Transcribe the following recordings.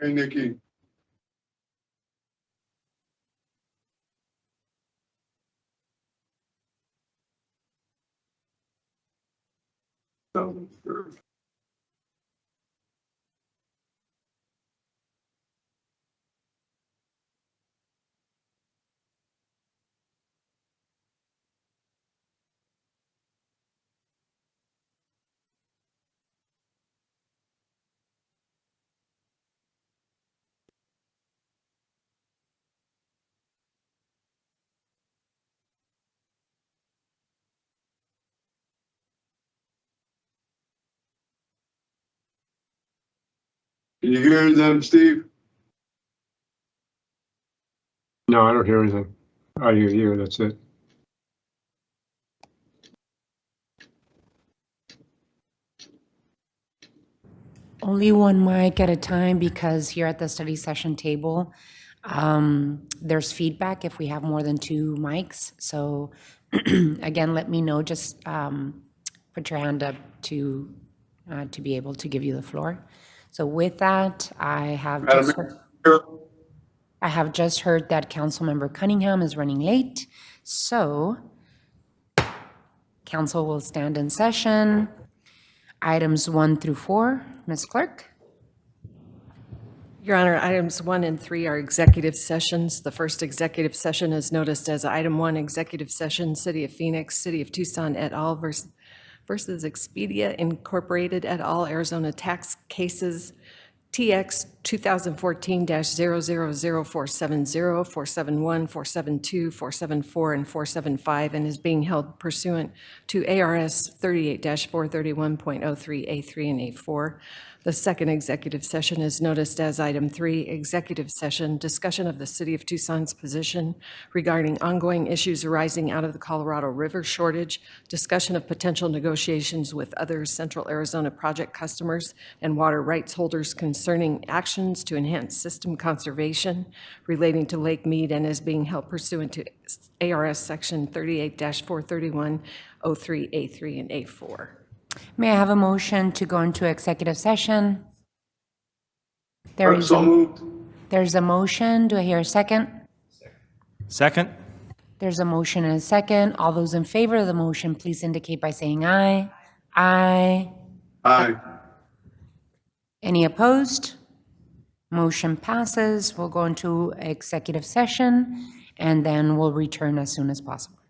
Hey, Nikki. Can you hear them, Steve? No, I don't hear anything. I hear you, that's it. Only one mic at a time, because here at the study session table, there's feedback if we have more than two mics. So again, let me know, just put your hand up to be able to give you the floor. So with that, I have just heard that Councilmember Cunningham is running late. So council will stand in session. Items 1 through 4, Ms. Clerk. Your Honor, items 1 and 3 are executive sessions. The first executive session is noticed as item 1, executive session, City of Phoenix, City of Tucson et al. versus Expedia Incorporated et al. Arizona tax cases TX 2014-000470, 471, 472, 474, and 475, and is being held pursuant to ARS 38-431.03A3 and A4. The second executive session is noticed as item 3, executive session, discussion of the City of Tucson's position regarding ongoing issues arising out of the Colorado River shortage, discussion of potential negotiations with other Central Arizona project customers and water rights holders concerning actions to enhance system conservation relating to Lake Mead, and is being held pursuant to ARS section 38-431.03A3 and A4. May I have a motion to go into executive session? There's So moved. a motion. Do I hear a second? Second. There's a motion and a second. All those in favor of the motion, please indicate by saying aye. Aye. Aye. Any opposed? Motion passes. We'll go into executive session, and then we'll return as soon as possible.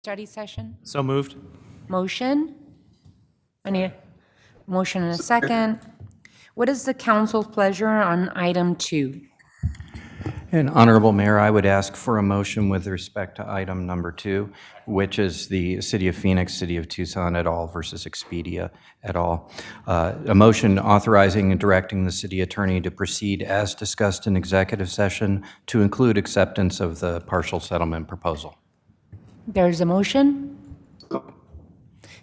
Study session? So moved. Motion? I need a motion and a second. What is the council's pleasure on item 2? And Honorable Mayor, I would ask for a motion with respect to item number 2, which is the City of Phoenix, City of Tucson et al. Versus Expedia et al. A motion authorizing and directing the city attorney to proceed as discussed in executive session to include acceptance of the partial settlement proposal. There's a motion?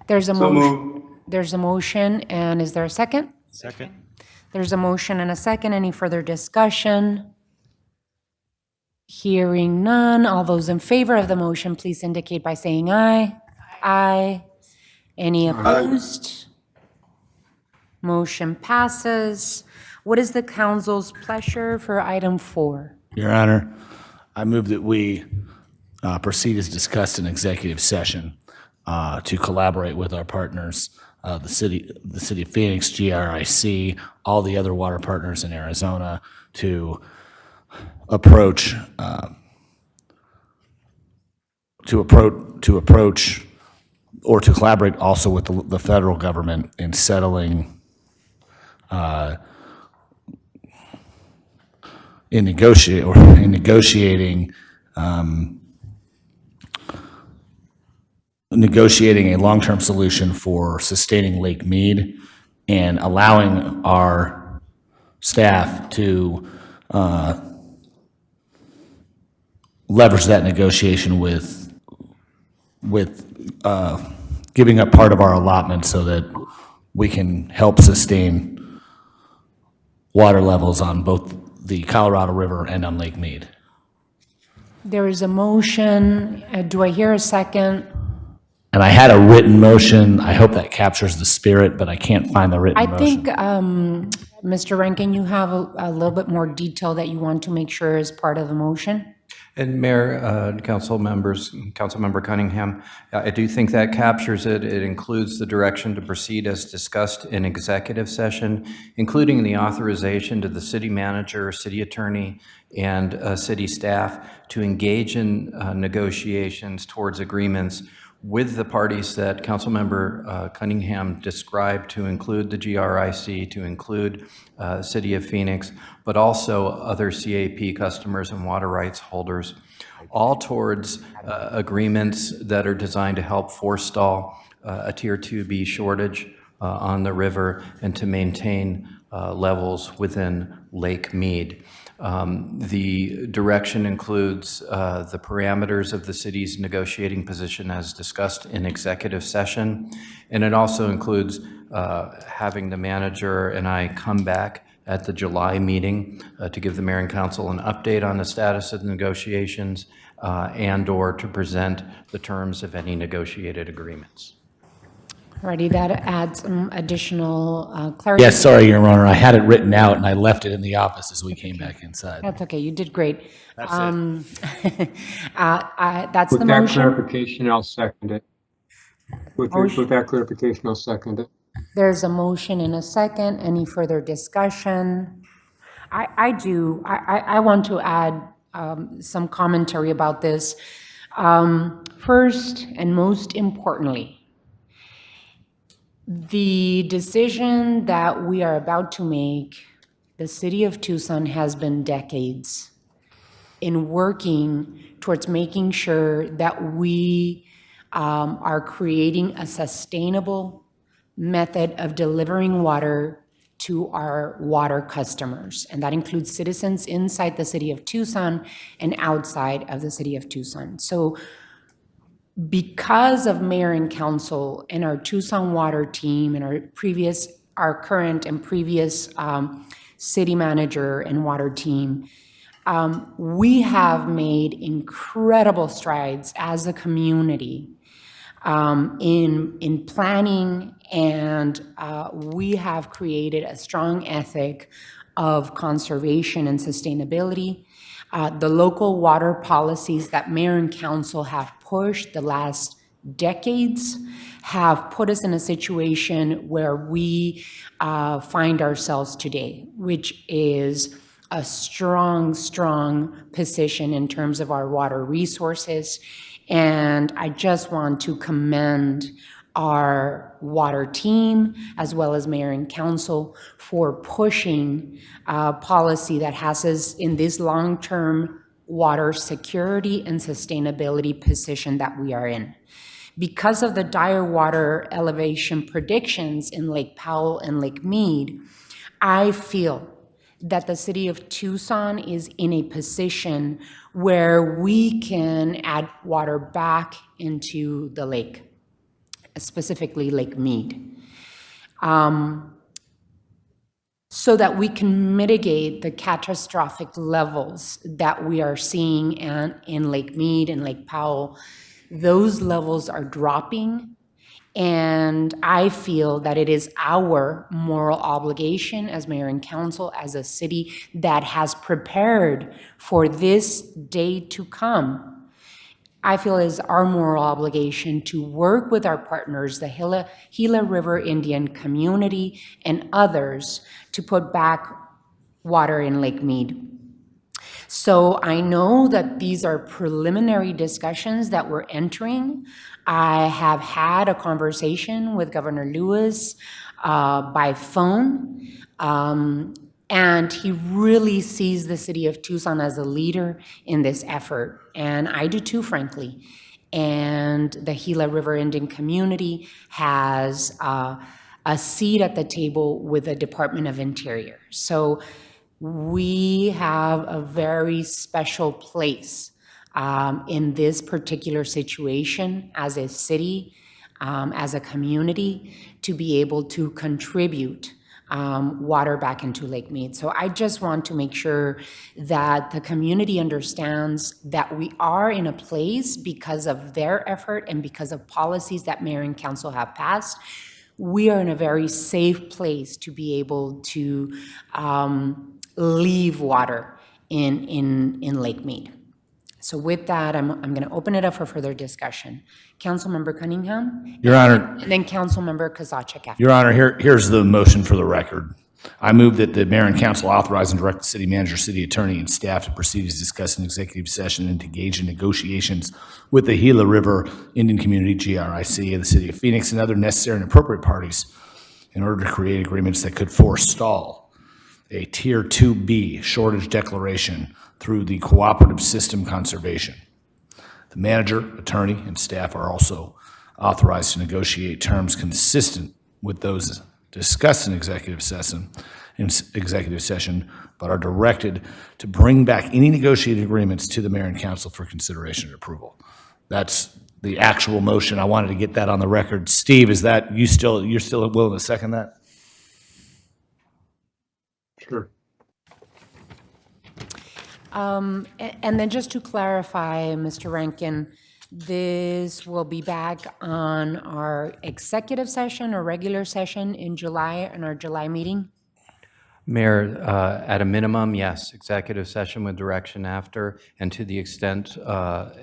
There's a So motion. moved. There's a motion, and is there a second? Second. There's a motion and a second. Any further discussion? Hearing none. All those in favor of the motion, please indicate by saying aye. Aye. Any opposed? Motion passes. What is the council's pleasure for item 4? Your Honor, I move that we proceed as discussed in executive session to collaborate with our partners, the city of Phoenix, GRIC, all the other water partners in Arizona, to approach or to collaborate also with the federal government in settling in negotiating a long-term solution for sustaining Lake Mead and allowing our staff to leverage that negotiation with giving up part of our allotment so that we can help sustain water levels on both the Colorado River and on Lake Mead. There is a motion. Do I hear a second? And I had a written motion. I hope that captures the spirit, but I can't find the written I motion. think, Mr. Rankin, you have a little bit more detail that you want to make sure is part of the motion? And Mayor, council members, Councilmember Cunningham, I do think that captures it. It includes the direction to proceed as discussed in executive session, including the authorization to the city manager, city attorney, and city staff to engage in negotiations towards agreements with the parties that Councilmember Cunningham described, to include the GRIC, to include City of Phoenix, but also other CAP customers and water rights holders, all towards agreements that are designed to help forestall a Tier 2B shortage on the river and to maintain levels within Lake Mead. The direction includes the parameters of the city's negotiating position as discussed in executive session, and it also includes having the manager and I come back at the July meeting to give the mayor and council an update on the status of the negotiations and/or to present the terms of any negotiated agreements. Alrighty, that adds some additional clarity. Yes, sorry, Your Honor, I had it written out and I left it in the office as we came back inside. That's okay, you did great. That's That's the With that motion. clarification, I'll second it. With that clarification, I'll second it. There's a motion and a second. Any further discussion? I want to add some commentary about this. First and most importantly, the decision that we are about to make, the city of Tucson has been decades in working towards making sure that we are creating a sustainable method of delivering water to our water customers. And that includes citizens inside the city of Tucson and outside of the city of Tucson. So because of mayor and council and our Tucson water team and our current and previous city manager and water team, We have made incredible strides as a community in planning, and we have created a strong ethic of conservation and sustainability. The local water policies that mayor and council have pushed the last decades have put us in a situation where we find ourselves today, which is a strong, strong position in terms of our water resources. And I just want to commend our water team, as well as mayor and council, for pushing policy that has us in this long-term water security and sustainability position that we are in. Because of the dire water elevation predictions in Lake Powell and Lake Mead, I feel that the city of Tucson is in a position where we can add water back into the lake, specifically Lake Mead, so that we can mitigate the catastrophic levels that we are seeing in Lake Mead and Lake Powell. Those levels are dropping, and I feel that it is our moral obligation as mayor and council, as a city that has prepared for this day to come. I feel it is our moral obligation to work with our partners, the Gila River Indian community and others, to put back water in Lake Mead. So I know that these are preliminary discussions that we're entering. I have had a conversation with Governor Lewis by phone, and he really sees the city of Tucson as a leader in this effort, and I do too, frankly. And the Gila River Indian community has a seat at the table with the Department of Interior. So we have a very special place in this particular situation as a city, as a community, to be able to contribute water back into Lake Mead. So I just want to make sure that the community understands that we are in a place, because of their effort and because of policies that mayor and council have passed, we are in a very safe place to be able to leave water in Lake Mead. So with that, I'm going to open it up for further discussion. Councilmember Cunningham? Your Honor, And then Councilmember Kozachik after. Your Honor, here's the motion for the record. I move that the mayor and council authorize and direct the city manager, city attorney, and staff to proceed as discussed in executive session and to engage in negotiations with the Gila River Indian Community, GRIC, of the city of Phoenix, and other necessary and appropriate parties in order to create agreements that could forestall a Tier 2B shortage declaration through the cooperative system conservation. The manager, attorney, and staff are also authorized to negotiate terms consistent with those discussed in executive session, but are directed to bring back any negotiated agreements to the mayor and council for consideration and approval. That's the actual motion. I wanted to get that on the record. Steve, is that you're still willing to second that? Sure. And then just to clarify, Mr. Rankin, this will be back on our executive session or regular session in July, in our July meeting? Mayor, at a minimum, yes, executive session with direction after, and to the extent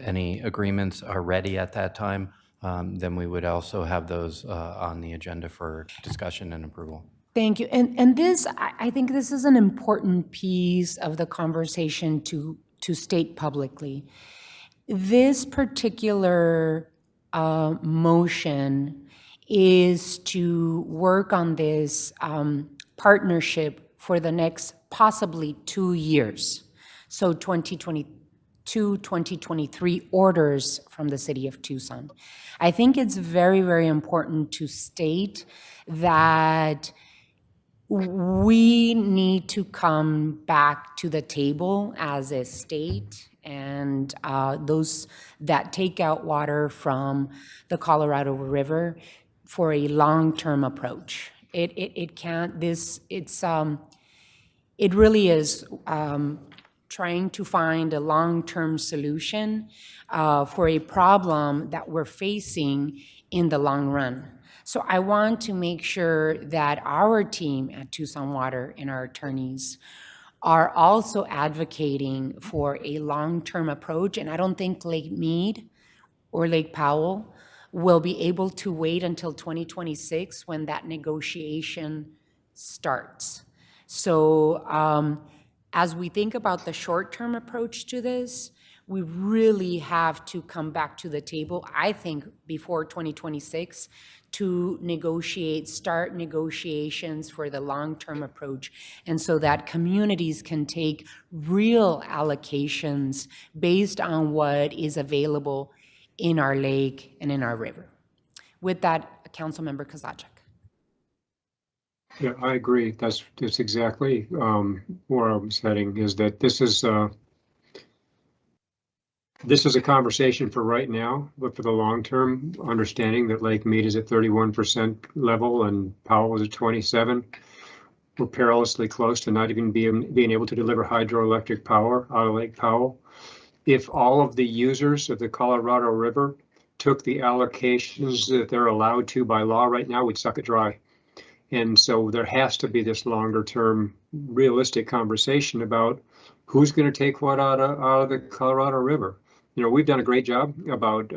any agreements are ready at that time, then we would also have those on the agenda for discussion and approval. Thank you. And this, I think this is an important piece of the conversation to state publicly. This particular motion is to work on this partnership for the next possibly 2 years. So 2022, 2023 orders from the city of Tucson. I think it's very, very important to state that we need to come back to the table as a state, and those that take out water from the Colorado River for a long-term approach. It can't, it really is trying to find a long-term solution for a problem that we're facing in the long run. So I want to make sure that our team at Tucson Water and our attorneys are also advocating for a long-term approach. And I don't think Lake Mead or Lake Powell will be able to wait until 2026 when that negotiation starts. So as we think about the short-term approach to this, we really have to come back to the table, I think, before 2026 to start negotiations for the long-term approach, and so that communities can take real allocations based on what is available in our lake and in our river. With that, Councilmember Kozachik. Yeah, I agree. That's exactly where I was heading, is that this is a conversation for right now, but for the long term, understanding that Lake Mead is at 31% level and Powell is at 27. We're perilously close to not even being able to deliver hydroelectric power out of Lake Powell. If all of the users of the Colorado River took the allocations that they're allowed to by law right now, we'd suck it dry. And so there has to be this longer term realistic conversation about who's going to take what out of the Colorado River. You know, we've done a great job about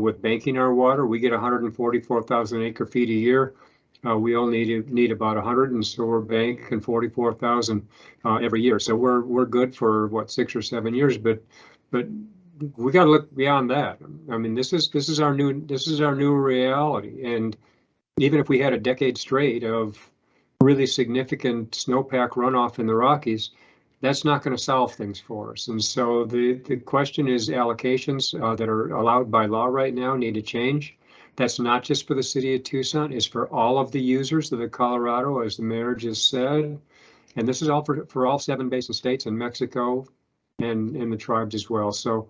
with banking our water. We get 144,000 acre feet a year. We only need about 100, and so we're banking 44,000 every year. So we're good for what, 6 or 7 years, but we got to look beyond that. I mean, this is our new reality. And even if we had a decade straight of really significant snowpack runoff in the Rockies, that's not going to solve things for us. And so the question is allocations that are allowed by law right now need to change. That's not just for the city of Tucson, it's for all of the users of the Colorado, as the mayor just said. And this is all for all 7 basin states and Mexico and the tribes as well. So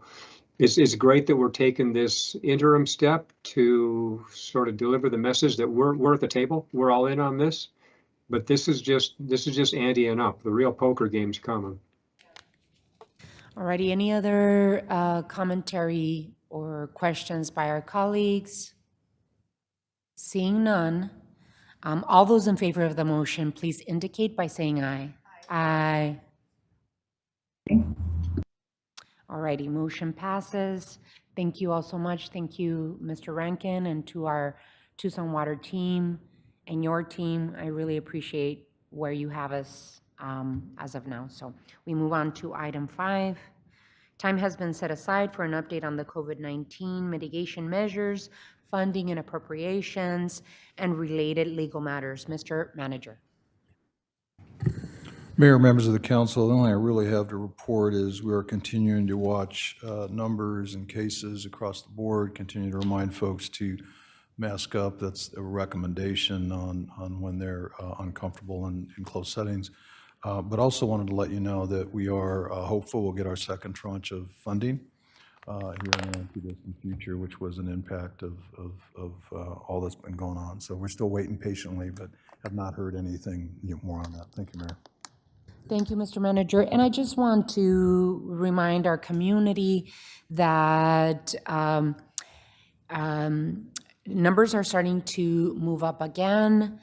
it's great that we're taking this interim step to sort of deliver the message that we're at the table. We're all in on this, but this is just anteing up. The real poker game's coming. Alrighty, any other commentary or questions by our colleagues? Seeing none, all those in favor of the motion, please indicate by saying aye. Aye. Alrighty, motion passes. Thank you all so much. Thank you, Mr. Rankin, and to our Tucson Water team and your team. I really appreciate where you have us as of now. So we move on to item 5. Time has been set aside for an update on the COVID-19 mitigation measures, funding and appropriations, and related legal matters. Mr. Manager. Mayor, members of the council, the only I really have to report is we are continuing to watch numbers and cases across the board, continue to remind folks to mask up. That's a recommendation on when they're uncomfortable in closed settings. But also wanted to let you know that we are hopeful we'll get our second tranche of funding here in the not-too-distant future, which was an impact of all that's been going on. So we're still waiting patiently, but have not heard anything more on that. Thank you, Mayor. Thank you, Mr. Manager. And I just want to remind our community that numbers are starting to move up again.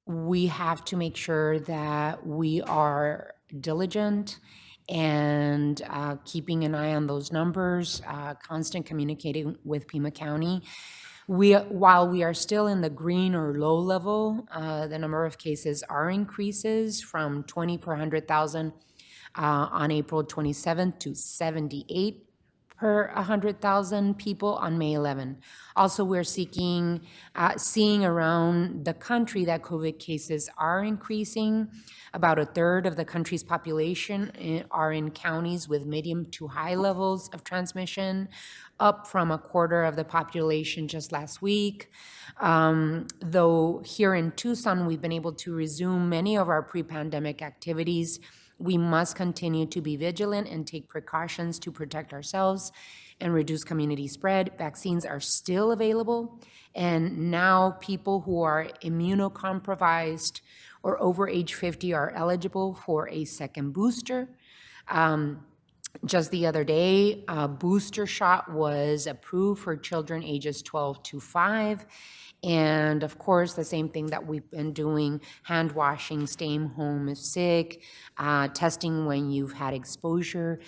We have to make sure that we are diligent and keeping an eye on those numbers, constant communicating with Pima County. While we are still in the green or low level, the number of cases are increases from 20 per 100,000 on April 27th to 78 per 100,000 people on May 11. Also, we're seeing around the country that COVID cases are increasing. About a third of the country's population are in counties with medium to high levels of transmission, up from a quarter of the population just last week. Though here in Tucson, we've been able to resume many of our pre-pandemic activities We must continue to be vigilant and take precautions to protect ourselves and reduce community spread. Vaccines are still available, and now people who are immunocompromised or over age 50 are eligible for a second booster. Just the other day, a booster shot was approved for children ages 12 to 5. And of course, the same thing that we've been doing, hand washing, staying home if sick, testing when you've had exposure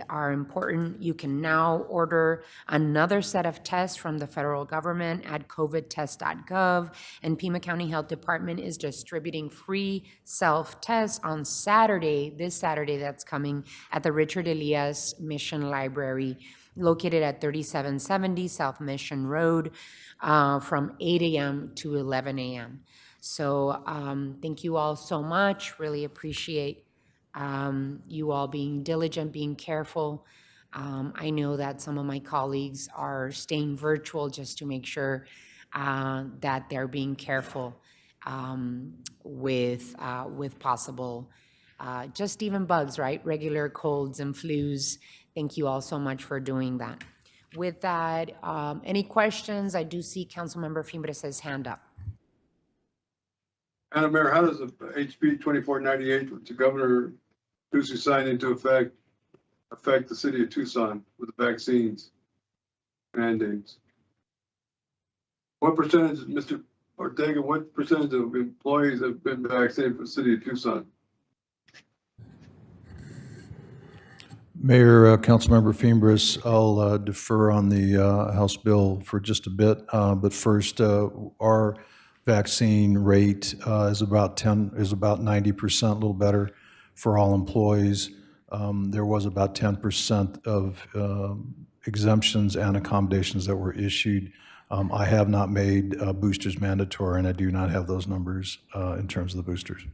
are important. You can now order another set of tests from the federal government at covidtest.gov, and Pima County Health Department is distributing free self-tests on Saturday, this Saturday that's coming, at the Richard Elias Mission Library, located at 3770 South Mission Road, from 8 a.m. to 11 a.m. So thank you all so much. Really appreciate you all being diligent, being careful. I know that some of my colleagues are staying virtual just to make sure that they're being careful with possible, just even bugs, right? Regular colds and flus. Thank you all so much for doing that. With that, any questions? I do see Councilmember Fimbres' hand up. Madam Mayor, how does the HB 2498, which the Governor Ducey signed into effect, affect the city of Tucson with the vaccines mandates? What percentage, Mr. Ortega, what percentage of employees have been vaccinated for the city of Tucson? Mayor, Councilmember Fimbres, I'll defer on the House bill for just a bit. But first, our vaccine rate is about 90%, a little better for all employees. There was about 10% of exemptions and accommodations that were issued. I have not made boosters mandatory, and I do not have those numbers in terms of the boosters.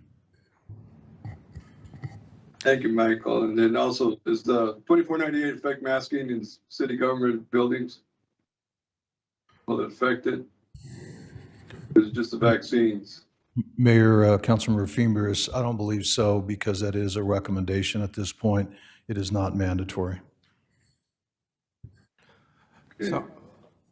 Thank you, Michael. And then also, does the 2498 affect masking in city government buildings? Will it affect it? Is it just the vaccines? Mayor, Councilmember Fimbres, I don't believe so, because that is a recommendation at this point. It is not mandatory. Okay. So,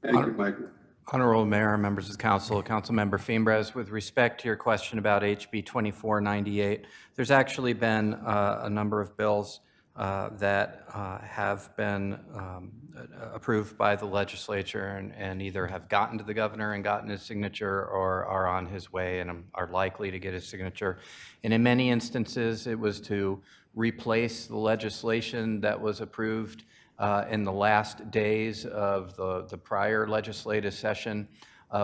Thank you, Michael. Honorable Mayor, members of the council, Councilmember Fimbres, with respect to your question about HB 2498, there's actually been a number of bills that have been approved by the legislature and either have gotten to the governor and gotten his signature or are on his way and are likely to get his signature. And in many instances, it was to replace the legislation that was approved in the last days of the prior legislative session,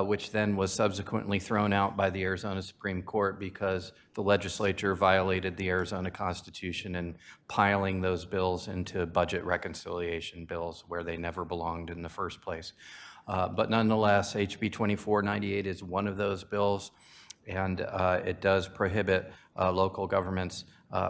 which then was subsequently thrown out by the Arizona Supreme Court because the legislature violated the Arizona Constitution in piling those bills into budget reconciliation bills where they never belonged in the first place. But nonetheless, HB 2498 is one of those bills, and it does prohibit local governments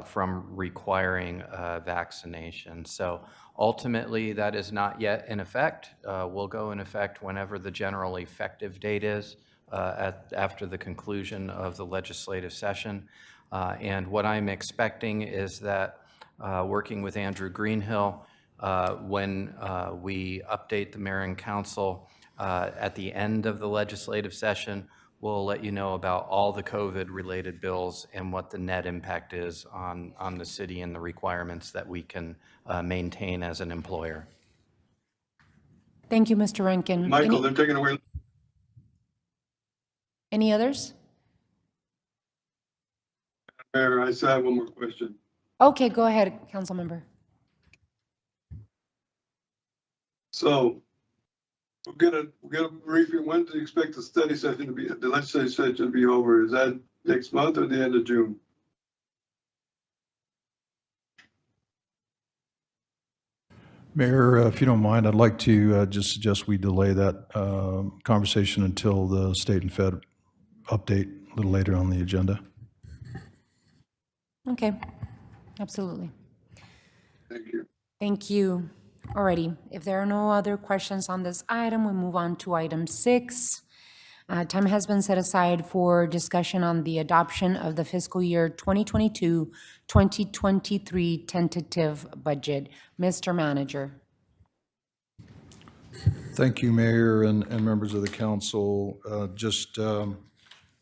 from requiring vaccination. So ultimately, that is not yet in effect. Will go in effect whenever the general effective date is after the conclusion of the legislative session. And what I'm expecting is that working with Andrew Greenhill, when we update the mayor and council at the end of the legislative session, we'll let you know about all the COVID-related bills and what the net impact is on the city and the requirements that we can maintain as an employer. Thank you, Mr. Rankin. Michael, they're taking away. Any others? Mayor, I still have one more question. Okay, go ahead, Councilmember. So we'll get a briefing. When do you expect the study session to be, the legislative session to be over? Is that next month or the end of June? Mayor, if you don't mind, I'd like to just suggest we delay that conversation until the state and Fed update a little later on the agenda. Okay, absolutely. Thank you. Thank you. Alrighty, if there are no other questions on this item, we move on to item 6. Time has been set aside for discussion on the adoption of the fiscal year 2022-2023 tentative budget. Mr. Manager. Thank you, Mayor and members of the council.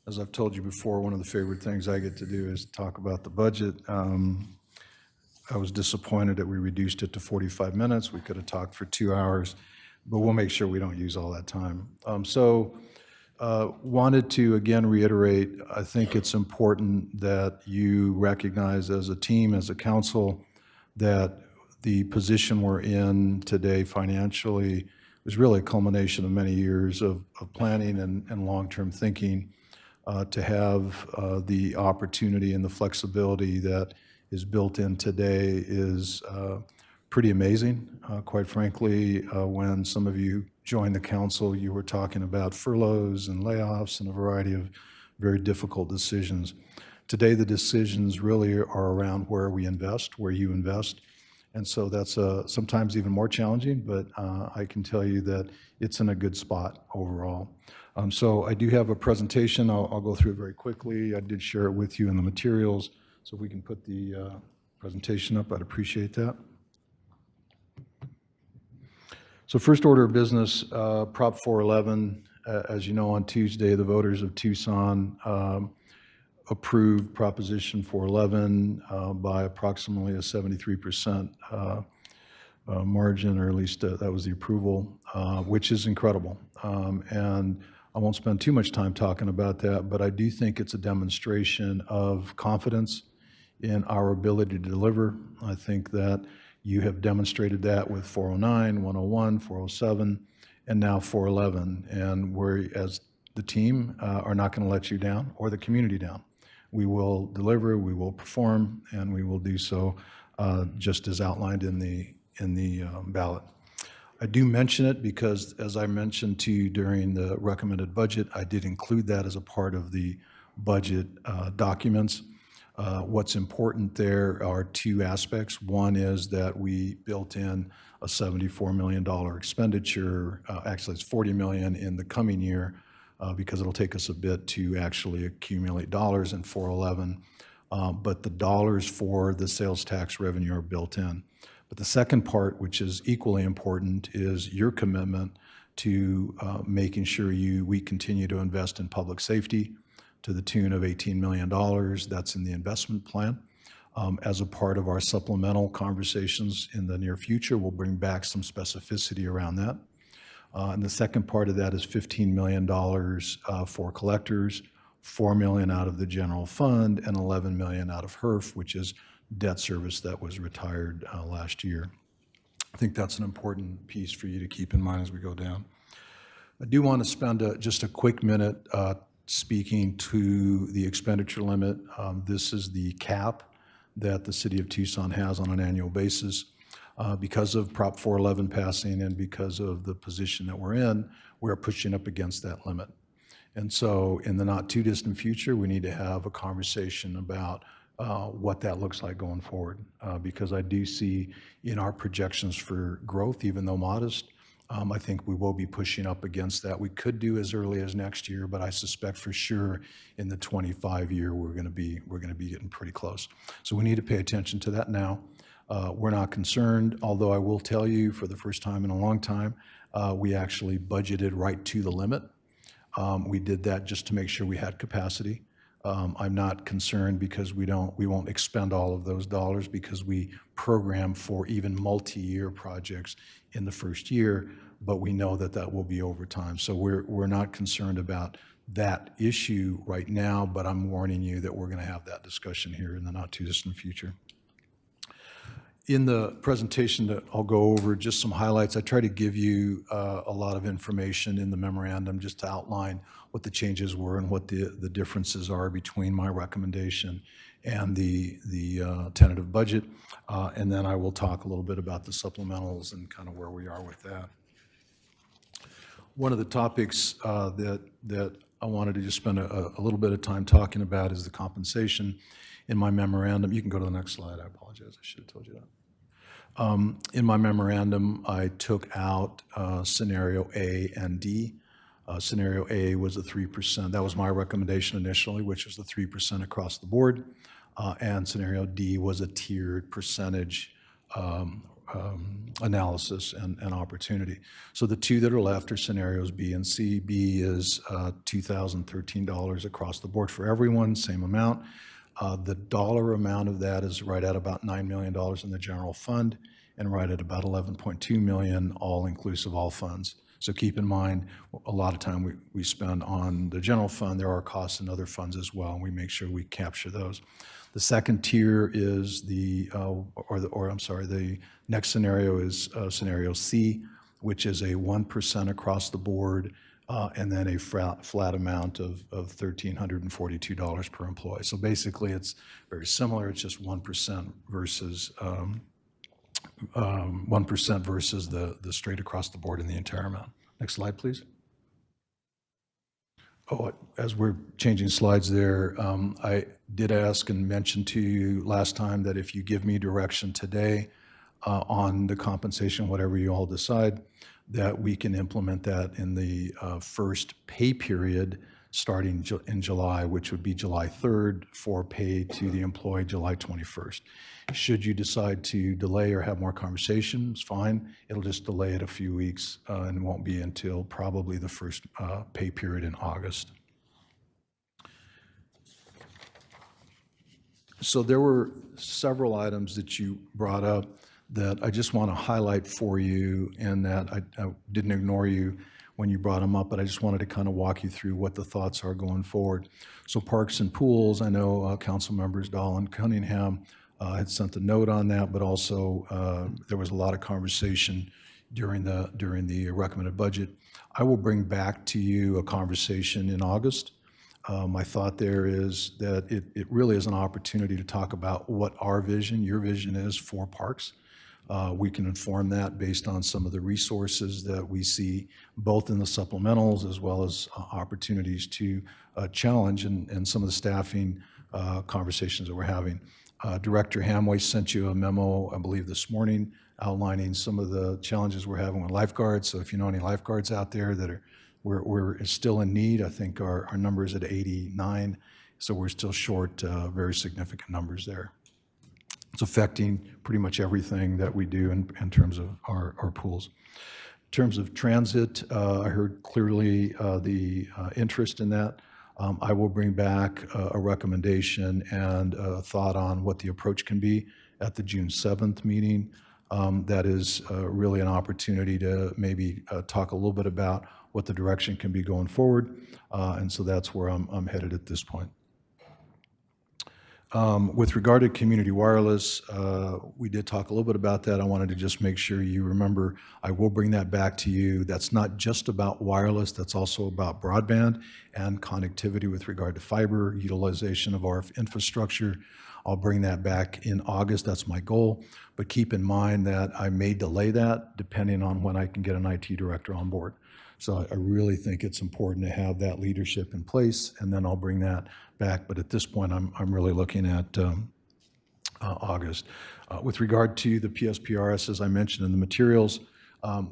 As I've told you before, one of the favorite things I get to do is talk about the budget. I was disappointed that we reduced it to 45 minutes. We could have talked for 2 hours, but we'll make sure we don't use all that time. Wanted to again reiterate, I think it's important that you recognize as a team, as a council, that the position we're in today financially is really a culmination of many years of planning and long-term thinking. To have the opportunity and the flexibility that is built in today is pretty amazing. Quite frankly, when some of you joined the council, you were talking about furloughs and layoffs and a variety of very difficult decisions. Today, the decisions really are around where we invest, where you invest. And so that's sometimes even more challenging, but I can tell you that it's in a good spot overall. So I do have a presentation. I'll go through it very quickly. I did share it with you in the materials. So if we can put the presentation up, I'd appreciate that. So first order of business, Prop 411. As you know, on Tuesday, the voters of Tucson approved Proposition 411 by approximately a 73% margin, or at least that was the approval, which is incredible. And I won't spend too much time talking about that, but I do think it's a demonstration of confidence in our ability to deliver. I think that you have demonstrated that with 409, 101, 407, and now 411. And we, as the team, are not going to let you down or the community down. We will deliver, we will perform, and we will do so just as outlined in the ballot. I do mention it because, as I mentioned to you during the recommended budget, I did include that as a part of the budget documents. What's important there are two aspects. One is that we built in a $74 million expenditure. Actually, it's $40 million in the coming year because it'll take us a bit to actually accumulate dollars in 411. But the dollars for the sales tax revenue are built in. But the second part, which is equally important, is your commitment to making sure we continue to invest in public safety to the tune of $18 million. That's in the investment plan. As a part of our supplemental conversations in the near future, we'll bring back some specificity around that. And the second part of that is $15 million for collectors, $4 million out of the general fund, and $11 million out of HERF, which is debt service that was retired last year. I think that's an important piece for you to keep in mind as we go down. I do want to spend just a quick minute speaking to the expenditure limit. This is the cap that the city of Tucson has on an annual basis. Because of Prop 411 passing and because of the position that we're in, we're pushing up against that limit. And so in the not too distant future, we need to have a conversation about what that looks like going forward. Because I do see in our projections for growth, even though modest, I think we will be pushing up against that. We could do as early as next year, but I suspect for sure in the 25 year, we're going to be getting pretty close. So we need to pay attention to that now. We're not concerned, although I will tell you for the first time in a long time, we actually budgeted right to the limit. We did that just to make sure we had capacity. I'm not concerned because we won't expend all of those dollars because we program for even multi-year projects in the first year, but we know that will be over time. So we're not concerned about that issue right now, but I'm warning you that we're going to have that discussion here in the not too distant future. In the presentation that I'll go over, just some highlights. I try to give you a lot of information in the memorandum just to outline what the changes were and what the differences are between my recommendation and the tentative budget. And then I will talk a little bit about the supplementals and kind of where we are with that. One of the topics that I wanted to just spend a little bit of time talking about is the compensation. In my memorandum, you can go to the next slide. I apologize. I should have told you that. In my memorandum, I took out scenario A and D. Scenario A was a 3%. That was my recommendation initially, which was the 3% across the board. And scenario D was a tiered percentage analysis and opportunity. So the two that are left are scenarios B and C. B is $2,013 across the board for everyone, same amount. The dollar amount of that is right at about $9 million in the general fund and right at about 11.2 million, all inclusive, all funds. So keep in mind, a lot of time we spend on the general fund. There are costs in other funds as well, and we make sure we capture those. The second tier is the next scenario is scenario C, which is a 1% across the board, and then a flat amount of $1,342 per employee. So basically, it's very similar. It's just 1% versus 1% versus the straight across the board in the entire amount. Next slide, please. Oh, as we're changing slides there, I did ask and mention to you last time that if you give me direction today on the compensation, whatever you all decide, that we can implement that in the first pay period starting in July, which would be July 3rd for pay to the employee July 21st. Should you decide to delay or have more conversations, fine. It'll just delay it a few weeks and won't be until probably the first pay period in August. So there were several items that you brought up that I just want to highlight for you, and that I didn't ignore you when you brought them up, but I just wanted to kind of walk you through what the thoughts are going forward. So parks and pools, I know council members Dahl and Cunningham had sent a note on that, but also there was a lot of conversation during the recommended budget. I will bring back to you a conversation in August. My thought there is that it really is an opportunity to talk about what our vision, your vision is for parks. We can inform that based on some of the resources that we see both in the supplementals as well as opportunities to challenge and some of the staffing conversations that we're having. Director Hamway sent you a memo, I believe, this morning outlining some of the challenges we're having with lifeguards. So if you know any lifeguards out there that we're still in need, I think our number is at 89, so we're still short very significant numbers there. It's affecting pretty much everything that we do in terms of our pools. In terms of transit, I heard clearly the interest in that. I will bring back a recommendation and a thought on what the approach can be at the June 7th meeting. That is really an opportunity to maybe talk a little bit about what the direction can be going forward. And so that's where I'm headed at this point. With regard to community wireless, we did talk a little bit about that. I wanted to just make sure you remember, I will bring that back to you. That's not just about wireless, that's also about broadband and connectivity with regard to fiber, utilization of our infrastructure. I'll bring that back in August, that's my goal. But keep in mind that I may delay that depending on when I can get an IT director on board. So I really think it's important to have that leadership in place, and then I'll bring that back. But at this point, I'm really looking at August. With regard to the PSPRS, as I mentioned in the materials,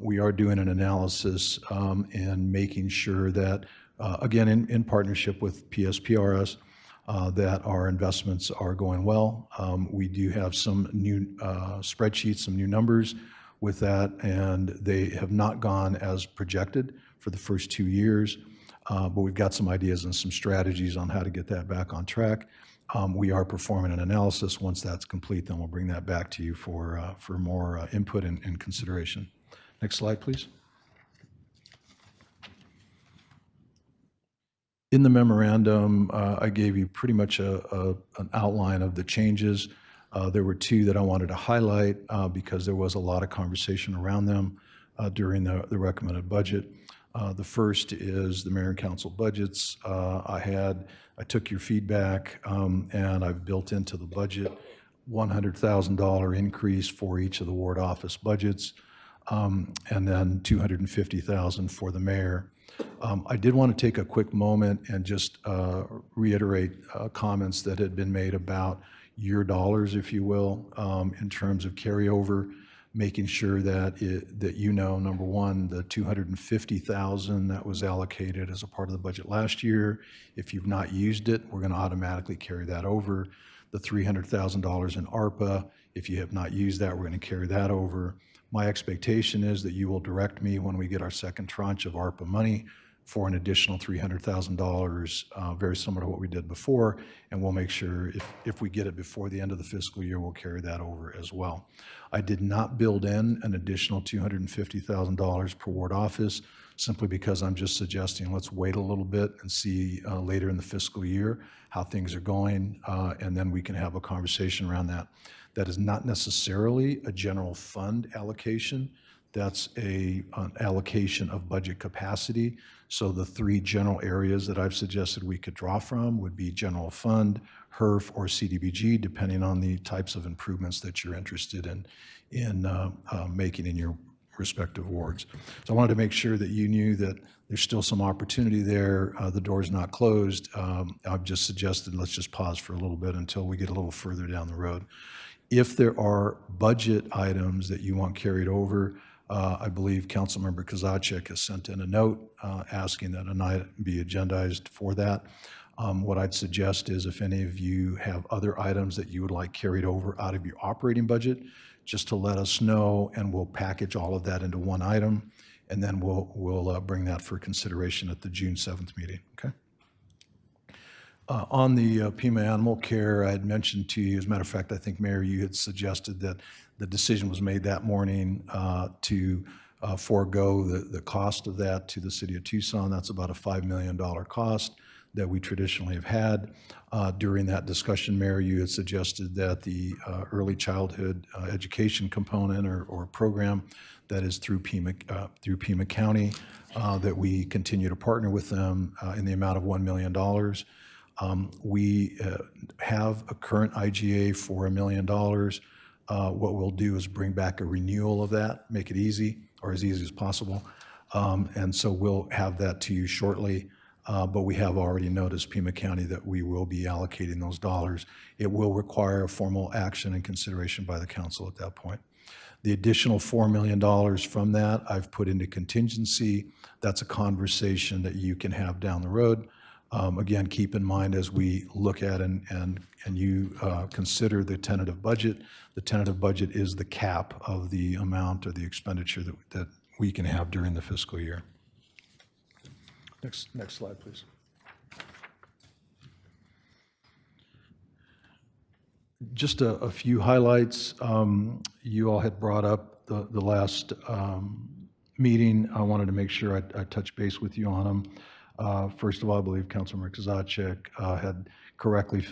we are doing an analysis and making sure that, again, in partnership with PSPRS, that our investments are going well. We do have some new spreadsheets, some new numbers with that, and they have not gone as projected for the first 2 years, but we've got some ideas and some strategies on how to get that back on track. We are performing an analysis. Once that's complete, then we'll bring that back to you for more input and consideration. Next slide, please. In the memorandum, I gave you pretty much an outline of the changes. There were two that I wanted to highlight because there was a lot of conversation around them during the recommended budget. The first is the mayor and council budgets. I took your feedback and I've built into the budget $100,000 increase for each of the ward office budgets, and then $250,000 for the mayor. I did want to take a quick moment and just reiterate comments that had been made about your dollars, if you will, in terms of carryover. making sure that that you know, number one, the $250,000 that was allocated as a part of the budget last year, if you've not used it, we're going to automatically carry that over. The $300,000 in ARPA, if you have not used that, we're going to carry that over. My expectation is that you will direct me when we get our second tranche of ARPA money for an additional $300,000, very similar to what we did before, and we'll make sure if we get it before the end of the fiscal year, we'll carry that over as well. I did not build in an additional $250,000 per ward office, simply because I'm just suggesting let's wait a little bit and see later in the fiscal year how things are going, and then we can have a conversation around that. That is not necessarily a general fund allocation. That's an allocation of budget capacity. So the three general areas that I've suggested we could draw from would be general fund, HERF, or CDBG, depending on the types of improvements that you're interested in making in your respective wards. So I wanted to make sure that you knew that there's still some opportunity there. The door's not closed. I've just suggested let's just pause for a little bit until we get a little further down the road. If there are budget items that you want carried over, I believe Councilmember Kozaczek has sent in a note asking that an item be agendized for that. What I'd suggest is if any of you have other items that you would like carried over out of your operating budget, just to let us know, and we'll package all of that into one item, and then we'll bring that for consideration at the June 7th meeting, okay? On the Pima Animal Care, I had mentioned to you, as a matter of fact, I think, Mayor, you had suggested that the decision was made that morning to forego the cost of that to the city of Tucson. That's about a $5 million cost that we traditionally have had. During that discussion, Mayor, you had suggested that the early childhood education component or program that is through Pima County, that we continue to partner with them in the amount of $1 million. We have a current IGA for $1 million. What we'll do is bring back a renewal of that, make it easy, or as easy as possible. And so we'll have that to you shortly. But we have already noticed Pima County that we will be allocating those dollars. It will require a formal action and consideration by the council at that point. The additional $4 million from that I've put into contingency. That's a conversation that you can have down the road. Again, keep in mind as we look at and you consider the tentative budget is the cap of the amount or the expenditure that we can have during the fiscal year. Next slide, please. Just a few highlights. You all had brought up the last meeting. I wanted to make sure I touch base with you on them. First of all, I believe Councilmember Kozaczek had correctly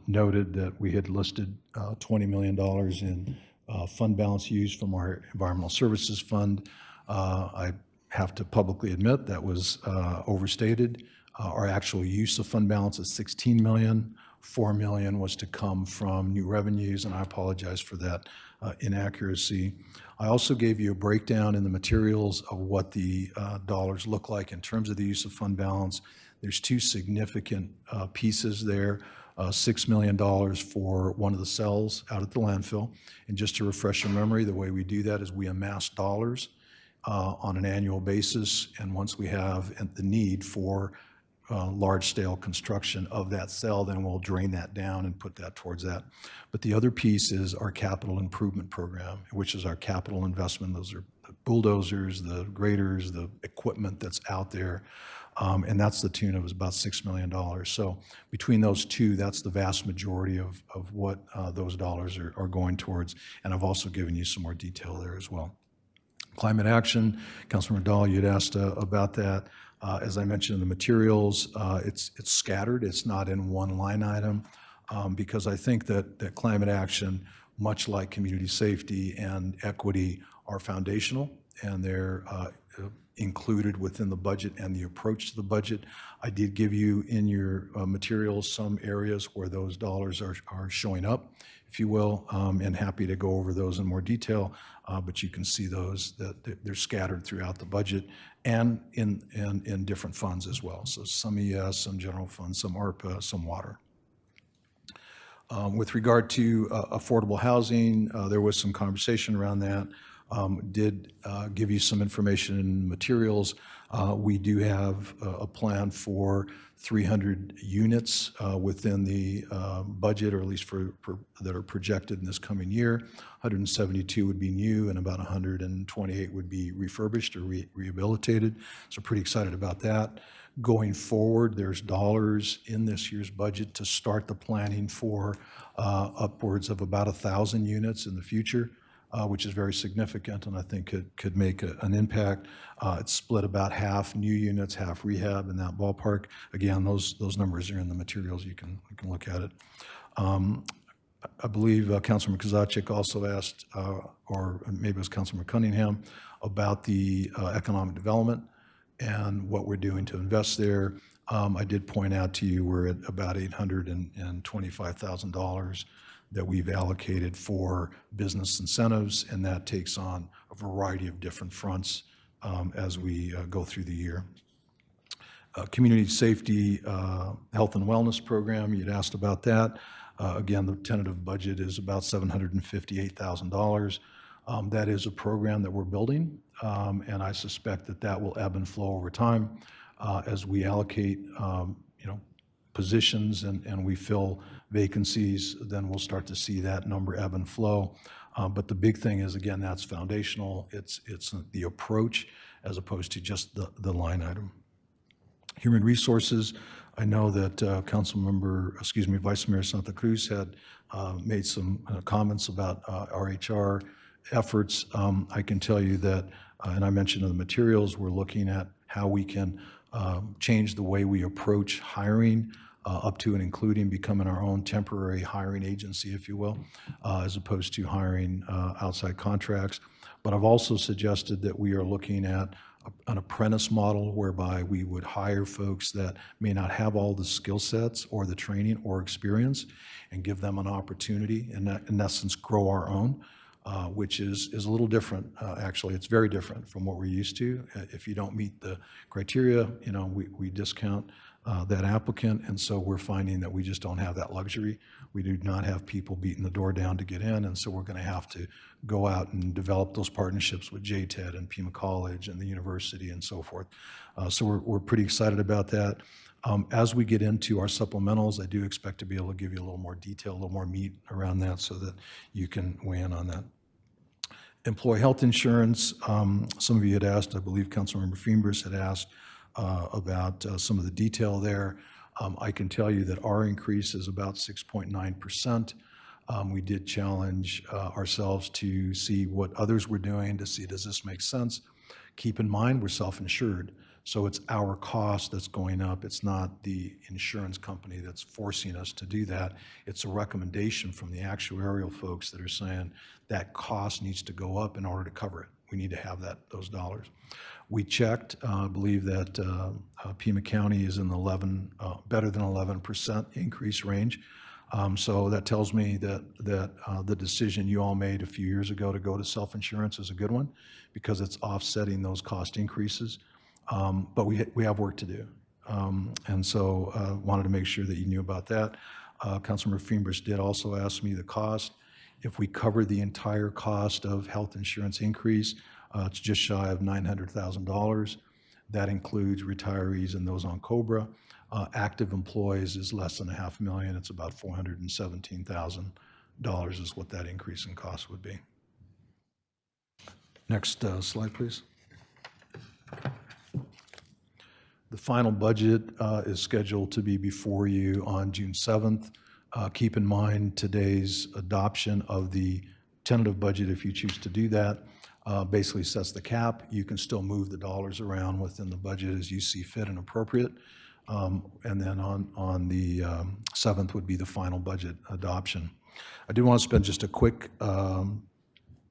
noted that we had listed $20 million in fund balance used from our environmental services fund. I have to publicly admit that was overstated. Our actual use of fund balance is $16 million. $4 million was to come from new revenues, and I apologize for that inaccuracy. I also gave you a breakdown in the materials of what the dollars look like in terms of the use of fund balance. There's two significant pieces there. $6 million for one of the cells out at the landfill. And just to refresh your memory, the way we do that is we amass dollars on an annual basis, and once we have the need for large-scale construction of that cell, then we'll drain that down and put that towards that. But the other piece is our capital improvement program, which is our capital investment. Those are the bulldozers, the graders, the equipment that's out there, and that's the tune of about $6 million. So between those two, that's the vast majority of what those dollars are going towards, and I've also given you some more detail there as well. Climate action, Councilmember Dahl, you'd asked about that. As I mentioned in the materials, it's scattered. It's not in one line item because I think that climate action, much like community safety and equity, are foundational, and they're included within the budget and the approach to the budget. I did give you in your materials some areas where those dollars are showing up, if you will, and happy to go over those in more detail, but you can see those, that they're scattered throughout the budget and in different funds as well. So some ES, some general funds, some ARPA, some water. With regard to affordable housing, there was some conversation around that. Did give you some information in materials. We do have a plan for 300 units within the budget, or at least for that are projected in this coming year. 172 would be new, and about 128 would be refurbished or rehabilitated. So pretty excited about that. Going forward, there's dollars in this year's budget to start the planning for upwards of about 1,000 units in the future, which is very significant, and I think it could make an impact. It's split about half new units, half rehab, in that ballpark. Again, those numbers are in the materials. You can look at it. I believe Councilman Kozaczek also asked, or maybe it was Councilman Cunningham, about the economic development and what we're doing to invest there. I did point out to you we're at about $825,000 that we've allocated for business incentives, and that takes on a variety of different fronts as we go through the year. Community safety, health and wellness program, you'd asked about that. Again, the tentative budget is about $758,000. That is a program that we're building, and I suspect that will ebb and flow over time as we allocate, positions and we fill vacancies. Then we'll start to see that number ebb and flow. But the big thing is, again, that's foundational. It's the approach as opposed to just the line item. Human resources. I know that Vice Mayor Santa Cruz had made some comments about our HR efforts. I can tell you that, and I mentioned in the materials, we're looking at how we can change the way we approach hiring, up to and including becoming our own temporary hiring agency, if you will, as opposed to hiring outside contracts. But I've also suggested that we are looking at an apprentice model whereby we would hire folks that may not have all the skill sets or the training or experience and give them an opportunity and in essence grow our own, which is a little different. Actually, it's very different from what we're used to. If you don't meet the criteria, we discount that applicant, and so we're finding that we just don't have that luxury. We do not have people beating the door down to get in, and so we're going to have to go out and develop those partnerships with JTED and Pima College and the university and so forth. So we're pretty excited about that. As we get into our supplementals, I do expect to be able to give you a little more detail, a little more meat around that so that you can weigh in on that. Employee health insurance, some of you had asked, I believe Councilmember Fiembers had asked about some of the detail there. I can tell you that our increase is about 6.9%. We did challenge ourselves to see what others were doing, to see, does this make sense? Keep in mind, we're self-insured, so it's our cost that's going up. It's not the insurance company that's forcing us to do that. It's a recommendation from the actuarial folks that are saying that cost needs to go up in order to cover it. We need to have those dollars. We checked, I believe that Pima County is in the better than 11% increase range. So that tells me that the decision you all made a few years ago to go to self-insurance is a good one because it's offsetting those cost increases. But we have work to do. And so wanted to make sure that you knew about that. Councilmember Fiembers did also ask me the cost. If we cover the entire cost of health insurance increase, it's just shy of $900,000. That includes retirees and those on COBRA. Active employees is less than $500,000. It's about $417,000 is what that increase in cost would be. Next slide, please. The final budget is scheduled to be before you on June 7th. Keep in mind today's adoption of the tentative budget, if you choose to do that, basically sets the cap. You can still move the dollars around within the budget as you see fit and appropriate. And then on the 7th would be the final budget adoption. I do want to spend just a quick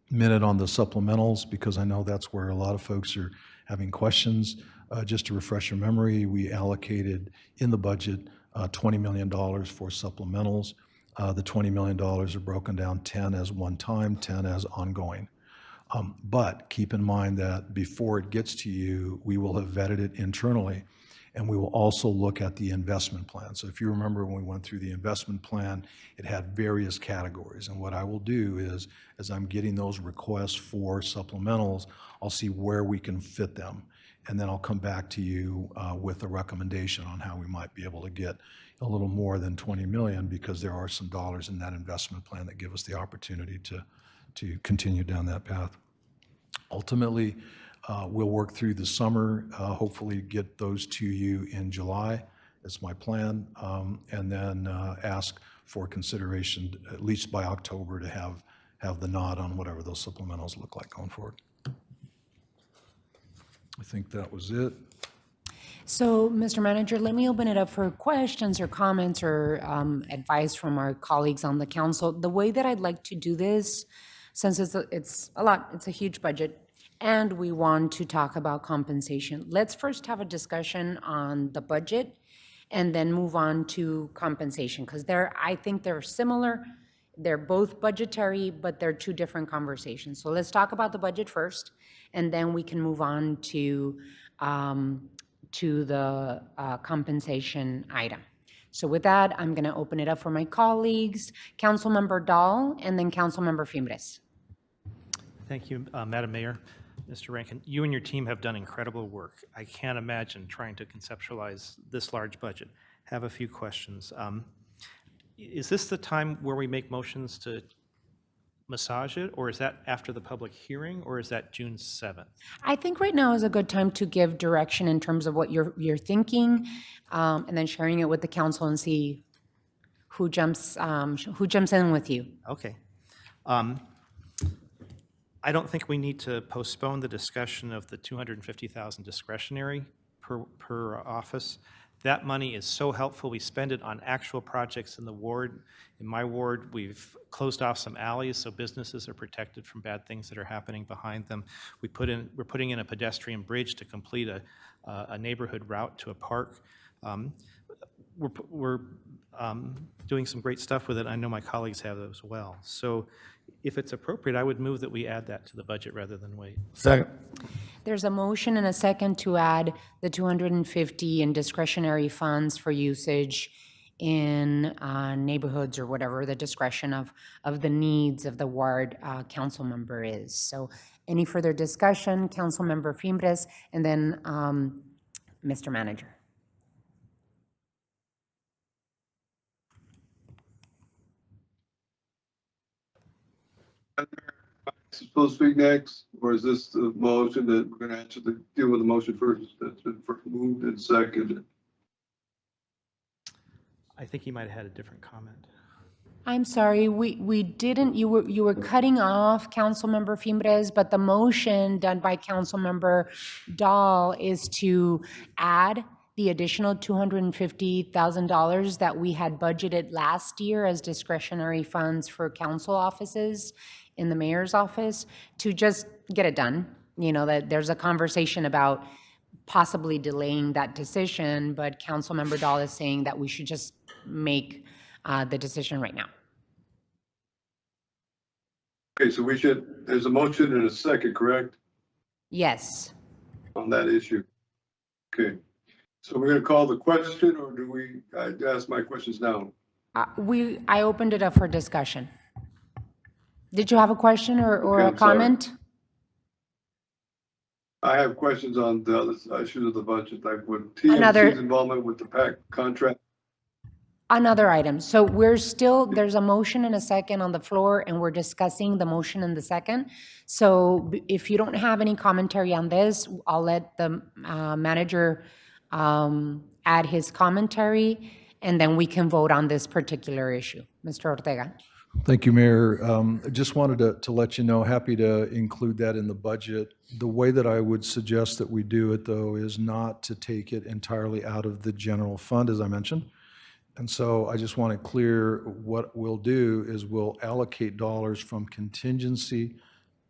minute on the supplementals because I know that's where a lot of folks are having questions. Just to refresh your memory, we allocated in the budget $20 million for supplementals. The $20 million are broken down 10 as one time, 10 as ongoing. But keep in mind that before it gets to you, we will have vetted it internally And we will also look at the investment plan. So if you remember when we went through the investment plan, it had various categories. And what I will do is, as I'm getting those requests for supplementals, I'll see where we can fit them. And then I'll come back to you with a recommendation on how we might be able to get a little more than 20 million, because there are some dollars in that investment plan that give us the opportunity to continue down that path. Ultimately, we'll work through the summer, hopefully get those to you in July. That's my plan. And then ask for consideration, at least by October, to have the nod on whatever those supplementals look like going forward. I think that was it. So, Mr. Manager, let me open it up for questions or comments or advice from our colleagues on the council. The way that I'd like to do this, since it's a lot, it's a huge budget, and we want to talk about compensation. Let's first have a discussion on the budget and then move on to compensation, because I think they're similar. They're both budgetary, but they're two different conversations. So let's talk about the budget first, and then we can move on to the compensation item. So with that, I'm going to open it up for my colleagues, Councilmember Dahl, and then Councilmember Fimbres. Thank you, Madam Mayor. Mr. Rankin, you and your team have done incredible work. I can't imagine trying to conceptualize this large budget. Have a few questions. Is this the time where we make motions to massage it, or is that after the public hearing, or is that June 7th? I think right now is a good time to give direction in terms of what you're thinking, and then sharing it with the council and see who jumps in with you. Okay. I don't think we need to postpone the discussion of the $250,000 discretionary per office. That money is so helpful. We spend it on actual projects in the ward. In my ward, we've closed off some alleys so businesses are protected from bad things that are happening behind them. We're putting in a pedestrian bridge to complete a neighborhood route to a park. We're doing some great stuff with it. I know my colleagues have as well. So if it's appropriate, I would move that we add that to the budget rather than wait. Second. There's a motion and a second to add the 250 in discretionary funds for usage in neighborhoods or whatever the discretion of the needs of the ward council member is. So any further discussion, Councilmember Fimbres, and then Mr. Manager. Supposed to speak next, or is this the motion that we're gonna answer deal with the motion first that's been moved and seconded? I think he might have had a different comment. I'm sorry, we didn't, you were cutting off Councilmember Fimbres, but the motion done by Councilmember Dahl is to add the additional $250,000 that we had budgeted last year as discretionary funds for council offices in the mayor's office to just get it done. You know, that there's a conversation about possibly delaying that decision, but Councilmember Dahl is saying that we should just make the decision right now. Okay, so there's a motion and a second, correct, Yes. on that issue? Okay, so we're gonna call the question, or I ask my questions now? I opened it up for discussion. Did you have a question or Okay, a I'm sorry. comment? I have questions on the other issues of the budget, like with Another- TMC's involvement with the PAC contract. Another item. So there's a motion and a second on the floor, and we're discussing the motion and the second. So if you don't have any commentary on this, I'll let the manager add his commentary, and then we can vote on this particular issue. Mr. Ortega. Thank you, Mayor. I just wanted to let you know, happy to include that in the budget. The way that I would suggest that we do it, though, is not to take it entirely out of the general fund, as I mentioned. And so I just want to clear what we'll do is we'll allocate dollars from contingency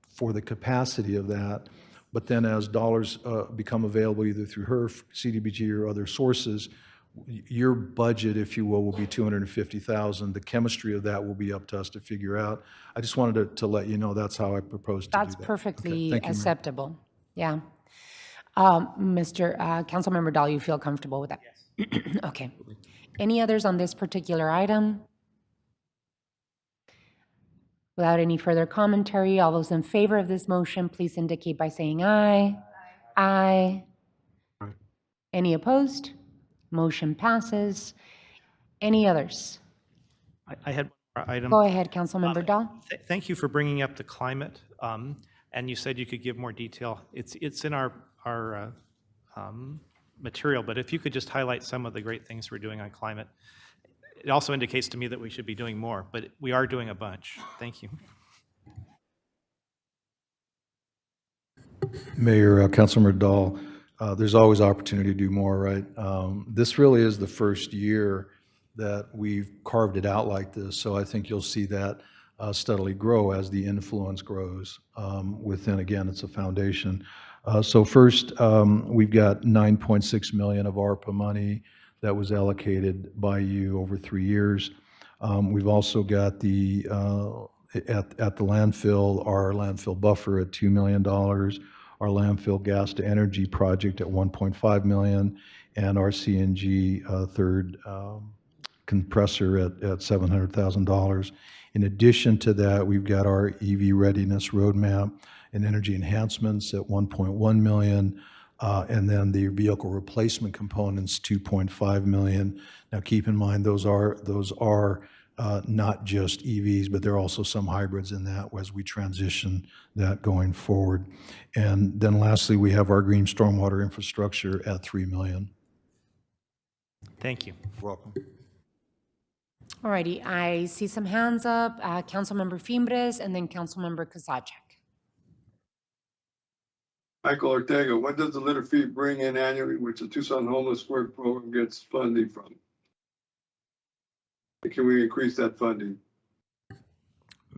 for the capacity of that. But then as dollars become available either through HERF, CDBG, or other sources, your budget, if you will be $250,000. The chemistry of that will be up to us to figure out. I just wanted to let you know that's how I propose to do that. That's perfectly Okay, thank you, Mayor. acceptable. Yeah. Councilmember Dahl, you feel comfortable with that? Yes. Okay. Any others on this particular item? Without any further commentary, all those in favor of this motion, please indicate by saying aye. Aye. Aye. Any opposed? Motion passes. Any others? I had one more item. Go ahead, Councilmember Dahl. Thank you for bringing up the climate, and you said you could give more detail. It's in our material, but if you could just highlight some of the great things we're doing on climate. It also indicates to me that we should be doing more, but we are doing a bunch. Thank you. Mayor, Councilmember Dahl, there's always opportunity to do more, right? This really is the first year that we've carved it out like this, so I think you'll see that steadily grow as the influence grows within, again, it's a foundation. So first, we've got 9.6 million of ARPA money that was allocated by you over 3 years. We've also got the, at the landfill, our landfill buffer at $2 million, our landfill gas to energy project at 1.5 million, and our CNG third compressor at $700,000. In addition to that, we've got our EV readiness roadmap and energy enhancements at 1.1 million. And then the vehicle replacement components, 2.5 million. Now, keep in mind, those are not just EVs, but there are also some hybrids in that as we transition that going forward. And then lastly, we have our green stormwater infrastructure at 3 million. Thank you. You're welcome. All righty, I see some hands up. Councilmember Fimbres and then Councilmember Kozachik. Michael Ortega, what does the litter fee bring in annually, which the Tucson Homeless Work Program gets funding from? Can we increase that funding?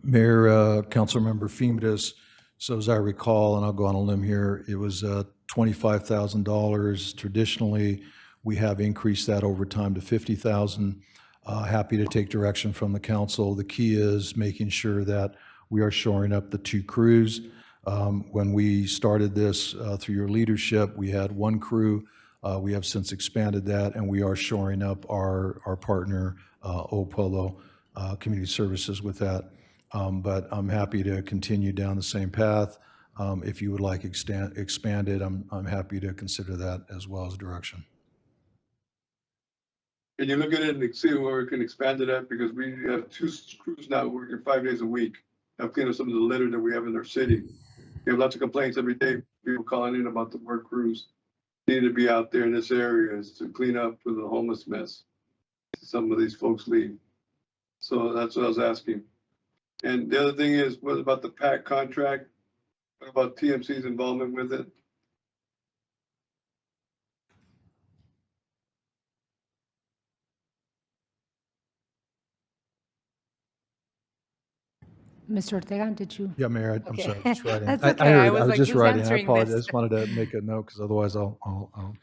Mayor, Councilmember Fimbres, so as I recall, and I'll go on a limb here, it was $25,000. Traditionally, we have increased that over time to $50,000. Happy to take direction from the council. The key is making sure that we are shoring up the 2 crews. When we started this through your leadership, we had 1 crew. We have since expanded that, and we are shoring up our partner, Opolo Community Services, with that. But I'm happy to continue down the same path. If you would like expanded, I'm happy to consider that as well as direction. Can you look at it and see where we can expand it at? Because we have 2 crews now working 5 days a week. I've cleaned up some of the litter that we have in our city. We have lots of complaints every day, people calling in about the work crews need to be out there in this area to clean up with the homeless mess. Some of these folks leave. So that's what I was asking. And the other thing is, what about the PAC contract? What about TMC's involvement with it? Mr. Ortega, did you? Yeah, Mayor, I'm Okay. sorry, I'm just writing. That's I okay. heard, I was like, just who's writing. I answering apologize. I this? just wanted to make a note because otherwise I'll.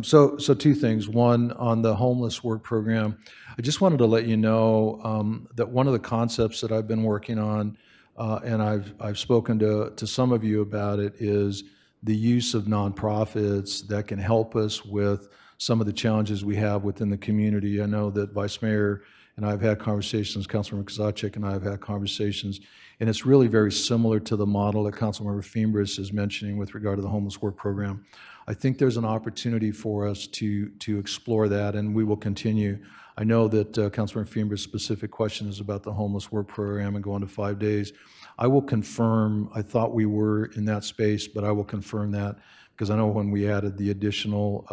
So 2 things. One, on the homeless work program, I just wanted to let you know that one of the concepts that I've been working on, and I've spoken to some of you about it, is the use of nonprofits that can help us with some of the challenges we have within the community. I know that Vice Mayor and I've had conversations, Councilmember Kozachik and I have had conversations, and it's really very similar to the model that Councilmember Fimbres is mentioning with regard to the homeless work program. I think there's an opportunity for us to explore that, and we will continue. I know that Councilmember Fimbres' specific question is about the homeless work program and going to 5 days. I will confirm, I thought we were in that space, but I will confirm that because I know when we added the additional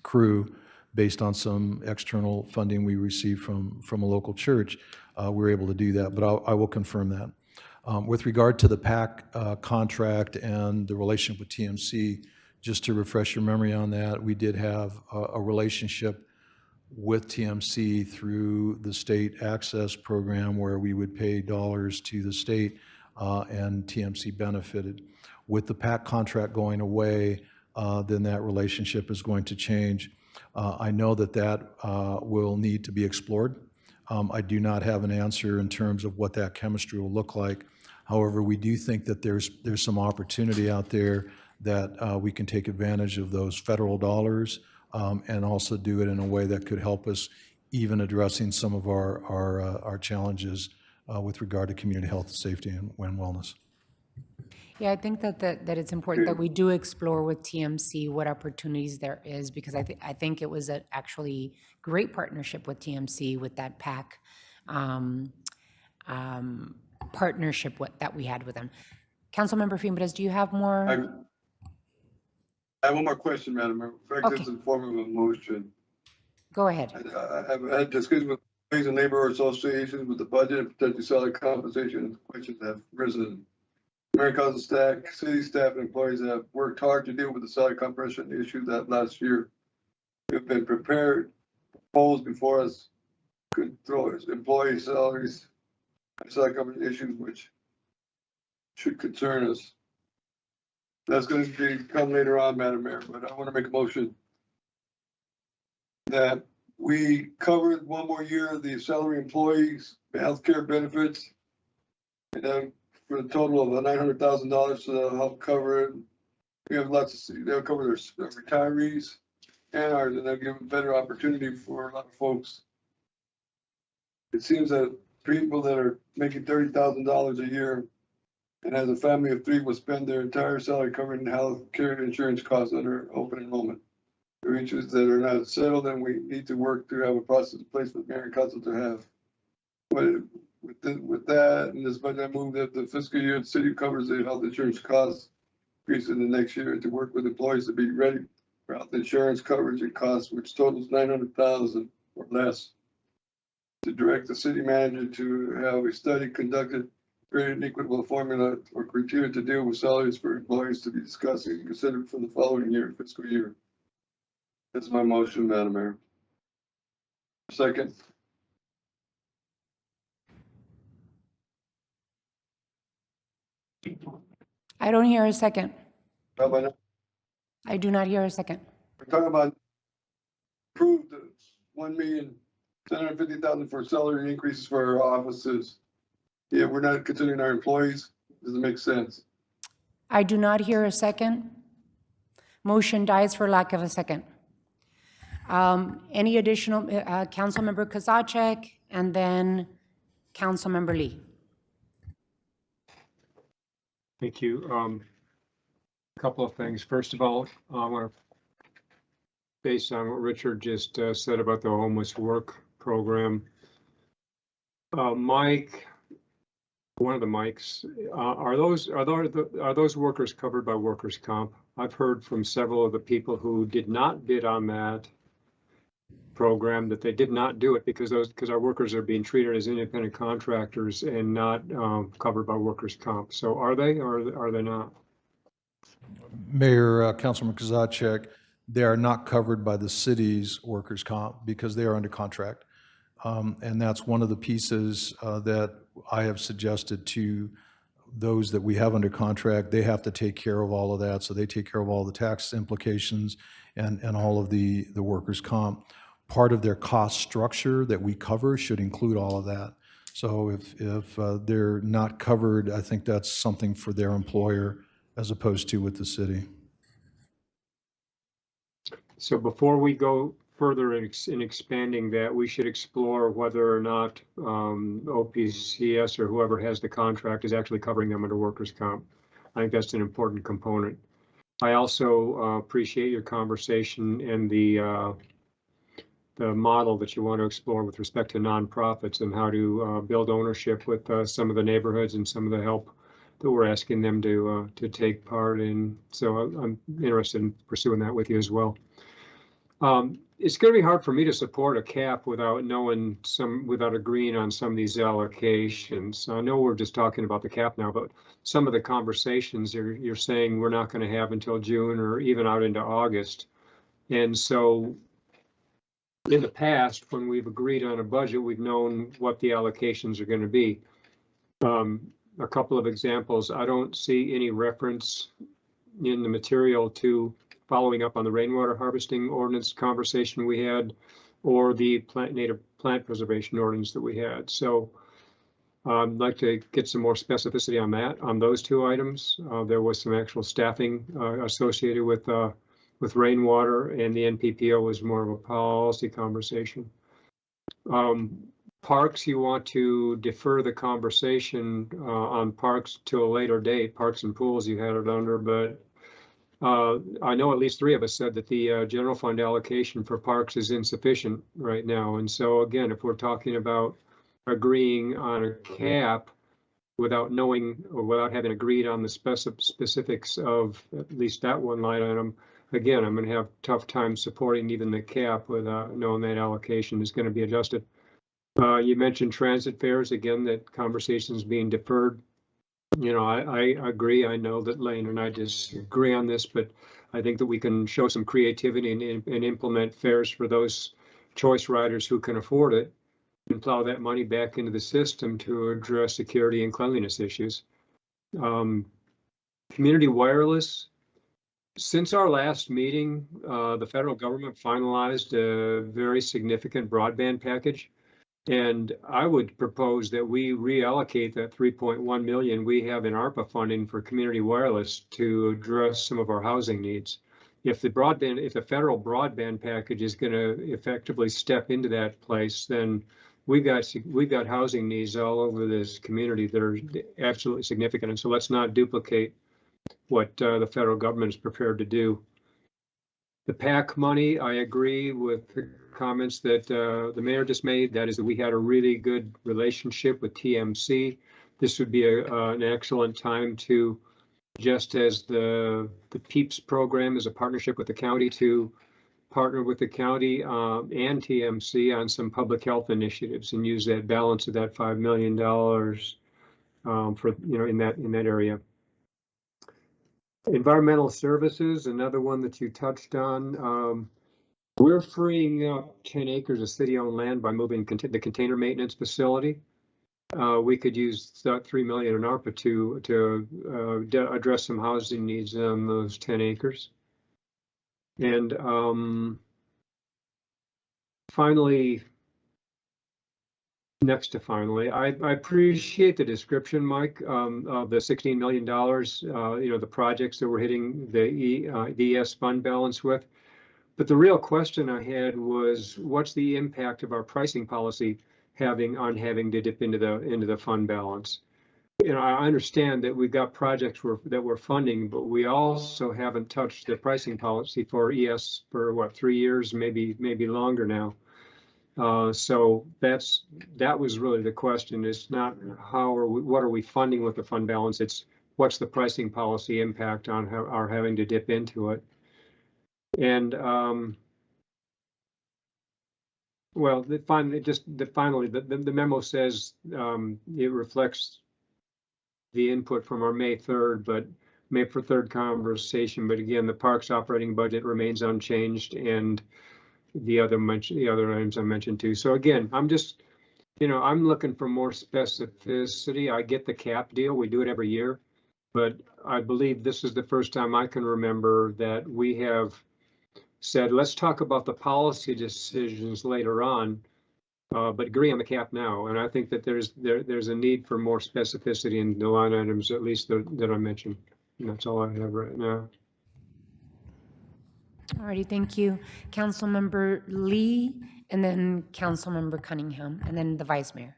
crew based on some external funding we received from a local church, we were able to do that, but I will confirm that. With regard to the PAC contract and the relationship with TMC, just to refresh your memory on that, we did have a relationship with TMC through the state access program where we would pay dollars to the state and TMC benefited. With the PAC contract going away, then that relationship is going to change. I know that will need to be explored. I do not have an answer in terms of what that chemistry will look like. However, we do think that there's some opportunity out there that we can take advantage of those federal dollars and also do it in a way that could help us even addressing some of our challenges with regard to community health, safety, and wellness. Yeah, I think that it's important that we do explore with TMC what opportunities there is, because I think it was an actually great partnership with TMC with that PAC partnership that we had with them. Councilmember Fimbres, do you have more? I have one more question, Madam Mayor. In fact, Okay. it's in form of a motion. Go ahead. I've had discussions with Ways and Labor Associations with the budget and potential salary compensation questions that have risen. Mayor, council staff, city staff, and employees have worked hard to deal with the salary compression issue that last year. We've been prepared, proposed before us, could throw employee salaries, salary compensation issues which should concern us. That's going to come later on, Madam Mayor, but I want to make a motion that we cover one more year of the salary employees, healthcare benefits, and then for a total of $900,000 to help cover it. We have lots of, they'll cover their retirees and ours, and they'll give a better opportunity for a lot of folks. It seems that people that are making $30,000 a year and has a family of 3 will spend their entire salary covering health care and insurance costs under open enrollment. For issues that are not settled, then we need to work to have a process in place with mayor and council to have. But with that, and this budget, I move that the fiscal year, the city covers the health insurance costs increase in the next year to work with employees to be ready for health insurance coverage and costs, which totals $900,000 or less. To direct the city manager to have a study conducted, create an equitable formula or criteria to deal with salaries for employees to be discussed and considered for the following year, fiscal year. That's my motion, Madam Mayor. Second. I don't hear a second. How about now? I do not hear a second. We're talking about approved $1,750,000 for salary increases for our offices. Yeah, we're not considering our employees. Does it make sense? I do not hear a second. Motion dies for lack of a second. Any additional, Councilmember Kozachek, and then Councilmember Lee. Thank you. A couple of things. First of all, I want to, based on what Richard just said about the homeless work program, Mike, one of the mics, are those workers covered by workers' comp? I've heard from several of the people who did not bid on that program that they did not do it because our workers are being treated as independent contractors and not covered by workers' comp. So are they, or are they not? Mayor, Councilman Kozachek, they are not covered by the city's workers' comp because they are under contract. And that's one of the pieces that I have suggested to those that we have under contract. They have to take care of all of that. So they take care of all the tax implications and all of the workers' comp. Part of their cost structure that we cover should include all of that. So if they're not covered, I think that's something for their employer as opposed to with the city. So before we go further in expanding that, we should explore whether or not OPCS or whoever has the contract is actually covering them under workers' comp. I think that's an important component. I also appreciate your conversation and the model that you want to explore with respect to nonprofits and how to build ownership with some of the neighborhoods and some of the help that we're asking them to take part in. So I'm interested in pursuing that with you as well. It's going to be hard for me to support a cap without agreeing on some of these allocations. I know we're just talking about the cap now, but some of the conversations you're saying we're not going to have until June or even out into August. And so in the past, when we've agreed on a budget, we've known what the allocations are going to be. A couple of examples, I don't see any reference in the material to following up on the rainwater harvesting ordinance conversation we had, or the native plant preservation ordinance that we had. So I'd like to get some more specificity on that, on those two items. There was some actual staffing associated with rainwater, and the NPPO was more of a policy conversation. Parks, you want to defer the conversation on parks to a later date. Parks and pools, you had it under, but I know at least 3 of us said that the general fund allocation for parks is insufficient right now. And so again, if we're talking about agreeing on a cap without knowing or without having agreed on the specifics of at least that one line item, again, I'm going to have tough time supporting even the cap without knowing that allocation is going to be adjusted. You mentioned transit fares, again, that conversation is being deferred. You know, I agree. I know that Lane and I disagree on this, but I think that we can show some creativity and implement fares for those choice riders who can afford it and plow that money back into the system to address security and cleanliness issues. Community wireless. Since our last meeting, the federal government finalized a very significant broadband package. And I would propose that we reallocate that 3.1 million we have in ARPA funding for community wireless to address some of our housing needs. If the federal broadband package is going to effectively step into that place, then we've got housing needs all over this community that are absolutely significant. And so let's not duplicate what the federal government is prepared to do. The PAC money, I agree with the comments that the mayor just made. That is that we had a really good relationship with TMC. This would be an excellent time to, just as the PEEPS program is a partnership with the county, to partner with the county and TMC on some public health initiatives and use that balance of that $5 million for, you know, in that area. Environmental services, another one that you touched on. We're freeing up 10 acres of city-owned land by moving the container maintenance facility. We could use that $3 million in ARPA to address some housing needs on those 10 acres. And finally, I appreciate the description, Mike, of the $16 million, you know, the projects that we're hitting the ES fund balance with. But the real question I had was, what's the impact of our pricing policy having to dip into the fund balance? You know, I understand that we've got projects that we're funding, but we also haven't touched the pricing policy for ES for what, 3 years, maybe longer now. So that was really the question. It's not what are we funding with the fund balance? It's what's the pricing policy impact on our having to dip into it. And well, finally, the memo says it reflects the input from our May 3rd conversation. But again, the parks operating budget remains unchanged, and the other items I mentioned too. So again, I'm just, you know, I'm looking for more specificity. I get the cap deal. We do it every year, but I believe this is the first time I can remember that we have said, let's talk about the policy decisions later on, but agree on the cap now. And I think that there's a need for more specificity in the line items, at least that I mentioned. And that's all I have right now. All righty, thank you. Councilmember Lee, and then Councilmember Cunningham, and then the Vice Mayor.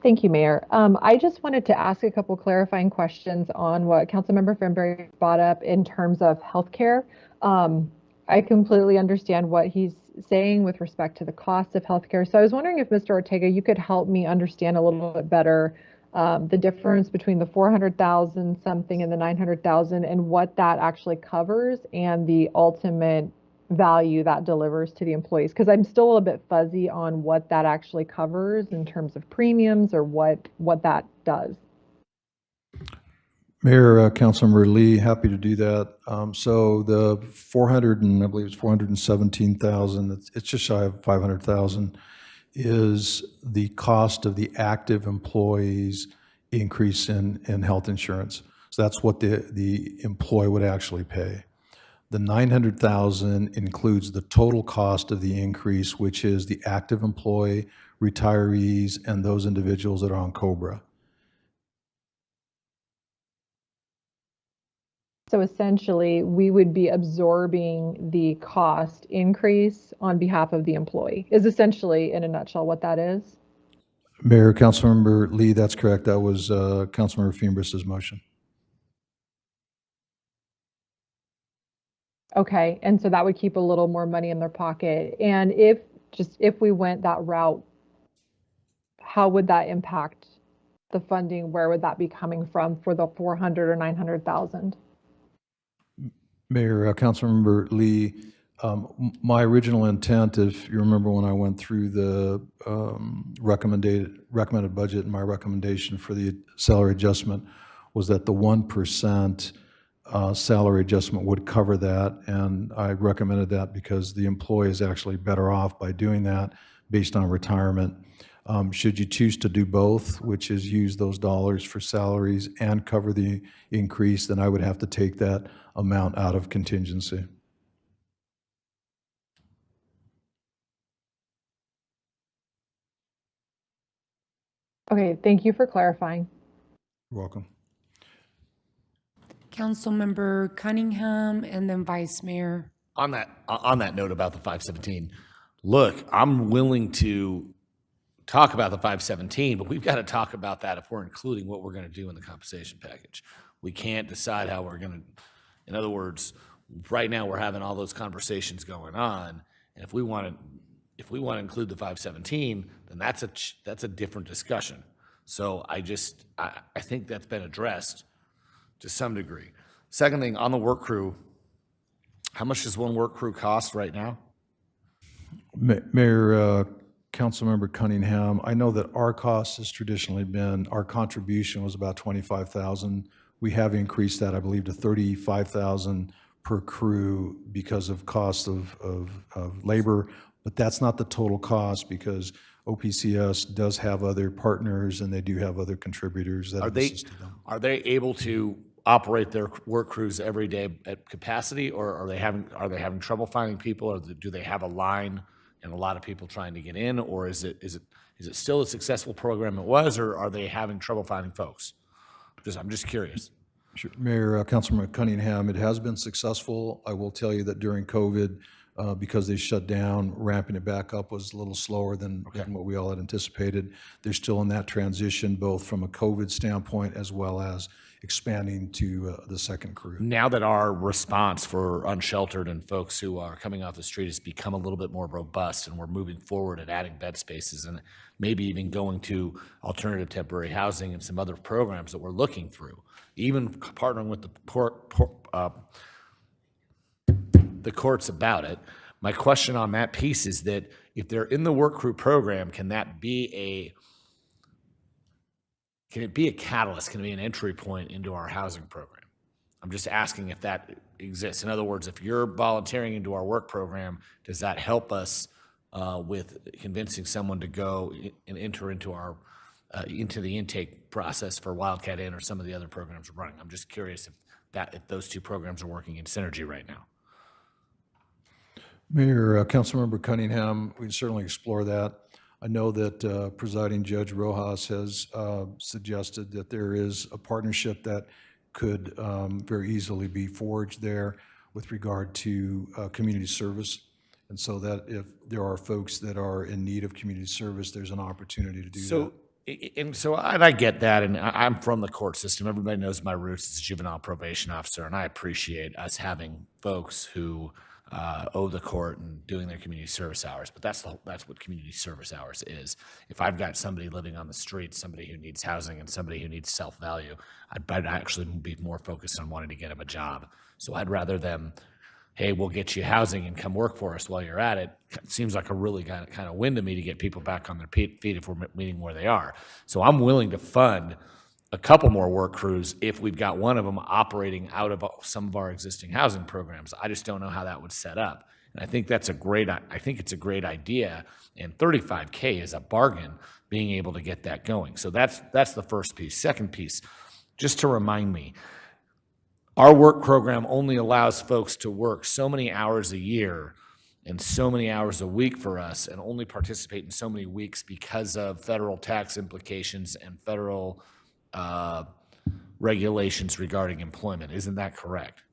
Thank you, Mayor. I just wanted to ask a couple clarifying questions on what Councilmember Fenberry brought up in terms of healthcare. I completely understand what he's saying with respect to the cost of healthcare. So I was wondering if Mr. Ortega, you could help me understand a little bit better the difference between the 400,000 something and the 900,000 and what that actually covers and the ultimate value that delivers to the employees, because I'm still a little bit fuzzy on what that actually covers in terms of premiums or what that does. Mayor, Councilmember Lee, happy to do that. So the 417,000, it's just shy of 500,000, is the cost of the active employees' increase in health insurance. So that's what the employee would actually pay. The 900,000 includes the total cost of the increase, which is the active employee, retirees, and those individuals that are on COBRA. So essentially, we would be absorbing the cost increase on behalf of the employee, is essentially, in a nutshell, what that is? Mayor, Councilmember Lee, that's correct. That was Councilmember Fimbris's motion. Okay, and so that would keep a little more money in their pocket. And if we went that route, how would that impact the funding? Where would that be coming from for the 400 or 900,000? Mayor, Councilmember Lee, my original intent, if you remember when I went through the recommended budget and my recommendation for the salary adjustment, was that the 1% salary adjustment would cover that, and I recommended that because the employee is actually better off by doing that based on retirement. Should you choose to do both, which is use those dollars for salaries and cover the increase, then I would have to take that amount out of contingency. Okay, thank you for clarifying. You're welcome. Councilmember Cunningham and then Vice Mayor. On that note about the 517, look, I'm willing to talk about the 517, but we've got to talk about that if we're including what we're going to do in the compensation package. We can't decide how we're going to, in other words, right now we're having all those conversations going on, and if we want to include the 517, then that's a different discussion. So I think that's been addressed to some degree. Second thing, on the work crew, how much does one work crew cost right now? Mayor, Councilmember Cunningham, I know that our cost has traditionally been, our contribution was about 25,000. We have increased that, I believe, to 35,000 per crew because of cost of labor, but that's not the total cost because OPCS does have other partners and they do have other contributors that have assisted them. Are they able to operate their work crews every day at capacity, or are they having trouble finding people, or do they have a line and a lot of people trying to get in, or is it still a successful program it was, or are they having trouble finding folks? I'm just curious. Sure. Mayor, Councilman Cunningham, it has been successful. I will tell you that during COVID, because they shut down, ramping it back up was a little slower than what we all had anticipated. They're still in that transition, both from a COVID standpoint as well as expanding to the second crew. Now that our response for unsheltered and folks who are coming off the street has become a little bit more robust, and we're moving forward at adding bed spaces and maybe even going to alternative temporary housing and some other programs that we're looking through, even partnering with the courts about it. My question on that piece is that if they're in the work crew program, can it be a catalyst? Can it be an entry point into our housing program? I'm just asking if that exists. In other words, if you're volunteering into our work program, does that help us with convincing someone to go and enter into our into the intake process for Wildcat Inn or some of the other programs we're running? I'm just curious if those two programs are working in synergy right now. Mayor, Councilmember Cunningham, we can certainly explore that. I know that Presiding Judge Rojas has suggested that there is a partnership that could very easily be forged there with regard to community service. And so that if there are folks that are in need of community service, there's an opportunity to do that. And I get that, and I'm from the court system. Everybody knows my roots as a juvenile probation officer, and I appreciate us having folks who owe the court and doing their community service hours. But that's what community service hours is. If I've got somebody living on the street, somebody who needs housing, and somebody who needs self-value, I'd actually be more focused on wanting to get them a job. So I'd rather them, hey, we'll get you housing and come work for us while you're at it. It seems like a really kind of win to me to get people back on their feet if we're meeting where they are. So I'm willing to fund a couple more work crews if we've got one of them operating out of some of our existing housing programs. I just don't know how that would set up. And I think it's a great idea. And $35K is a bargain, being able to get that going. So that's the first piece. Second piece, just to remind me, our work program only allows folks to work so many hours a year and so many hours a week for us, and only participate in so many weeks because of federal tax implications and federal regulations regarding employment. Isn't that correct?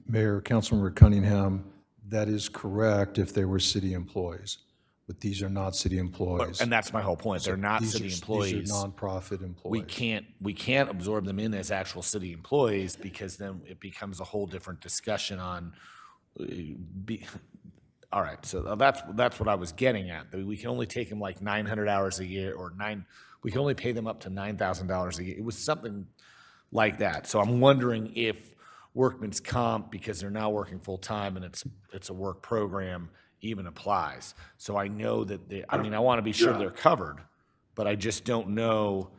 Mayor, Councilmember Cunningham, that is correct if they were city employees, but these are not city employees. And that's my whole point. They're not These city are- employees. These are nonprofit employees. We can't absorb them in as actual city employees, because then it becomes a whole different discussion on all right, so that's what I was getting at. That we can only take them like 900 hours a year, or we can only pay them up to $9,000 a year. It was something like that. So I'm wondering if workman's comp, because they're now working full time and it's a work program, even applies. So I know that I want to be sure they're covered, but I just don't know.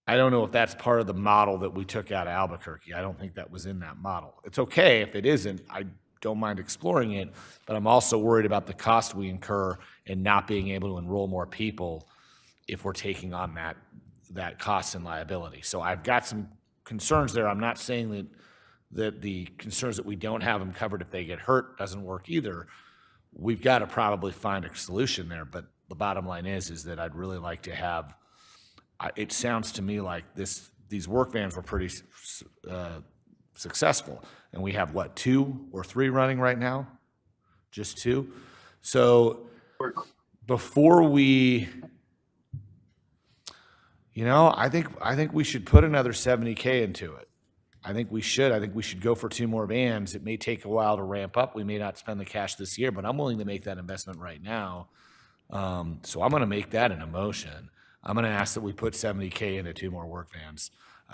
I don't know if that's part of the model that we took out of Albuquerque. I don't think that was in that model. It's okay if it isn't. I don't mind exploring it, but I'm also worried about the cost we incur and not being able to enroll more people if we're taking on that cost and liability. So I've got some concerns there. I'm not saying that the concerns that we don't have them covered if they get hurt doesn't work either. We've got to probably find a solution there, but the bottom line is that I'd really like to have. It sounds to me like these work vans were pretty successful, and we have what, 2 or 3 running right now? Just 2. So before we, I think we should put another $70K into it. I think we should go for 2 more vans. It may take a while to ramp up. We may not spend the cash this year, but I'm willing to make that investment right now. So I'm going to make that an emotion. I'm going to ask that we put $70K into 2 more work vans,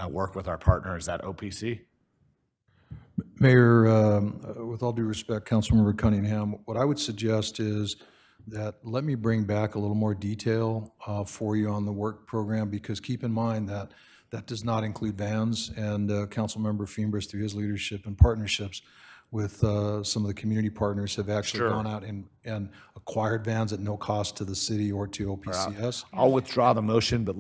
work with our partner. Is that OPC? Mayor, with all due respect, Councilmember Cunningham, what I would suggest is that let me bring back a little more detail for you on the work program, because keep in mind that that does not include vans, and Councilmember Fiembres, through his leadership and partnerships with some of the community partners, have actually Sure. gone out and acquired vans at no cost to the city or to OPCS. I'll withdraw the motion, but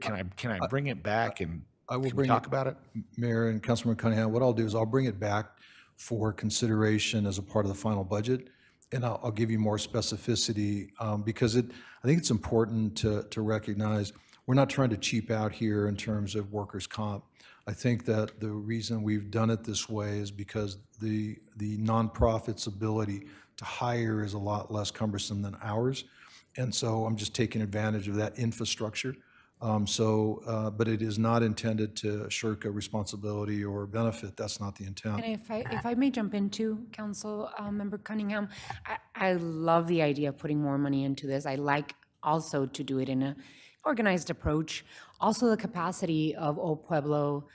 can I bring it back, and I will can we bring talk it- about it? Mayor and Councilman Cunningham, what I'll do is I'll bring it back for consideration as a part of the final budget, and I'll give you more specificity, because I think it's important to recognize we're not trying to cheap out here in terms of workers' comp. I think that the reason we've done it this way is because the nonprofit's ability to hire is a lot less cumbersome than ours. And so I'm just taking advantage of that infrastructure. But it is not intended to shirk a responsibility or benefit. That's not the intent. And if I may jump into Council Member Cunningham, I love the idea of putting more money into this. I like also to do it in a organized approach. Also, the capacity of Old Pueblo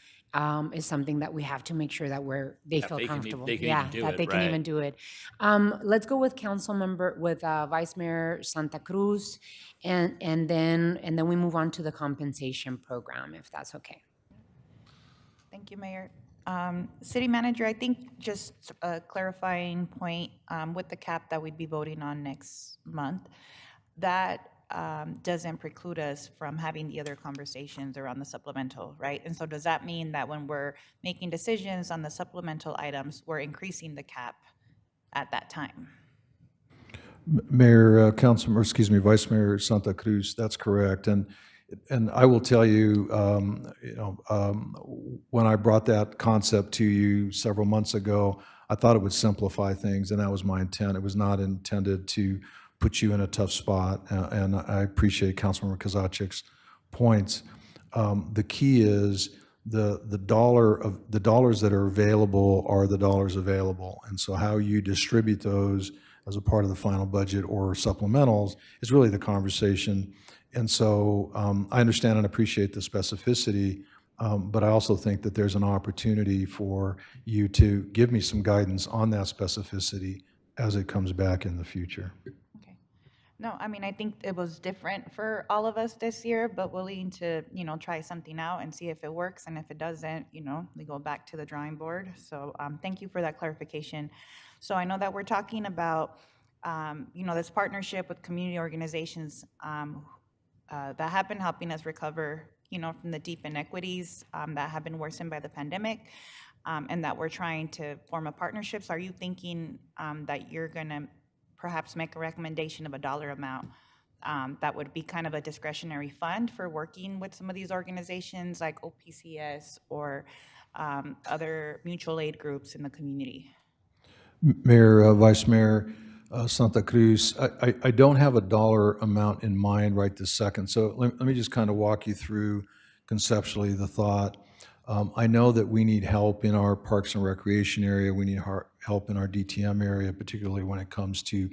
is something that we have to make sure that they feel comfortable. they can Yeah, even do that it, they can right. even do it. Let's go with Vice Mayor Santa Cruz, and then we move on to the compensation program, if that's okay. Thank you, Mayor. City Manager, I think just a clarifying point with the cap that we'd be voting on next month, that doesn't preclude us from having the other conversations around the supplemental, right? And so does that mean that when we're making decisions on the supplemental items, we're increasing the cap at that time? Mayor, Vice Mayor Santa Cruz, that's correct. And I will tell you, when I brought that concept to you several months ago, I thought it would simplify things, and that was my intent. It was not intended to put you in a tough spot, and I appreciate Councilmember Kozachik's points. The key is the dollars that are available are the dollars available, and so how you distribute those as a part of the final budget or supplementals is really the conversation. And so I understand and appreciate the specificity, but I also think that there's an opportunity for you to give me some guidance on that specificity as it comes back in the future. Okay. No, I mean, I think it was different for all of us this year, but willing to, try something out and see if it works. And if it doesn't, we go back to the drawing board. So thank you for that clarification. So I know that we're talking about, this partnership with community organizations that have been helping us recover from the deep inequities that have been worsened by the pandemic, and that we're trying to form a partnership. So are you thinking that you're going to perhaps make a recommendation of a dollar amount that would be kind of a discretionary fund for working with some of these organizations like OPCS or other mutual aid groups in the community? Mayor, Vice Mayor Santa Cruz, I don't have a dollar amount in mind right this second, so let me just kind of walk you through conceptually the thought. I know that we need help in our Parks and Recreation area. We need help in our DTM area, particularly when it comes to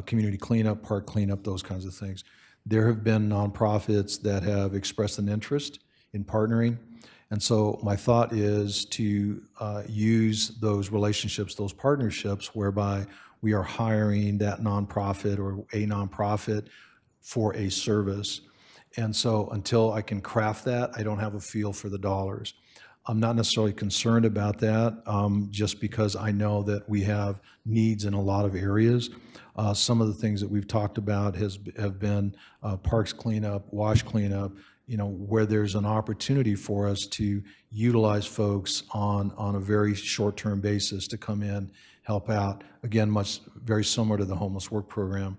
community cleanup, park cleanup, those kinds of things. There have been nonprofits that have expressed an interest in partnering. And so my thought is to use those relationships, those partnerships, whereby we are hiring that nonprofit or a nonprofit for a service. And so until I can craft that, I don't have a feel for the dollars. I'm not necessarily concerned about that, just because I know that we have needs in a lot of areas. Some of the things that we've talked about have been parks cleanup, wash cleanup, where there's an opportunity for us to utilize folks on a very short-term basis to come in, help out. Again, very similar to the homeless work program.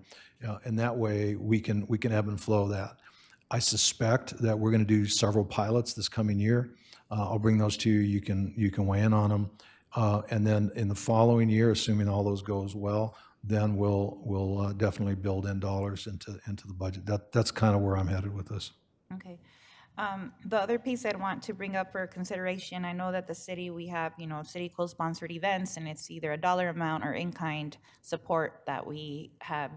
And that way we can ebb and flow that. I suspect that we're going to do several pilots this coming year. I'll bring those to you. You can weigh in on them. And then in the following year, assuming all those goes well, then we'll definitely build in dollars into the budget. That's kind of where I'm headed with this. Okay. The other piece I'd want to bring up for consideration, I know that the city, we have, city co-sponsored events, and it's either a dollar amount or in-kind support that we have,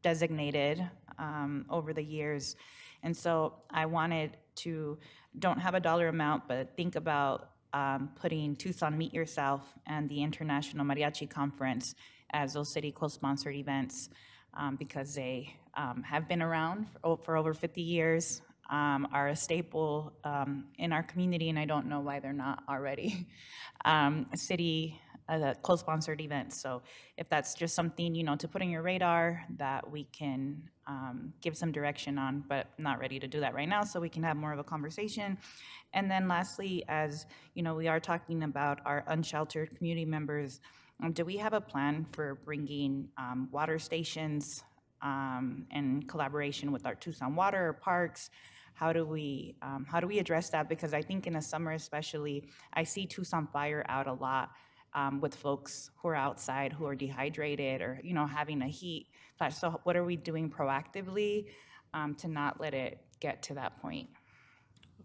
designated over the years. And so I wanted to, don't have a dollar amount, but think about putting Tucson Meet Yourself and the International Mariachi Conference as those city co-sponsored events, because they have been around for over 50 years, are a staple in our community, and I don't know why they're not already city co-sponsored events. So if that's just something, to put on your radar that we can give some direction on, but not ready to do that right now, so we can have more of a conversation. And then lastly, as we are talking about our unsheltered community members, do we have a plan for bringing water stations in collaboration with our Tucson Water or parks? How do we address that? Because I think in the summer especially, I see Tucson Fire out a lot with folks who are outside who are dehydrated or having a heat flash. So what are we doing proactively to not let it get to that point?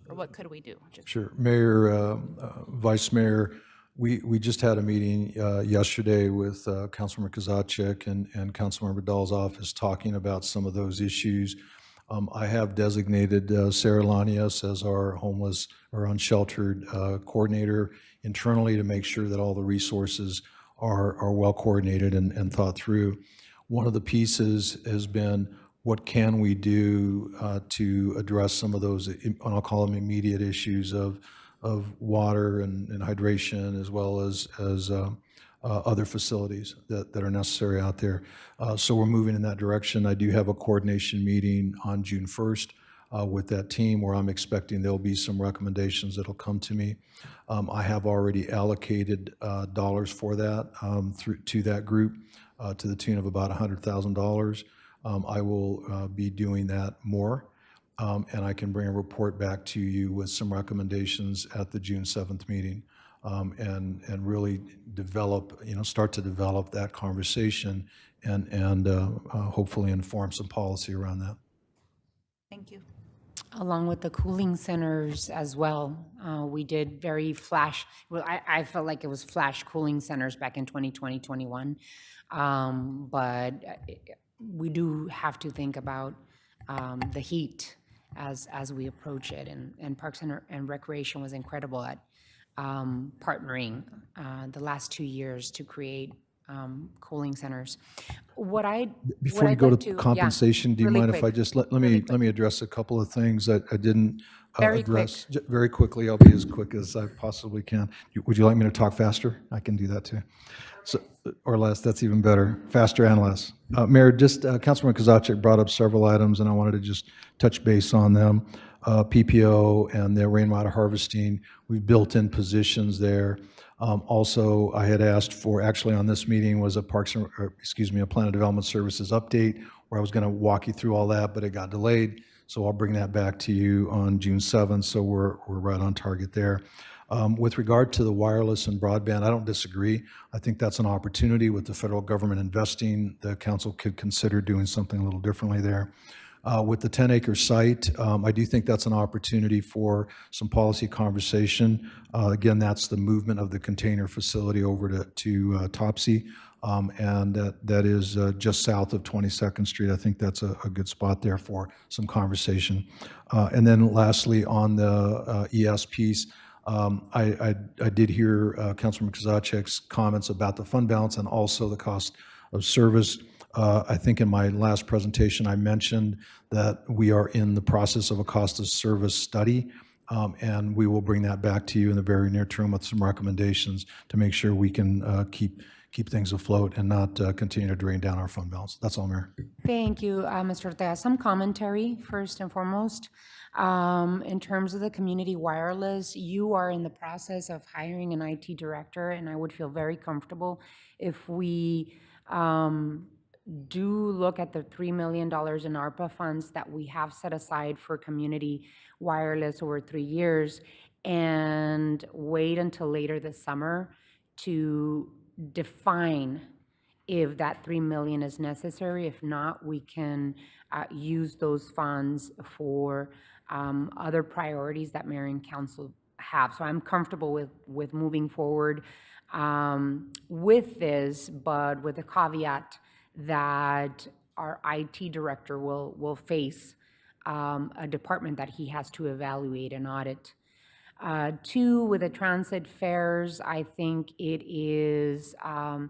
Or what could we do? Sure. Mayor, Vice Mayor, we just had a meeting yesterday with Councilmember Kozaczek and Councilmember Dahl's office talking about some of those issues. I have designated Sarah Lanius as our homeless or unsheltered coordinator internally to make sure that all the resources are well coordinated and thought through. One of the pieces has been, what can we do to address some of those, I'll call them immediate issues of water and hydration, as well as other facilities that are necessary out there. So we're moving in that direction. I do have a coordination meeting on June 1st with that team, where I'm expecting there'll be some recommendations that'll come to me. I have already allocated dollars for that to that group to the tune of about $100,000. I will be doing that more. And I can bring a report back to you with some recommendations at the June 7th meeting, and really develop, start to develop that conversation and hopefully inform some policy around that. Thank you. Along with the cooling centers as well, we did very I felt like it was flash cooling centers back in 2020, 21. But we do have to think about the heat as we approach it, and Parks and Recreation was incredible at partnering the last 2 years to create cooling centers. Before you go to compensation, do you mind if I just let me address a couple of things that I didn't address very quickly? I'll be as quick as I possibly can. Would you like me to talk faster? I can do that too. So, or less, that's even better. Faster and less. Mayor, just Councilman Kozaczek brought up several items, and I wanted to just touch base on them. PPO and the rainwater harvesting. We've built in positions there. Also, I had asked for, actually on this meeting was a a plan of development services update where I was going to walk you through all that, but it got delayed. So I'll bring that back to you on June 7th. So we're right on target there. With regard to the wireless and broadband, I don't disagree. I think that's an opportunity with the federal government investing. The council could consider doing something a little differently there. With the 10-acre site, I do think that's an opportunity for some policy conversation. Again, that's the movement of the container facility over to Topsy, and that is just south of 22nd Street. I think that's a good spot there for some conversation. And then lastly, on the ES piece, I did hear Councilman Kozacek's comments about the fund balance and also the cost of service. I think in my last presentation, I mentioned that we are in the process of a cost of service study, and we will bring that back to you in the very near term with some recommendations to make sure we can keep things afloat and not continue to drain down our fund balance. That's all, Mayor. Thank you, Mr. Ortega. Some commentary, first and foremost. In terms of the community wireless, you are in the process of hiring an IT director, and I would feel very comfortable if we do look at the $3 million in ARPA funds that we have set aside for community wireless over 3 years and wait until later this summer to define if that 3 million is necessary. If not, we can use those funds for other priorities that mayor and council have. So I'm comfortable with moving forward with this, but with a caveat that our IT director will face a department that he has to evaluate and audit. Two, with the transit fares, I think it is a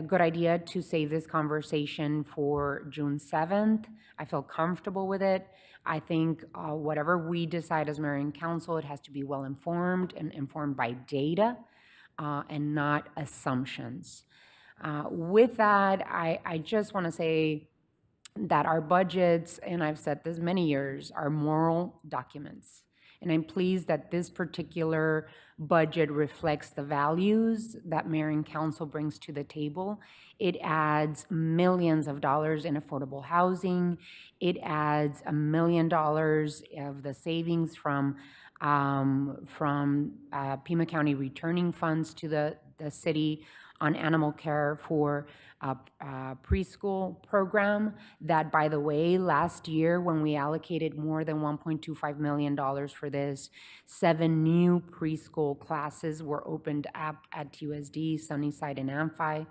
good idea to save this conversation for June 7th. I feel comfortable with it. I think whatever we decide as mayor and council, it has to be well informed and informed by data and not assumptions. With that, I just want to say that our budgets, and I've said this many years, are moral documents. And I'm pleased that this particular budget reflects the values that mayor and council brings to the table. It adds millions of dollars in affordable housing. It adds $1 million of the savings from Pima County returning funds to the city on animal care for a preschool program that, by the way, last year when we allocated more than $1.25 million for this, 7 new preschool classes were opened up at USD, Sunnyside, and Amphi.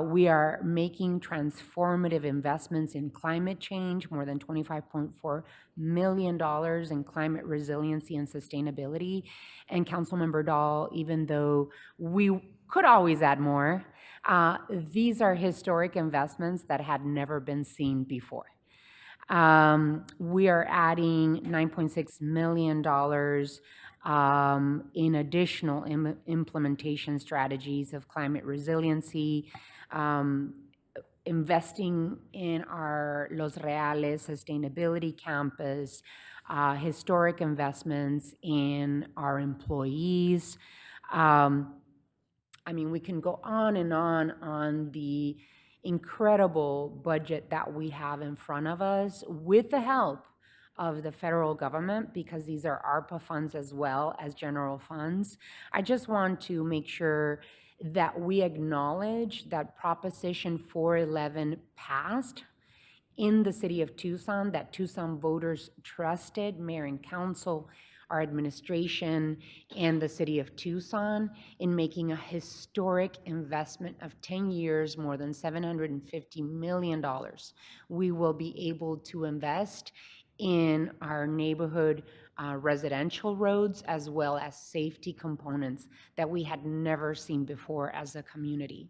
We are making transformative investments in climate change, more than $25.4 million in climate resiliency and sustainability. And Councilmember Dahl, even though we could always add more, these are historic investments that had never been seen before. We are adding $9.6 million in additional implementation strategies of climate resiliency, investing in our Los Reales Sustainability Campus, historic investments in our employees. I mean, we can go on and on the incredible budget that we have in front of us with the help of the federal government, because these are ARPA funds as well as general funds. I just want to make sure that we acknowledge that Proposition 411 passed in the city of Tucson, that Tucson voters trusted mayor and council, our administration, and the city of Tucson in making a historic investment of 10 years, more than $750 million. We will be able to invest in our neighborhood residential roads, as well as safety components that we had never seen before as a community.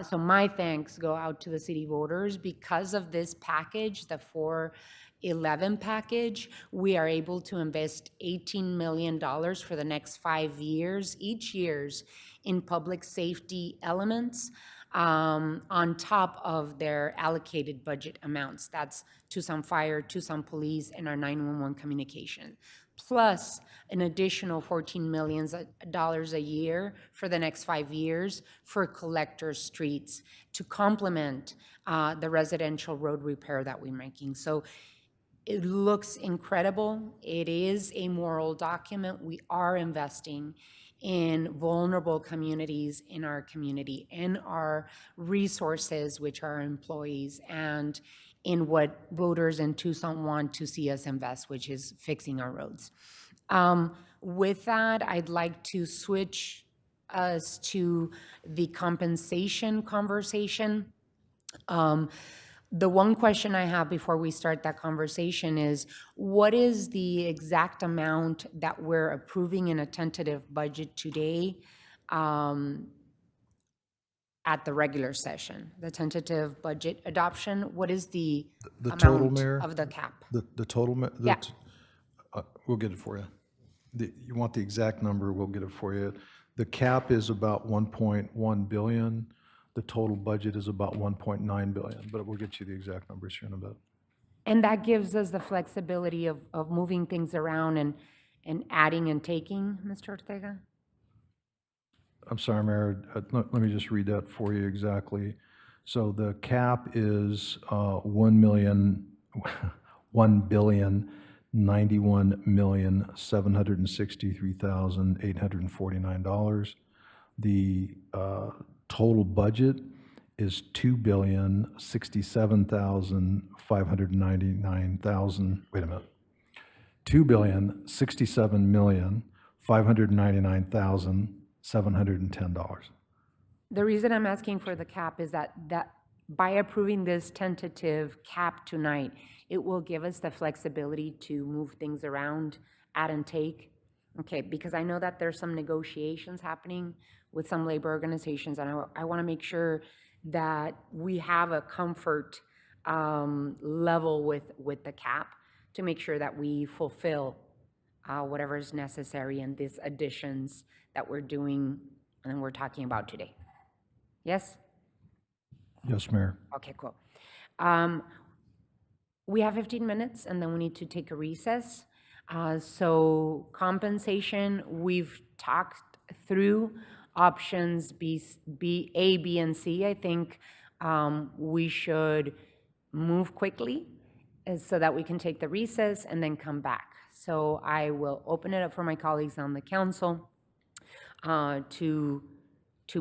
So my thanks go out to the city voters. Because of this package, the 411 package, we are able to invest $18 million for the next 5 years, each year, in public safety elements. on top of their allocated budget amounts. That's Tucson Fire, Tucson Police, and our 911 communication, plus an additional $14 million a year for the next 5 years for collector streets to complement the residential road repair that we're making. So it looks incredible. It is a moral document. We are investing in vulnerable communities in our community, in our resources, which are employees, and in what voters in Tucson want to see us invest, which is fixing our roads. With that, I'd like to switch us to the compensation conversation. The one question I have before we start that conversation is, what is the exact amount that we're approving in a tentative budget today at the regular session? The tentative budget adoption, what is the The total, amount Mayor? of the cap? The total, Yeah. we'll get it for you. You want the exact number, we'll get it for you. The cap is about 1.1 billion. The total budget is about 1.9 billion, but we'll get you the exact numbers here in a bit. And that gives us the flexibility of moving things around and adding and taking, Mr. Ortega? I'm sorry, Mayor, let me just read that for you exactly. So the cap is 1,091,763,849 dollars. The total budget is 2,067,599,000. Wait a minute. 2,067,599,710 dollars. The reason I'm asking for the cap is that by approving this tentative cap tonight, it will give us the flexibility to move things around, add and take. Okay, because I know that there's some negotiations happening with some labor organizations, and I want to make sure that we have a comfort level with the cap to make sure that we fulfill whatever is necessary in these additions that we're doing and we're talking about today. Yes? Yes, Mayor. Okay, cool. We have 15 minutes and then we need to take a recess. So compensation, we've talked through options A, B, and C. I think we should move quickly so that we can take the recess and then come back. So I will open it up for my colleagues on the council to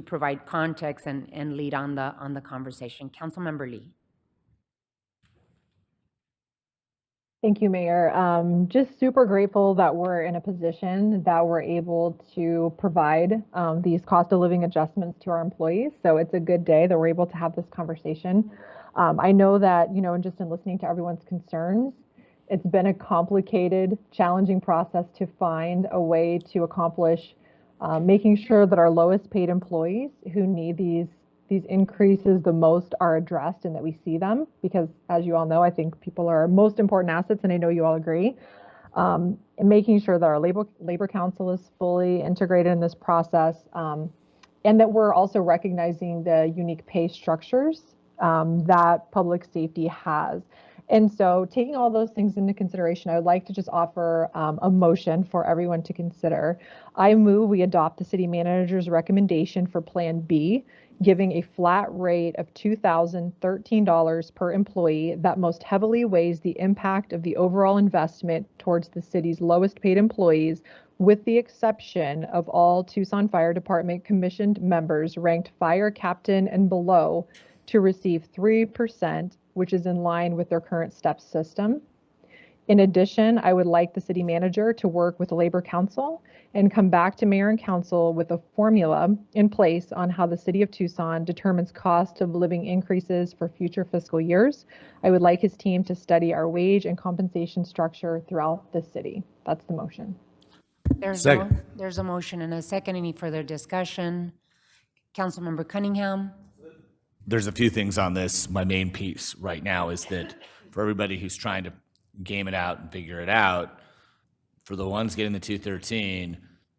provide context and lead on the conversation. Councilmember Lee. Thank you, Mayor. Just super grateful that we're in a position that we're able to provide these cost of living adjustments to our employees. So it's a good day that we're able to have this conversation. I know that, just in listening to everyone's concerns, it's been a complicated, challenging process to find a way to accomplish making sure that our lowest paid employees who need these increases the most are addressed and that we see them, because as you all know, I think people are our most important assets, and I know you all agree. And making sure that our labor council is fully integrated in this process, and that we're also recognizing the unique pay structures that public safety has. And so taking all those things into consideration, I would like to just offer a motion for everyone to consider. I move we adopt the city manager's recommendation for Plan B, giving a flat rate of $2,013 per employee that most heavily weighs the impact of the overall investment towards the city's lowest paid employees, with the exception of all Tucson Fire Department commissioned members ranked fire captain and below, to receive 3%, which is in line with their current STEP system. In addition, I would like the city manager to work with the Labor Council and come back to Mayor and Council with a formula in place on how the city of Tucson determines cost of living increases for future fiscal years. I would like his team to study our wage and compensation structure throughout the city. That's the motion. There's a motion and a second. Any further discussion? Councilmember Cunningham. There's a few things on this. My main piece right now is that for everybody who's trying to game it out and figure it out, for the ones getting the 213,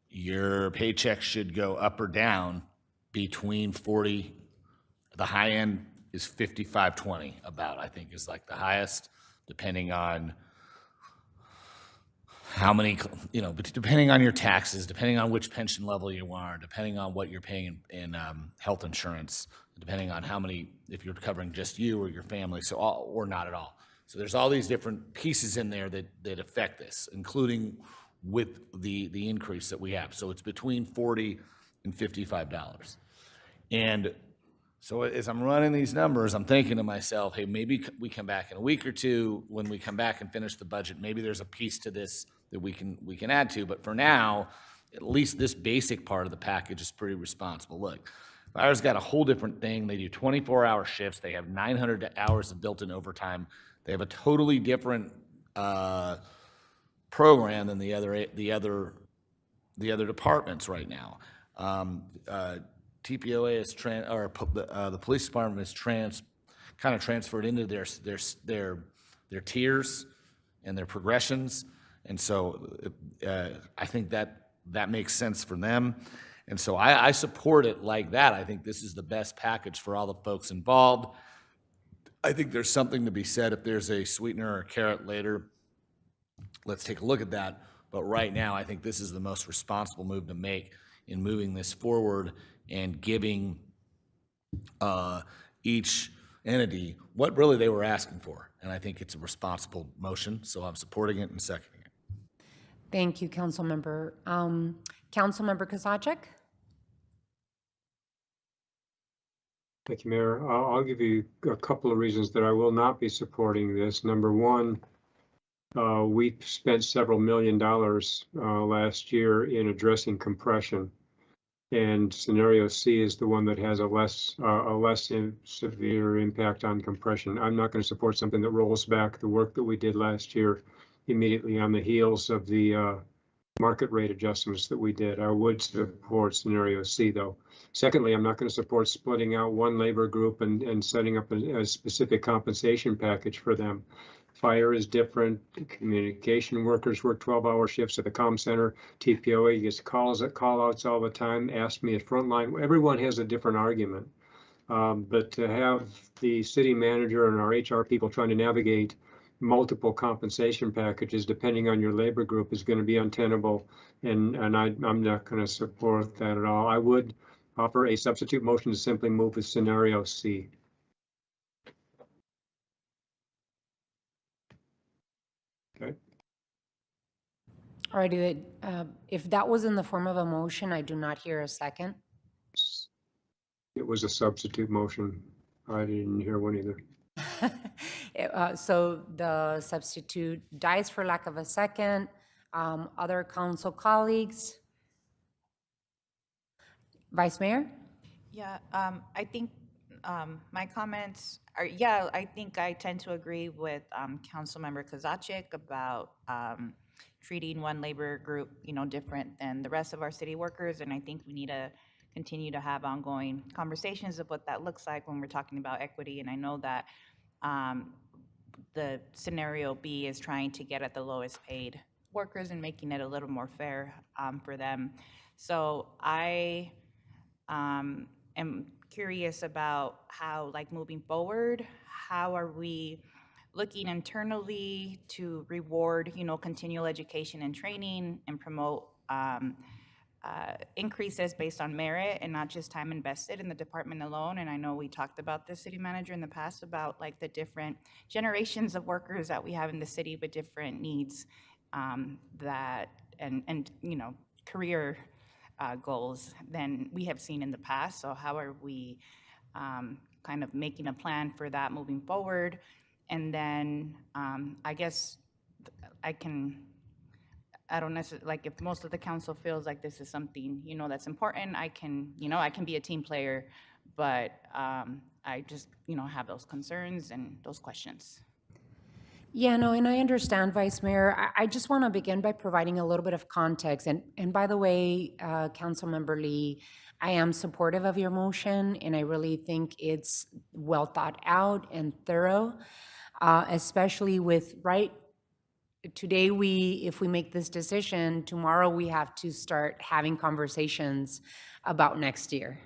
your paycheck should go up or down between 40 The high end is 5520 about, I think, is like the highest, depending on how many, but depending on your taxes, depending on which pension level you are, depending on what you're paying in health insurance, depending on how many, if you're covering just you or your family, or not at all. So there's all these different pieces in there that affect this, including with the increase that we have. So it's between $40 and $55. And so as I'm running these numbers, I'm thinking to myself, hey, maybe we come back in a week or two. When we come back and finish the budget, maybe there's a piece to this that we can add to. But for now, at least this basic part of the package is pretty responsible. Look, Fire's got a whole different thing. They do 24-hour shifts. They have 900 hours of built-in overtime. They have a totally different program than the other departments right now. TPOA is the police department is kind of transferred into their tiers and their progressions, and so I think that makes sense for them, and so I support it like that. I think this is the best package for all the folks involved. I think there's something to be said if there's a sweetener or a carrot later. Let's take a look at that. But right now, I think this is the most responsible move to make in moving this forward and giving each entity what really they were asking for. And I think it's a responsible motion, so I'm supporting it and seconding it. Thank you, Councilmember. Councilmember Kozachik? Thank you, Mayor. I'll give you a couple of reasons that I will not be supporting this. Number one, we spent several $1 million last year in addressing compression. And scenario C is the one that has a less severe impact on compression. I'm not going to support something that rolls back the work that we did last year immediately on the heels of the market rate adjustments that we did. I would support scenario C, though. Secondly, I'm not going to support splitting out one labor group and setting up a specific compensation package for them. Fire is different. Communication workers work 12-hour shifts at the comm center. TPOA gets call-outs all the time. Ask me at frontline. Everyone has a different argument. But to have the city manager and our HR people trying to navigate multiple compensation packages depending on your labor group is going to be untenable, and I'm not going to support that at all. I would offer a substitute motion to simply move with scenario C. Okay. All righty, if that was in the form of a motion, I do not hear a second. It was a substitute motion. I didn't hear one either. So the substitute dies for lack of a second. Other council colleagues? Vice Mayor? Yeah, I think my comments are, I think I tend to agree with Councilmember Kozachik about treating one labor group, different than the rest of our city workers. And I think we need to continue to have ongoing conversations of what that looks like when we're talking about equity. And I know that the scenario B is trying to get at the lowest paid workers and making it a little more fair for them. So I am curious about how, moving forward, how are we looking internally to reward, continual education and training and promote increases based on merit and not just time invested in the department alone. And I know we talked about this, city manager, in the past about the different generations of workers that we have in the city with different needs that and career goals than we have seen in the past. So how are we kind of making a plan for that moving forward? And then I guess I don't necessarily, if most of the council feels like this is something, that's important, I can be a team player, but I just, have those concerns and those questions. Yeah, no, and I understand, Vice Mayor. I just want to begin by providing a little bit of context. And by the way, Councilmember Lee, I am supportive of your motion, and I really think it's well thought out and thorough, especially with, today if we make this decision, tomorrow we have to start having conversations about next year.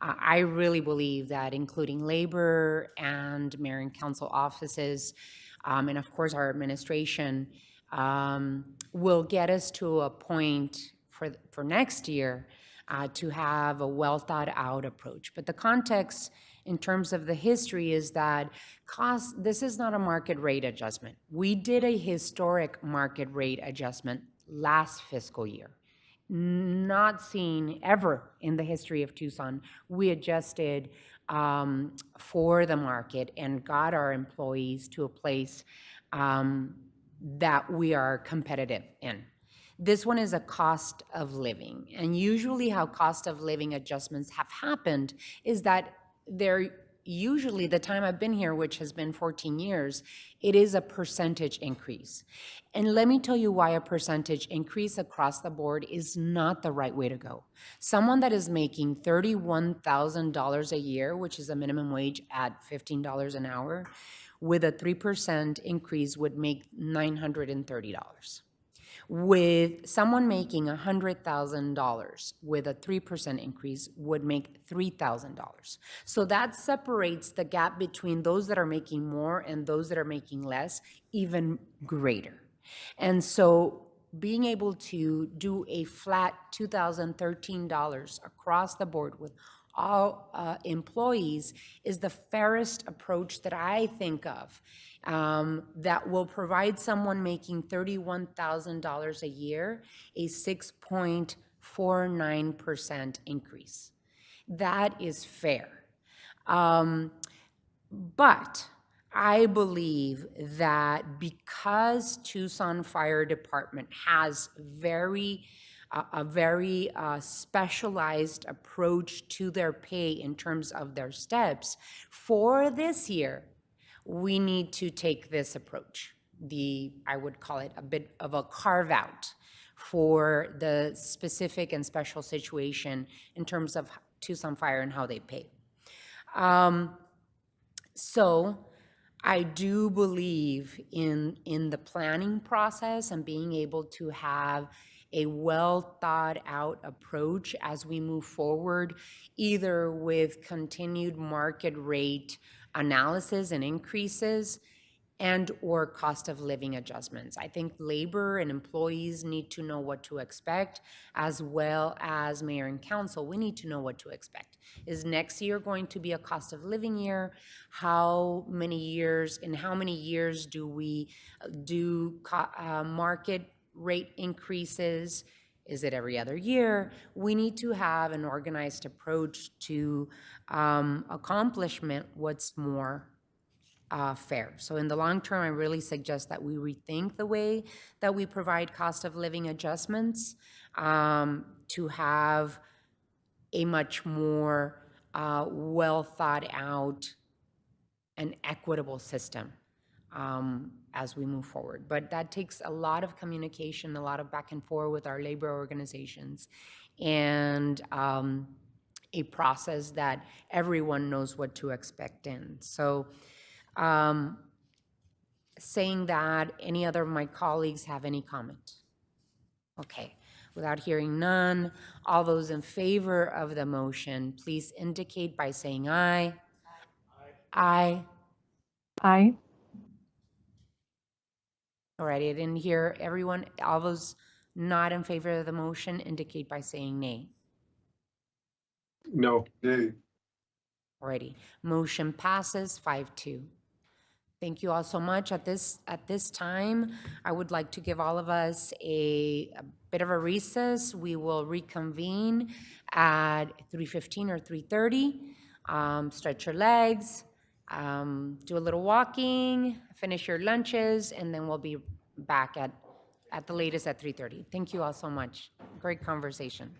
I really believe that including labor and mayor and council offices, and of course our administration, will get us to a point for next year to have a well thought out approach. But the context in terms of the history is that this is not a market rate adjustment. We did a historic market rate adjustment last fiscal year, not seen ever in the history of Tucson. We adjusted for the market and got our employees to a place that we are competitive in. This one is a cost of living. And usually how cost of living adjustments have happened is that they're usually, the time I've been here, which has been 14 years, it is a percentage increase. And let me tell you why a percentage increase across the board is not the right way to go. Someone that is making $31,000 a year, which is a minimum wage at $15 an hour, with a 3% increase would make $930. With someone making $100,000 with a 3% increase would make $3,000. So that separates the gap between those that are making more and those that are making less even greater. And so being able to do a flat $2,013 across the board with all employees is the fairest approach that I think of, that will provide someone making $31,000 a year a 6.49% increase. That is fair. But I believe that because Tucson Fire Department has a very specialized approach to their pay in terms of their steps, for this year, we need to take this approach. I would call it a bit of a carve out for the specific and special situation in terms of Tucson Fire and how they pay. So I do believe in the planning process and being able to have a well thought out approach as we move forward, either with continued market rate analysis and increases and or cost of living adjustments. I think labor and employees need to know what to expect, as well as mayor and council. We need to know what to expect. Is next year going to be a cost of living year? How many years do we do market rate increases? Is it every other year? We need to have an organized approach to accomplishment what's more fair. So in the long term, I really suggest that we rethink the way that we provide cost of living adjustments to have a much more well thought out and equitable system as we move forward. But that takes a lot of communication, a lot of back and forth with our labor organizations, and a process that everyone knows what to expect in. So saying that, any other of my colleagues have any comment? Okay, without hearing none, all those in favor of the motion, please indicate by saying aye. Aye. Aye. All right, I didn't hear everyone. All those not in favor of the motion indicate by saying nay. No. Nay. Alrighty, motion passes 5-2. Thank you all so much. At this time, I would like to give all of us a bit of a recess. We will reconvene at 3:15 or 3:30. Stretch your legs, do a little walking, finish your lunches, and then we'll be back at the latest at 3:30. Thank you all so much. Great conversation.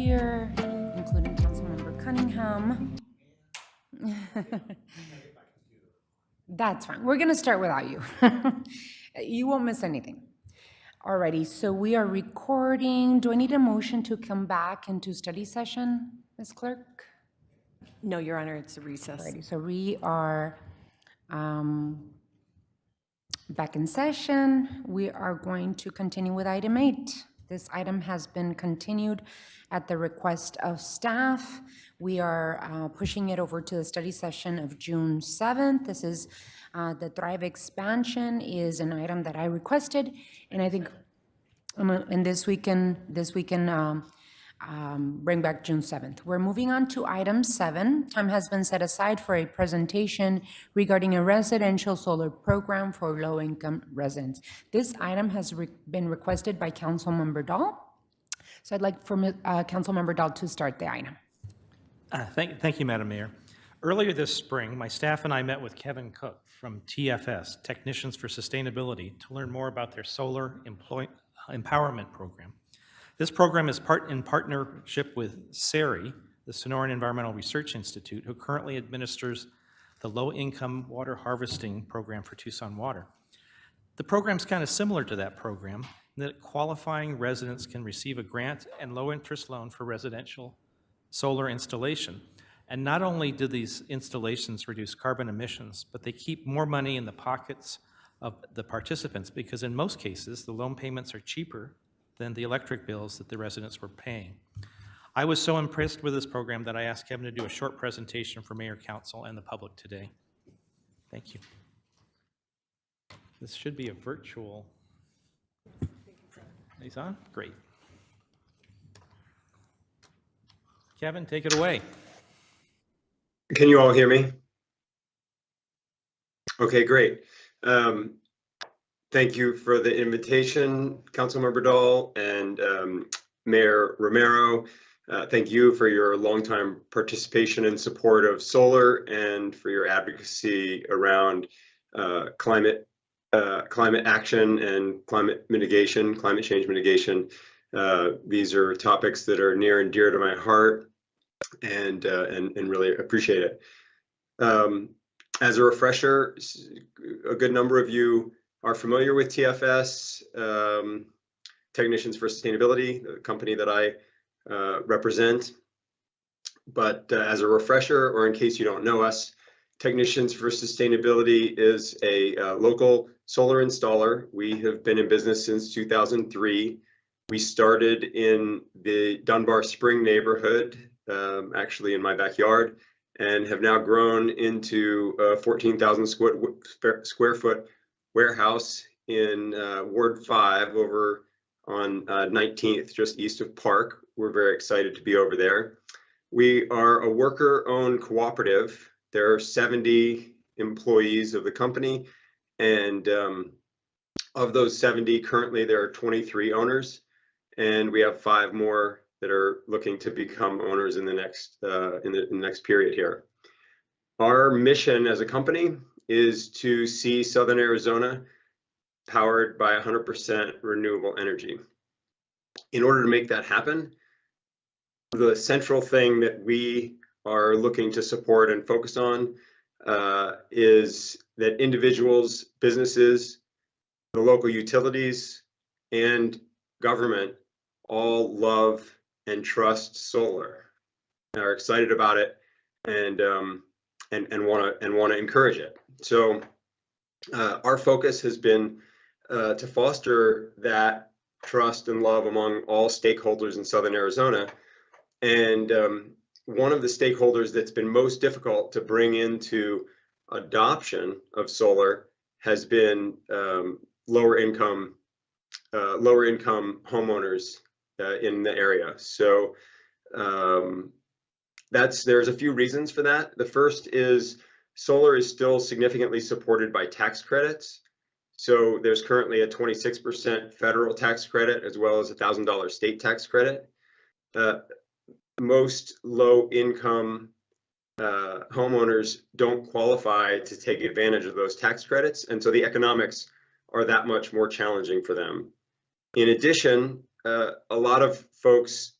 here, including Councilmember Cunningham. That's fine. We're gonna start without you. You won't miss anything. Alrighty, so we are recording. Do I need a motion to come back into study session, Ms. Clerk? No, Your Honor, it's a recess. Alrighty, so we are back in session. We are going to continue with item 8. This item has been continued at the request of staff. We are pushing it over to the study session of June 7th. This is the Thrive expansion is an item that I requested, and I think and this we can bring back June 7th. We're moving on to item 7. Time has been set aside for a presentation regarding a residential solar program for low-income residents. This item has been requested by Councilmember Dahl. So I'd like for Councilmember Dahl to start the item. Thank you, Madam Mayor. Earlier this spring, my staff and I met with Kevin Cook from TFS, Technicians for Sustainability, to learn more about their solar empowerment program. This program is in partnership with SERI, the Sonoran Environmental Research Institute, who currently administers the low-income water harvesting program for Tucson Water. The program's kind of similar to that program, in that qualifying residents can receive a grant and low-interest loan for residential solar installation. And not only do these installations reduce carbon emissions, but they keep more money in the pockets of the participants, because in most cases, the loan payments are cheaper than the electric bills that the residents were paying. I was so impressed with this program that I asked Kevin to do a short presentation for Mayor, Council, and the public today. Thank you. This should be a virtual. He's on? Great. Kevin, take it away. Can you all hear me? Okay, great. Thank you for the invitation, Councilmember Dahl and Mayor Romero. Thank you for your longtime participation and support of solar and for your advocacy around climate action and climate change mitigation. These are topics that are near and dear to my heart, and really appreciate it. As a refresher, a good number of you are familiar with TFS, Technicians for Sustainability, the company that I represent. But as a refresher, or in case you don't know us, Technicians for Sustainability is a local solar installer. We have been in business since 2003. We started in the Dunbar Spring neighborhood, actually in my backyard, and have now grown into a 14,000 square foot warehouse in Ward 5 over on 19th, just east of Park. We're very excited to be over there. We are a worker-owned cooperative. There are 70 employees of the company, and of those 70, currently there are 23 owners, and we have 5 more that are looking to become owners in the next period here. Our mission as a company is to see Southern Arizona powered by 100% renewable energy. In order to make that happen, the central thing that we are looking to support and focus on is that individuals, businesses, the local utilities, and government all love and trust solar, and are excited about it, and want to encourage it. So our focus has been to foster that trust and love among all stakeholders in Southern Arizona. And one of the stakeholders that's been most difficult to bring into adoption of solar has been lower income homeowners in the area. So there's a few reasons for that. The first is solar is still significantly supported by tax credits. So there's currently a 26% federal tax credit as well as a $1,000 state tax credit. Most low-income homeowners don't qualify to take advantage of those tax credits, and so the economics are that much more challenging for them. In addition, a lot of folks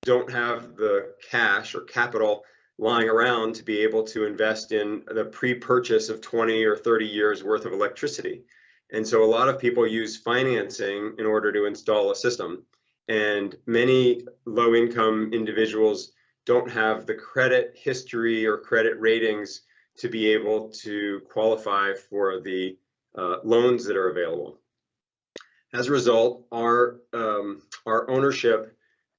don't have the cash or capital lying around to be able to invest in the pre-purchase of 20 or 30 years worth of electricity. And so a lot of people use financing in order to install a system. And many low-income individuals don't have the credit history or credit ratings to be able to qualify for the loans that are available. As a result, our ownership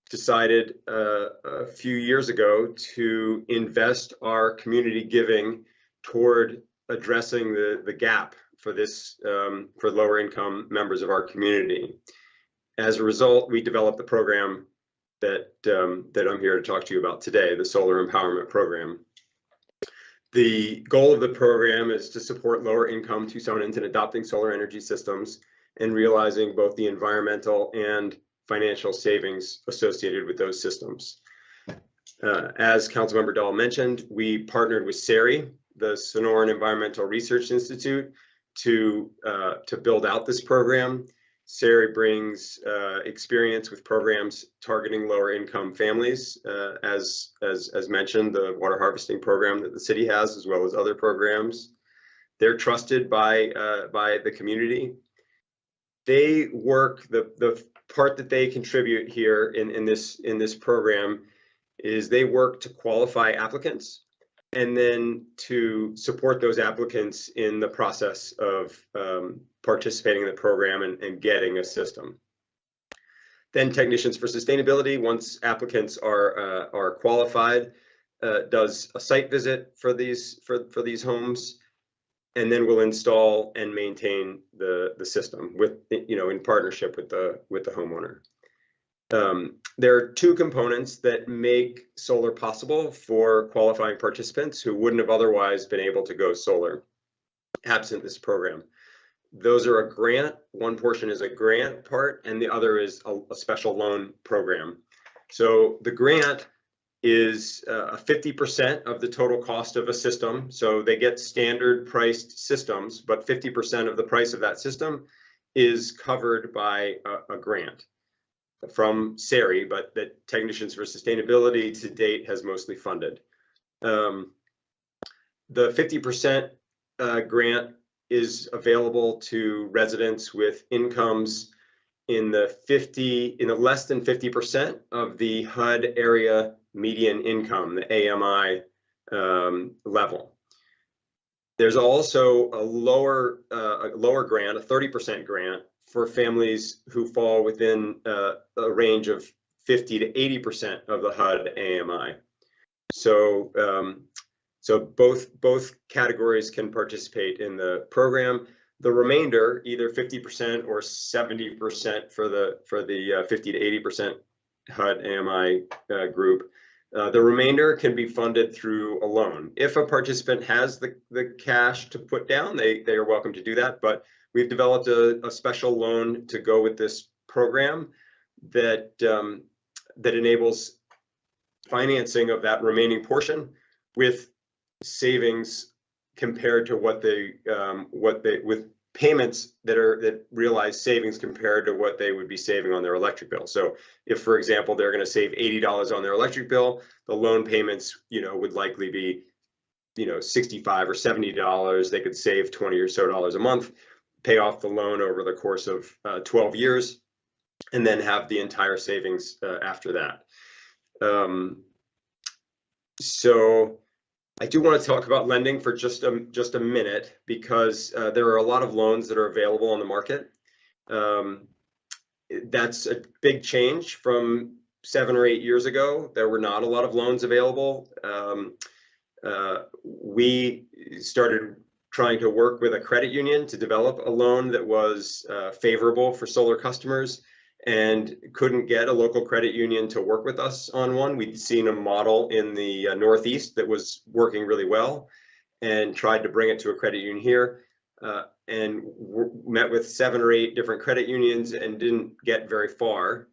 decided a few years ago to invest our community giving toward addressing the gap for this for lower income members of our community. As a result, we developed the program that I'm here to talk to you about today, the Solar Empowerment Program. The goal of the program is to support lower income Tucsonans in adopting solar energy systems and realizing both the environmental and financial savings associated with those systems. As Councilmember Dahl mentioned, we partnered with SERI, the Sonoran Environmental Research Institute, to build out this program. SERI brings experience with programs targeting lower income families, as mentioned, the water harvesting program that the city has, as well as other programs. They're trusted by the community. They work, the part that they contribute here in this program is they work to qualify applicants and then to support those applicants in the process of participating in the program and getting a system. Then Technicians for Sustainability, once applicants are qualified, does a site visit for these homes, and then we'll install and maintain the system with, in partnership with the homeowner. There are two components that make solar possible for qualifying participants who wouldn't have otherwise been able to go solar absent this program. Those are a grant. One portion is a grant part, and the other is a special loan program. So the grant is 50% of the total cost of a system. So they get standard priced systems, but 50% of the price of that system is covered by a grant from SERI, but that Technicians for Sustainability to date has mostly funded. The 50% grant is available to residents with incomes in the less than 50% of the HUD area median income, the AMI level. There's also a lower grant, a 30% grant for families who fall within a range of 50 to 80% of the HUD AMI. So both categories can participate in the program. The remainder, either 50% or 70% for the 50 to 80% HUD AMI group, the remainder can be funded through a loan. If a participant has the cash to put down, they are welcome to do that. But we've developed a special loan to go with this program that enables financing of that remaining portion with savings compared to with payments that realize savings compared to what they would be saving on their electric bill. So if, for example, they're going to save $80 on their electric bill, the loan payments, would likely be, $65 or $70. They could save $20 or so a month, pay off the loan over the course of 12 years, and then have the entire savings after that. So I do want to talk about lending for just a minute, because there are a lot of loans that are available on the market. That's a big change from 7 or 8 years ago. There were not a lot of loans available. We started trying to work with a credit union to develop a loan that was favorable for solar customers, and couldn't get a local credit union to work with us on one. We'd seen a model in the Northeast that was working really well and tried to bring it to a credit union here, and met with 7 or 8 different credit unions and didn't get very far.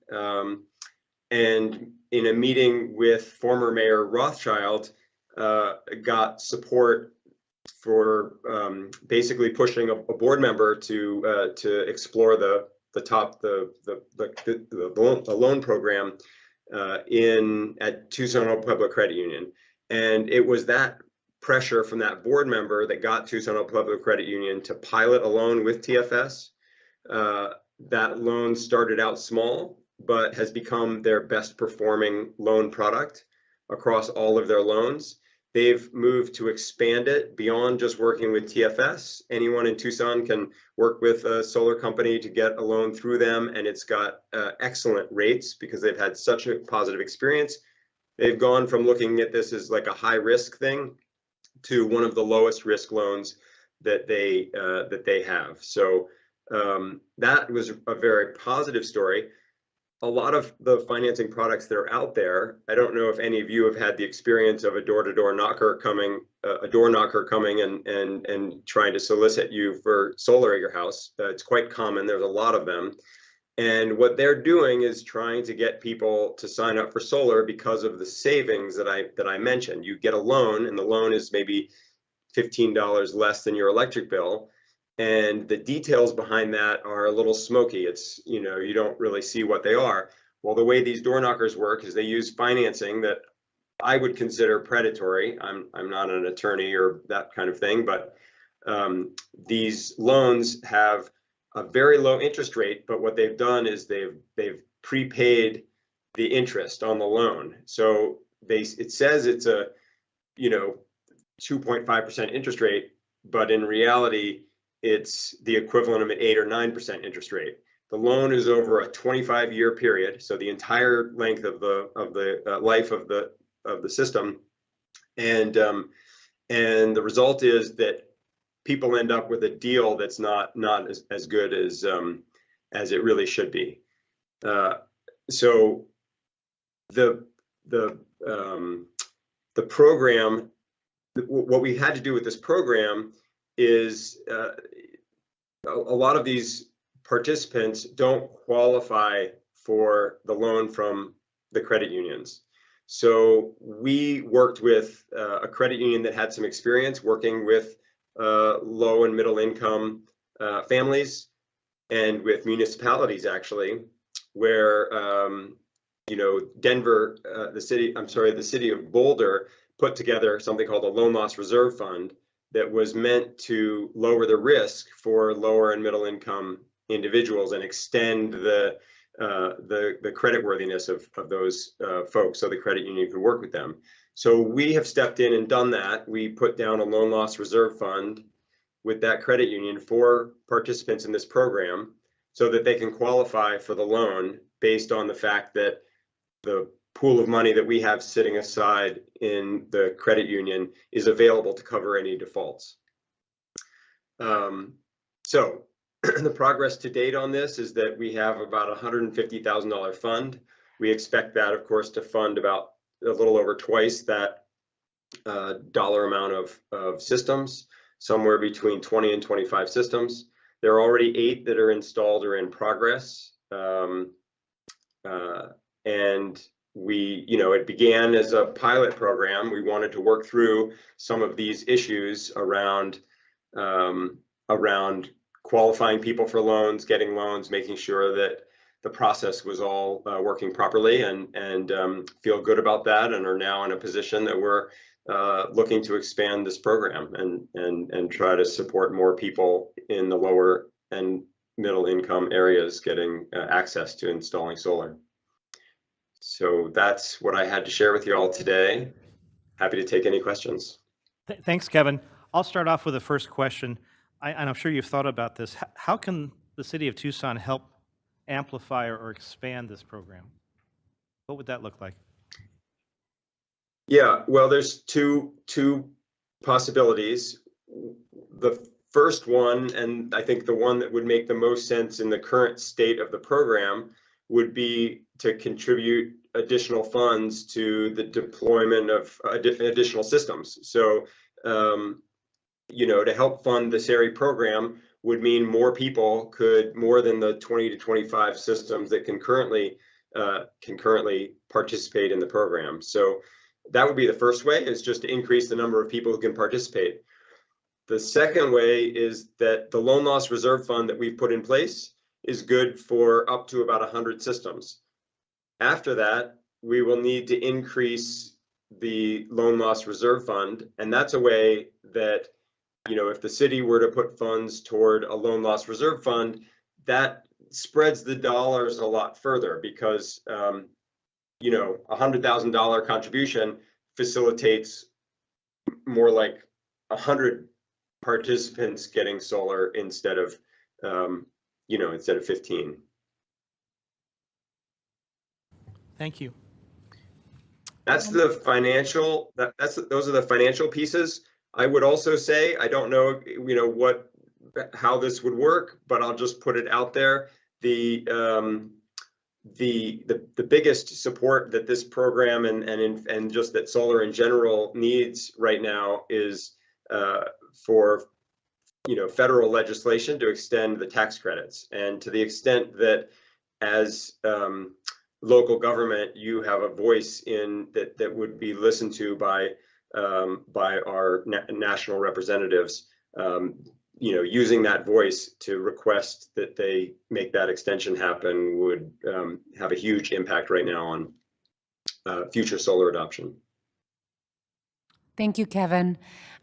And in a meeting with former Mayor Rothschild, got support for basically pushing a board member to explore the loan program at Tucson Public Credit Union. And it was that pressure from that board member that got Tucson Public Credit Union to pilot a loan with TFS. That loan started out small, but has become their best performing loan product across all of their loans. They've moved to expand it beyond just working with TFS. Anyone in Tucson can work with a solar company to get a loan through them, and it's got excellent rates because they've had such a positive experience. They've gone from looking at this as like a high risk thing to one of the lowest risk loans that they have. So that was a very positive story. A lot of the financing products that are out there, I don't know if any of you have had the experience of a door knocker coming and trying to solicit you for solar at your house. It's quite common. There's a lot of them. And what they're doing is trying to get people to sign up for solar because of the savings that I mentioned. You get a loan, and the loan is maybe $15 less than your electric bill. And the details behind that are a little smoky. It's, you don't really see what they are. Well, the way these door knockers work is they use financing that I would consider predatory. I'm not an attorney or that kind of thing, but these loans have a very low interest rate, but what they've done is they've prepaid the interest on the loan. So it says it's a 2.5% interest rate, but in reality, it's the equivalent of an 8 or 9% interest rate. The loan is over a 25-year period, so the entire length of the life of the system, and the result is that people end up with a deal that's not as good as it really should be. So the program, what we had to do with this program is a lot of these participants don't qualify for the loan from the credit unions. So we worked with a credit union that had some experience working with low and middle income families and with municipalities, actually, where Denver, the city of Boulder put together something called a loan loss reserve fund that was meant to lower the risk for lower and middle income individuals and extend the creditworthiness of those folks so the credit union could work with them. So we have stepped in and done that. We put down a loan loss reserve fund with that credit union for participants in this program so that they can qualify for the loan based on the fact that the pool of money that we have sitting aside in the credit union is available to cover any defaults. So the progress to date on this is that we have about $150,000 fund. We expect that, of course, to fund about a little over twice that dollar amount of systems, somewhere between 20 and 25 systems. There are already 8 that are installed or in progress. And it began as a pilot program. We wanted to work through some of these issues around qualifying people for loans, getting loans, making sure that the process was all working properly, and feel good about that, and are now in a position that we're looking to expand this program and try to support more people in the lower and middle income areas getting access to installing solar. So that's what I had to share with you all today. Happy to take any questions. Thanks, Kevin. I'll start off with the first question. And I'm sure you've thought about this. How can the city of Tucson help amplify or expand this program? What would that look like? Yeah, well, there's two possibilities. The first one, and I think the one that would make the most sense in the current state of the program, would be to contribute additional funds to the deployment of additional systems. So, to help fund the SERI program would mean more people more than the 20 to 25 systems that can currently participate in the program. So that would be the first way, is just to increase the number of people who can participate. The second way is that the loan loss reserve fund that we've put in place is good for up to about 100 systems. After that, we will need to increase the loan loss reserve fund. And that's a way that, if the city were to put funds toward a loan loss reserve fund, that spreads the dollars a lot further because, $100,000 contribution facilitates more like 100 participants getting solar instead of 15. Thank you. That's the financial, those are the financial pieces. I would also say, I don't know, how this would work, but I'll just put it out there. The biggest support that this program and just that solar in general needs right now is for federal legislation to extend the tax credits. And to the extent that as local government, you have a voice in that would be listened to by our national representatives, using that voice to request that they make that extension happen would have a huge impact right now on future solar adoption. Thank you, Kevin.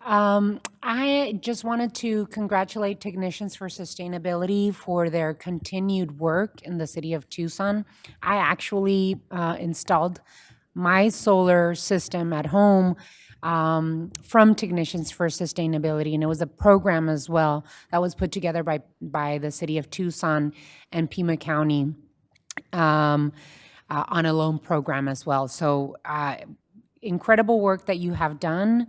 I just wanted to congratulate Technicians for Sustainability for their continued work in the city of Tucson. I actually installed my solar system at home from Technicians for Sustainability, and it was a program as well that was put together by the city of Tucson and Pima County on a loan program as well. So incredible work that you have done,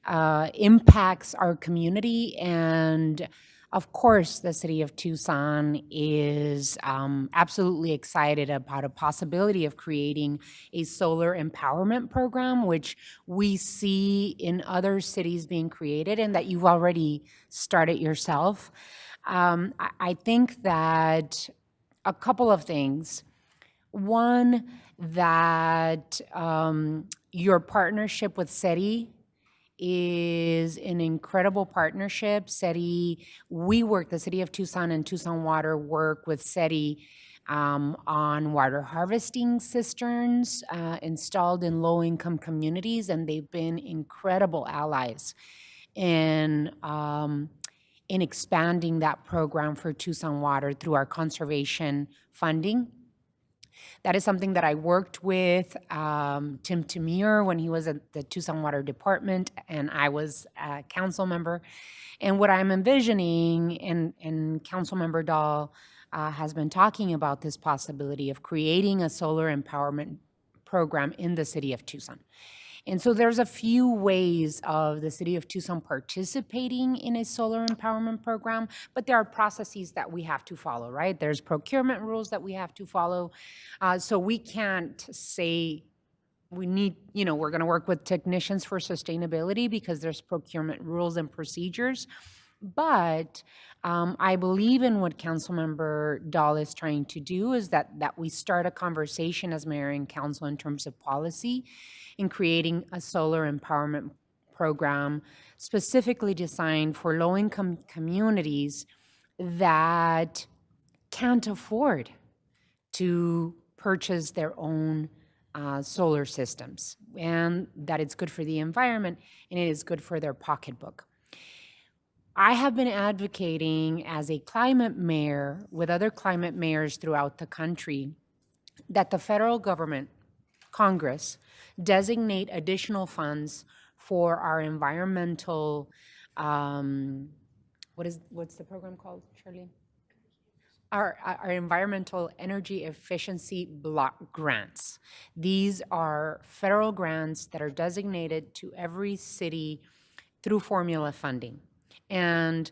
impacts our community, and of course, the city of Tucson is absolutely excited about a possibility of creating a solar empowerment program, which we see in other cities being created and that you've already started yourself. I think that a couple of things. One, that your partnership with SETI is an incredible partnership. SETI, the city of Tucson and Tucson Water work with SETI on water harvesting cisterns installed in low-income communities, and they've been incredible allies in expanding that program for Tucson Water through our conservation funding. That is something that I worked with Tim Tamir when he was at the Tucson Water Department and I was a council member. And what I'm envisioning, and Councilmember Dahl has been talking about this possibility of creating a solar empowerment program in the city of Tucson. And so there's a few ways of the city of Tucson participating in a solar empowerment program, but there are processes that we have to follow, right? There's procurement rules that we have to follow. So we can't say we need, we're going to work with Technicians for Sustainability because there's procurement rules and procedures. But I believe in what Councilmember Dahl is trying to do is that we start a conversation as mayor and council in terms of policy in creating a solar empowerment program specifically designed for low-income communities that can't afford to purchase their own solar systems, and that it's good for the environment and it is good for their pocketbook. I have been advocating as a climate mayor with other climate mayors throughout the country that the federal government, Congress, designate additional funds for our environmental, what's the program called, Shirley? Our environmental energy efficiency block grants. These are federal grants that are designated to every city through formula funding. And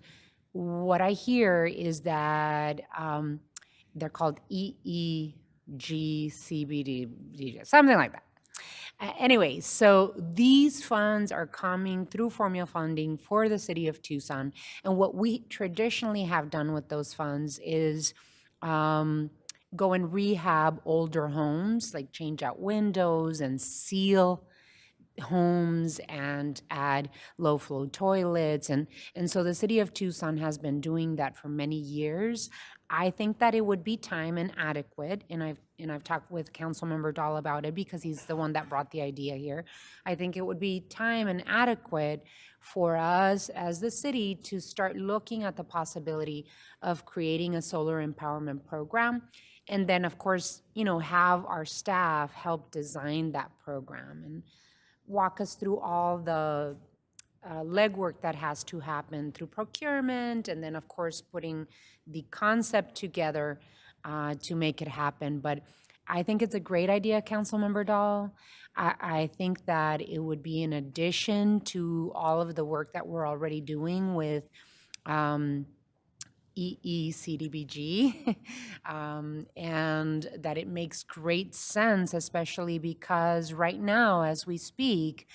what I hear is that they're called EEGCBD, something like that. Anyway, so these funds are coming through formula funding for the city of Tucson. And what we traditionally have done with those funds is go and rehab older homes, like change out windows and seal homes and add low flow toilets. And so the city of Tucson has been doing that for many years. I think that it would be time and adequate, and I've talked with Councilmember Dahl about it because he's the one that brought the idea here. I think it would be time and adequate for us as the city to start looking at the possibility of creating a solar empowerment program. And then, of course, have our staff help design that program and walk us through all the legwork that has to happen through procurement, and then, of course, putting the concept together to make it happen. But I think it's a great idea, Councilmember Dahl. I think that it would be in addition to all of the work that we're already doing with EECDBG, and that it makes great sense, especially because right now, as we speak,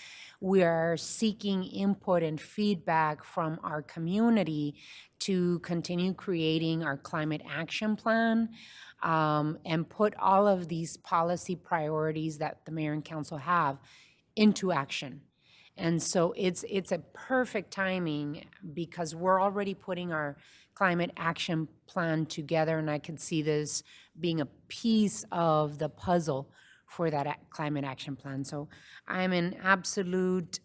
we are seeking input and feedback from our community to continue creating our climate action plan, and put all of these policy priorities that the mayor and council have into action. And so it's a perfect timing because we're already putting our climate action plan together, and I could see this being a piece of the puzzle for that climate action plan. So I'm in absolute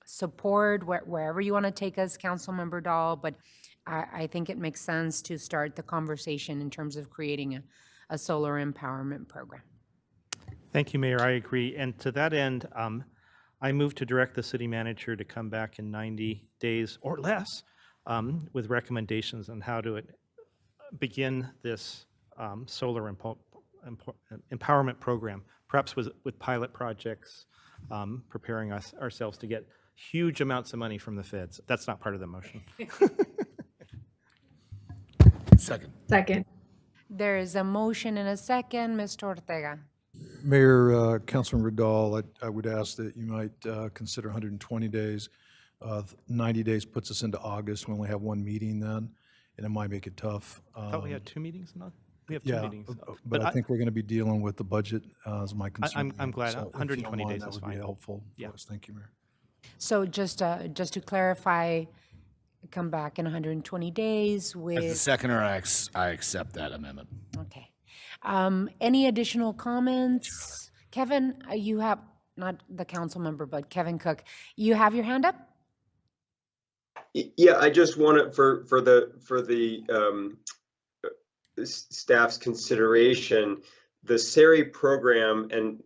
support wherever you want to take us, Councilmember Dahl, but I think it makes sense to start the conversation in terms of creating a solar empowerment program. Thank you, Mayor. I agree. And to that end, I move to direct the city manager to come back in 90 days or less with recommendations on how to begin this solar empowerment program, perhaps with pilot projects, preparing ourselves to get huge amounts of money from the feds. That's not part of the motion. Second. There is a motion and a second. Mr. Ortega. Mayor, Councilmember Dahl, I would ask that you might consider 120 days. 90 days puts us into August. We only have one meeting then, and it might make it tough. I thought we had 2 meetings, no? We have 2 Yeah, meetings. but I think we're going to be dealing with the budget as my concern. I'm glad. So if you don't 120 mind, days that is would be fine. helpful Yeah. for us. Thank you, Mayor. So just to clarify, come back in 120 days As the with, seconder, I accept that amendment. okay. Any additional comments? Kevin, you have, not the council member, but Kevin Cook, you have your hand up? Yeah, I just want to, for the staff's consideration, the SERI program, and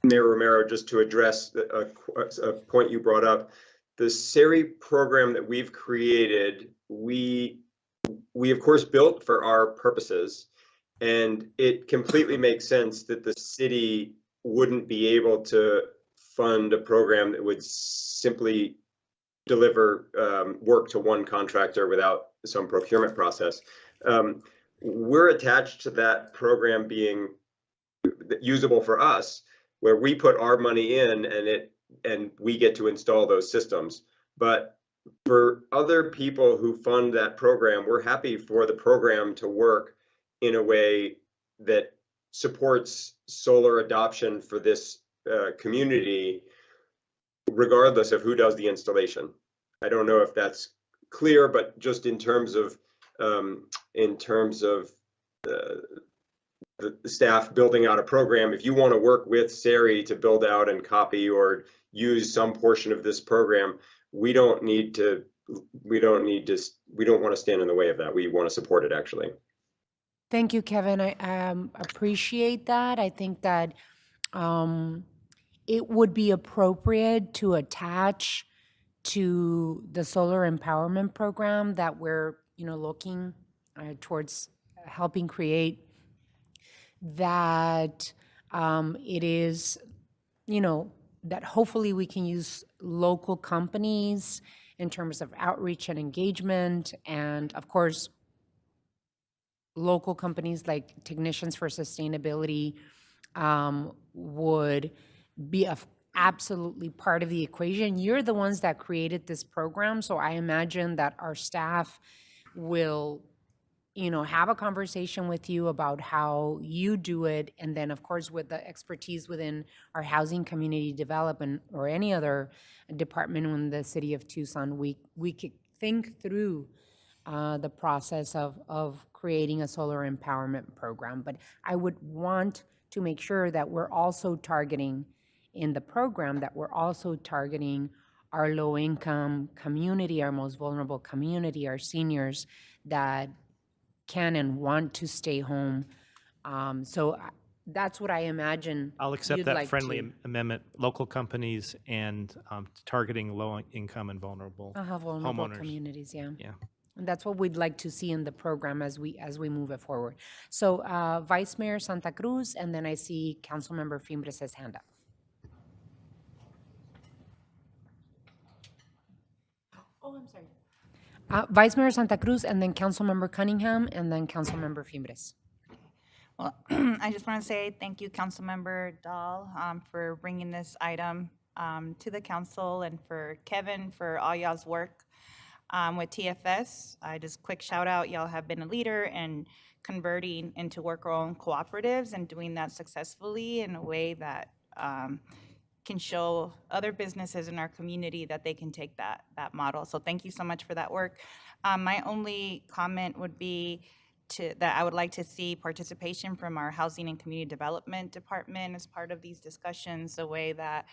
Mayor Romero, just to address a point you brought up, the SERI program that we've created, we of course built for our purposes, and it completely makes sense that the city wouldn't be able to fund a program that would simply deliver work to one contractor without some procurement process. We're attached to that program being usable for us, where we put our money in and we get to install those systems. But for other people who fund that program, we're happy for the program to work in a way that supports solar adoption for this community, regardless of who does the installation. I don't know if that's clear, but just in terms of the staff building out a program, if you want to work with SERI to build out and copy or use some portion of this program, we don't want to stand in the way of that. We want to support it, actually. Thank you, Kevin. I appreciate that. I think that it would be appropriate to attach to the solar empowerment program that we're, looking towards helping create, that it is, that hopefully we can use local companies in terms of outreach and engagement, and of course, local companies like Technicians for Sustainability would be absolutely part of the equation. You're the ones that created this program, so I imagine that our staff will, have a conversation with you about how you do it, and then, of course, with the expertise within our housing community development or any other department in the city of Tucson, we could think through the process of creating a solar empowerment program. But I would want to make sure that we're also targeting in the program, that we're also targeting our low-income community, our most vulnerable community, our seniors that can and want to stay home. That's what I imagine. I'll accept you'd that like friendly to- amendment, local companies and targeting low income and vulnerable vulnerable homeowners. communities, yeah. Yeah. And that's what we'd like to see in the program as we move it forward. So Vice Mayor Santa Cruz, and then I see Councilmember Fimbres' hand up. Oh, I'm sorry. Vice Mayor Santa Cruz, and then Councilmember Cunningham, and then Councilmember Fimbres. Well, I just want to say thank you, Councilmember Dahl, for bringing this item to the council, and for Kevin for all y'all's work with TFS. I just quick shout out, y'all have been a leader in converting into worker-owned cooperatives and doing that successfully in a way that can show other businesses in our community that they can take that model. So thank you so much for that work. My only comment would be that I would like to see participation from our Housing and Community Development Department as part of these discussions, the way that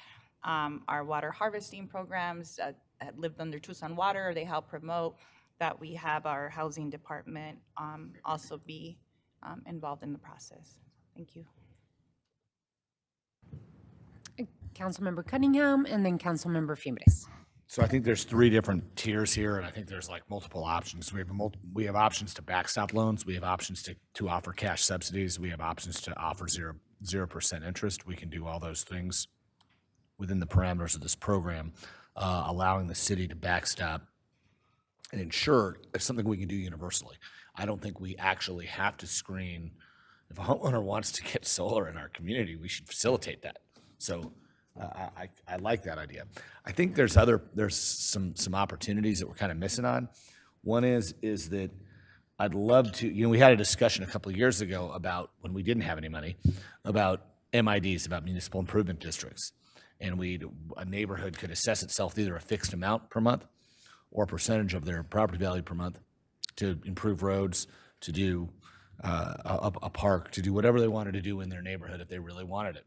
our water harvesting programs that lived under Tucson Water, they help promote, that we have our housing department also be involved in the process. Thank you. Councilmember Cunningham, and then Councilmember Fimbres. So I think there's 3 different tiers here, and I think there's like multiple options. We have options to backstop loans. We have options to offer cash subsidies. We have options to offer 0% interest. We can do all those things within the parameters of this program, allowing the city to backstop and ensure it's something we can do universally. I don't think we actually have to screen. If a homeowner wants to get solar in our community, we should facilitate that. So I like that idea. I think there's some opportunities that we're kind of missing on. One is that I'd love to, we had a discussion a couple of years ago about, when we didn't have any money, about MIDs, about municipal improvement districts. And a neighborhood could assess itself either a fixed amount per month or a percentage of their property value per month to improve roads, to do a park, to do whatever they wanted to do in their neighborhood if they really wanted it.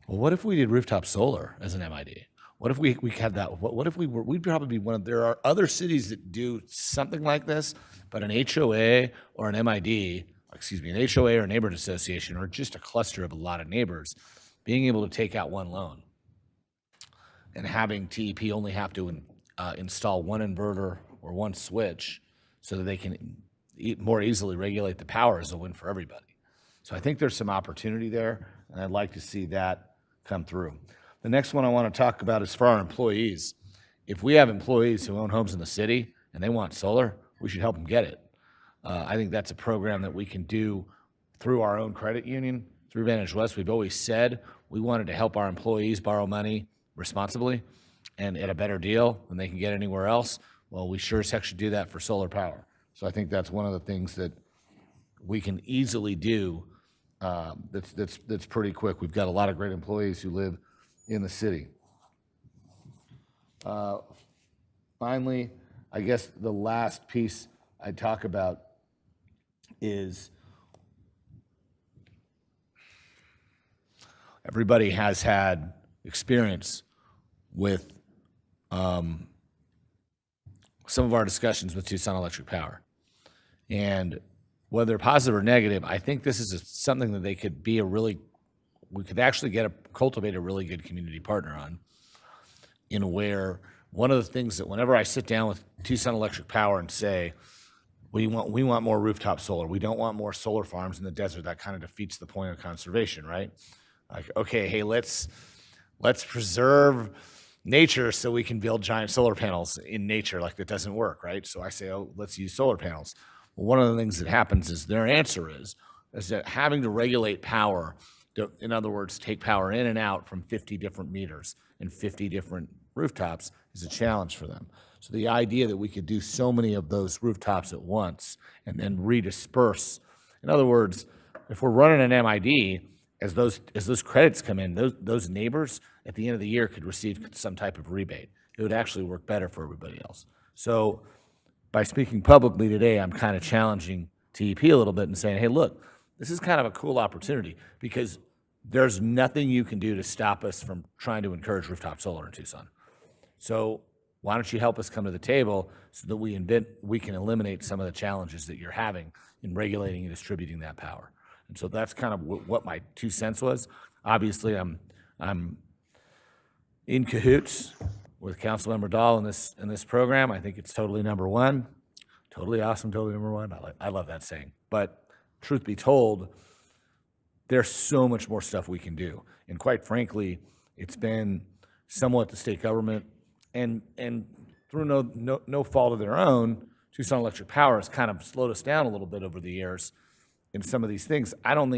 Well, what if we did rooftop solar as an MID? What if we had that? What if we'd probably be one of, there are other cities that do something like this, but an HOA or an MID, an HOA or a neighborhood association, or just a cluster of a lot of neighbors, being able to take out one loan and having TEP only have to install one inverter or one switch so that they can more easily regulate the power is a win for everybody. So I think there's some opportunity there, and I'd like to see that come through. The next one I want to talk about is for our employees. If we have employees who own homes in the city and they want solar, we should help them get it. I think that's a program that we can do through our own credit union, through Vantage West. We've always said we wanted to help our employees borrow money responsibly and at a better deal than they can get anywhere else. Well, we sure as heck should do that for solar power. So I think that's one of the things that we can easily do. That's pretty quick. We've got a lot of great employees who live in the city. Finally, I guess the last piece I'd talk about is everybody has had experience with some of our discussions with Tucson Electric Power. And whether positive or negative, I think this is something that they could be we could actually cultivate a really good community partner on, in where one of the things that whenever I sit down with Tucson Electric Power and say, we want more rooftop solar, we don't want more solar farms in the desert, that kind of defeats the point of conservation, right? Like, okay, hey, let's preserve nature so we can build giant solar panels in nature. Like, that doesn't work, right? So I say, oh, let's use solar panels. Well, one of the things that happens is their answer is that having to regulate power, in other words, take power in and out from 50 different meters and 50 different rooftops, is a challenge for them. So the idea that we could do so many of those rooftops at once and then redisperse, in other words, if we're running an MID, as those credits come in, those neighbors at the end of the year could receive some type of rebate. It would actually work better for everybody else. So by speaking publicly today, I'm kind of challenging TEP a little bit and saying, hey, look, this is kind of a cool opportunity because there's nothing you can do to stop us from trying to encourage rooftop solar in Tucson. So why don't you help us come to the table so that we can eliminate some of the challenges that you're having in regulating and distributing that power. And so that's kind of what my 2 cents was. Obviously, I'm in cahoots with Councilmember Dahl in this program. I think it's totally number one, totally awesome, totally number one. I love that saying. But truth be told, there's so much more stuff we can do. And quite frankly, it's been somewhat the state government and through no fault of their own, Tucson Electric Power has kind of slowed us down a little bit over the years in some of these things. I'm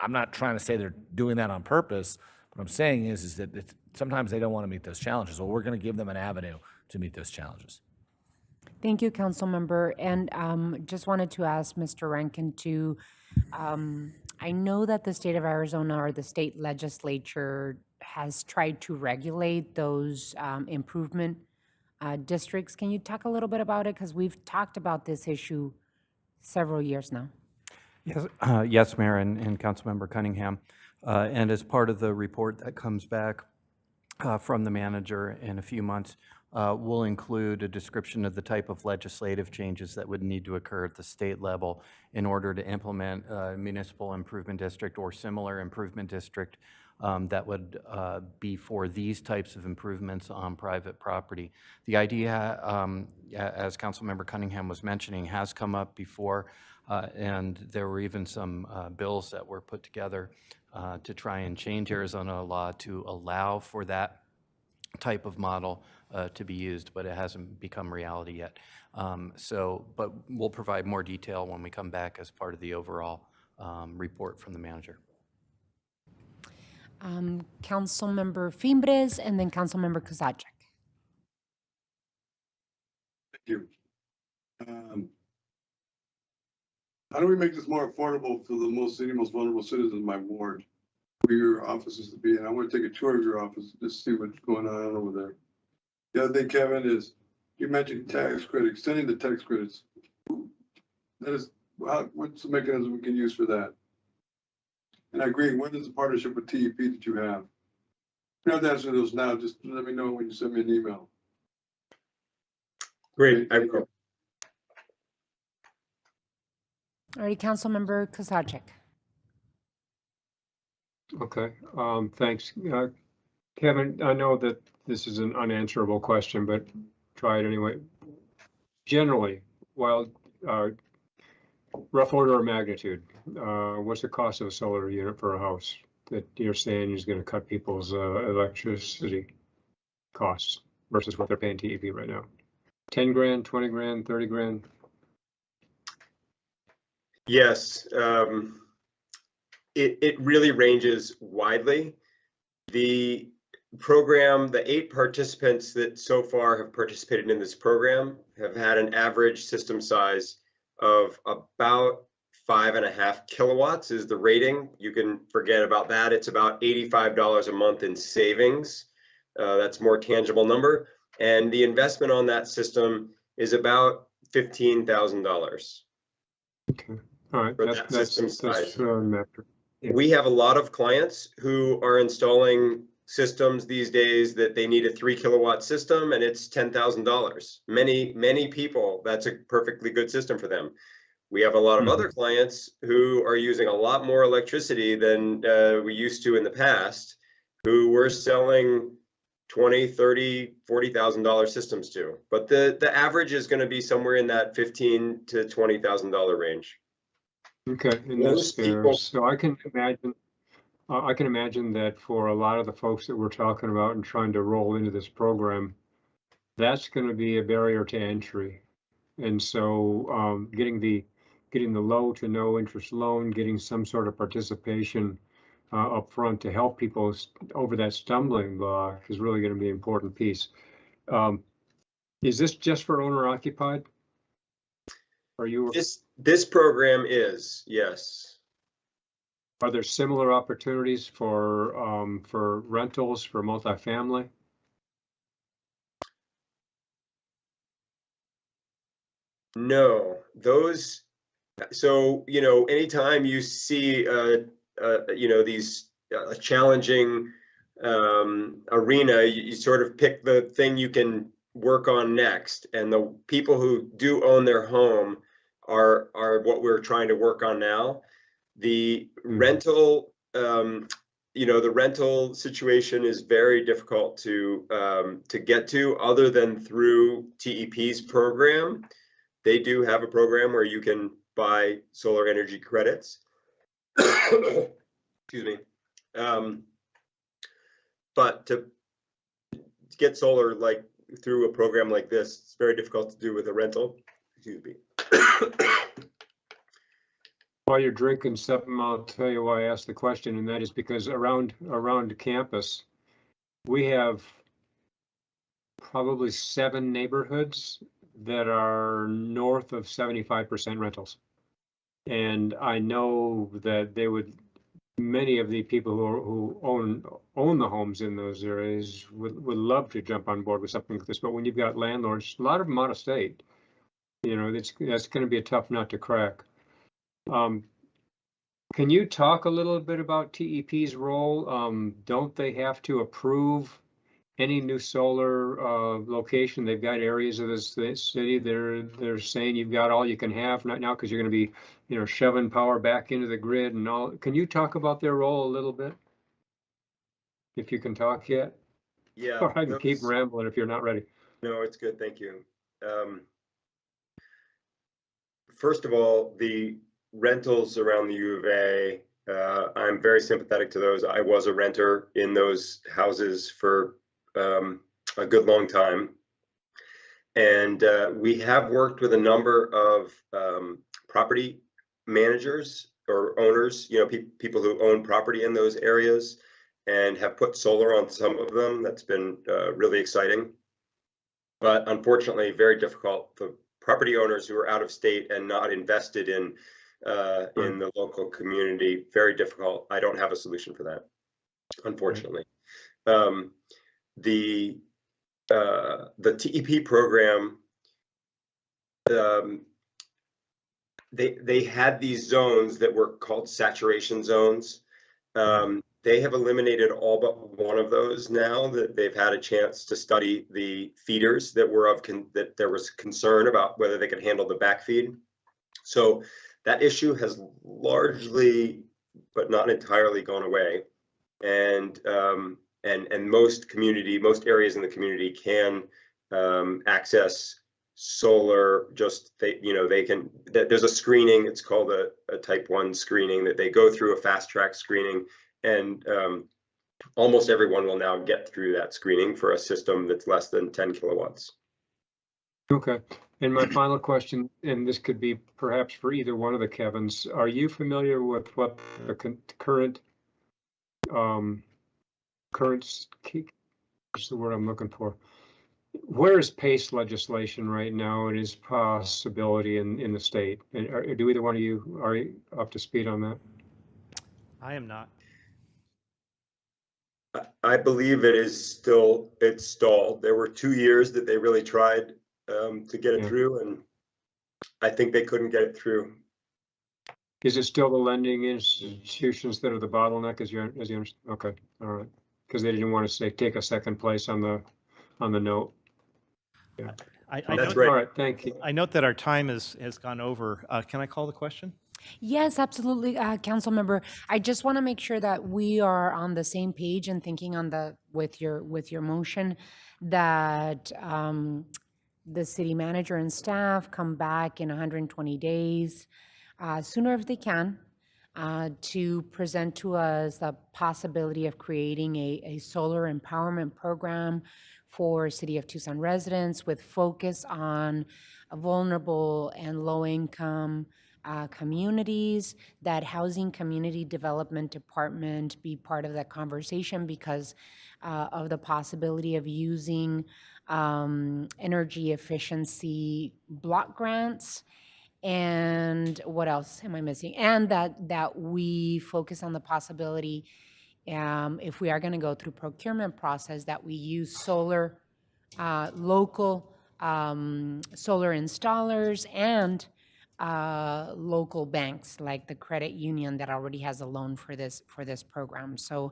not trying to say they're doing that on purpose. What I'm saying is that sometimes they don't want to meet those challenges. Well, we're going to give them an avenue to meet those challenges. Thank you, Councilmember. And just wanted to ask Mr. Rankin to, I know that the state of Arizona or the state legislature has tried to regulate those improvement districts. Can you talk a little bit about it? Because we've talked about this issue several years now. Yes, yes, Mayor and Councilmember Cunningham. And as part of the report that comes back from the manager in a few months, we'll include a description of the type of legislative changes that would need to occur at the state level in order to implement a municipal improvement district or similar improvement district that would be for these types of improvements on private property. The idea, as Councilmember Cunningham was mentioning, has come up before, and there were even some bills that were put together to try and change Arizona law to allow for that type of model to be used, but it hasn't become reality yet. But we'll provide more detail when we come back as part of the overall report from the manager. Councilmember Fimbres and then Councilmember Kozaczek. Thank you. How do we make this more affordable for the most vulnerable citizens in my ward? Where your office is to be, and I want to take a tour of your office just to see what's going on over there. The other thing, Kevin, is you mentioned tax credit, extending the tax credits. That is, what's the mechanism we can use for that? And I agree, when is the partnership with TEP that you have? You don't have to answer those now, just let me know when you send me an email. Great. All right, Councilmember Kozaczek. Okay, thanks. Kevin, I know that this is an unanswerable question, but try it anyway. Generally, while rough order of magnitude, what's the cost of a solar unit for a house that you're saying is going to cut people's electricity costs versus what they're paying TEP right now? 10 grand, 20 grand, 30 grand? Yes, it really ranges widely. The program, the 8 participants that so far have participated in this program have had an average system size of about 5.5 kilowatts is the rating. You can forget about that. It's about $85 a month in savings. That's a more tangible number. And the investment on that system is about $15,000. Okay, all right, that's We have a lot of clients who are installing systems these days that they need a 3 kilowatt system and it's $10,000. Many people, that's a perfectly good system for them. We have a lot of other clients who are using a lot more electricity than we used to in the past, who we're selling $20,000, $30,000, $40,000 systems to. But the average is going to be somewhere in that $15,000 to $20,000 range. Okay, and that's fair. So I can imagine that for a lot of the folks that we're talking about and trying to roll into this program, that's going to be a barrier to entry. And so getting the low to no interest loan, getting some sort of participation up front to help people over that stumbling block is really going to be an important piece. Is this just for owner occupied? Are you? This program is, yes. Are there similar opportunities for rentals for multifamily? No, those, so, anytime you see, these challenging arena, you sort of pick the thing you can work on next. And the people who do own their home are what we're trying to work on now. The rental, the rental situation is very difficult to get to, other than through TEP's program. They do have a program where you can buy solar energy credits. Excuse me. But to get solar like through a program like this, it's very difficult to do with a rental. Excuse me. While you're drinking something, I'll tell you why I asked the question, and that is because around campus, we have probably 7 neighborhoods that are north of 75% rentals. And I know that many of the people who own the homes in those areas would love to jump on board with something like this. But when you've got landlords, a lot of them out of state, that's going to be a tough nut to crack. Can you talk a little bit about TEP's role? Don't they have to approve any new solar location? They've got areas of this city they're saying you've got all you can have right now because you're going to be shoving power back into the grid and all. Can you talk about their role a little bit, if you can talk yet? Yeah. Or I can keep rambling if you're not ready. No, it's good. Thank you. First of all, the rentals around the U of A, I'm very sympathetic to those. I was a renter in those houses for a good long time. And we have worked with a number of property managers or owners, people who own property in those areas, and have put solar on some of them. That's been really exciting. But unfortunately, very difficult for property owners who are out of state and not invested in the local community. Very difficult. I don't have a solution for that, unfortunately. The TEP program, they had these zones that were called saturation zones. They have eliminated all but one of those now that they've had a chance to study the feeders that were that there was concern about whether they could handle the backfeed. So that issue has largely, but not entirely, gone away. And most areas in the community can access solar. They can. There's a screening. It's called a type 1 screening that they go through, a fast track screening, and almost everyone will now get through that screening for a system that's less than 10 kilowatts. Okay. And my final question, and this could be perhaps for either one of the Kevins, are you familiar with what the current what's the word I'm looking for? Where is PACE legislation right now and its possibility in the state? And do either one of you, are you up to speed on that? I am not. I believe it's stalled. There were 2 years that they really tried to get it through, and I think they couldn't get it through. Is it still the lending institutions that are the bottleneck, as you understand? Okay, all right, because they didn't want to take a second place on the note. Yeah, That's right. All right, thank you. I note that our time has gone over. Can I call the question? Yes, absolutely, council member. I just want to make sure that we are on the same page and thinking with your motion that the city manager and staff come back in 120 days, sooner if they can, to present to us the possibility of creating a solar empowerment program for City of Tucson residents with focus on vulnerable and low-income communities, that Housing Community Development Department be part of that conversation because of the possibility of using energy efficiency block grants. And what else am I missing? And that we focus on the possibility, if we are going to go through procurement process, that we use solar, local solar installers and local banks like the credit union that already has a loan for this program. So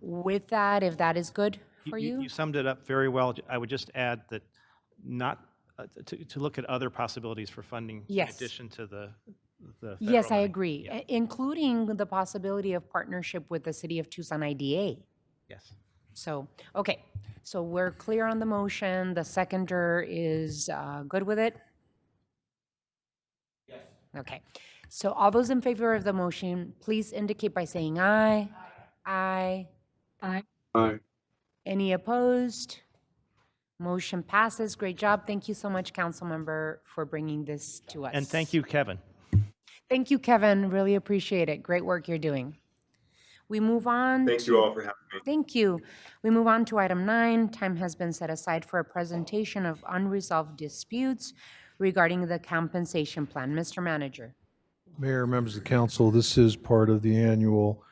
with that, if that is good for you? You summed it up very well. I would just add that not, to look at other possibilities for funding in Yes. addition to the federal Yes, I money. agree, Yeah. including the possibility of partnership with the City of Tucson IDA. Yes. So, okay, so we're clear on the motion. The seconder is good with it? Yes. Okay, so all those in favor of the motion, please indicate by saying aye. Aye. Aye. Aye. Any opposed? Motion passes. Great job. Thank you so much, Councilmember, for bringing this to us. And thank you, Kevin. Thank you, Kevin. Really appreciate it. Great work you're doing. We move on. Thank you all for having me. Thank you. We move on to item 9. Time has been set aside for a presentation of unresolved disputes regarding the compensation plan. Mr. Manager. Mayor, members of the council, this is part of the annual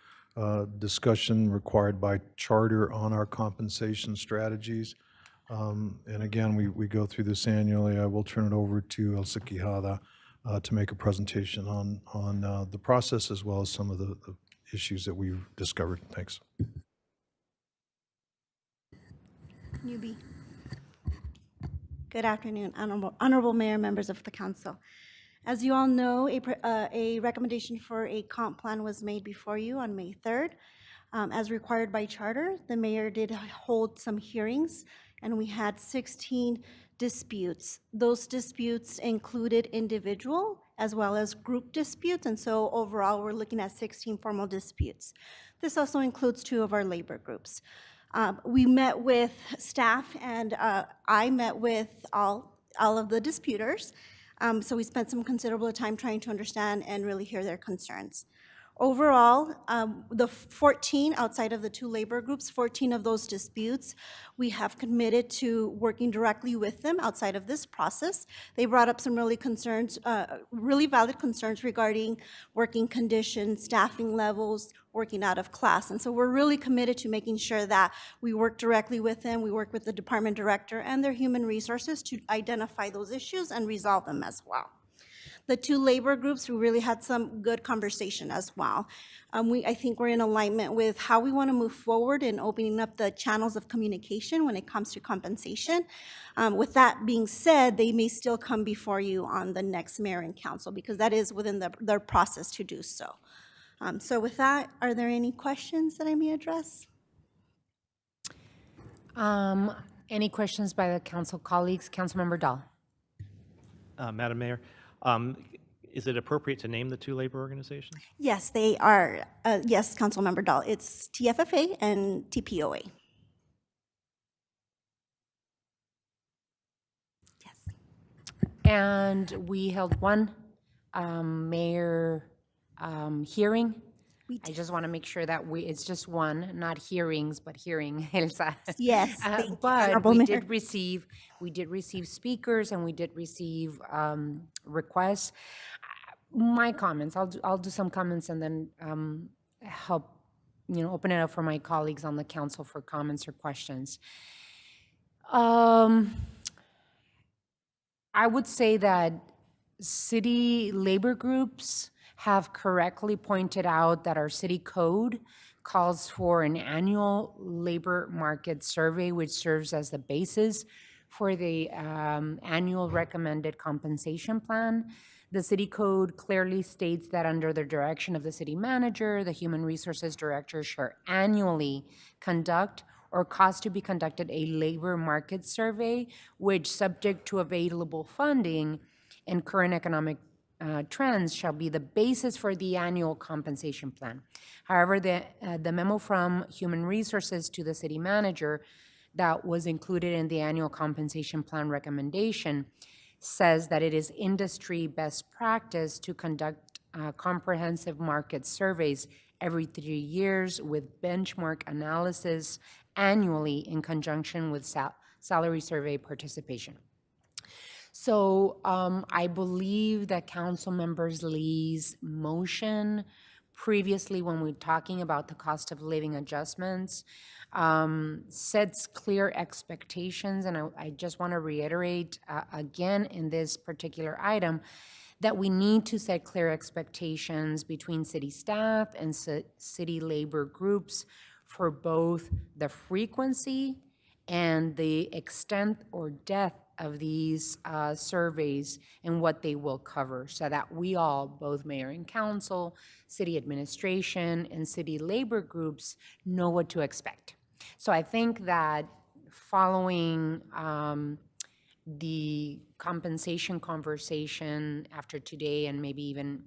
discussion required by charter on our compensation strategies. And again, we go through this annually. I will turn it over to Elsa Quijada to make a presentation on the process as well as some of the issues that we've discovered. Thanks. Newbie. Good afternoon, Honorable Mayor, members of the council. As you all know, a recommendation for a comp plan was made before you on May 3rd. As required by charter, the mayor did hold some hearings, and we had 16 disputes. Those disputes included individual as well as group disputes, and so overall, we're looking at 16 formal disputes. This also includes 2 of our labor groups. We met with staff, and I met with all of the disputers. So we spent some considerable time trying to understand and really hear their concerns. Overall, the 14, outside of the 2 labor groups, 14 of those disputes, we have committed to working directly with them outside of this process. They brought up some really valid concerns regarding working conditions, staffing levels, working out of class. And so we're really committed to making sure that we work directly with them. We work with the department director and their human resources to identify those issues and resolve them as well. The 2 labor groups, we really had some good conversation as well. I think we're in alignment with how we want to move forward in opening up the channels of communication when it comes to compensation. With that being said, they may still come before you on the next mayor and council because that is within their process to do so. So with that, are there any questions that I may address? Any questions by the council colleagues? Councilmember Dahl. Madam Mayor, is it appropriate to name the 2 labor organizations? Yes, they are. Yes, Councilmember Dahl. It's TFFA and TPOA. Yes. And we held one mayor hearing. I just want to make sure that it's just one, not hearings, but hearing, Elsa. Yes, thank you, But Honorable we Mayor. did receive speakers and we did receive requests. My comments, I'll do some comments and then help, open it up for my colleagues on the council for comments or questions. I would say that city labor groups have correctly pointed out that our city code calls for an annual labor market survey, which serves as the basis for the annual recommended compensation plan. The city code clearly states that under the direction of the city manager, the human resources director shall annually conduct or cause to be conducted a labor market survey, which, subject to available funding and current economic trends, shall be the basis for the annual compensation plan. However, the memo from Human Resources to the city manager that was included in the annual compensation plan recommendation says that it is industry best practice to conduct comprehensive market surveys every 3 years with benchmark analysis annually in conjunction with salary survey participation. So I believe that Council Members Lee's motion previously when we're talking about the cost of living adjustments, sets clear expectations, and I just want to reiterate again in this particular item that we need to set clear expectations between city staff and city labor groups for both the frequency and the extent or depth of these surveys and what they will cover, so that we all, both mayor and council, city administration, and city labor groups, know what to expect. So I think that following the compensation conversation after today and maybe even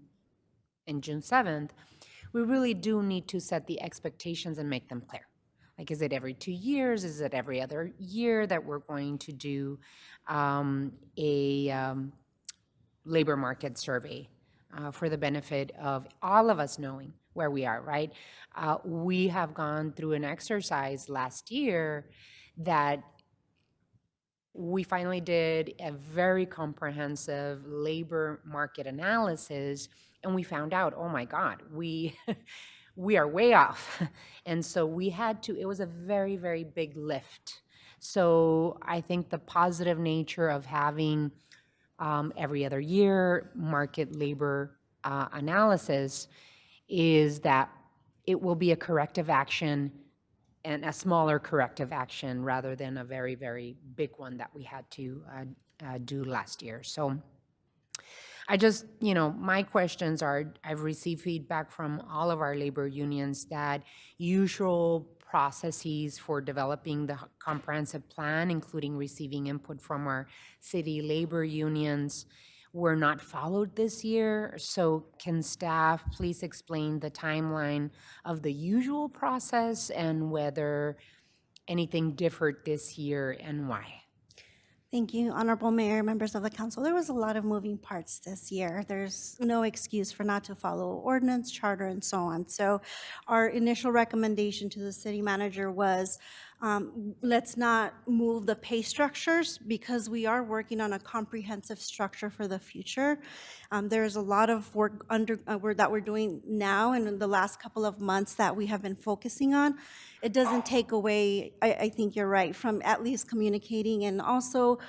in June 7th, we really do need to set the expectations and make them clear. Like, is it every 2 years? Is it every other year that we're going to do a labor market survey for the benefit of all of us knowing where we are, right? We have gone through an exercise last year that we finally did a very comprehensive labor market analysis, and we found out, oh my God, we are way off. And so we had to, it was a very, very big lift. So I think the positive nature of having every other year market labor analysis is that it will be a corrective action, and a smaller corrective action rather than a very, very big one that we had to do last year. So I just, my questions are, I've received feedback from all of our labor unions that usual processes for developing the comprehensive plan, including receiving input from our city labor unions, were not followed this year. So can staff please explain the timeline of the usual process and whether anything differed this year and why? Thank you, Honorable Mayor, members of the council. There was a lot of moving parts this year. There's no excuse for not to follow ordinance, charter, and so on. So our initial recommendation to the city manager was, let's not move the pay structures because we are working on a comprehensive structure for the future. There's a lot of work that we're doing now and in the last couple of months that we have been focusing on. It doesn't take away, I think you're right, from at least communicating and also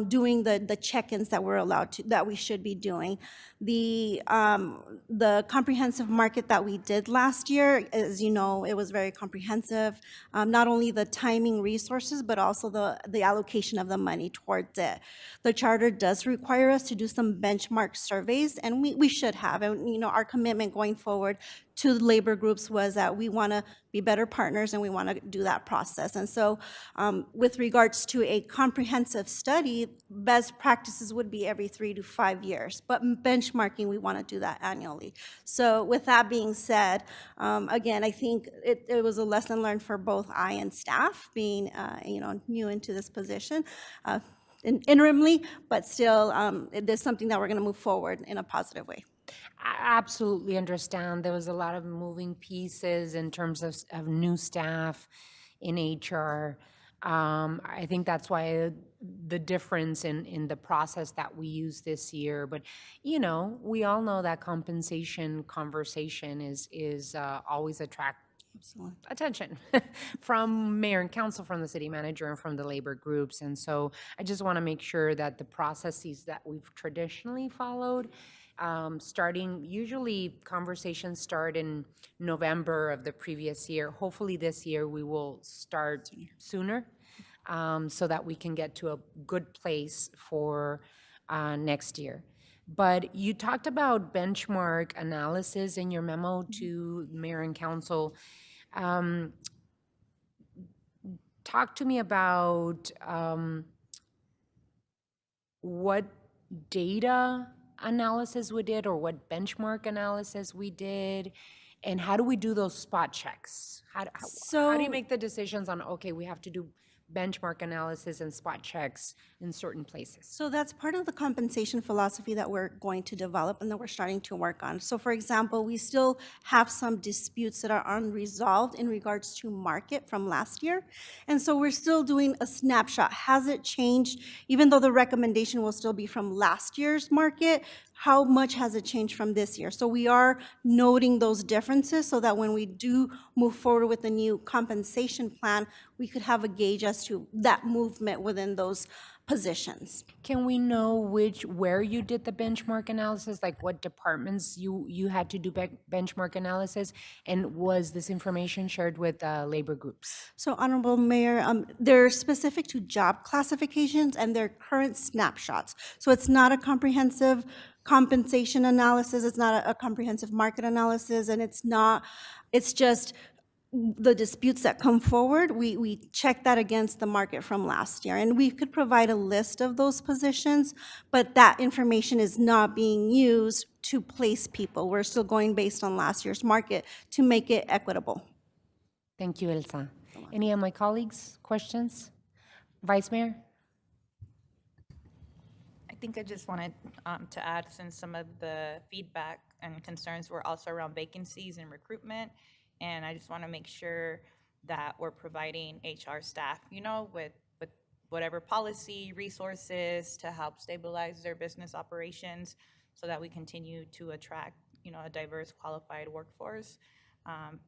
doing the check-ins that we're allowed to, that we should be doing. The comprehensive market that we did last year, as you know, it was very comprehensive. Not only the timing resources, but also the allocation of the money towards it. The charter does require us to do some benchmark surveys, and we should have. And our commitment going forward to the labor groups was that we want to be better partners and we want to do that process. And so with regards to a comprehensive study, best practices would be every 3 to 5 years, but benchmarking, we want to do that annually. So with that being said, again, I think it was a lesson learned for both I and staff being new into this position. Interimly, but still, it is something that we're going to move forward in a positive way. I absolutely understand. There was a lot of moving pieces in terms of new staff in HR. I think that's why the difference in the process that we use this year. But, we all know that compensation conversation is always attention from mayor and council, from the city manager, and from the labor groups. And so I just want to make sure that the processes that we've traditionally followed, usually conversations start in November of the previous year. Hopefully this year we will start sooner so that we can get to a good place for next year. But you talked about benchmark analysis in your memo to mayor and council. Talk to me about what data analysis we did or what benchmark analysis we did, and how do we do those spot checks? How do you make the decisions on, okay, we have to do benchmark analysis and spot checks in certain places? So that's part of the compensation philosophy that we're going to develop and that we're starting to work on. So for example, we still have some disputes that are unresolved in regards to market from last year. And so we're still doing a snapshot. Has it changed? Even though the recommendation will still be from last year's market, how much has it changed from this year? So we are noting those differences so that when we do move forward with the new compensation plan, we could have a gauge as to that movement within those positions. Can we know where you did the benchmark analysis, like what departments you had to do benchmark analysis? And was this information shared with labor groups? So Honorable Mayor, they're specific to job classifications and their current snapshots. So it's not a comprehensive compensation analysis, it's not a comprehensive market analysis, and it's just the disputes that come forward, we check that against the market from last year. And we could provide a list of those positions, but that information is not being used to place people. We're still going based on last year's market to make it equitable. Thank you, Elsa. Any of my colleagues, questions? Vice Mayor? I think I just wanted to add, since some of the feedback and concerns were also around vacancies and recruitment, and I just want to make sure that we're providing HR staff, with whatever policy, resources to help stabilize their business operations so that we continue to attract, a diverse, qualified workforce.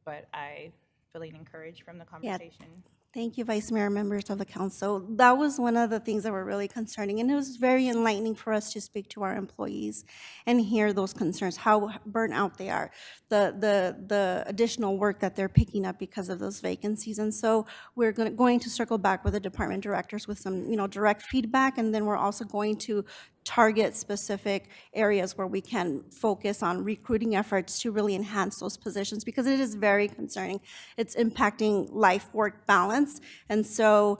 But I feeling encouraged from the conversation. Thank you, Vice Mayor, members of the council. That was one of the things that were really concerning, and it was very enlightening for us to speak to our employees and hear those concerns, how burnt out they are, the additional work that they're picking up because of those vacancies. And so we're going to circle back with the department directors with some, direct feedback, and then we're also going to target specific areas where we can focus on recruiting efforts to really enhance those positions, because it is very concerning. It's impacting life-work balance. And so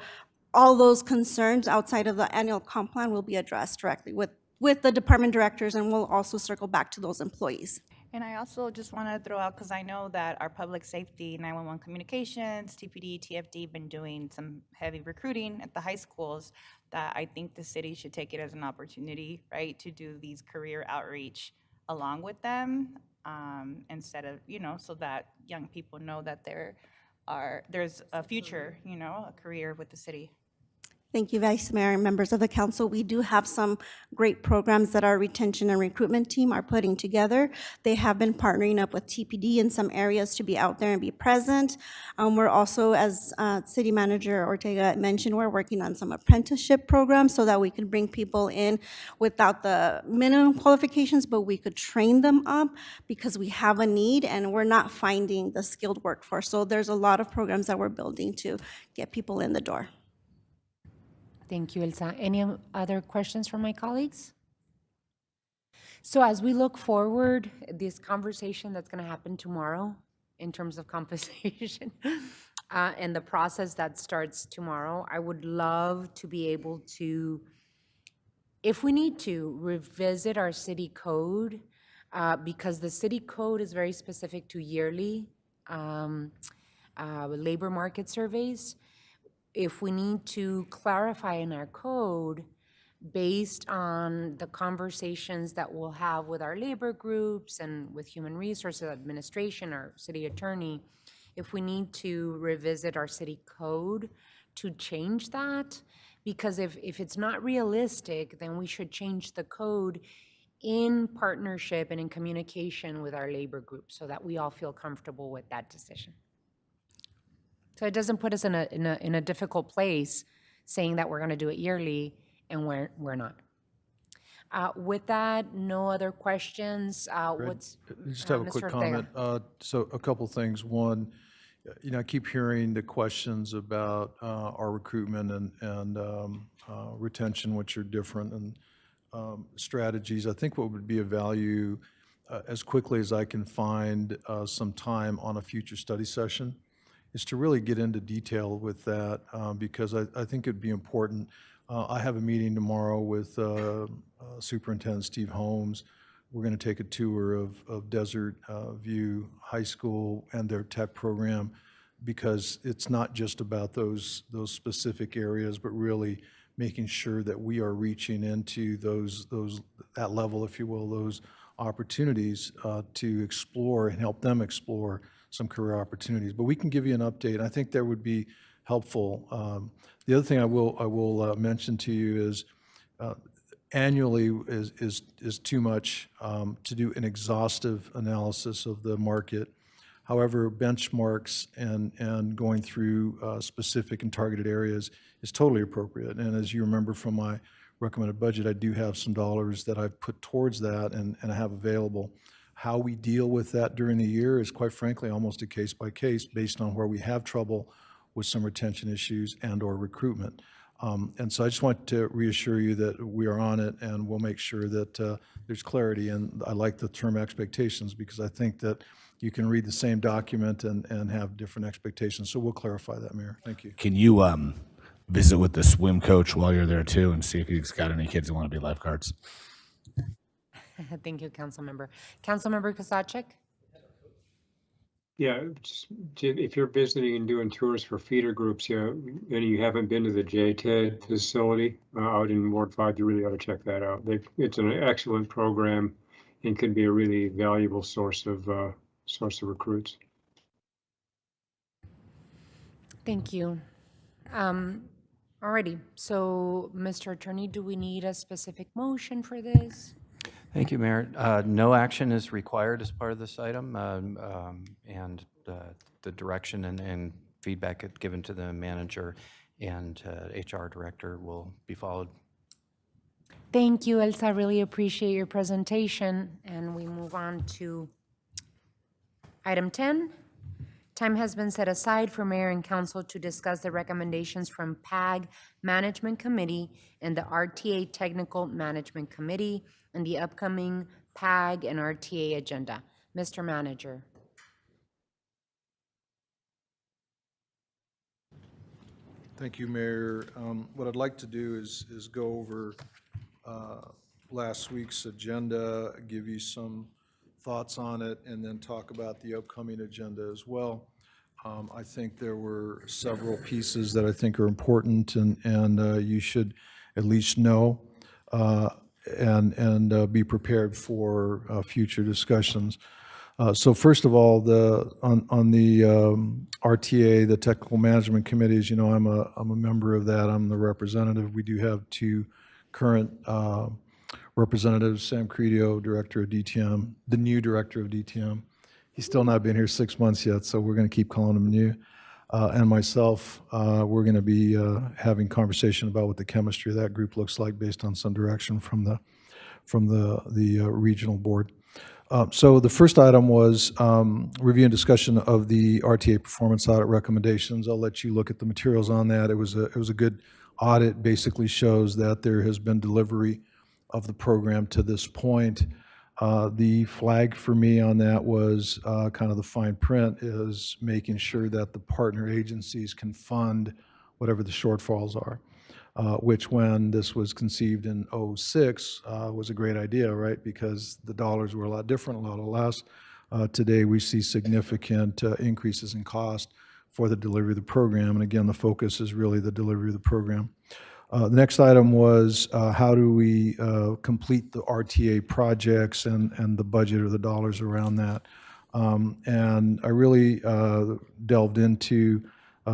all those concerns outside of the annual comp plan will be addressed directly with the department directors, and we'll also circle back to those employees. And I also just want to throw out, because I know that our public safety, 911 communications, TPD, TFD been doing some heavy recruiting at the high schools, that I think the city should take it as an opportunity, right, to do these career outreach along with them, instead of, so that young people know that there's a future, a career with the city. Thank you, Vice Mayor and members of the council. We do have some great programs that our retention and recruitment team are putting together. They have been partnering up with TPD in some areas to be out there and be present. We're also, as City Manager Ortega mentioned, we're working on some apprenticeship programs so that we can bring people in without the minimum qualifications, but we could train them up because we have a need and we're not finding the skilled workforce. So there's a lot of programs that we're building to get people in the door. Thank you, Elsa. Any other questions from my colleagues? So as we look forward, this conversation that's going to happen tomorrow in terms of compensation and the process that starts tomorrow, I would love to be able to, if we need to, revisit our city code, because the city code is very specific to yearly labor market surveys. If we need to clarify in our code based on the conversations that we'll have with our labor groups and with human resources administration, our city attorney, if we need to revisit our city code to change that, because if it's not realistic, then we should change the code in partnership and in communication with our labor groups so that we all feel comfortable with that decision. So it doesn't put us in a difficult place saying that we're going to do it yearly and we're not. With that, no other questions. Just have a quick Mr. comment. So a couple things. One, I keep hearing the questions about our recruitment and retention, which are different, and strategies. I think what would be of value, as quickly as I can find some time on a future study session, is to really get into detail with that, because I think it'd be important. I have a meeting tomorrow with Superintendent Steve Holmes. We're going to take a tour of Desert View High School and their tech program, because it's not just about those specific areas, but really making sure that we are reaching into that level, if you will, those opportunities to explore and help them explore some career opportunities. But we can give you an update. I think that would be helpful. The other thing I will mention to you is annually is too much to do an exhaustive analysis of the market. However, benchmarks and going through specific and targeted areas is totally appropriate. And as you remember from my recommended budget, I do have some dollars that I've put towards that and I have available. How we deal with that during the year is, quite frankly, almost a case by case based on where we have trouble with some retention issues and or recruitment. And so I just want to reassure you that we are on it and we'll make sure that there's clarity. And I like the term expectations because I think that you can read the same document and have different expectations. So we'll clarify that, Mayor. Thank you. Can you visit with the swim coach while you're there too and see if he's got any kids that want to be lifeguards? Thank you, Councilmember. Councilmember Kozachik? Yeah, if you're visiting and doing tours for feeder groups, and you haven't been to the JTED facility out in Ward 5, you really ought to check that out. It's an excellent program and can be a really valuable source of recruits. Thank you. Alrighty, so Mr. Attorney, do we need a specific motion for this? Thank you, Mayor. No action is required as part of this item, and the direction and feedback given to the manager and HR director will be followed. Thank you, Elsa. I really appreciate your presentation. And we move on to item 10. Time has been set aside for Mayor and Council to discuss the recommendations from PAG Management Committee and the RTA Technical Management Committee and the upcoming PAG and RTA agenda. Mr. Manager. Thank you, Mayor. What I'd like to do is go over last week's agenda, give you some thoughts on it, and then talk about the upcoming agenda as well. I think there were several pieces that I think are important and you should at least know and be prepared for future discussions. So first of all, on the RTA, the Technical Management Committee, as you know, I'm a member of that. I'm the representative. We do have two current representatives, Sam Credio, Director of DTM, the new Director of DTM. He's still not been here 6 months yet, so we're going to keep calling him new. And myself, we're going to be having conversation about what the chemistry of that group looks like based on some direction from the regional board. So the first item was review and discussion of the RTA performance audit recommendations. I'll let you look at the materials on that. It was a good audit. Basically shows that there has been delivery of the program to this point. The flag for me on that was kind of the fine print is making sure that the partner agencies can fund whatever the shortfalls are, which when this was conceived in '06 was a great idea, right? Because the dollars were a lot different, a lot less. Today we see significant increases in cost for the delivery of the program. And again, the focus is really the delivery of the program. The next item was how do we complete the RTA projects and the budget or the dollars around that. And I really delved into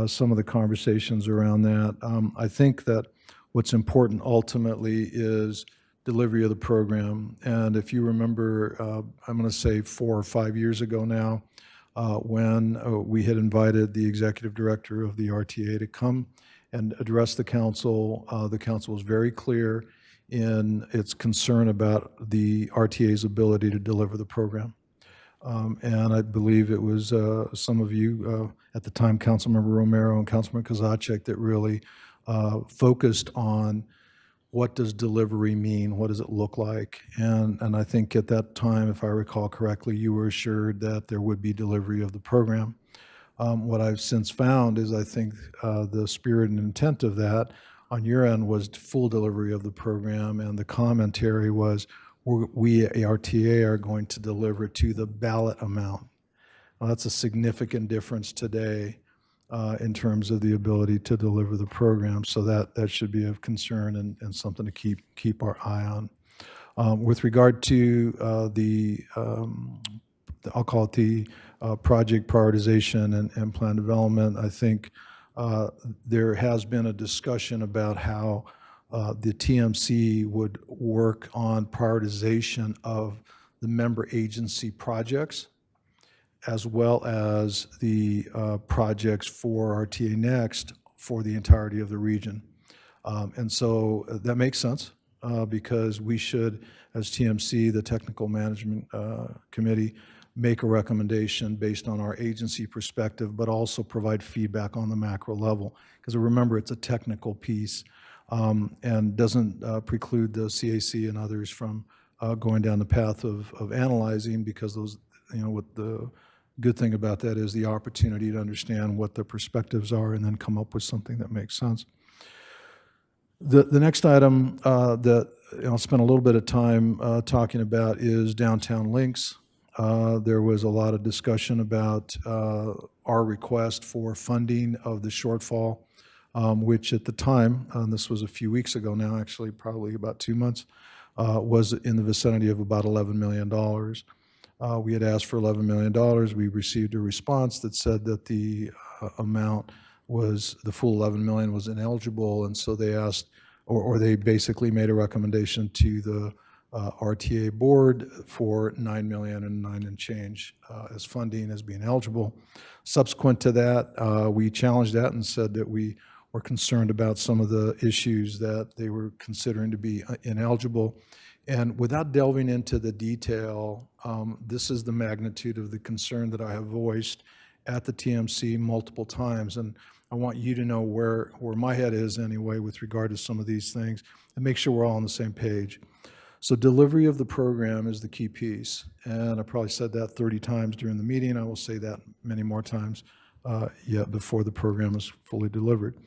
some of the conversations around that. I think that what's important ultimately is delivery of the program. And if you remember, I'm going to say 4 or 5 years ago now, when we had invited the executive director of the RTA to come and address the council was very clear in its concern about the RTA's ability to deliver the program. And I believe it was some of you at the time, Councilmember Romero and Councilmember Kozachik, that really focused on what does delivery mean, what does it look like? And I think at that time, if I recall correctly, you were assured that there would be delivery of the program. What I've since found is I think the spirit and intent of that on your end was full delivery of the program, and the commentary was we at RTA are going to deliver to the ballot amount. Well, that's a significant difference today in terms of the ability to deliver the program, so that should be of concern and something to keep our eye on. With regard to I'll call it the project prioritization and plan development, I think there has been a discussion about how the TMC would work on prioritization of the member agency projects, as well as the projects for RTA Next for the entirety of the region. And so that makes sense because we should, as TMC, the Technical Management Committee, make a recommendation based on our agency perspective, but also provide feedback on the macro level. Because remember, it's a technical piece and doesn't preclude the CAC and others from going down the path of analyzing, because those, what the good thing about that is the opportunity to understand what the perspectives are and then come up with something that makes sense. The next item that I'll spend a little bit of time talking about is downtown links. There was a lot of discussion about our request for funding of the shortfall, which at the time, this was a few weeks ago now, actually probably about 2 months, was in the vicinity of about $11 million. We had asked for $11 million. We received a response that said that the amount was, the full 11 million was ineligible, and so they asked, or they basically made a recommendation to the RTA board for 9 million and 9 and change as funding as being eligible. Subsequent to that, we challenged that and said that we were concerned about some of the issues that they were considering to be ineligible. And without delving into the detail, this is the magnitude of the concern that I have voiced at the TMC multiple times. And I want you to know where my head is anyway with regard to some of these things and make sure we're all on the same page. So delivery of the program is the key piece. And I probably said that 30 times during the meeting. I will say that many more times yet before the program is fully delivered.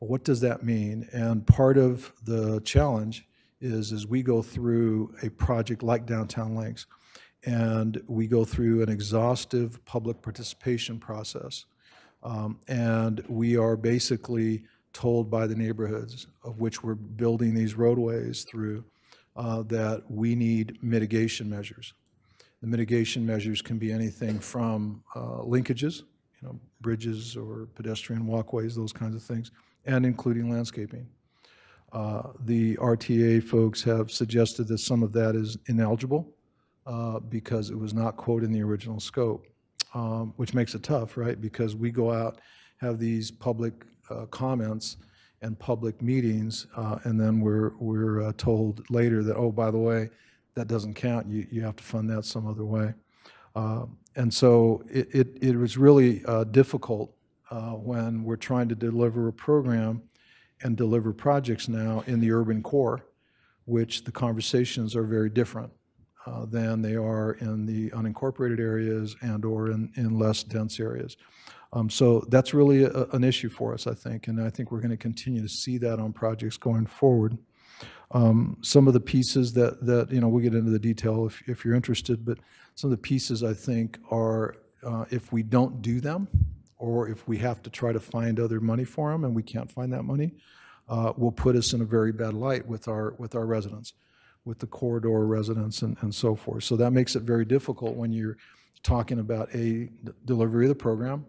But what does that mean? And part of the challenge is we go through a project like Downtown Links, and we go through an exhaustive public participation process. And we are basically told by the neighborhoods of which we're building these roadways through that we need mitigation measures. The mitigation measures can be anything from linkages, bridges or pedestrian walkways, those kinds of things, and including landscaping. The RTA folks have suggested that some of that is ineligible because it was not quoted in the original scope, which makes it tough, right? Because we go out, have these public comments and public meetings, and then we're told later that, oh, by the way, that doesn't count. You have to fund that some other way. And so it was really difficult when we're trying to deliver a program and deliver projects now in the urban core, which the conversations are very different than they are in the unincorporated areas and or in less dense areas. So that's really an issue for us, I think, and I think we're going to continue to see that on projects going forward. Some of the pieces that we'll get into the detail if you're interested, but some of the pieces I think are if we don't do them, or if we have to try to find other money for them and we can't find that money, will put us in a very bad light with our residents, with the corridor residents and so forth. So that makes it very difficult when you're talking about a delivery of the program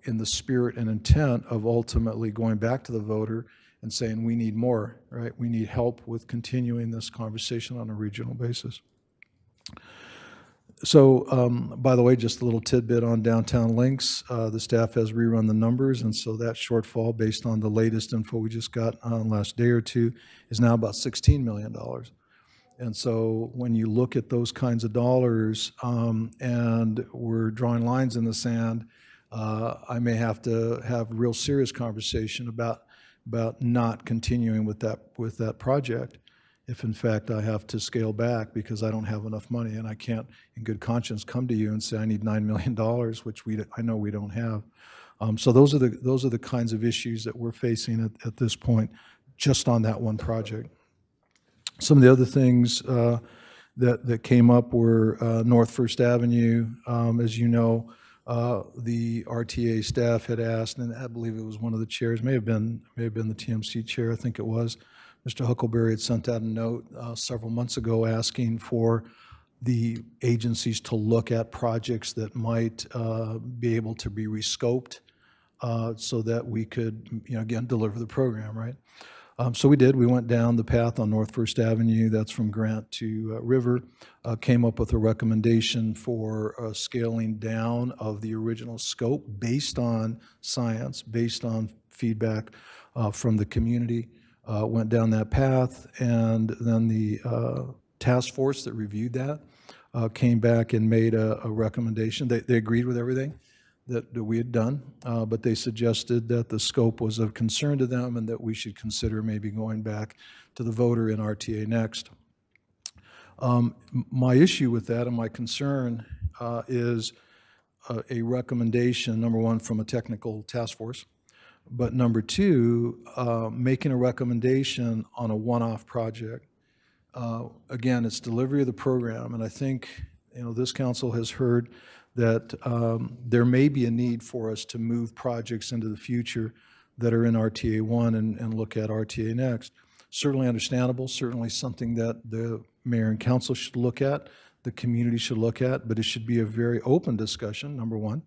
in the spirit and intent of ultimately going back to the voter and saying we need more, right? We need help with continuing this conversation on a regional basis. So, by the way, just a little tidbit on Downtown Links. The staff has rerun the numbers, and so that shortfall, based on the latest info we just got last day or two, is now about $16 million. And so when you look at those kinds of dollars and we're drawing lines in the sand, I may have to have a real serious conversation about not continuing with that project if in fact I have to scale back because I don't have enough money and I can't in good conscience come to you and say I need $9 million, which I know we don't have. So those are the kinds of issues that we're facing at this point just on that one project. Some of the other things that came up were North First Avenue. As you know, the RTA staff had asked, and I believe it was one of the chairs, may have been the TMC chair, I think it was, Mr. Huckleberry had sent out a note several months ago asking for the agencies to look at projects that might be able to be rescoped so that we could, again, deliver the program, right? So we did. We went down the path on North First Avenue, that's from Grant to River, came up with a recommendation for scaling down of the original scope based on science, based on feedback from the community. Went down that path, and then the task force that reviewed that came back and made a recommendation. They agreed with everything that we had done, but they suggested that the scope was of concern to them and that we should consider maybe going back to the voter in RTA next. My issue with that and my concern is a recommendation, number one, from a technical task force, but number two, making a recommendation on a one-off project. Again, it's delivery of the program, and I think, this council has heard that there may be a need for us to move projects into the future that are in RTA 1 and look at RTA next. Certainly understandable, certainly something that the mayor and council should look at, the community should look at, but it should be a very open discussion, number one.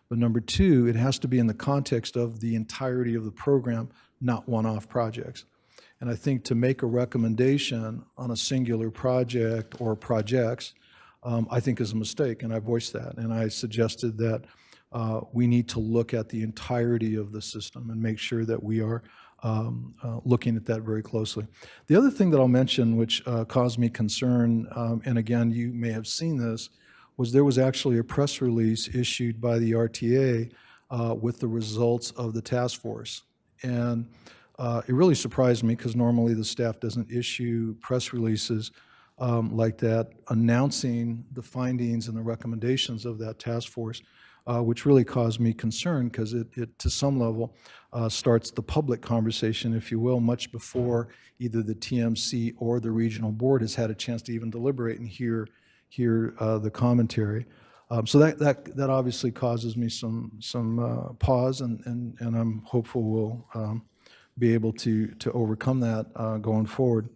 But number two, it has to be in the context of the entirety of the program, not one-off projects. And I think to make a recommendation on a singular project or projects, I think is a mistake, and I voiced that. And I suggested that we need to look at the entirety of the system and make sure that we are looking at that very closely. The other thing that I'll mention, which caused me concern, and again, you may have seen this, was there was actually a press release issued by the RTA with the results of the task force. And it really surprised me because normally the staff doesn't issue press releases like that, announcing the findings and the recommendations of that task force, which really caused me concern because it to some level, starts the public conversation, if you will, much before either the TMC or the regional board has had a chance to even deliberate and hear the commentary. So that obviously causes me some pause, and I'm hopeful we'll be able to overcome that going forward.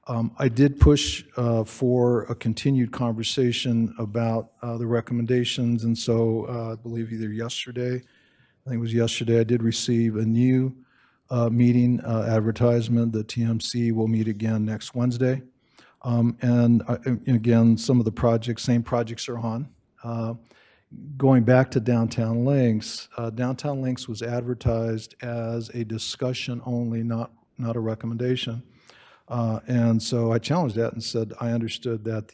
I did push for a continued conversation about the recommendations, and so I believe either yesterday, I think it was yesterday, I did receive a new meeting advertisement. The TMC will meet again next Wednesday. And again, some of the same projects are on. Going back to Downtown Links was advertised as a discussion only, not a recommendation. And so I challenged that and said I understood that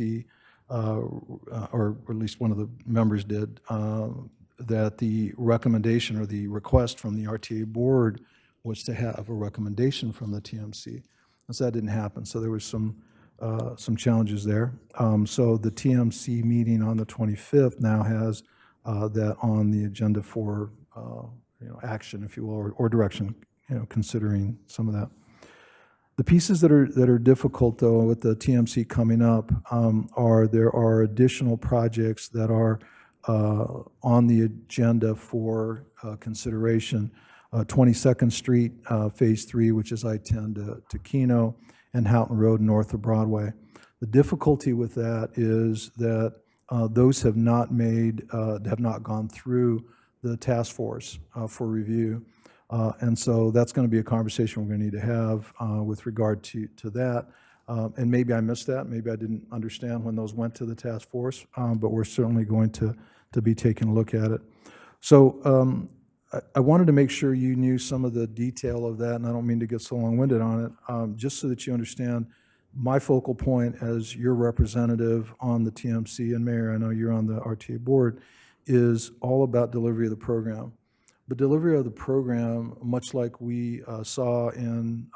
or at least one of the members did, that the recommendation or the request from the RTA board was to have a recommendation from the TMC. And so that didn't happen. So there was some challenges there. So the TMC meeting on the 25th now has that on the agenda for action, if you will, or direction, considering some of that. The pieces that are difficult, though, with the TMC coming up there are additional projects that are on the agenda for consideration. 22nd Street, Phase 3, which is I-10 to Keno, and Houghton Road north of Broadway. The difficulty with that is that those have not gone through the task force for review. And so that's going to be a conversation we're going to need to have with regard to that. And maybe I missed that. Maybe I didn't understand when those went to the task force, but we're certainly going to be taking a look at it. So I wanted to make sure you knew some of the detail of that, and I don't mean to get so long-winded on it, just so that you understand my focal point as your representative on the TMC, and Mayor, I know you're on the RTA board, is all about delivery of the program. But delivery of the program, much like we saw in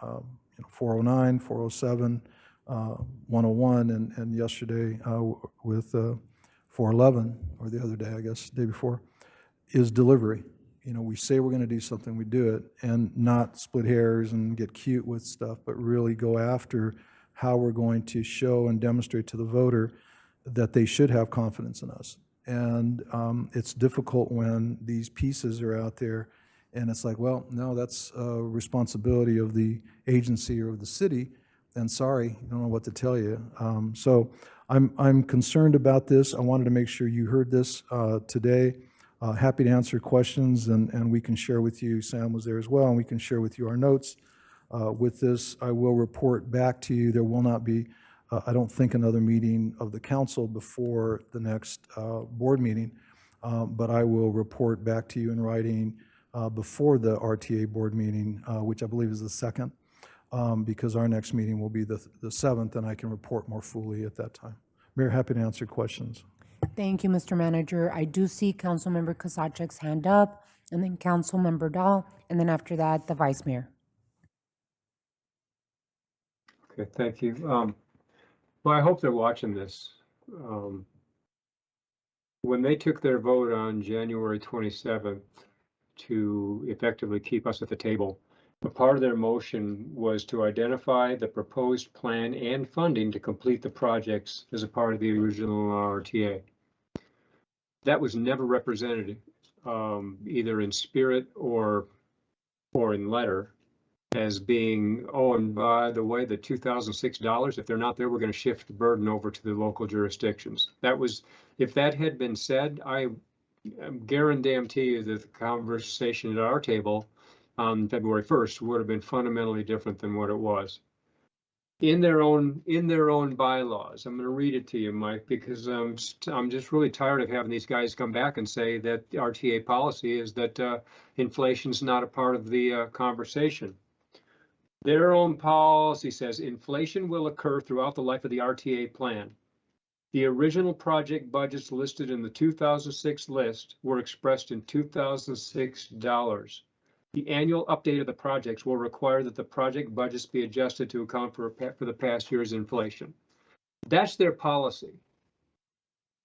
409, 407, 101, and yesterday with 411, or the other day, I guess, the day before, is delivery. We say we're going to do something, we do it, and not split hairs and get cute with stuff, but really go after how we're going to show and demonstrate to the voter that they should have confidence in us. And it's difficult when these pieces are out there and it's like, well, no, that's a responsibility of the agency or of the city, and sorry, I don't know what to tell you. So I'm concerned about this. I wanted to make sure you heard this today. Happy to answer questions, and we can share with you, Sam was there as well, and we can share with you our notes With this, I will report back to you. There will not be, I don't think, another meeting of the council before the next board meeting, but I will report back to you in writing before the RTA board meeting, which I believe is the 2nd, because our next meeting will be the 7th, and I can report more fully at that time. Mayor, happy to answer questions. Thank you, Mr. Manager. I do see Councilmember Kozachek's hand up, and then Councilmember Dahl, and then after that, the Vice Mayor. Okay, thank you. Well, I hope they're watching this. When they took their vote on January 27th to effectively keep us at the table, a part of their motion was to identify the proposed plan and funding to complete the projects as a part of the original RTA. That was never represented either in spirit or in letter as being, oh, and by the way, the $2,006, if they're not there, we're going to shift the burden over to the local jurisdictions. That was, if that had been said, I guarantee you that the conversation at our table on February 1st would have been fundamentally different than what it was. In their own bylaws, I'm going to read it to you, Mike, because I'm just really tired of having these guys come back and say that the RTA policy is that inflation's not a part of the conversation. Their own policy says inflation will occur throughout the life of the RTA plan. The original project budgets listed in the 2006 list were expressed in 2006 dollars. The annual update of the projects will require that the project budgets be adjusted to account for the past year's inflation. That's their policy.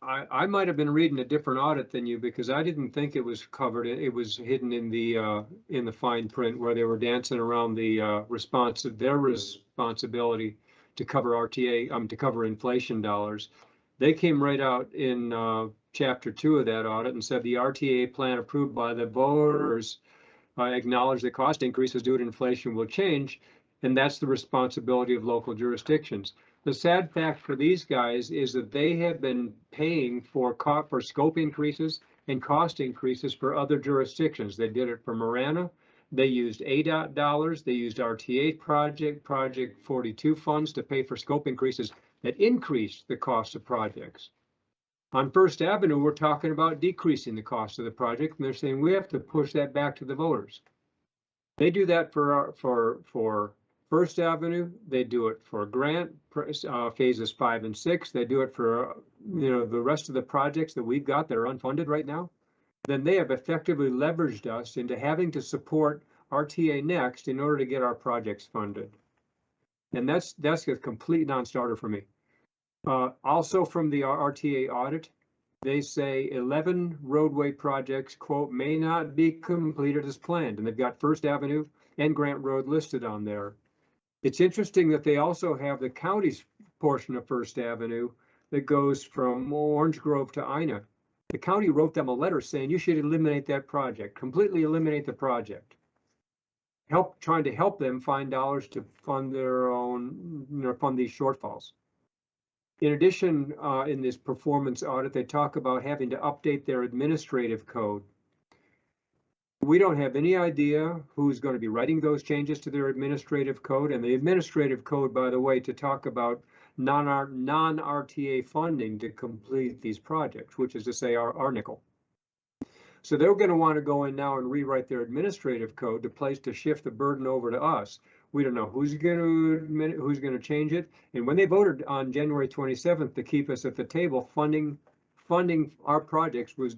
I might have been reading a different audit than you because I didn't think it was covered. It was hidden in the fine print where they were dancing around the their responsibility to cover RTA, to cover inflation dollars. They came right out in chapter 2 of that audit and said the RTA plan approved by the voters acknowledge that cost increases due to inflation will change, and that's the responsibility of local jurisdictions. The sad fact for these guys is that they have been paying for scope increases and cost increases for other jurisdictions. They did it for Marana. They used ADOT dollars. They used RTA Project 42 funds to pay for scope increases that increased the cost of projects. On First Avenue, we're talking about decreasing the cost of the project, and they're saying we have to push that back to the voters. They do that for First Avenue. They do it for Grant phases 5 and 6. They do it for the rest of the projects that we've got that are unfunded right now. Then they have effectively leveraged us into having to support RTA Next in order to get our projects funded, and that's a complete non-starter for me. Also from the RTA audit, they say 11 roadway projects, quote, may not be completed as planned. And they've got First Avenue and Grant Road listed on there. It's interesting that they also have the county's portion of First Avenue that goes from Orange Grove to Ina. The county wrote them a letter saying you should eliminate that project, completely eliminate the project. Trying to help them find dollars to fund their own, fund these shortfalls. In addition, in this performance audit, they talk about having to update their administrative code. We don't have any idea who's going to be writing those changes to their administrative code. And the administrative code, by the way, to talk about non-RTA funding to complete these projects, which is to say our nickel. So they're going to want to go in now and rewrite their administrative code to shift the burden over to us. We don't know who's going to change it. And when they voted on January 27th to keep us at the table, funding our projects was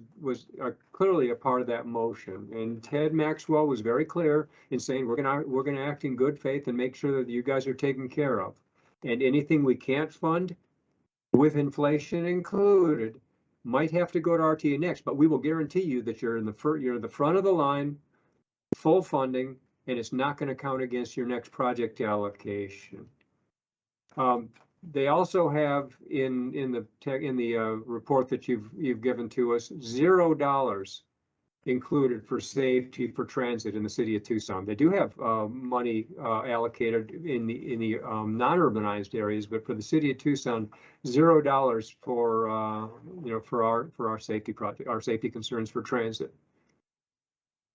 clearly a part of that motion. And Ted Maxwell was very clear in saying we're going to act in good faith and make sure that you guys are taken care of. And anything we can't fund, with inflation included, might have to go to RTA Next. But we will guarantee you that you're in the front of the line, full funding, and it's not going to count against your next project allocation. They also have in the report that you've given to us $0 included for safety for transit in the city of Tucson. They do have money allocated in the non-urbanized areas, but for the city of Tucson, $0 for for our safety project, our safety concerns for transit.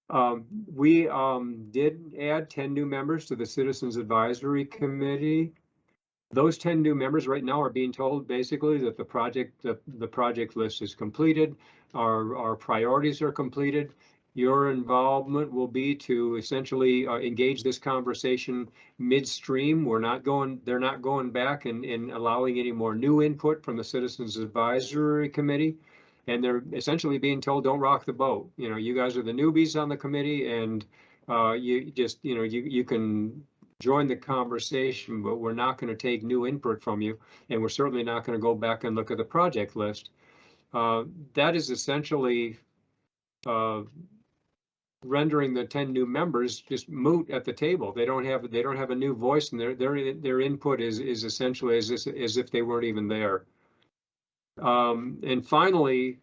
We did add 10 new members to the Citizens Advisory Committee. Those 10 new members right now are being told basically that the project list is completed, our priorities are completed. Your involvement will be to essentially engage this conversation midstream. They're not going back and allowing any more new input from the Citizens Advisory Committee. And they're essentially being told, don't rock the boat. You know, you guys are the newbies on the committee, and you just, you know, you can join the conversation, but we're not going to take new input from you, and we're certainly not going to go back and look at the project list. That is essentially rendering the 10 new members just moot at the table. They don't have a new voice, and their input is essentially as if they weren't even there. And finally,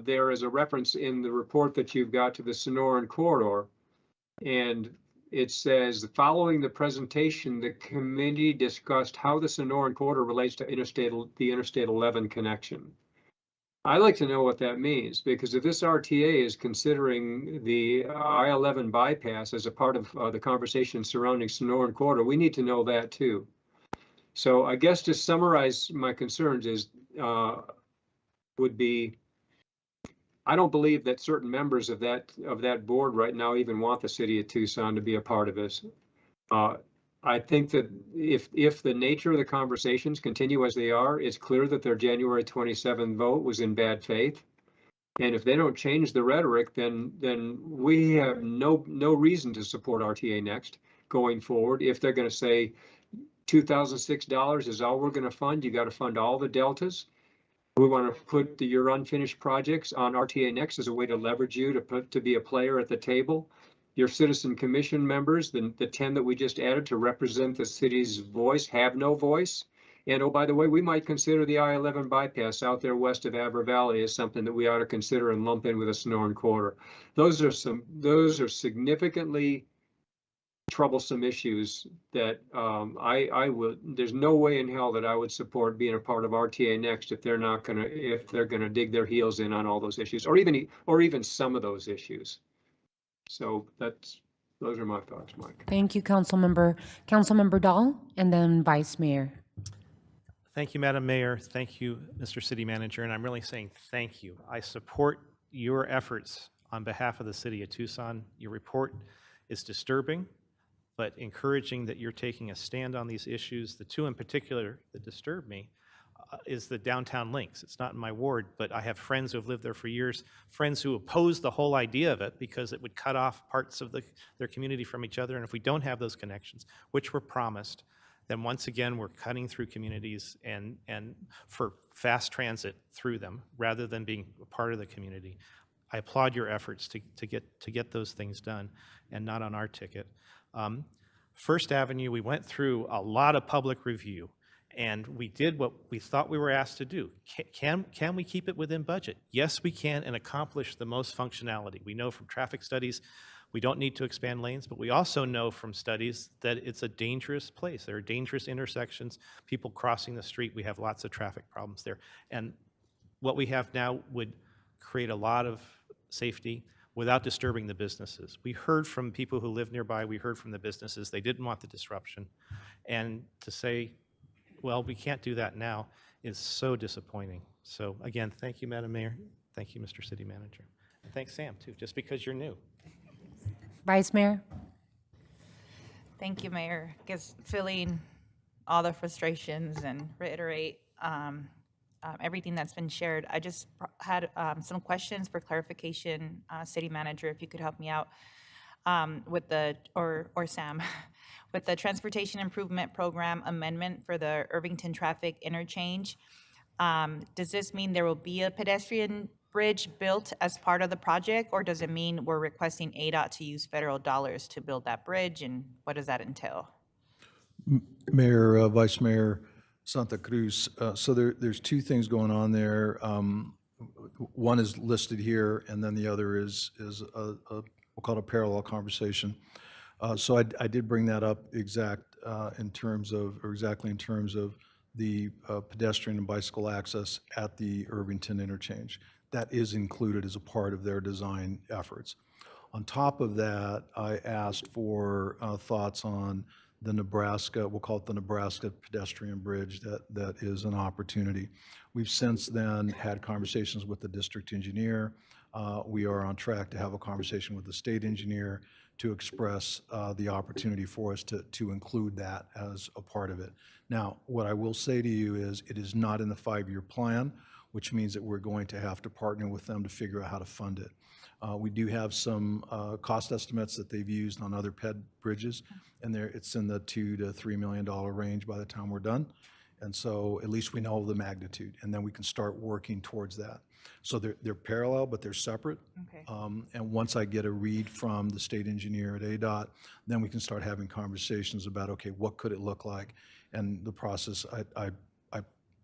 there is a reference in the report that you've got to the Sonoran Corridor, and it says, following the presentation, the committee discussed how the Sonoran Corridor relates to the Interstate 11 connection. I'd like to know what that means, because if this RTA is considering the I-11 bypass as a part of the conversation surrounding Sonoran Corridor, we need to know that too. So I guess to summarize my concerns is, would be, I don't believe that certain members of that board right now even want the city of Tucson to be a part of this. I think that if the nature of the conversations continue as they are, it's clear that their January 27th vote was in bad faith. And if they don't change the rhetoric, then we have no reason to support RTA Next going forward. If they're going to say $2,006 is all we're going to fund, you got to fund all the deltas. We want to put your unfinished projects on RTA Next as a way to leverage you to be a player at the table. Your citizen commission members, the 10 that we just added to represent the city's voice, have no voice. And oh, by the way, we might consider the I-11 bypass out there west of Aber Valley as something that we ought to consider and lump in with a Sonoran Corridor. Those are significantly troublesome issues that there's no way in hell that I would support being a part of RTA Next if they're gonna dig their heels in on all those issues, or even some of those issues. So those are my thoughts, Mike. Thank you, Councilmember Dahl, and then Vice Mayor. Thank you, Madam Mayor. Thank you, Mr. City Manager, and I'm really saying thank you. I support your efforts on behalf of the city of Tucson. Your report is disturbing, but encouraging that you're taking a stand on these issues. The two in particular that disturb me is the downtown links. It's not in my ward, but I have friends who have lived there for years, friends who oppose the whole idea of it because it would cut off parts of their community from each other. And if we don't have those connections, which were promised, then once again, we're cutting through communities and for fast transit through them rather than being a part of the community. I applaud your efforts to get those things done and not on our ticket. First Avenue, we went through a lot of public review, and we did what we thought we were asked to do. Can we keep it within budget? Yes, we can, and accomplish the most functionality. We know from traffic studies we don't need to expand lanes, but we also know from studies that it's a dangerous place. There are dangerous intersections, people crossing the street. We have lots of traffic problems there. And what we have now would create a lot of safety without disturbing the businesses. We heard from people who live nearby, we heard from the businesses, they didn't want the disruption. And to say, well, we can't do that now is so disappointing. So again, thank you, Madam Mayor. Thank you, Mr. City Manager. And thanks, Sam, too, just because you're new. Vice Mayor? Thank you, Mayor. I guess feeling all the frustrations and reiterate everything that's been shared. I just had some questions for clarification, City Manager, if you could help me out with or Sam, with the Transportation Improvement Program amendment for the Irvington Traffic Interchange. Does this mean there will be a pedestrian bridge built as part of the project, or does it mean we're requesting ADOT to use federal dollars to build that bridge, and what does that entail? Mayor, Vice Mayor Santa Cruz, so there's two things going on there. One is listed here, and then the other is we'll call it a parallel conversation. So I did bring that up exactly in terms of the pedestrian and bicycle access at the Irvington interchange. That is included as a part of their design efforts. On top of that, I asked for thoughts on the Nebraska, we'll call it the Nebraska pedestrian bridge, that is an opportunity. We've since then had conversations with the district engineer. We are on track to have a conversation with the state engineer to express the opportunity for us to include that as a part of it. Now, what I will say to you is it is not in the 5-year plan, which means that we're going to have to partner with them to figure out how to fund it. We do have some cost estimates that they've used on other PED bridges, and it's in the $2 to $3 million range by the time we're done. And so at least we know the magnitude, and then we can start working towards that. So they're parallel, but they're separate. Okay. And once I get a read from the state engineer at ADOT, then we can start having conversations about, okay, what could it look like? And the process, I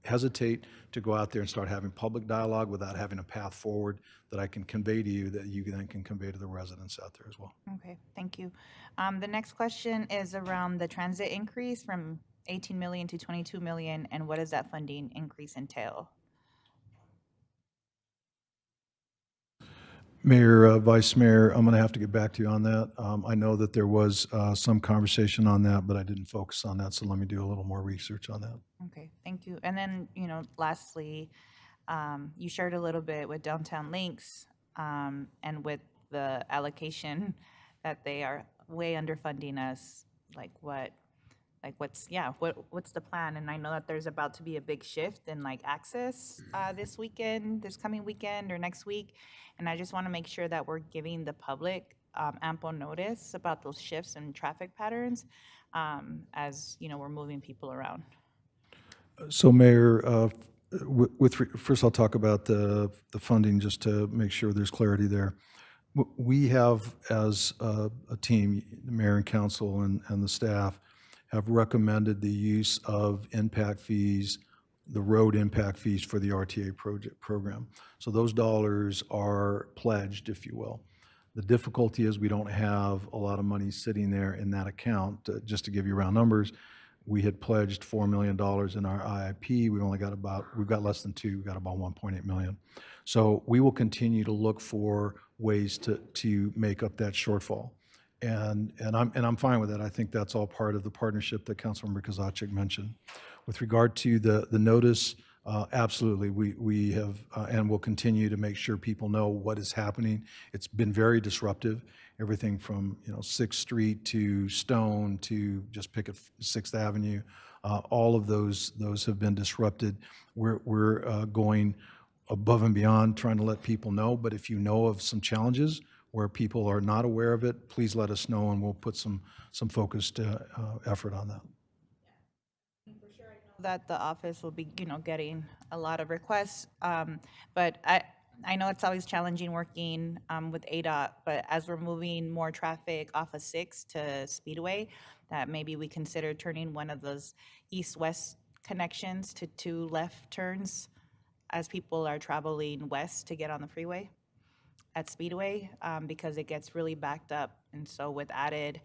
hesitate to go out there and start having public dialogue without having a path forward that I can convey to you, that you then can convey to the residents out there as well. Okay, thank you. The next question is around the transit increase from 18 million to 22 million, and what does that funding increase entail? Mayor, Vice Mayor, I'm going to have to get back to you on that. I know that there was some conversation on that, but I didn't focus on that, so let me do a little more research on that. Okay, thank you. And then, lastly, you shared a little bit with Downtown Links and with the allocation that they are way underfunding us. What's the plan? And I know that there's about to be a big shift in access this coming weekend or next week. And I just want to make sure that we're giving the public ample notice about those shifts in traffic patterns as, we're moving people around. So Mayor, first I'll talk about the funding just to make sure there's clarity there. We have, as a team, the mayor and council and the staff, have recommended the use of impact fees, the road impact fees for the RTA program. So those dollars are pledged, if you will. The difficulty is we don't have a lot of money sitting there in that account. Just to give you round numbers, we had pledged $4 million in our IIP. We've got less than 2, we've got about 1.8 million. So we will continue to look for ways to make up that shortfall. And I'm fine with that. I think that's all part of the partnership that Councilmember Kozaczek mentioned. With regard to the notice, absolutely, we have and will continue to make sure people know what is happening. It's been very disruptive. Everything from 6th Street to Stone to just pick at 6th Avenue, all of those have been disrupted. We're going above and beyond trying to let people know. But if you know of some challenges where people are not aware of it, please let us know, and we'll put some focused effort on that. That the office will be, getting a lot of requests, but I know it's always challenging working with ADOT, but as we're moving more traffic off of 6 to Speedway, that maybe we consider turning one of those east-west connections to 2 left turns as people are traveling west to get on the freeway at Speedway, because it gets really backed up. And so with added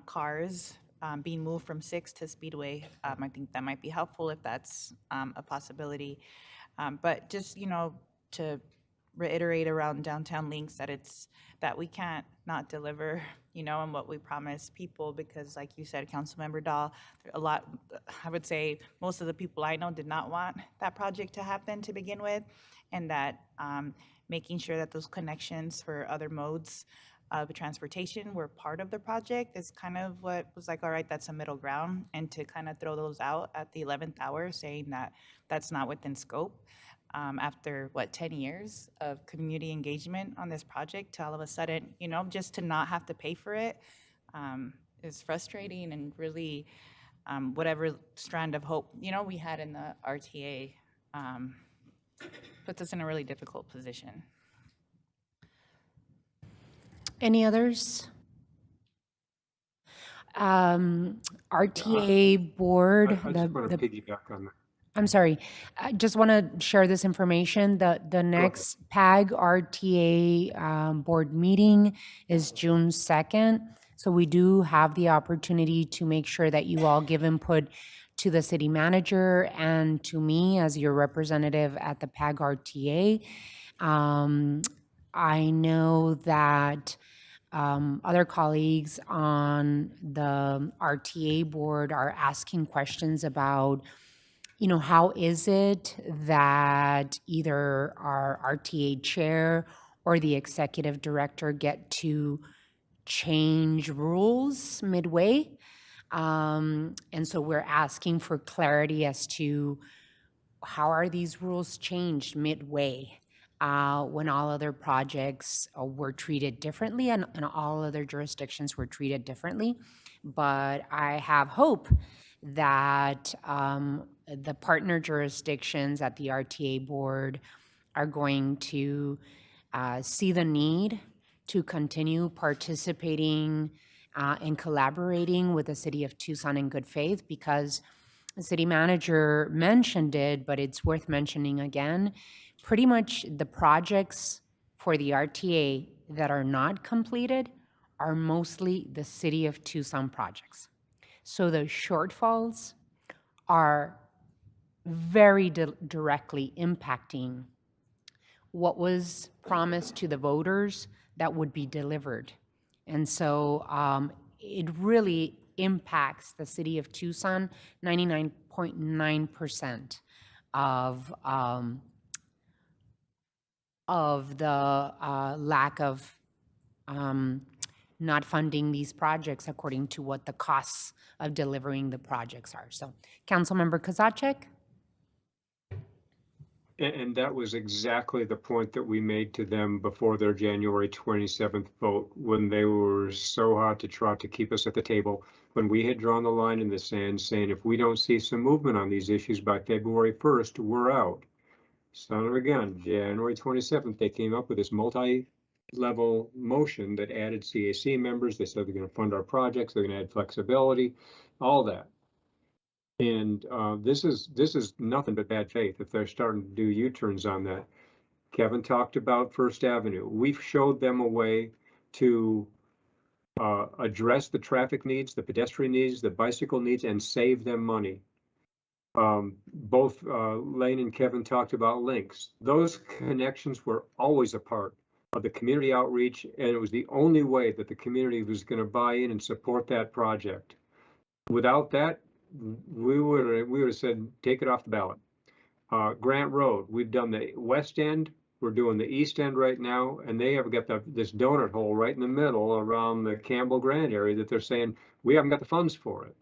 cars being moved from 6 to Speedway, I think that might be helpful if that's a possibility. But just, to reiterate around Downtown Links that we can't not deliver, on what we promise people, because like you said, Councilmember Dahl, I would say most of the people I know did not want that project to happen to begin with, and that making sure that those connections for other modes of transportation were part of the project is kind of what was like, all right, that's a middle ground. And to kind of throw those out at the 11th hour saying that that's not within scope after 10 years of community engagement on this project, to all of a sudden, just to not have to pay for it is frustrating, and really whatever strand of hope, we had in the RTA puts us in a really difficult position. Any others? RTA board. I just want to piggyback on that. I'm sorry. I just want to share this information. The next PAG RTA board meeting is June 2nd. So we do have the opportunity to make sure that you all give input to the city manager and to me as your representative at the PAG RTA. I know that other colleagues on the RTA board are asking questions about, how is it that either our RTA chair or the executive director get to change rules midway? And so we're asking for clarity as to how are these rules changed midway when all other projects were treated differently and all other jurisdictions were treated differently. But I have hope that the partner jurisdictions at the RTA board are going to see the need to continue participating and collaborating with the city of Tucson in good faith, because the city manager mentioned it, but it's worth mentioning again. Pretty much the projects for the RTA that are not completed are mostly the city of Tucson projects. So the shortfalls are very directly impacting what was promised to the voters that would be delivered. And so it really impacts the city of Tucson. 99.9% of the lack of not funding these projects according to what the costs of delivering the projects are. So, Councilmember Kozachek? And that was exactly the point that we made to them before their January 27th vote, when they were so hot to try to keep us at the table, when we had drawn the line in the sand saying, if we don't see some movement on these issues by February 1st, we're out. Son of a gun, January 27th, they came up with this multi-level motion that added CAC members. They said they're going to fund our projects, they're going to add flexibility, all that. And this is nothing but bad faith if they're starting to do U-turns on that. Kevin talked about First Avenue. We've showed them a way to address the traffic needs, the pedestrian needs, the bicycle needs, and save them money. Both Lane and Kevin talked about links. Those connections were always a part of the community outreach, and it was the only way that the community was going to buy in and support that project. Without that, we would have said, take it off the ballot. Grant Road, we've done the west end, we're doing the east end right now, and they have got this donut hole right in the middle around the Campbell Grant area that they're saying, we haven't got the funds for it.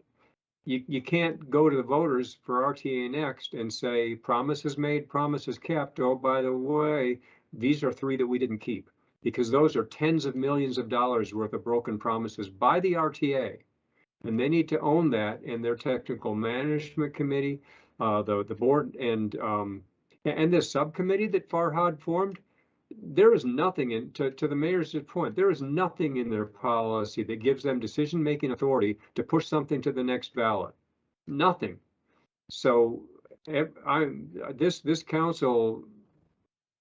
You can't go to the voters for RTA Next and say, promises made, promises kept. Oh, by the way, these are 3 that we didn't keep, because those are tens of millions of dollars worth of broken promises by the RTA. And they need to own that in their technical management committee, the board, and this subcommittee that Farhad formed. There is nothing to the mayor's point, there is nothing in their policy that gives them decision-making authority to push something to the next ballot. Nothing. So this council,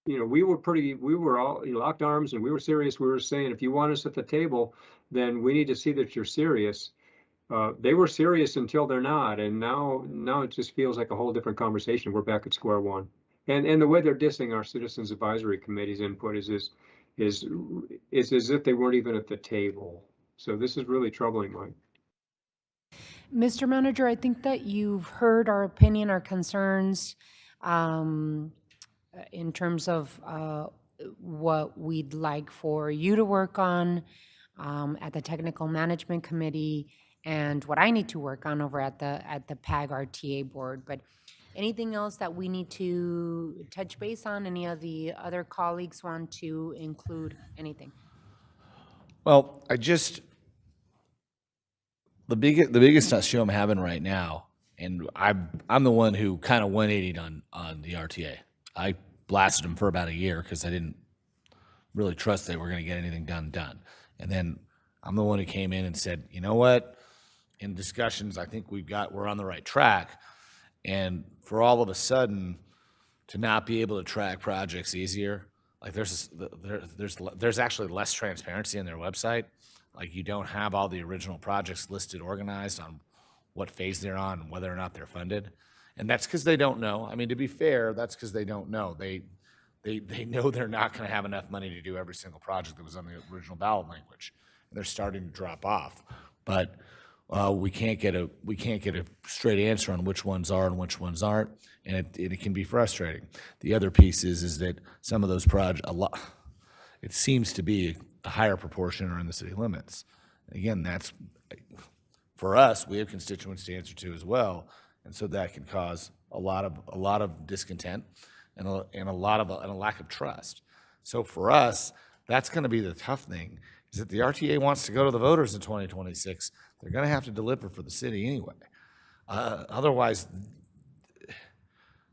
we were all locked arms and we were serious. We were saying, if you want us at the table, then we need to see that you're serious. They were serious until they're not, and now it just feels like a whole different conversation. We're back at square one. And the way they're dissing our Citizens Advisory Committee's input is as if they weren't even at the table. So this is really troubling, Mike. Mr. Manager, I think that you've heard our opinion, our concerns in terms of what we'd like for you to work on at the Technical Management Committee, and what I need to work on over at the PAG RTA board. But anything else that we need to touch base on? Any of the other colleagues want to include anything? Well, the biggest issue I'm having right now, and I'm the one who kind of 180'd on the RTA. I blasted them for about a year because I didn't really trust they were going to get anything done. And then I'm the one who came in and said, you know what? In discussions, I think we're on the right track. And for all of a sudden to not be able to track projects easier, like there's actually less transparency in their website. Like, you don't have all the original projects listed, organized on what phase they're on and whether or not they're funded. And that's because they don't know. I mean, to be fair, that's because they don't know. They they know they're not going to have enough money to do every single project that was on the original ballot language. And they're starting to drop off. But we can't get a straight answer on which ones are and which ones aren't, and it can be frustrating. The other piece is that some of those projects, it seems to be a higher proportion are in the city limits. Again, that's, for us, we have constituents to answer to as well, and so that can cause a lot of discontent and a lack of trust. So for us, that's going to be the tough thing, is that the RTA wants to go to the voters in 2026. They're going to have to deliver for the city anyway. Otherwise,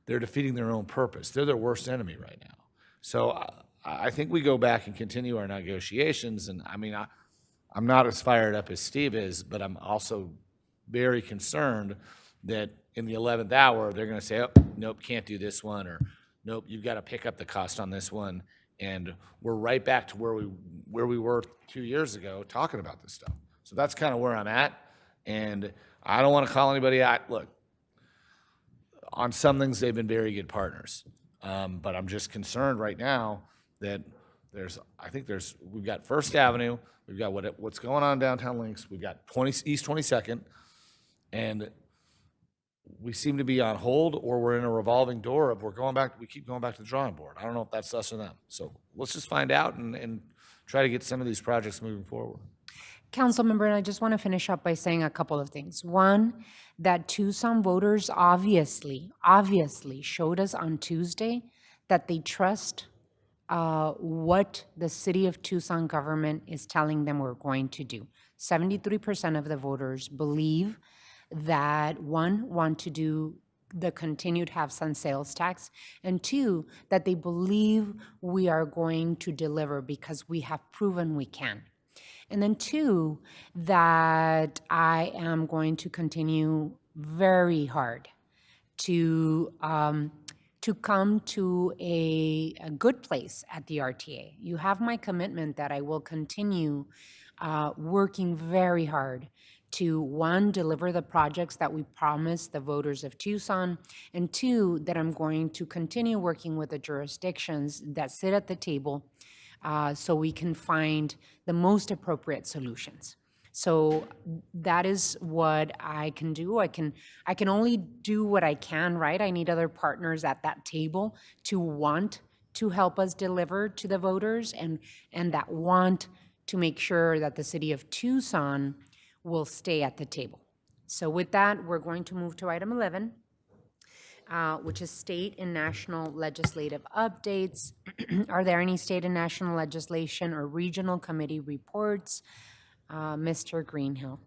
they're defeating their own purpose. They're their worst enemy right now. So I think we go back and continue our negotiations. And I mean, I'm not as fired up as Steve is, but I'm also very concerned that in the 11th hour, they're going to say, oh, nope, can't do this one, or nope, you've got to pick up the cost on this one. And we're right back to where we were 2 years ago talking about this stuff. So that's kind of where I'm at. And I don't want to call anybody out. Look, on some things, they've been very good partners. But I'm just concerned right now that we've got First Avenue, we've got what's going on in downtown Links, we've got East 22nd, and we seem to be on hold, or we're in a revolving door of we keep going back to the drawing board. I don't know if that's us or them. So let's just find out and try to get some of these projects moving forward. Councilmember, and I just want to finish up by saying a couple of things. One, that Tucson voters obviously showed us on Tuesday that they trust what the city of Tucson government is telling them we're going to do. 73% of the voters believe that, one, want to do the continued half-cent sales tax, and two, that they believe we are going to deliver because we have proven we can. And then two, that I am going to continue very hard to come to a good place at the RTA. You have my commitment that I will continue working very hard to, one, deliver the projects that we promised the voters of Tucson, and two, that I'm going to continue working with the jurisdictions that sit at the table so we can find the most appropriate solutions. So that is what I can do. I can only do what I can, right? I need other partners at that table to want to help us deliver to the voters and that want to make sure that the city of Tucson will stay at the table. So with that, we're going to move to item 11, which is state and national legislative updates. Are there any state and national legislation or regional committee reports? Mr. Greenhill.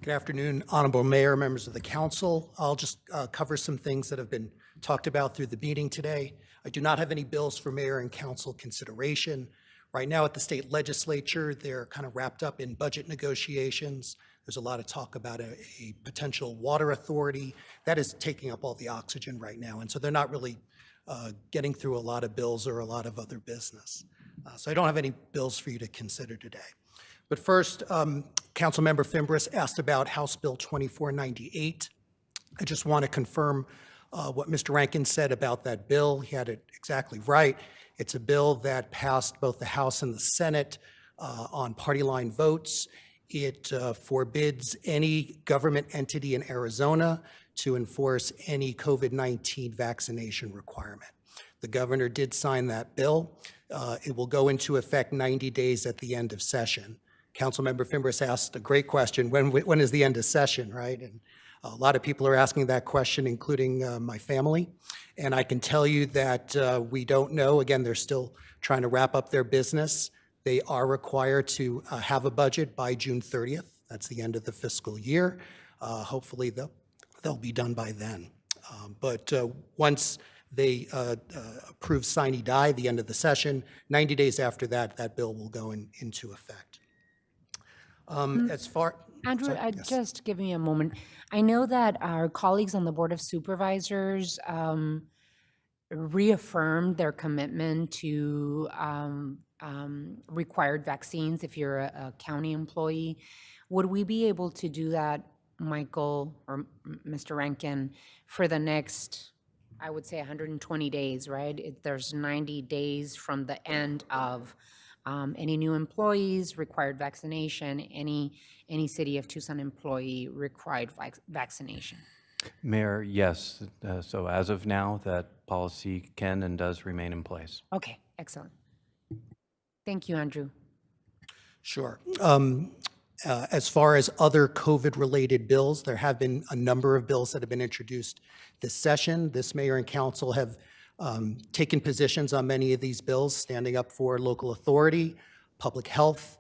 Good afternoon, Honorable Mayor, members of the council. I'll just cover some things that have been talked about through the meeting today. I do not have any bills for mayor and council consideration. Right now at the state legislature, they're kind of wrapped up in budget negotiations. There's a lot of talk about a potential water authority. That is taking up all the oxygen right now, and so they're not really getting through a lot of bills or a lot of other business. So I don't have any bills for you to consider today. But first, Councilmember Fimbres asked about House Bill 2498. I just want to confirm what Mr. Rankin said about that bill. He had it exactly right. It's a bill that passed both the House and the Senate on party line votes. It forbids any government entity in Arizona to enforce any COVID-19 vaccination requirement. The governor did sign that bill. It will go into effect 90 days at the end of session. Councilmember Fimbres asked a great question, when is the end of session, right? And a lot of people are asking that question, including my family. And I can tell you that we don't know. Again, they're still trying to wrap up their business. They are required to have a budget by June 30th. That's the end of the fiscal year. Hopefully they'll be done by then. But once they approve sine die, the end of the session, 90 days after that, that bill will go into effect. As far... Andrew, Sorry, yes. just give me a moment. I know that our colleagues on the Board of Supervisors reaffirmed their commitment to required vaccines if you're a county employee. Would we be able to do that Michael or Mr. Rankin, for the next, I would say 120 days, right? There's 90 days from the end of any new employees, required vaccination, any City of Tucson employee required vaccination. Mayor, yes. So as of now, that policy can and does remain in place. Okay, excellent. Thank you, Andrew. Sure. As far as other COVID-related bills, there have been a number of bills that have been introduced this session. This mayor and council have taken positions on many of these bills, standing up for local authority, public health,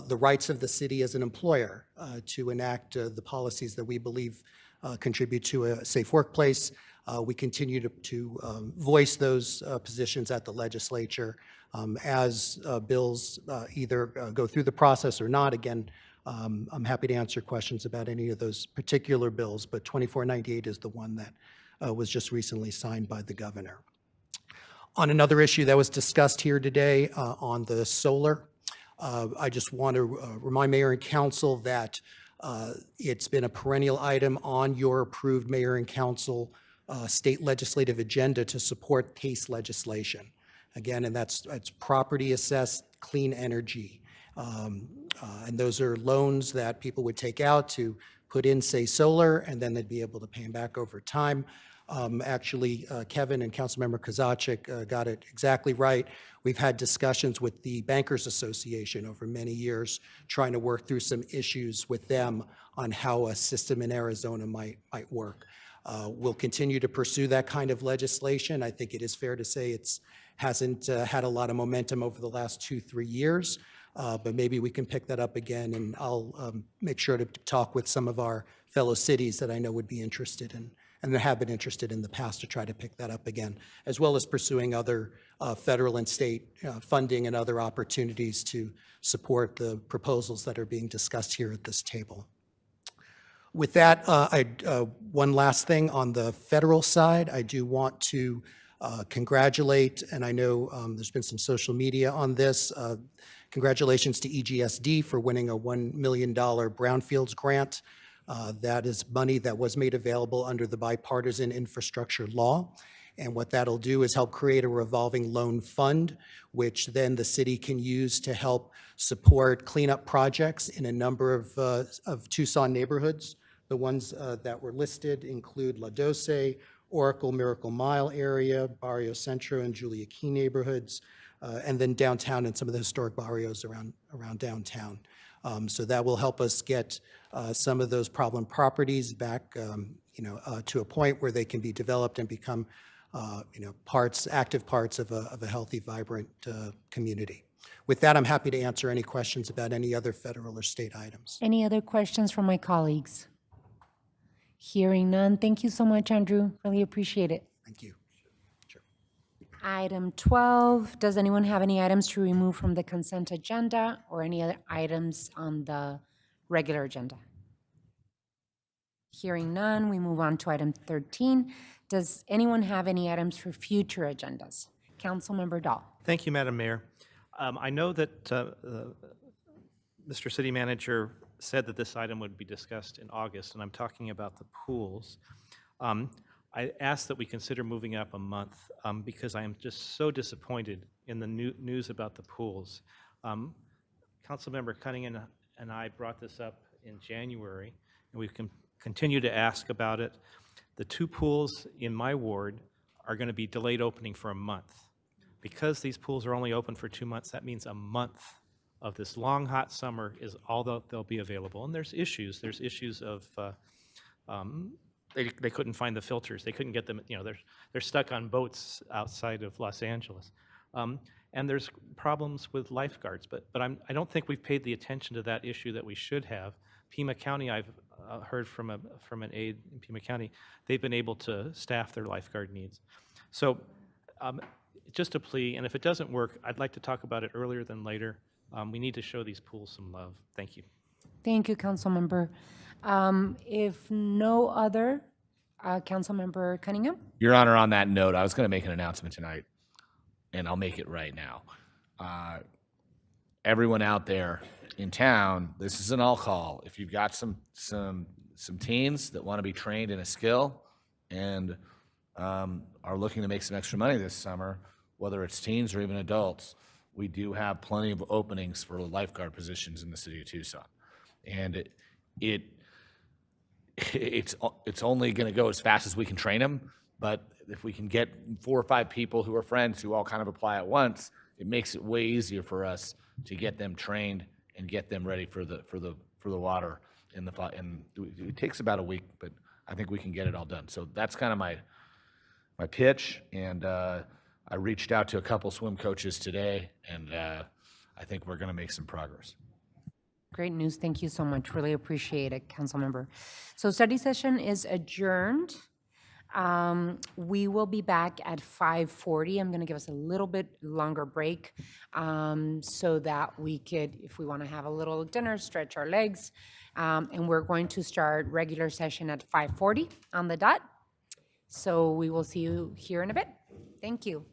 the rights of the city as an employer to enact the policies that we believe contribute to a safe workplace. We continue to voice those positions at the legislature as bills either go through the process or not. Again, I'm happy to answer questions about any of those particular bills, but 2498 is the one that was just recently signed by the governor. On another issue that was discussed here today on the solar, I just want to remind Mayor and Council that it's been a perennial item on your approved Mayor and Council state legislative agenda to support PACE legislation. Again, and that's property assessed clean energy. And those are loans that people would take out to put in, say, solar, and then they'd be able to pay them back over time. Actually, Kevin and Councilmember Kozaczek got it exactly right. We've had discussions with the Bankers Association over many years, trying to work through some issues with them on how a system in Arizona might work. We'll continue to pursue that kind of legislation. I think it is fair to say it hasn't had a lot of momentum over the last 2-3 years, but maybe we can pick that up again, and I'll make sure to talk with some of our fellow cities that I know would be interested in, and that have been interested in the past, to try to pick that up again, as well as pursuing other federal and state funding and other opportunities to support the proposals that are being discussed here at this table. With that, one last thing on the federal side, I do want to congratulate, and I know there's been some social media on this, congratulations to EGSD for winning a $1 million Brownfields grant. That is money that was made available under the bipartisan infrastructure law. And what that'll do is help create a revolving loan fund, which then the city can use to help support cleanup projects in a number of Tucson neighborhoods. The ones that were listed include La Doce, Oracle, Miracle Mile area, Barrio Centro and Julia Key neighborhoods, and then downtown and some of the historic barrios around downtown. So that will help us get some of those problem properties back, to a point where they can be developed and become, active parts of a healthy, vibrant community. With that, I'm happy to answer any questions about any other federal or state items. Any other questions from my colleagues? Hearing none. Thank you so much, Andrew. Really appreciate it. Thank you. Item 12, does anyone have any items to remove from the consent agenda or any other items on the regular agenda? Hearing none, we move on to item 13. Does anyone have any items for future agendas? Councilmember Dahl. Thank you, Madam Mayor. I know that Mr. City Manager said that this item would be discussed in August, and I'm talking about the pools. I asked that we consider moving up a month because I am just so disappointed in the news about the pools. Councilmember Cunningham and I brought this up in January, and we've continued to ask about it. The 2 pools in my ward are going to be delayed opening for a month. Because these pools are only open for 2 months, that means a month of this long, hot summer is all they'll be available. And there's issues. There's issues of they couldn't find the filters. They couldn't get them. They're stuck on boats outside of Los Angeles. And there's problems with lifeguards. But I don't think we've paid the attention to that issue that we should have. Pima County, I've heard from an aide in Pima County, they've been able to staff their lifeguard needs. So just a plea, and if it doesn't work, I'd like to talk about it earlier than later. We need to show these pools some love. Thank you. Thank you, Councilmember. If no other, Councilmember Cunningham? Your Honor, on that note, I was going to make an announcement tonight, and I'll make it right now. Everyone out there in town, this is an all call. If you've got some some teens that want to be trained in a skill and are looking to make some extra money this summer, whether it's teens or even adults, we do have plenty of openings for lifeguard positions in the city of Tucson. And it's only going to go as fast as we can train them, but if we can get 4 or 5 people who are friends who all kind of apply at once, it makes it way easier for us to get them trained and get them ready for the water in the fall. And it takes about a week, but I think we can get it all done. So that's kind of my pitch, and I reached out to a couple swim coaches today, and I think we're going to make some progress. Great news. Thank you so much. Really appreciate it, Councilmember. So study session is adjourned. We will be back at 5:40. I'm going to give us a little bit longer break so that we could, if we want to have a little dinner, stretch our legs. And we're going to start regular session at 5:40 on the dot. So we will see you here in a bit. Thank you.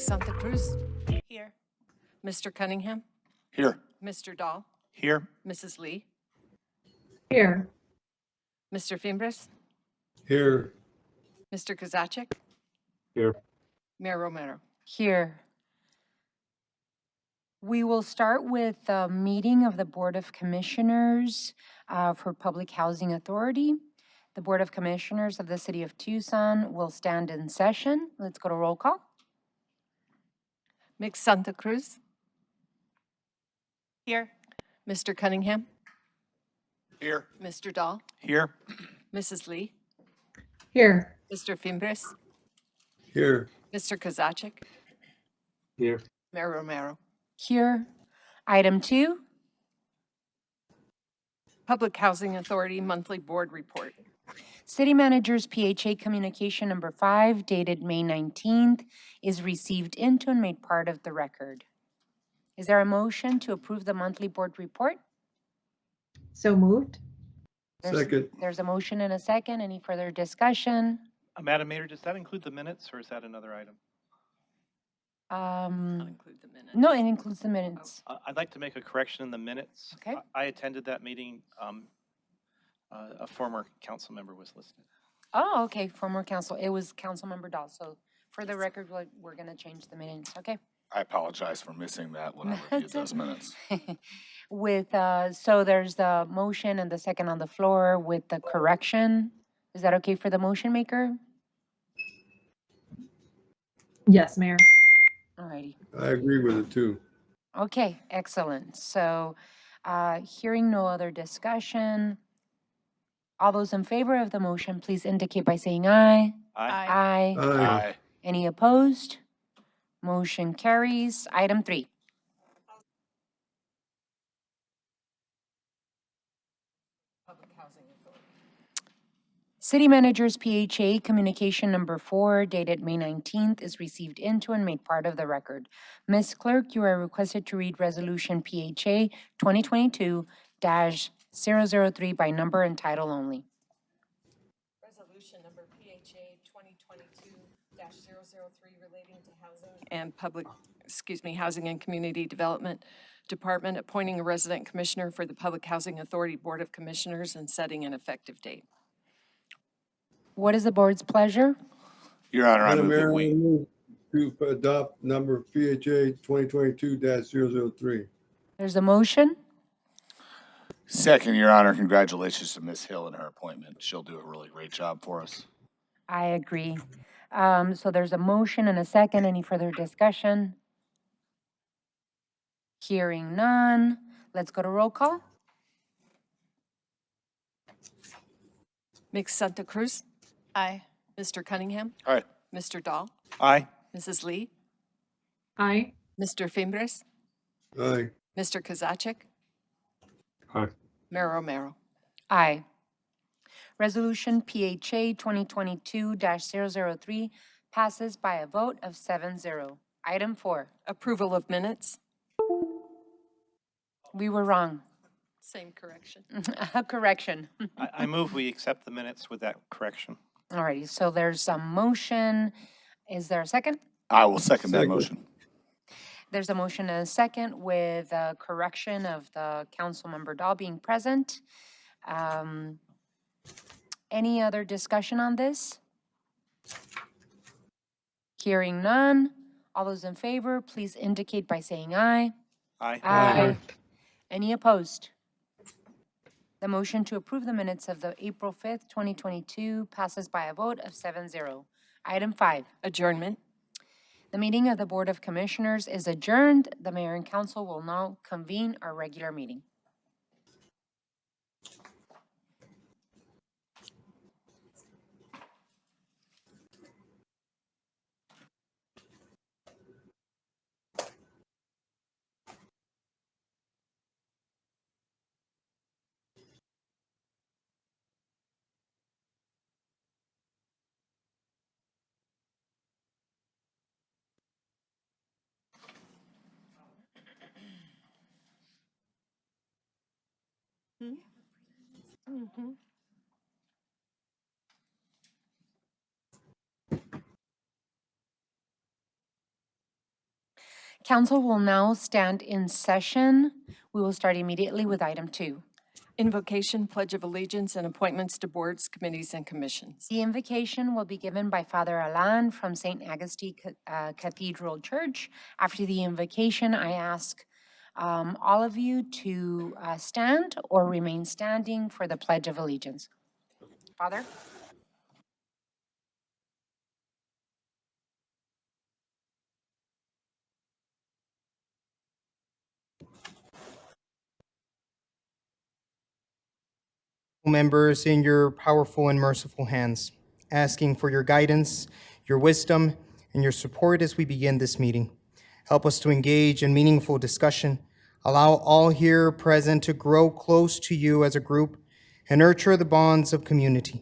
Santa Cruz, Here. Mr. Cunningham, Here. Mr. Dahl, Here. Mrs. Lee, Here. Mr. Fimbres, Here. Mr. Kozaczek, Here. Mayor Romero. Here. We will start with the meeting of the Board of Commissioners for Public Housing Authority. The Board of Commissioners of the City of Tucson will stand in session. Let's go to roll call. Ms. Santa Cruz, Here. Mr. Cunningham, Here. Mr. Dahl, Here. Mrs. Lee, Here. Mr. Fimbres, Here. Mr. Kozaczek, Here. Mayor Romero. Here. Item 2, Public Housing Authority Monthly Board Report. City Manager's PHA Communication Number 5, dated May 19th, is received into and made part of the record. Is there a motion to approve the monthly board report? So moved. Second. There's a motion and a second. Any further discussion? Madam Mayor, does that include the minutes or is that another item? I'll include the minutes. No, it includes the minutes. I'd like to make a correction in the minutes. Okay. I attended that meeting. A former council member was listed. Oh, okay, former council. It was Councilmember Dahl. So for the record, we're going to change the minutes. Okay. I apologize for missing that when I reviewed those minutes. With, so there's the motion and the second on the floor with the correction. Is that okay for the motion maker? Yes, Mayor. All righty. I agree with it too. Okay, excellent. So, hearing no other discussion, all those in favor of the motion, please indicate by saying aye. Aye. Aye. Aye. Any opposed? Motion carries. Item 3. City Manager's PHA Communication Number 4, dated May 19th, is received into and made part of the record. Ms. Clerk, you are requested to read Resolution PHA 2022-003 by number and title only. Resolution number PHA 2022-003 relating to Housing and Community Development Department appointing a resident commissioner for the Public Housing Authority Board of Commissioners and setting an effective date. What is the board's pleasure? Your Honor, I Madam move that Mayor, I we, move to adopt number PHA 2022-003. There's a motion. second, Your Honor, congratulations to Ms. Hill and her appointment. She'll do a really great job for us. I agree. So there's a motion and a second. Any further discussion? Hearing none. Let's go to roll call. Ms. Santa Cruz, Aye. Mr. Cunningham, Aye. Mr. Dahl, Aye. Mrs. Lee, Aye. Mr. Fimbres, Aye. Mr. Kozaczek, Aye. Mayor Romero. Aye. Resolution PHA 2022-003 passes by a vote of 7-0. Item 4. Approval of minutes. We were wrong. Same correction. Correction. I move we accept the minutes with that correction. Alrighty, so there's a motion. Is there a second? I will second that Second. motion. There's a motion and a second with a correction of the Councilmember Dahl being present. Any other discussion on this? Hearing none. All those in favor, please indicate by saying aye. Aye. Aye. Any opposed? The motion to approve the minutes of the April 5th, 2022 passes by a vote of 7-0. Item 5. Adjournment. The meeting of the Board of Commissioners is adjourned. The mayor and council will now convene our regular meeting. Council will now stand in session. We will start immediately with item 2. Invocation, Pledge of Allegiance, and appointments to boards, committees, and commissions. The invocation will be given by Father Alan from St. Augustine Cathedral Church. After the invocation, I ask all of you to stand or remain standing for the Pledge of Allegiance. Father? Members in your powerful and merciful hands, asking for your guidance, your wisdom, and your support as we begin this meeting. Help us to engage in meaningful discussion. Allow all here present to grow close to you as a group and nurture the bonds of community.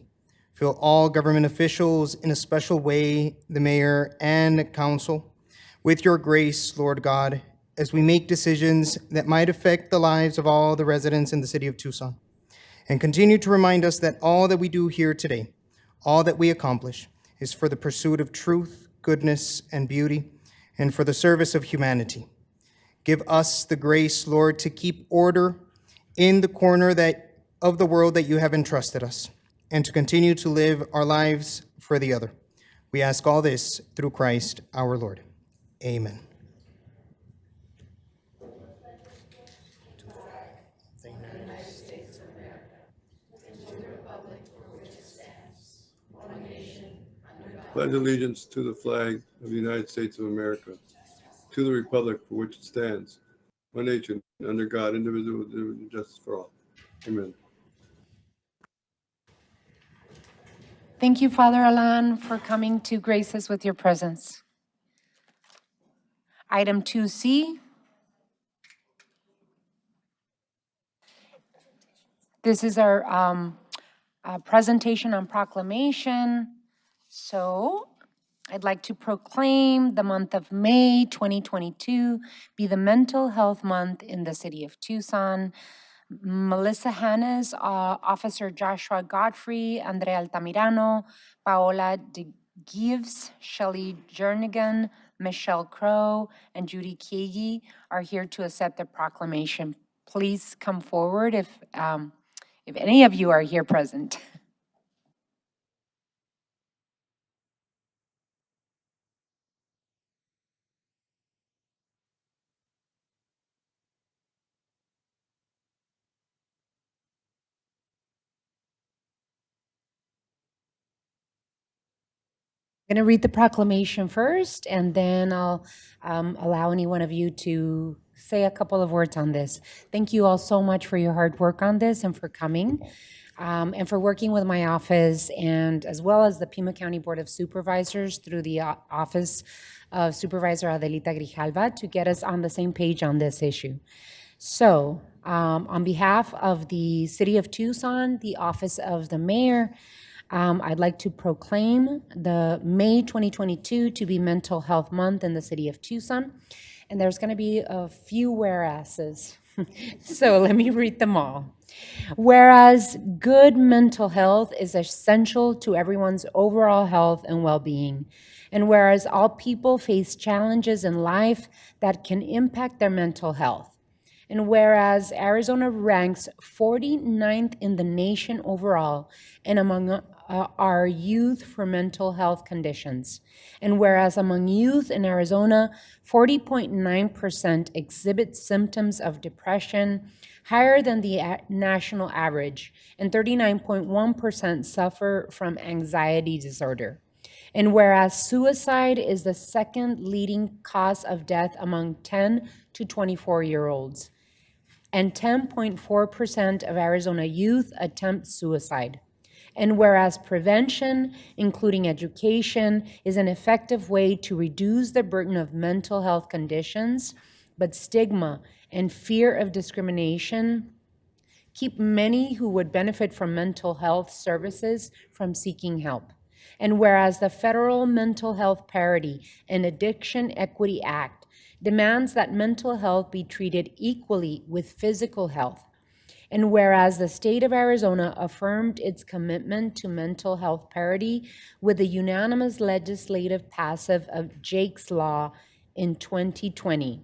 Fill all government officials, in a special way, the mayor and council, with your grace, Lord God, as we make decisions that might affect the lives of all the residents in the city of Tucson. And continue to remind us that all that we do here today, all that we accomplish, is for the pursuit of truth, goodness, and beauty, and for the service of humanity. Give us the grace, Lord, to keep order in the corner of the world that you have entrusted us, and to continue to live our lives for the other. We ask all this through Christ our Lord. Amen. Pledge allegiance to the flag of the United States of America, to the republic for which it stands, one nation, under God, indivisible, with liberty and justice for all. Amen. Thank you, Father Alan, for coming to grace us with your presence. Item 2C. This is our presentation on proclamation. So I'd like to proclaim the month of May 2022 be the Mental Health Month in the city of Tucson. Melissa Hannes, Officer Joshua Godfrey, Andrea Altamirano, Paola de Gives, Shelley Jernigan, Michelle Crow, and Judy Kiegi are here to accept the proclamation. Please come forward if any of you are here present. I'm going to read the proclamation first, and then I'll allow any one of you to say a couple of words on this. Thank you all so much for your hard work on this and for coming, and for working with my office and as well as the Pima County Board of Supervisors through the Office of Supervisor Adelita Grijalva to get us on the same page on this issue. So, on behalf of the City of Tucson, the Office of the Mayor, I'd like to proclaim the May 2022 to be Mental Health Month in the city of Tucson. And there's going to be a few whereases. So let me read them all. Whereas good mental health is essential to everyone's overall health and well-being. And whereas all people face challenges in life that can impact their mental health. And whereas Arizona ranks 49th in the nation overall and among our youth for mental health conditions. And whereas among youth in Arizona, 40.9% exhibit symptoms of depression, higher than the national average, and 39.1% suffer from anxiety disorder. And whereas suicide is the second leading cause of death among 10 to 24-year-olds, and 10.4% of Arizona youth attempt suicide. And whereas prevention, including education, is an effective way to reduce the burden of mental health conditions, but stigma and fear of discrimination keep many who would benefit from mental health services from seeking help. And whereas the Federal Mental Health Parity and Addiction Equity Act demands that mental health be treated equally with physical health, and whereas the state of Arizona affirmed its commitment to mental health parity with the unanimous legislative passage of Jake's Law in 2020.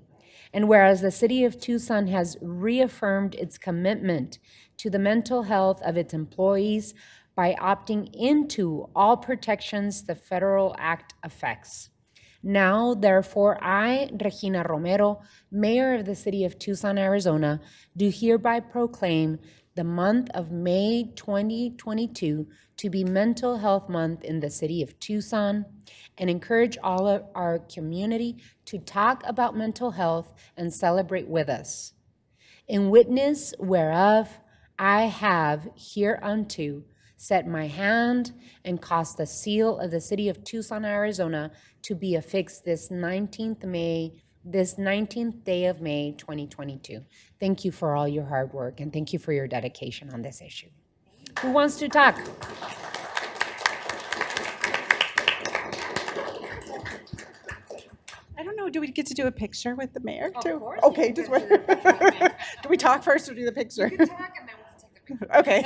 And whereas the City of Tucson has reaffirmed its commitment to the mental health of its employees by opting into all protections the federal act affects. Now, therefore, I, Regina Romero, Mayor of the City of Tucson, Arizona, do hereby proclaim the month of May 2022 to be Mental Health Month in the City of Tucson, and encourage all of our community to talk about mental health and celebrate with us. In witness whereof I have hereunto set my hand and caused the seal of the City of Tucson, Arizona to be affixed this 19th day of May 2022. Thank you for all your hard work, and thank you for your dedication on this issue. Who wants to talk? I don't know, do we get to do a picture with the mayor too? Of course. Okay, just wait. Do we talk first or do the picture? You can talk and then we'll take the picture. Okay.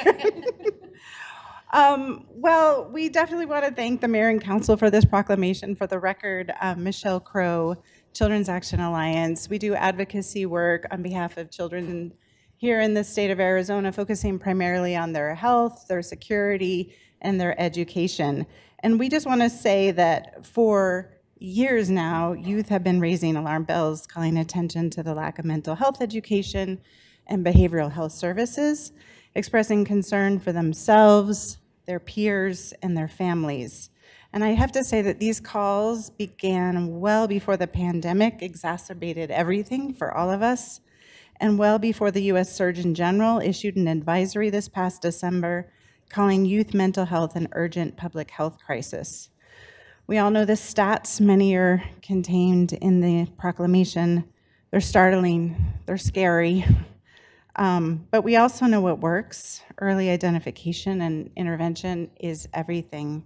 Well, we definitely want to thank the mayor and council for this proclamation. For the record, Michelle Crow, Children's Action Alliance. We do advocacy work on behalf of children here in the state of Arizona, focusing primarily on their health, their security, and their education. And we just want to say that for years now, youth have been raising alarm bells, calling attention to the lack of mental health education and behavioral health services, expressing concern for themselves, their peers, and their families. And I have to say that these calls began well before the pandemic exacerbated everything for all of us, and well before the U.S. Surgeon General issued an advisory this past December calling youth mental health an urgent public health crisis. We all know the stats, many are contained in the proclamation. They're startling, they're scary. But we also know what works. Early identification and intervention is everything.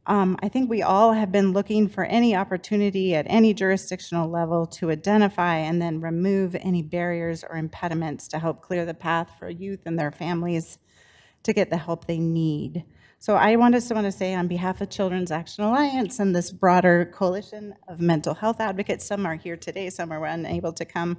I think we all have been looking for any opportunity at any jurisdictional level to identify and then remove any barriers or impediments to help clear the path for youth and their families to get the help they need. So I just want to say on behalf of Children's Action Alliance and this broader coalition of mental health advocates, some are here today, some are unable to come,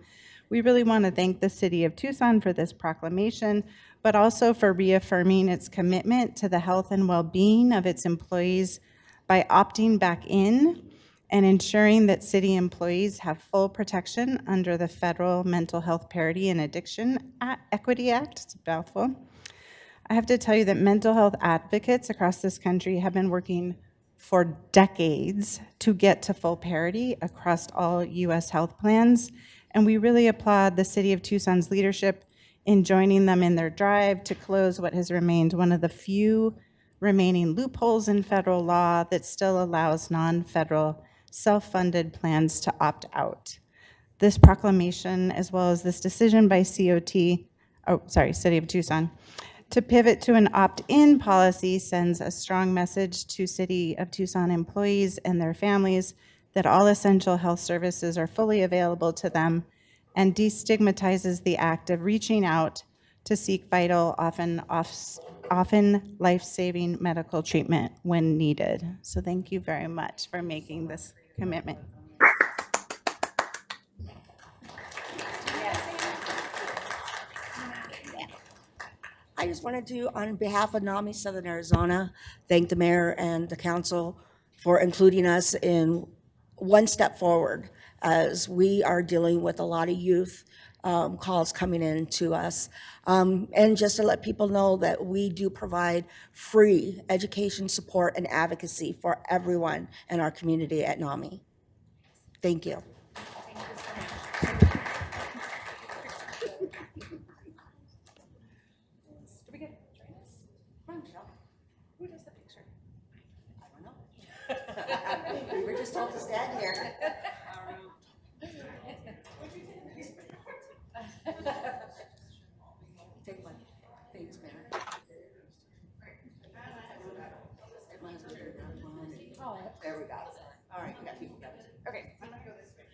we really want to thank the City of Tucson for this proclamation, but also for reaffirming its commitment to the health and well-being of its employees by opting back in and ensuring that city employees have full protection under the Federal Mental Health Parity and Addiction Equity Act. It's a mouthful. I have to tell you that mental health advocates across this country have been working for decades to get to full parity across all U.S. health plans, and we really applaud the City of Tucson's leadership in joining them in their drive to close what has remained one of the few remaining loopholes in federal law that still allows non-federal self-funded plans to opt out. This proclamation, as well as this decision by City of Tucson, to pivot to an opt-in policy sends a strong message to City of Tucson employees and their families that all essential health services are fully available to them, and destigmatizes the act of reaching out to seek vital, often life-saving medical treatment when needed. So thank you very much for making this commitment. I just wanted to, on behalf of NAMI Southern Arizona, thank the mayor and the council for including us in one step forward as we are dealing with a lot of youth calls coming in to us. And just to let people know that we do provide free education support and advocacy for everyone in our community at NAMI. Thank you. Who does the picture? I don't know. We were just told to stand here. Take one. Thanks, Mayor. There we go. All right, we got people. Okay, I'm gonna go this way.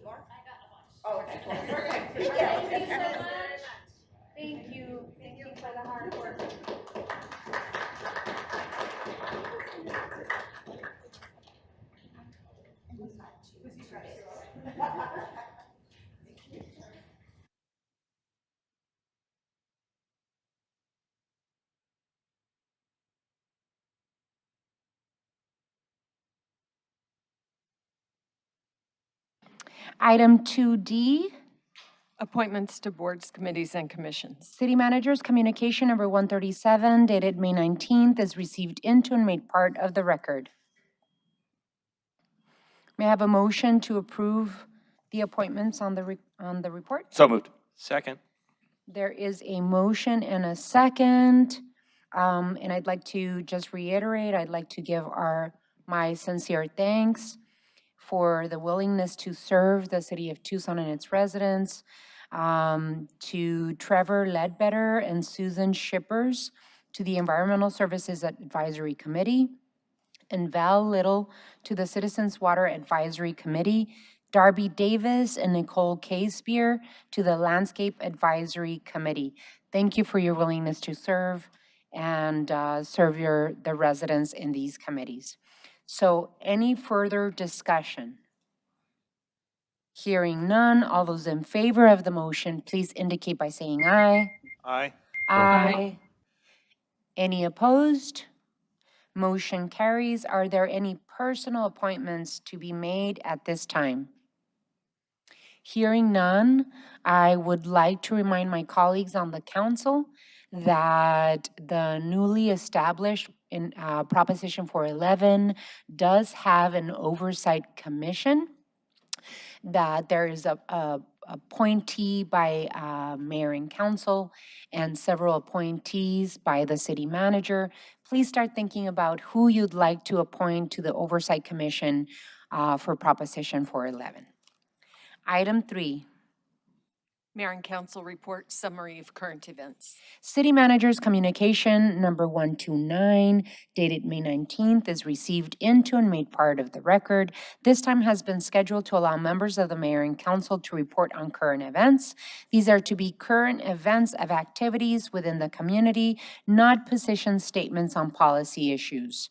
Oh, okay. Thank you so much. Thank you. Thank you for the hard work. Item 2D, Appointments to boards, committees, and commissions. City Manager's Communication Number 137 dated May 19th is received into and made part of the record. May I have a motion to approve the appointments on the report? So moved. Second. There is a motion and a second. And I'd like to just reiterate, I'd like to give my sincere thanks for the willingness to serve the city of Tucson and its residents, to Trevor Ledbetter and Susan Shippers, to the Environmental Services Advisory Committee, and Val Little to the Citizens Water Advisory Committee, Darby Davis and Nicole Casebeer to the Landscape Advisory Committee. Thank you for your willingness to serve and serve the residents in these committees. So any further discussion? Hearing none, all those in favor of the motion, please indicate by saying aye. Aye. Aye. Any opposed? Motion carries. Are there any personal appointments to be made at this time? Hearing none, I would like to remind my colleagues on the council that the newly established Proposition 411 does have an oversight commission, that there is a appointee by mayor and council and several appointees by the city manager. Please start thinking about who you'd like to appoint to the Oversight Commission for Proposition 411. Item 3. Mayor and council report summary of current events. City Manager's Communication Number 129, dated May 19th, is received into and made part of the record. This time has been scheduled to allow members of the mayor and council to report on current events. These are to be current events of activities within the community, not position statements on policy issues.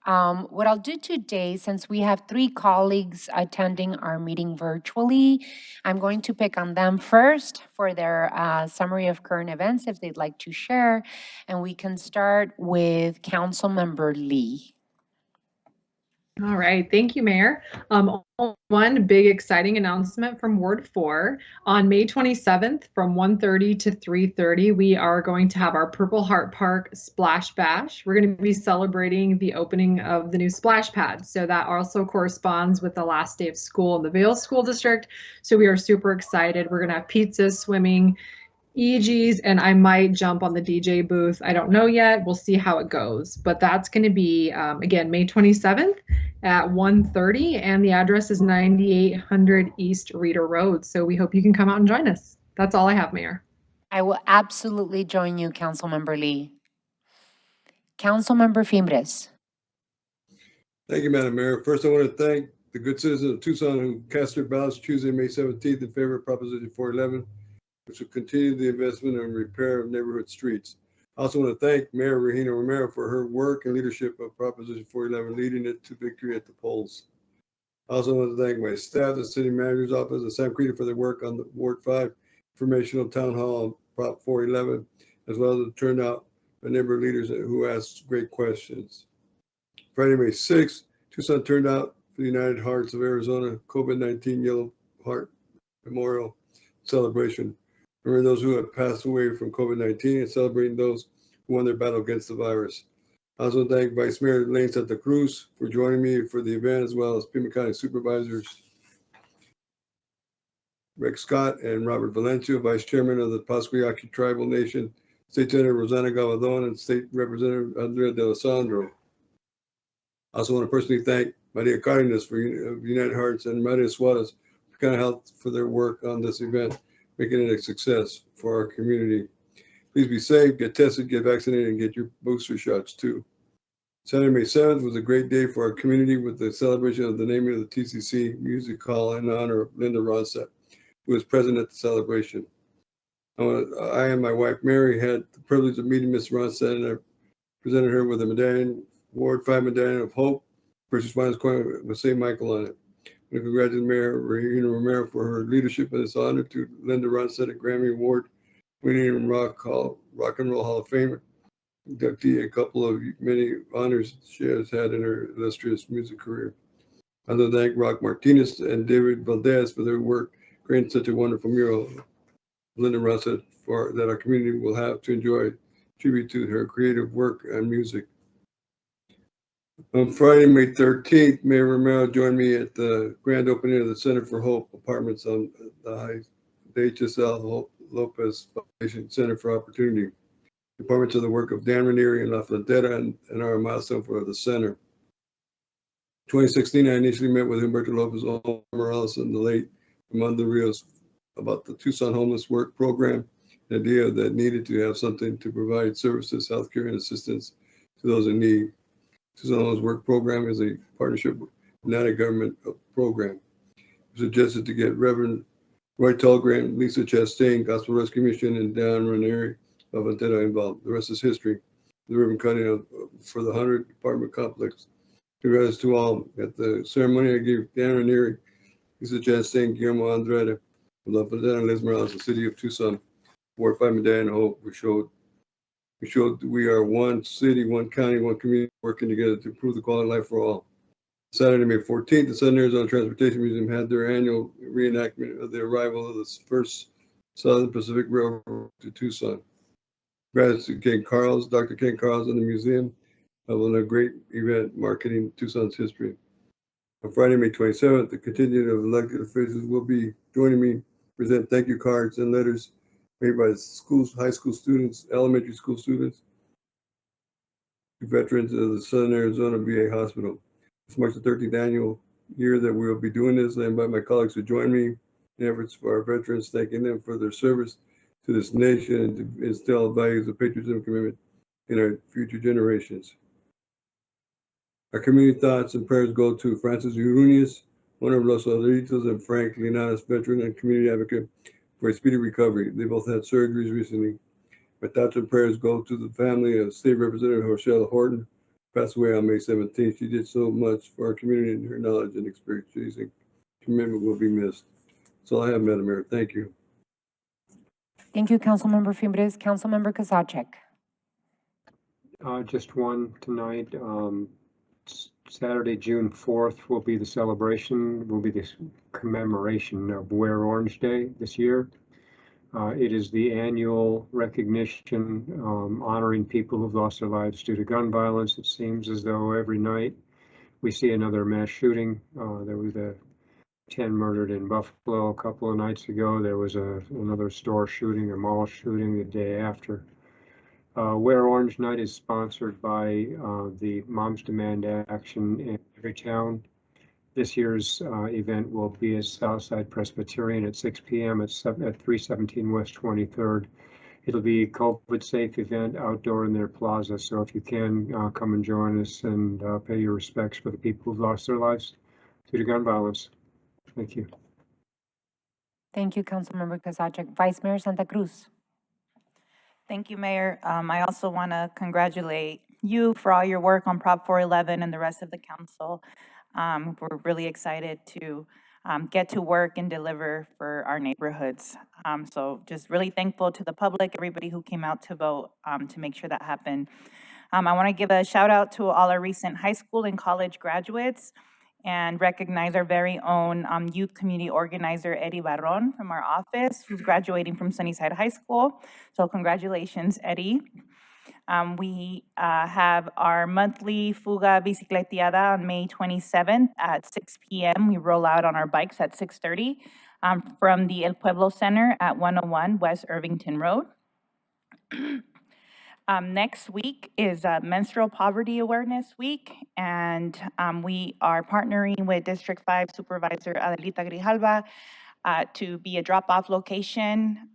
What I'll do today, since we have 3 colleagues attending our meeting virtually, I'm going to pick on them first for their summary of current events if they'd like to share. And we can start with Councilmember Lee. All right, thank you, Mayor. One big exciting announcement from Ward 4. On May 27th from 1:30 to 3:30, we are going to have our Purple Heart Park Splash Bash. We're going to be celebrating the opening of the new splash pad. So that also corresponds with the last day of school in the Vale School District. So we are super excited. We're going to have pizza, swimming, EGs, and I might jump on the DJ booth. I don't know yet. We'll see how it goes. But that's going to be, again, May 27th at 1:30, and the address is 9800 East Reeder Road. So we hope you can come out and join us. That's all I have, Mayor. I will absolutely join you, Councilmember Lee. Councilmember Fimbres. Thank you, Madam Mayor. First, I want to thank the good citizens of Tucson who cast their ballots Tuesday, May 17th in favor of Proposition 411, which will continue the investment and repair of neighborhood streets. I also want to thank Mayor Regina Romero for her work and leadership of Proposition 411, leading it to victory at the polls. I also want to thank my staff, the City Manager's Office, and Sam Creedy for their work on the Ward 5 informational town hall on Prop 411, as well as the turnout of neighborhood leaders who asked great questions. Friday, May 6th, Tucson turned out for the United Hearts of Arizona COVID-19 Yellow Heart Memorial Celebration. Remember those who have passed away from COVID-19 and celebrating those who won their battle against the virus. I also thank Vice Mayor Lane Santa Cruz for joining me for the event, as well as Pima County Supervisors Rex Scott and Robert Valencia, Vice Chairman of the Pascuayaki Tribal Nation, State Senator Rosanna Galvadon, and State Representative Andrea D'Alessandro. I also want to personally thank Maria Cardenas for United Hearts and Maria Suarez for Kind of Health for their work on this event, making it a success for our community. Please be safe, get tested, get vaccinated, and get your booster shots too. Saturday, May 7th was a great day for our community with the celebration of the naming of the TCC Music Hall in honor of Linda Ronstadt, who was present at the celebration. I and my wife, Mary, had the privilege of meeting Ms. Ronstadt, and I presented her with a medallion, Ward 5 Medallion of Hope, First Responders Corner with St. Michael on it. I congratulate Mayor Regina Romero for her leadership in this honor, to Linda Ronstadt, a Grammy Award winning Rock and Roll Hall of Fame inductee, a couple of many honors she has had in her illustrious music career. I'd like to thank Rock Martinez and David Valdez for their work creating such a wonderful mural. Linda Ronstadt, for that our community will have to enjoy tribute to her creative work and music. On Friday, May 13th, Mayor Romero joined me at the grand opening of the Center for Hope Apartments on the HSL Lopez Foundation Center for Opportunity. The apartments are the work of Dan Ranieri and La Frontera and are a milestone for the center. 2016, I initially met with Humberto Lopez Morales and the late Armando Rios about the Tucson Homeless Work Program, the idea that needed to have something to provide services, healthcare, and assistance to those in need. Tucson Homeless Work Program is a partnership, not a government program. It suggested to get Reverend Roy Tulgren, Lisa Chastain, Gospel Rescue Mission, and Dan Ranieri of Antena involved. The rest is history. The ribbon cutting for the 100 apartment complex. Congrats to all. At the ceremony, I gave Dan Ranieri, Lisa Chastain, Guillermo Andrade, La Frontera, and Les Morales, the city of Tucson, Ward 5 Medallion Hope. We showed we are one city, one county, one community working together to improve the quality of life for all. Saturday, May 14th, the Southern Arizona Transportation Museum had their annual reenactment of the arrival of the first Southern Pacific Railroad to Tucson. Congrats to Ken Carls, Dr. Ken Carls, and the museum on a great event marketing Tucson's history. On Friday, May 27th, the contingent of elected officials will be joining me to present thank you cards and letters made by schools, high school students, elementary school students, to veterans of the Southern Arizona VA Hospital. This marks the 13th annual year that we will be doing this. I invite my colleagues to join me in efforts for our veterans, thanking them for their service to this nation and to instill values of patriotism and commitment in our future generations. Our community thoughts and prayers go to Francis Urunias, one of Los Adritos, and Frank Linares, veteran and community advocate, for a speedy recovery. They both had surgeries recently. My thoughts and prayers go to the family of State Representative Rochelle Horton, who passed away on May 17th. She did so much for our community, and her knowledge and experience and commitment will be missed. That's all I have, Madam Mayor. Thank you. Thank you, Councilmember Fimbres. Councilmember Kozachek. Just one tonight. Saturday, June 4th will be the celebration, will be the commemoration of Wear Orange Day this year. It is the annual recognition honoring people who've lost their lives due to gun violence. It seems as though every night we see another mass shooting. There was 10 murdered in Buffalo a couple of nights ago. There was another store shooting, a mall shooting the day after. Wear Orange Night is sponsored by the Moms Demand Action in every town. This year's event will be at Southside Presbyterian at 6 p.m. at 317 West 23rd. It'll be a COVID-safe event outdoor in their plaza, so if you can, come and join us and pay your respects for the people who've lost their lives due to gun violence. Thank you. Thank you, Councilmember Kozachek. Vice Mayor Santa Cruz. Thank you, Mayor. I also want to congratulate you for all your work on Prop 411 and the rest of the council. We're really excited to get to work and deliver for our neighborhoods. So just really thankful to the public, everybody who came out to vote to make sure that happened. I want to give a shout out to all our recent high school and college graduates and recognize our very own youth community organizer, Eddie Barron from our office, who's graduating from Sunnyside High School. So congratulations, Eddie. We have our monthly Fuga Bicicleteada on May 27th at 6 p.m. We roll out on our bikes at 6:30 from the El Pueblo Center at 101 West Irvington Road. Next week is Menstrual Poverty Awareness Week, and we are partnering with District 5 Supervisor Adelita Grijalva to be a drop-off location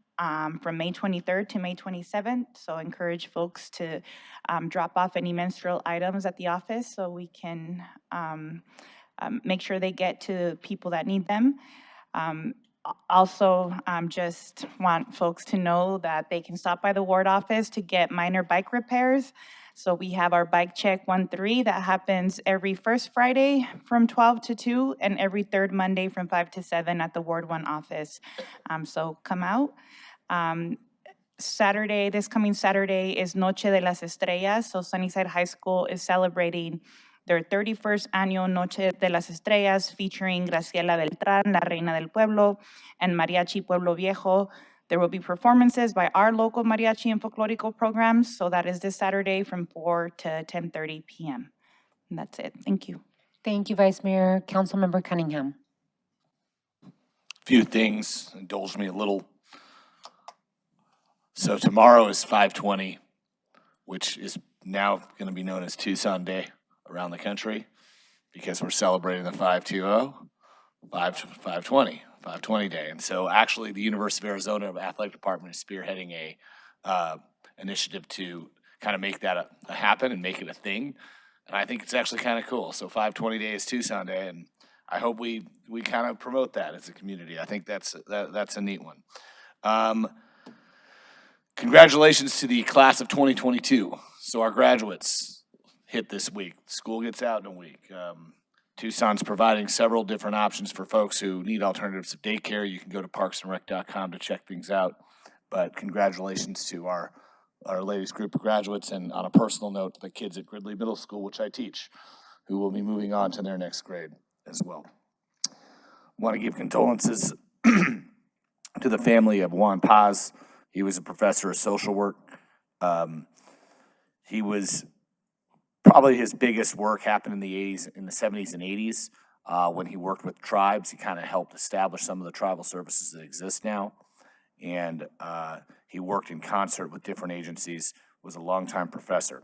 from May 23rd to May 27th. So encourage folks to drop off any menstrual items at the office so we can make sure they get to people that need them. Also, just want folks to know that they can stop by the ward office to get minor bike repairs. So we have our Bike Check 1-3 that happens every first Friday from 12 to 2 and every third Monday from 5 to 7 at the Ward 1 office. So come out. Saturday, this coming Saturday is Noche de las Estrellas. So Sunnyside High School is celebrating their 31st annual Noche de las Estrellas featuring Graciela Beltrán, La Reina del Pueblo, and Mariachi Pueblo Viejo. There will be performances by our local mariachi and folklorico programs. So that is this Saturday from 4 to 10:30 p.m. And that's it. Thank you. Thank you, Vice Mayor. Councilmember Cunningham. Few things, indulge me a little. So tomorrow is 520, which is now going to be known as Tucson Day around the country because we're celebrating the 520, 520 Day. And so actually the University of Arizona Athletic Department is spearheading a initiative to kind of make that happen and make it a thing. And I think it's actually kind of cool. So 520 Day is Tucson Day, and I hope we kind of promote that as a community. I think that's a neat one. Congratulations to the class of 2022. So our graduates hit this week. School gets out in a week. Tucson's providing several different options for folks who need alternatives to daycare. You can go to parksandrec.com to check things out. But congratulations to our latest group of graduates, and on a personal note, the kids at Gridley Middle School, which I teach, who will be moving on to their next grade as well. I want to give condolences to the family of Juan Paz. He was a professor of social work. He was probably his biggest work happened in the 70s and 80s when he worked with tribes. He kind of helped establish some of the tribal services that exist now. And he worked in concert with different agencies, was a longtime professor.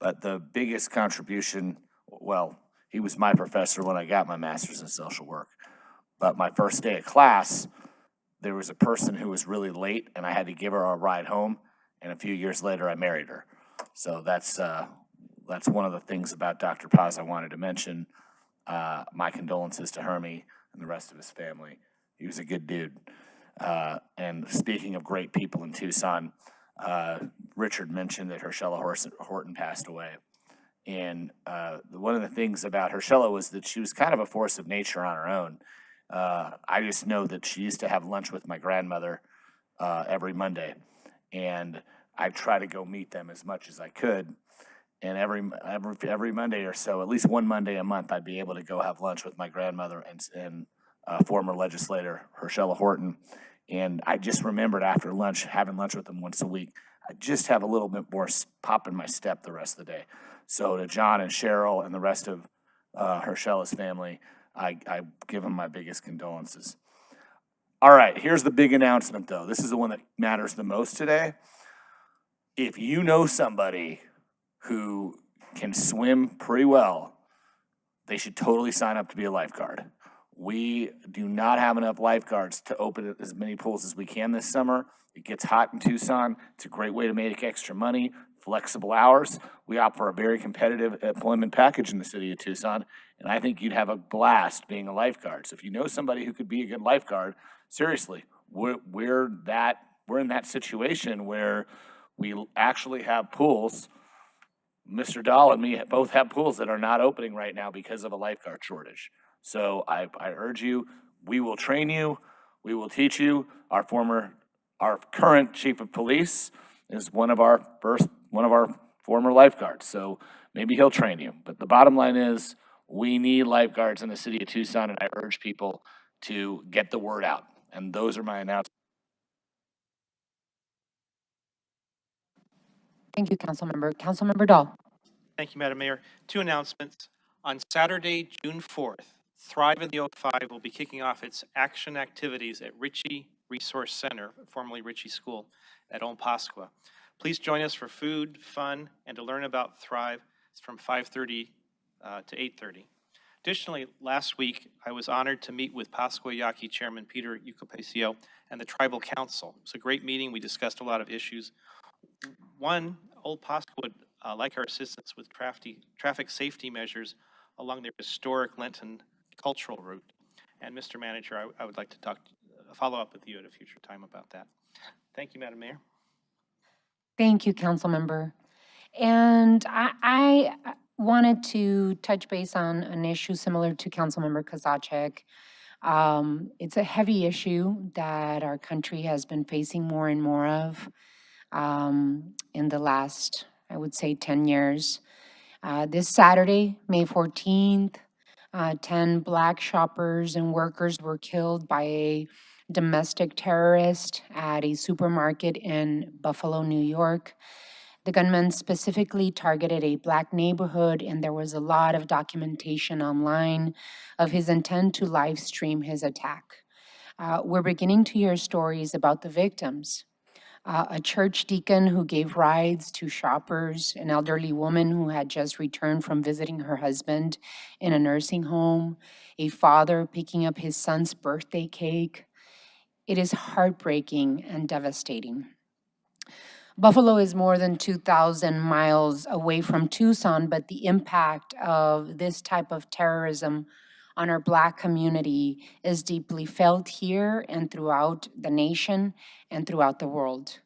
But the biggest contribution, well, he was my professor when I got my master's in social work. But my first day of class, there was a person who was really late, and I had to give her a ride home. And a few years later, I married her. So that's one of the things about Dr. Paz I wanted to mention. My condolences to Hermie and the rest of his family. He was a good dude. And speaking of great people in Tucson, Richard mentioned that Herschella Horton passed away. And one of the things about Herschella was that she was kind of a force of nature on her own. I just know that she used to have lunch with my grandmother every Monday, and I'd try to go meet them as much as I could. And every Monday or so, at least one Monday a month, I'd be able to go have lunch with my grandmother and former legislator Herschella Horton. And I just remembered after lunch, having lunch with them once a week, I just have a little bit more pop in my step the rest of the day. So to John and Cheryl and the rest of Herschella's family, I give them my biggest condolences. All right, here's the big announcement, though. This is the one that matters the most today. If you know somebody who can swim pretty well, they should totally sign up to be a lifeguard. We do not have enough lifeguards to open as many pools as we can this summer. It gets hot in Tucson. It's a great way to make extra money, flexible hours. We offer a very competitive employment package in the city of Tucson, and I think you'd have a blast being a lifeguard. So if you know somebody who could be a good lifeguard, seriously, we're in that situation where we actually have pools. Mr. Dahl and me both have pools that are not opening right now because of a lifeguard shortage. So I urge you, we will train you, we will teach you. Our current chief of police is one of our former lifeguards. So maybe he'll train you. But the bottom line is we need lifeguards in the city of Tucson, and I urge people to get the word out. And those are my announcements. Thank you, Councilmember. Councilmember Dahl. Thank you, Madam Mayor. Two announcements. On Saturday, June 4th, Thrive in the O5 will be kicking off its action activities at Ritchie Resource Center, formerly Ritchie School, at Old Pascua. Please join us for food, fun, and to learn about Thrive. It's from 5:30 to 8:30. Additionally, last week, I was honored to meet with Pascua Yaqui Chairman Peter Ucapasio and the Tribal Council. It was a great meeting. We discussed a lot of issues. One, Old Pascua would like our assistance with traffic safety measures along their historic Lenten cultural route. And Mr. Manager, I would like to follow up with you at a future time about that. Thank you, Madam Mayor. Thank you, Councilmember. And I wanted to touch base on an issue similar to Councilmember Kozachik. It's a heavy issue that our country has been facing more and more of in the last, I would say, 10 years. This Saturday, May 14th, 10 Black shoppers and workers were killed by a domestic terrorist at a supermarket in Buffalo, New York. The gunman specifically targeted a Black neighborhood, and there was a lot of documentation online of his intent to live stream his attack. We're beginning to hear stories about the victims. A church deacon who gave rides to shoppers, an elderly woman who had just returned from visiting her husband in a nursing home, a father picking up his son's birthday cake. It is heartbreaking and devastating. Buffalo is more than 2,000 miles away from Tucson, but the impact of this type of terrorism on our Black community is deeply felt here and throughout the nation and throughout the world.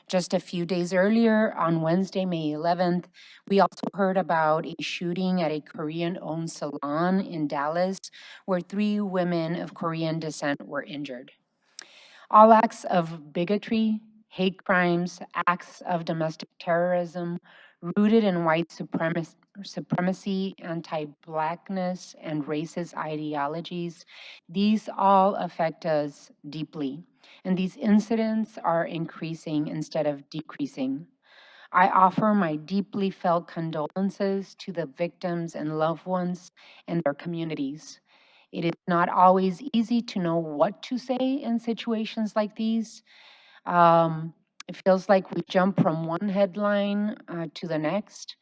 Just a few days earlier, on Wednesday, May 11th, we also heard about a shooting at a Korean-owned salon in Dallas, where 3 women of Korean descent were injured. All acts of bigotry, hate crimes, acts of domestic terrorism, rooted in white supremacy, anti-Blackness, and racist ideologies, these all affect us deeply. And these incidents are increasing instead of decreasing. I offer my deeply felt condolences to the victims and loved ones and their communities. It is not always easy to know what to say in situations like these. It feels like we jump from one headline to the next.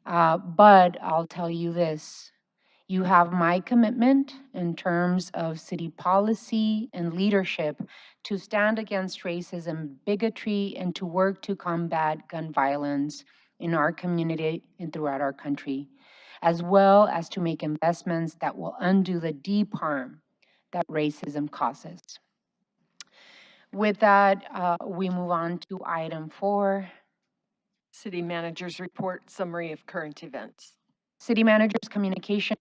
But I'll tell you this, you have my commitment in terms of city policy and leadership to stand against racism, bigotry, and to work to combat gun violence in our community and throughout our country, as well as to make investments that will undo the deep harm that racism causes. With that, we move on to item 4. City Manager's Report, Summary of Current Events. City Manager's communication.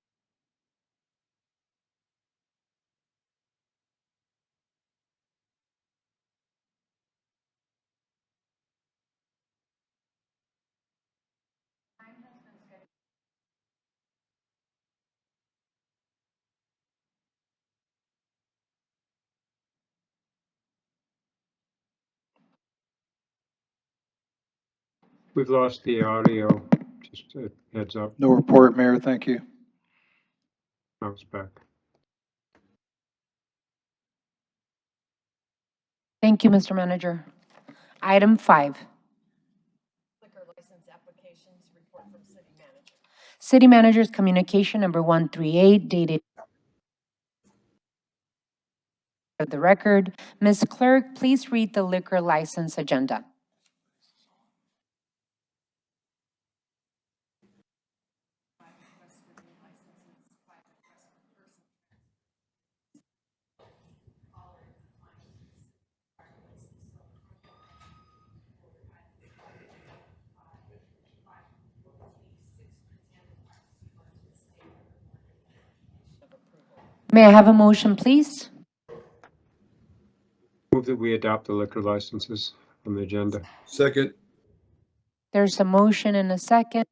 We've lost the audio, just a heads up. No report, Mayor, thank you. Now it's back. Thank you, Mr. Manager. Item 5. Liquor license applications, report from City Manager. City Manager's communication number 138 dated of the record. Ms. Clerk, please read the liquor license agenda. May I have a motion, please? Move that we adopt the liquor licenses on the agenda. Second. There's a motion and a second.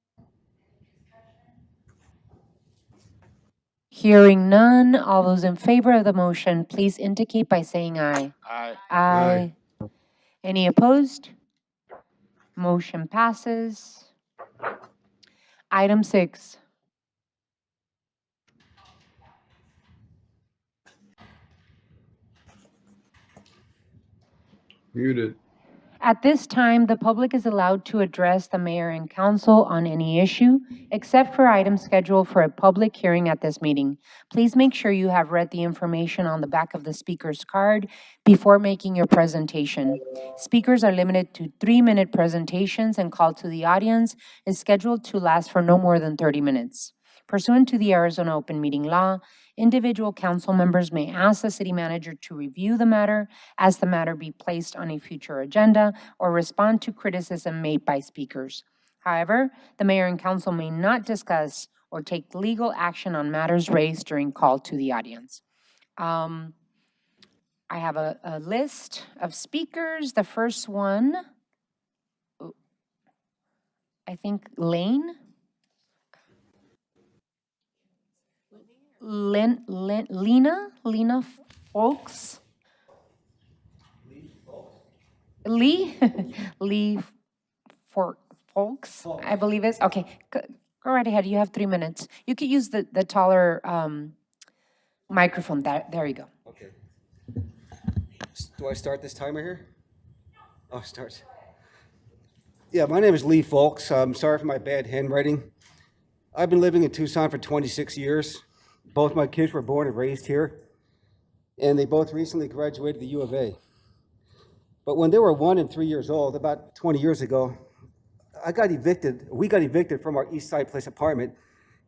Hearing none, all those in favor of the motion, please indicate by saying aye. Aye. Aye. Any opposed? Motion passes. Item 6. Muted. At this time, the public is allowed to address the mayor and council on any issue, except for items scheduled for a public hearing at this meeting. Please make sure you have read the information on the back of the speaker's card before making your presentation. Speakers are limited to 3-minute presentations, and call to the audience is scheduled to last for no more than 30 minutes. Pursuant to the Arizona Open Meeting Law, individual council members may ask the city manager to review the matter, as the matter be placed on a future agenda, or respond to criticism made by speakers. However, the mayor and council may not discuss or take legal action on matters raised during call to the audience. I have a list of speakers. The first one, I think Lena Folks. Lee Folks, I believe is. Okay, go right ahead. You have 3 minutes. You could use the taller microphone. There you go. Okay. Do I start this timer here? Oh, start. Yeah, my name is Lee Folks. I'm sorry for my bad handwriting. I've been living in Tucson for 26 years. Both my kids were born and raised here, and they both recently graduated the U of A. But when they were 1 and 3 years old, about 20 years ago, we got evicted from our East Side Place apartment,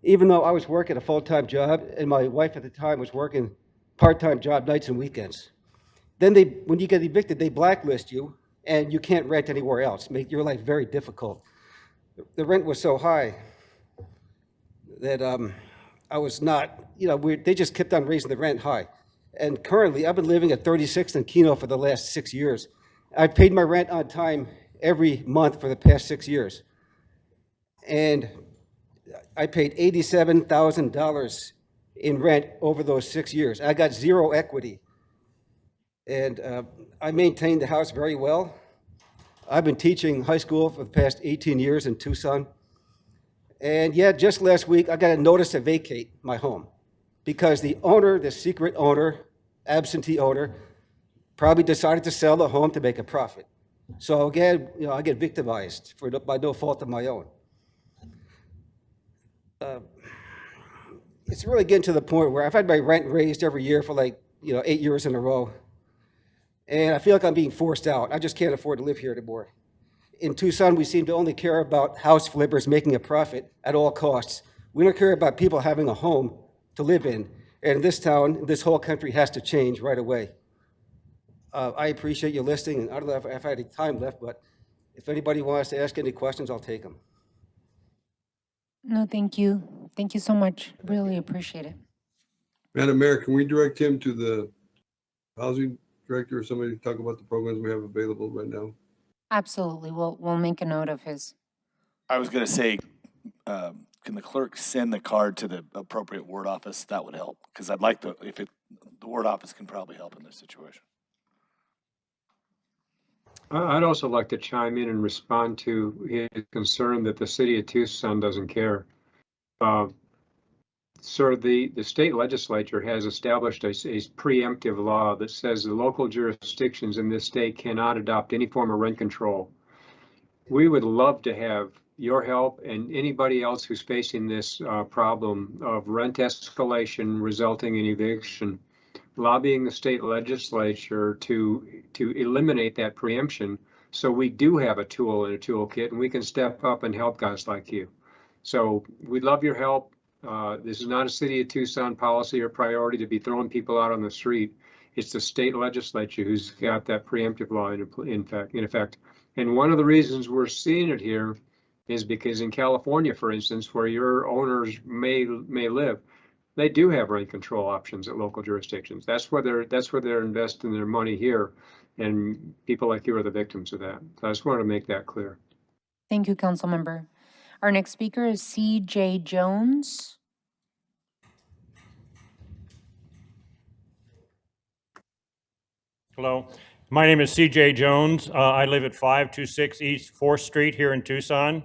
even though I was working a full-time job and my wife at the time was working part-time job nights and weekends. Then when you get evicted, they blacklist you and you can't rent anywhere else, make your life very difficult. The rent was so high that I was not, they just kept on raising the rent high. And currently, I've been living at 36th and Keno for the last 6 years. I've paid my rent on time every month for the past 6 years. And I paid $87,000 in rent over those 6 years. I got zero equity. And I maintained the house very well. I've been teaching high school for the past 18 years in Tucson. And yeah, just last week, I got a notice to vacate my home because the owner, the secret owner, absentee owner, probably decided to sell the home to make a profit. So again, I get victimized by no fault of my own. It's really getting to the point where I've had my rent raised every year for 8 years in a row. And I feel like I'm being forced out. I just can't afford to live here anymore. In Tucson, we seem to only care about house flippers making a profit at all costs. We don't care about people having a home to live in. And this town, this whole country has to change right away. I appreciate you listening, and I don't know if I have any time left, but if anybody wants to ask any questions, I'll take them. No, thank you. Thank you so much. Really appreciate it. Madam Mayor, can we direct him to the housing director or somebody to talk about the programs we have available right now? Absolutely. We'll make a note of his. I was going to say, can the clerk send the card to the appropriate ward office? That would help, because I'd like to, the ward office can probably help in this situation. I'd also like to chime in and respond to his concern that the city of Tucson doesn't care. Sir, the state legislature has established a preemptive law that says the local jurisdictions in this state cannot adopt any form of rent control. We would love to have your help and anybody else who's facing this problem of rent escalation resulting in eviction, lobbying the state legislature to eliminate that preemption, so we do have a tool in a toolkit and we can step up and help guys like you. So we'd love your help. This is not a city of Tucson policy or priority to be throwing people out on the street. It's the state legislature who's got that preemptive law in effect. And one of the reasons we're seeing it here is because in California, for instance, where your owners may live, they do have rent control options at local jurisdictions. That's where they're investing their money here, and people like you are the victims of that. So I just wanted to make that clear. Thank you, council member. Our next speaker is C.J. Jones. Hello, my name is C.J. Jones. I live at 526 East 4th Street here in Tucson.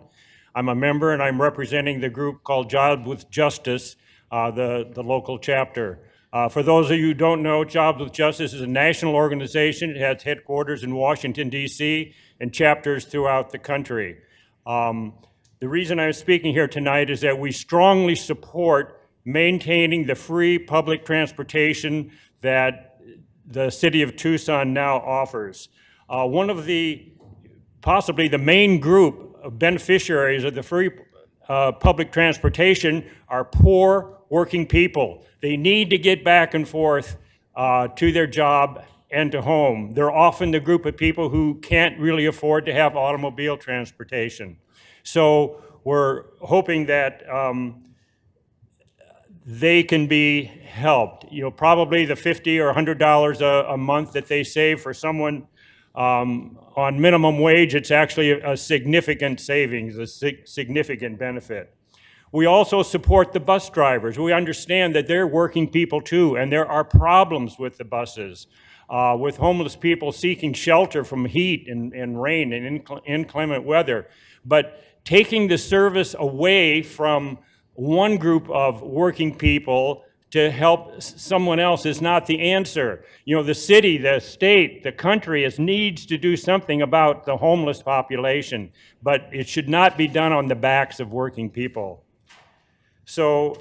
I'm a member and I'm representing the group called Jobs with Justice, the local chapter. For those of you who don't know, Jobs with Justice is a national organization. It has headquarters in Washington, D.C., and chapters throughout the country. The reason I'm speaking here tonight is that we strongly support maintaining the free public transportation that the city of Tucson now offers. One of the, possibly the main group of beneficiaries of the free public transportation are poor working people. They need to get back and forth to their job and to home. They're often the group of people who can't really afford to have automobile transportation. So we're hoping that they can be helped. You know, probably the $50 or $100 a month that they save for someone on minimum wage, it's actually a significant savings, a significant benefit. We also support the bus drivers. We understand that they're working people too, and there are problems with the buses, with homeless people seeking shelter from heat and rain and inclement weather. But taking the service away from one group of working people to help someone else is not the answer. You know, the city, the state, the country needs to do something about the homeless population, but it should not be done on the backs of working people. So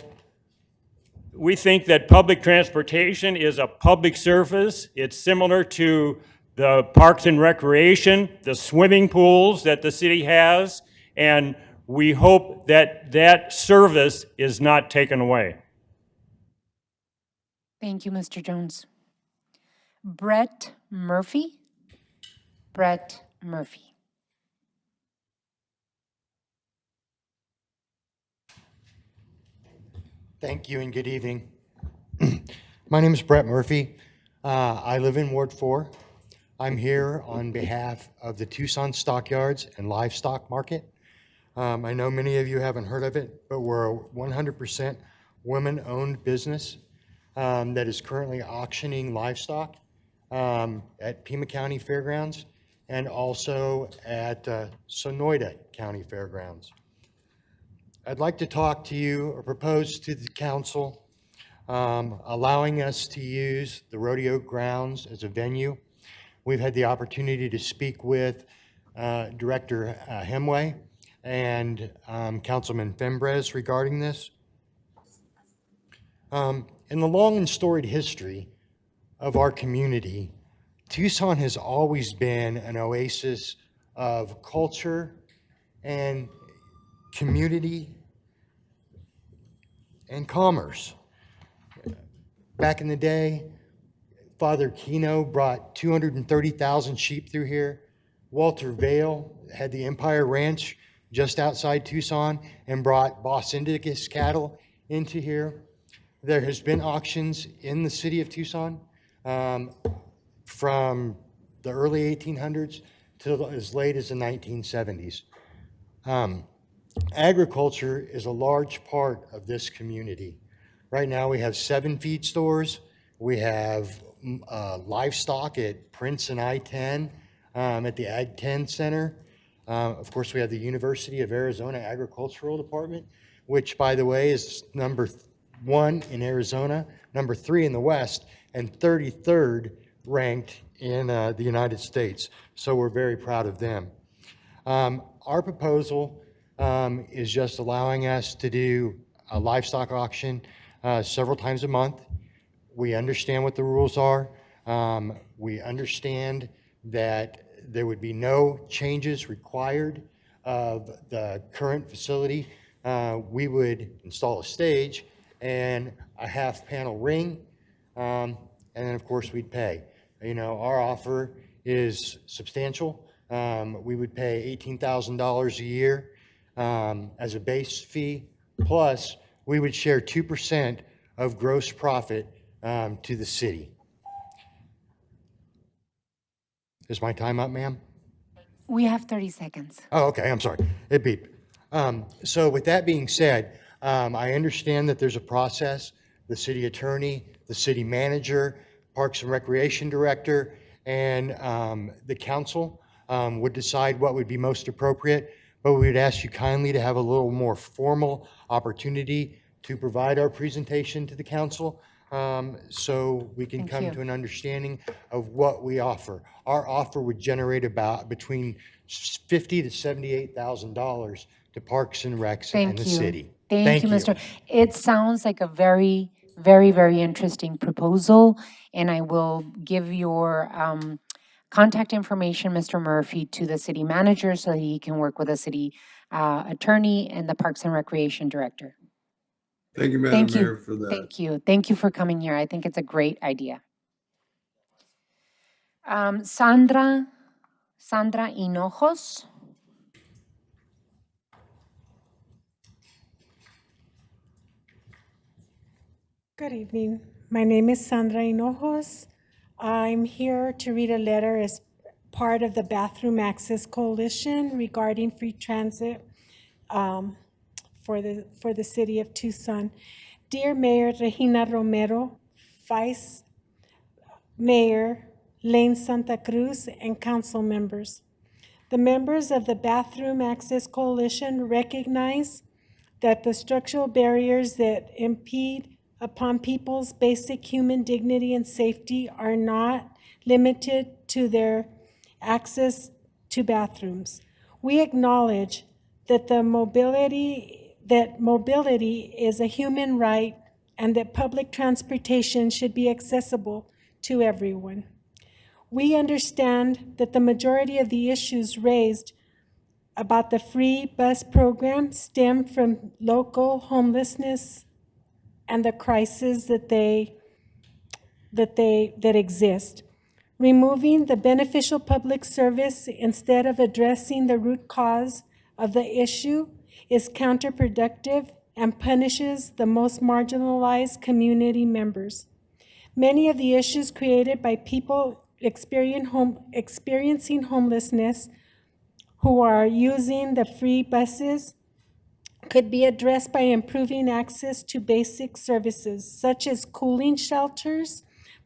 we think that public transportation is a public service. It's similar to the parks and recreation, the swimming pools that the city has, and we hope that that service is not taken away. Thank you, Mr. Jones. Brett Murphy? Brett Murphy. Thank you and good evening. My name is Brett Murphy. I live in Ward 4. I'm here on behalf of the Tucson Stockyards and Livestock Market. I know many of you haven't heard of it, but we're a 100% women-owned business that is currently auctioning livestock at Pima County Fairgrounds and also at Sonoyta County Fairgrounds. I'd like to talk to you or propose to the council allowing us to use the rodeo grounds as a venue. We've had the opportunity to speak with Director Hemway and Councilman Fembres regarding this. In the long and storied history of our community, Tucson has always been an oasis of culture and community and commerce. Back in the day, Father Kino brought 230,000 sheep through here. Walter Vail had the Empire Ranch just outside Tucson and brought Bos Indicus cattle into here. There has been auctions in the city of Tucson from the early 1800s to as late as the 1970s. Agriculture is a large part of this community. Right now we have 7 feed stores. We have livestock at Prince and I-10 at the Ag 10 Center. Of course, we have the University of Arizona Agricultural Department, which, by the way, is number 1 in Arizona, number 3 in the West, and 33rd ranked in the United States. So we're very proud of them. Our proposal is just allowing us to do a livestock auction several times a month. We understand what the rules are. We understand that there would be no changes required of the current facility. We would install a stage and a half panel ring, and then of course we'd pay. You know, our offer is substantial. We would pay $18,000 a year as a base fee, plus we would share 2% of gross profit to the city. Is my time up, ma'am? We have 30 seconds. Oh, okay, I'm sorry. It beeped. So with that being said, I understand that there's a process. The city attorney, the city manager, Parks and Recreation director, and the council would decide what would be most appropriate, but we would ask you kindly to have a little more formal opportunity to provide our presentation to the council. so we can Thank come you. to an understanding of what we offer. Our offer would generate about between $50,000 to $78,000 to Parks and Recs and Thank the you. city. Thank you, Mr. It sounds like a very, very, very interesting proposal, and I will give your contact information, Mr. Murphy, to the city manager so that he can work with the city attorney and the Parks and Recreation Director. Thank you, Madam Thank Mayor, you. for that. Thank you. Thank you for coming here. I think it's a great idea. Sandra Hinojos. Good evening. My name is Sandra Hinojos. I'm here to read a letter as part of the Bathroom Access Coalition regarding free transit for the city of Tucson. Dear Mayor Regina Romero, Vice Mayor Lane Santa Cruz, and council members. The members of the Bathroom Access Coalition recognize that the structural barriers that impede upon people's basic human dignity and safety are not limited to their access to bathrooms. We acknowledge that mobility is a human right and that public transportation should be accessible to everyone. We understand that the majority of the issues raised about the free bus program stem from local homelessness and the crises that exist. Removing the beneficial public service instead of addressing the root cause of the issue is counterproductive and punishes the most marginalized community members. Many of the issues created by people experiencing homelessness who are using the free buses could be addressed by improving access to basic services such as cooling shelters,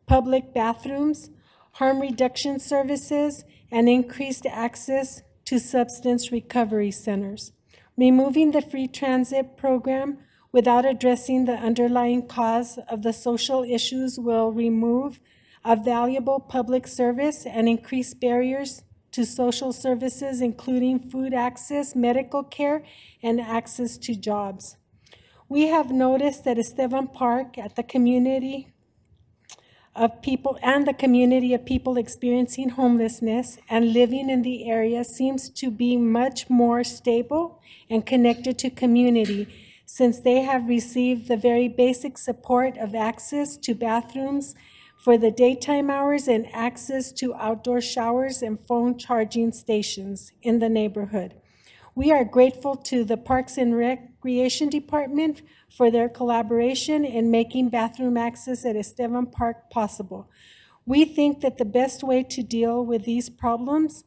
public bathrooms, harm reduction services, and increased access to substance recovery centers. Removing the free transit program without addressing the underlying cause of the social issues will remove a valuable public service and increase barriers to social services, including food access, medical care, and access to jobs. We have noticed that Esteban Park at the community of people experiencing homelessness and living in the area seems to be much more stable and connected to community since they have received the very basic support of access to bathrooms for the daytime hours and access to outdoor showers and phone charging stations in the neighborhood. We are grateful to the Parks and Recreation Department for their collaboration in making bathroom access at Esteban Park possible. We think that the best way to deal with these problems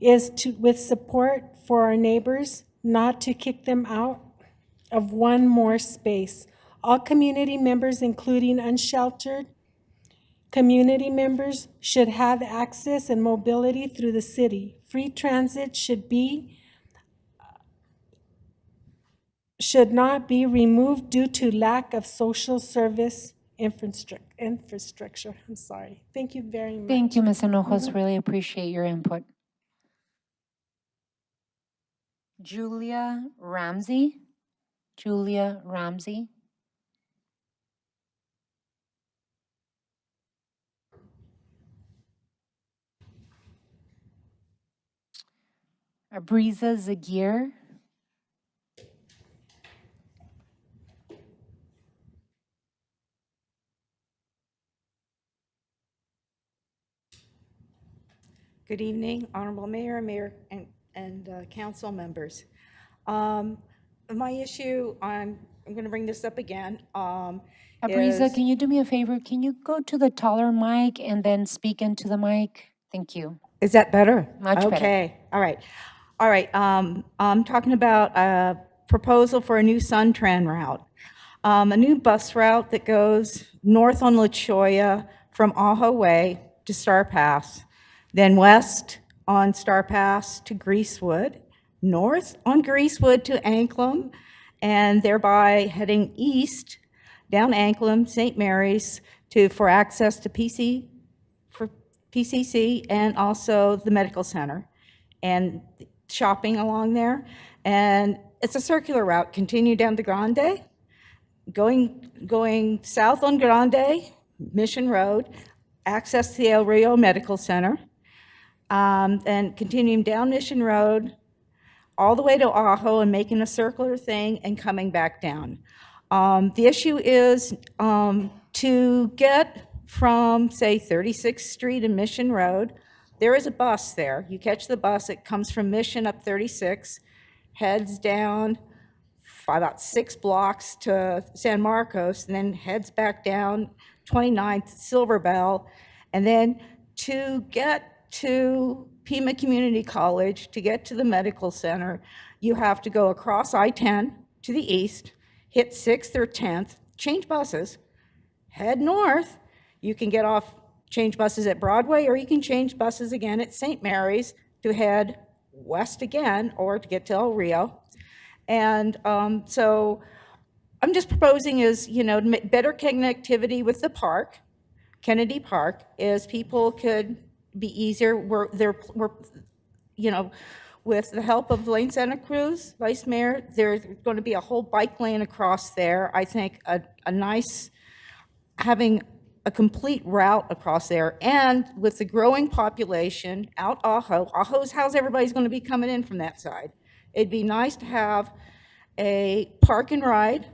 is with support for our neighbors, not to kick them out of one more space. All community members, including unsheltered community members, should have access and mobility through the city. Free transit should not be removed due to lack of social service infrastructure. I'm sorry. Thank you very much. Thank you, Ms. Hinojos. Really appreciate your input. Julia Ramsey. Abriza Zagir. Good evening, Honorable Mayor, and council members. My issue, I'm going to bring this up again. Abriza, can you do me a favor? Can you go to the taller mic and then speak into the mic? Thank you. Is that better? Much better. Okay, all right. All right, I'm talking about a proposal for a new Suntran route. A new bus route that goes north on La Cholla from Ajo Way to Star Pass, then west on Star Pass to Greasewood, north on Greasewood to Anklam, and thereby heading east down Anklem, St. Mary's for access to for PCC and also the medical center and shopping along there. And it's a circular route, continue down to Grande, going south on Grande, Mission Road, access to the El Rio Medical Center, and continuing down Mission Road, all the way to Ajo and making a circular thing and coming back down. The issue is to get from, say, 36th Street and Mission Road, there is a bus there. You catch the bus, it comes from Mission up 36, heads down about 6 blocks to San Marcos, and then heads back down 29th, Silver Bell, and then to get to Pima Community College, to get to the medical center, you have to go across I-10 to the east, hit 6th or 10th, change buses, head north. You can get off, change buses at Broadway, or you can change buses again at St. Mary's to head west again, or to get to El Rio. And so I'm just proposing is, better connectivity with the park, Kennedy Park, is people could be easier, we're, with the help of Lane Santa Cruz, Vice Mayor, there's going to be a whole bike lane across there. I think a nice, having a complete route across there, and with the growing population out Ajo's how's everybody's going to be coming in from that side. It'd be nice to have a park and ride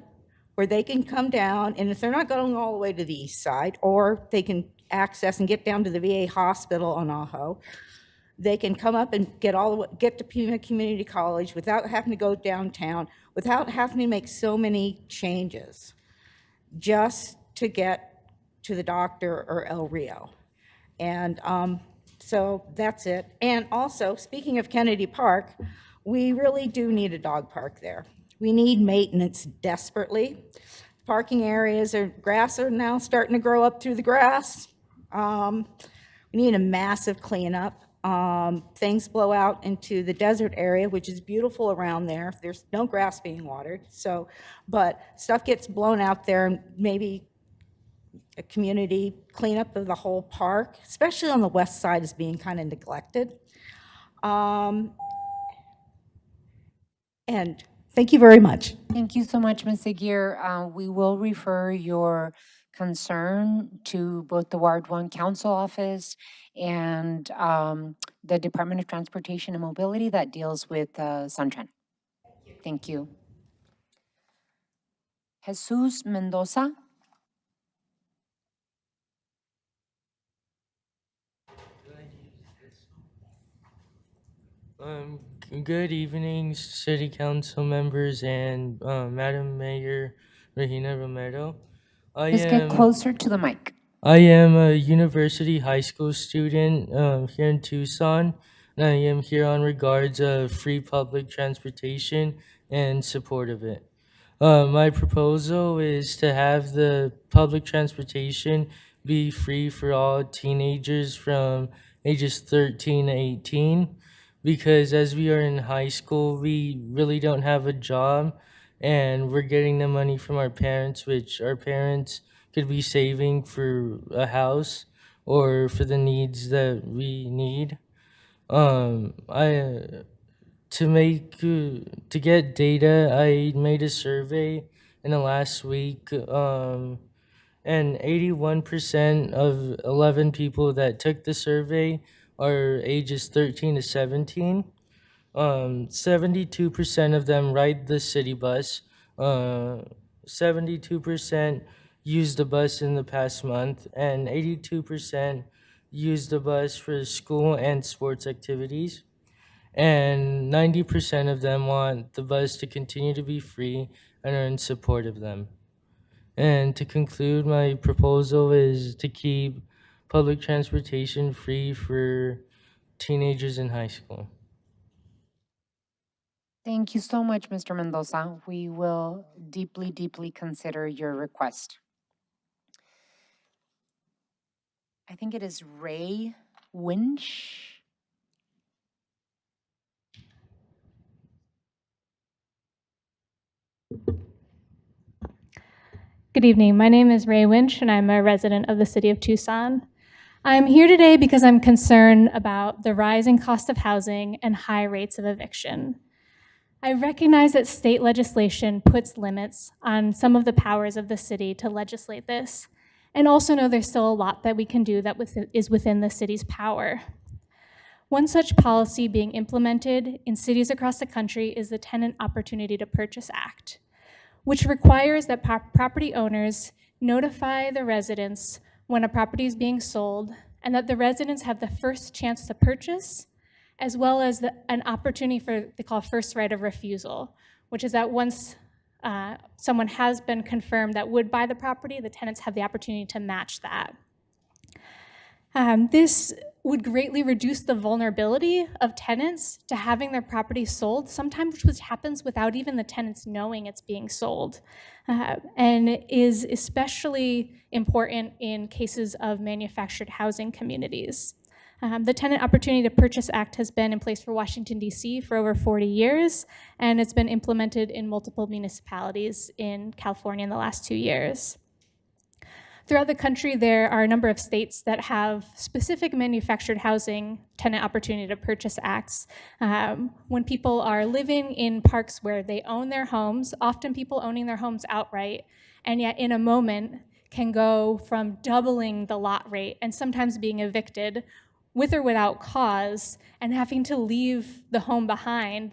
where they can come down, and if they're not going all the way to the east side, or they can access and get down to the VA hospital on Ajo, they can come up and get to Pima Community College without having to go downtown, without having to make so many changes, just to get to the doctor or El Rio. And so that's it. And also, speaking of Kennedy Park, we really do need a dog park there. We need maintenance desperately. Parking areas grass are now starting to grow up through the grass. We need a massive cleanup. Things blow out into the desert area, which is beautiful around there. There's no grass being watered. So, but stuff gets blown out there, and maybe a community cleanup of the whole park, especially on the west side, is being kind of neglected. And thank you very much. Thank you so much, Ms. Aguirre. We will refer your concern to both the Ward 1 Council Office and the Department of Transportation and Mobility that deals with Suntran. Thank you. Jesus Mendoza. Good evening, City Council members and Madam Mayor Regina Romero. Just get closer to the mic. I am a university high school student here in Tucson, and I am here on regards of free public transportation and support of it. My proposal is to have the public transportation be free for all teenagers from ages 13 to 18, because as we are in high school, we really don't have a job, and we're getting the money from our parents, which our parents could be saving for a house or for the needs that we need. To get data, I made a survey in the last week, and 81% of 11 people that took the survey are ages 13 to 17. 72% of them ride the city bus. 72% used the bus in the past month, and 82% used the bus for school and sports activities. And 90% of them want the bus to continue to be free and are in support of them. And to conclude, my proposal is to keep public transportation free for teenagers in high school. Thank you so much, Mr. Mendoza. We will deeply, deeply consider your request. I think it is Ray Winch. Good evening. My name is Ray Winch, and I'm a resident of the city of Tucson. I'm here today because I'm concerned about the rising cost of housing and high rates of eviction. I recognize that state legislation puts limits on some of the powers of the city to legislate this, and also know there's still a lot that we can do that is within the city's power. One such policy being implemented in cities across the country is the Tenant Opportunity to Purchase Act, which requires that property owners notify the residents when a property is being sold and that the residents have the first chance to purchase, as well as an opportunity for they call first right of refusal, which is that once someone has been confirmed that would buy the property, the tenants have the opportunity to match that. This would greatly reduce the vulnerability of tenants to having their property sold, sometimes which happens without even the tenants knowing it's being sold, and is especially important in cases of manufactured housing communities. The Tenant Opportunity to Purchase Act has been in place for Washington, D.C. for over 40 years, and it's been implemented in multiple municipalities in California in the last 2 years. Throughout the country, there are a number of states that have specific manufactured housing tenant opportunity to purchase acts. When people are living in parks where they own their homes, often people owning their homes outright, and yet in a moment can go from doubling the lot rate and sometimes being evicted with or without cause and having to leave the home behind.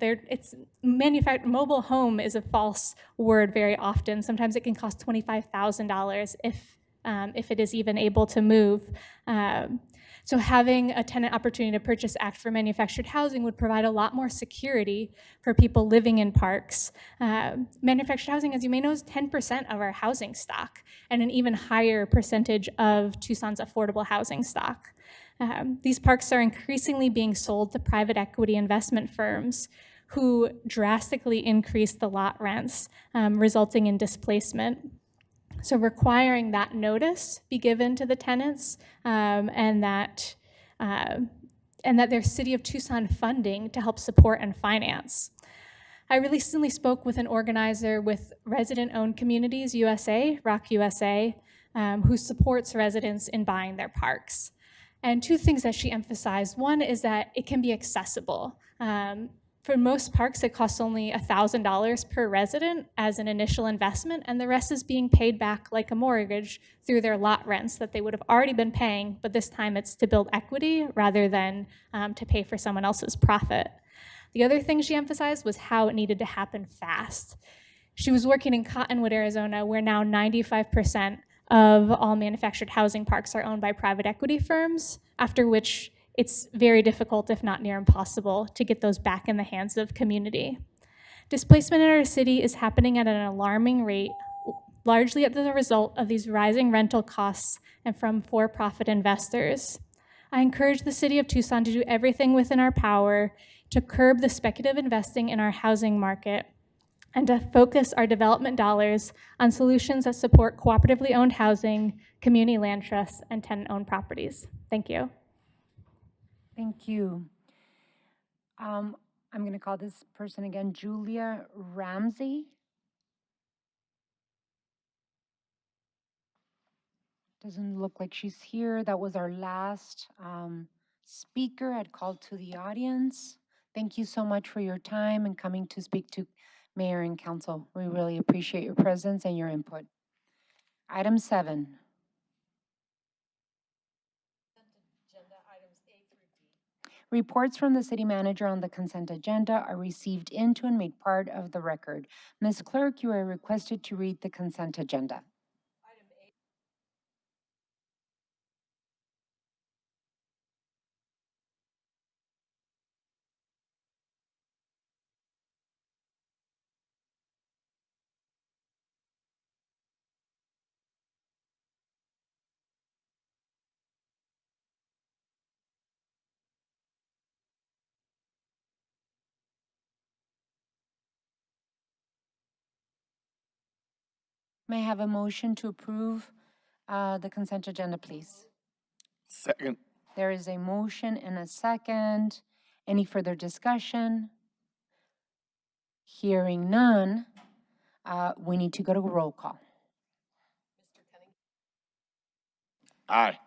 Mobile home is a false word very often. Sometimes it can cost $25,000 if it is even able to move. So having a Tenant Opportunity to Purchase Act for manufactured housing would provide a lot more security for people living in parks. Manufactured housing, as you may know, is 10% of our housing stock and an even higher percentage of Tucson's affordable housing stock. These parks are increasingly being sold to private equity investment firms who drastically increase the lot rents, resulting in displacement. So requiring that notice be given to the tenants and that there's City of Tucson funding to help support and finance. I recently spoke with an organizer with Resident-Owned Communities USA, ROC USA, who supports residents in buying their parks. And two things that she emphasized. One is that it can be accessible. For most parks, it costs only $1,000 per resident as an initial investment, and the rest is being paid back like a mortgage through their lot rents that they would have already been paying, but this time it's to build equity rather than to pay for someone else's profit. The other thing she emphasized was how it needed to happen fast. She was working in Cottonwood, Arizona, where now 95% of all manufactured housing parks are owned by private equity firms, after which it's very difficult, if not near impossible, to get those back in the hands of community. Displacement in our city is happening at an alarming rate, largely as a result of these rising rental costs and from for-profit investors. I encourage the City of Tucson to do everything within our power to curb the speculative investing in our housing market and to focus our development dollars on solutions that support cooperatively owned housing, community land trusts, and tenant-owned properties. Thank you. Thank you. I'm going to call this person again, Julia Ramsey. Doesn't look like she's here. That was our last speaker I'd called to the audience. Thank you so much for your time and coming to speak to Mayor and Council. We really appreciate your presence and your input. Item 7. Reports from the city manager on the consent agenda are received into and made part of the record. Ms. Clerk, you are requested to read the consent agenda. May I have a motion to approve the consent agenda, please? Second. There is a motion and a second. Any further discussion? Hearing none, we need to go to roll call. Aye.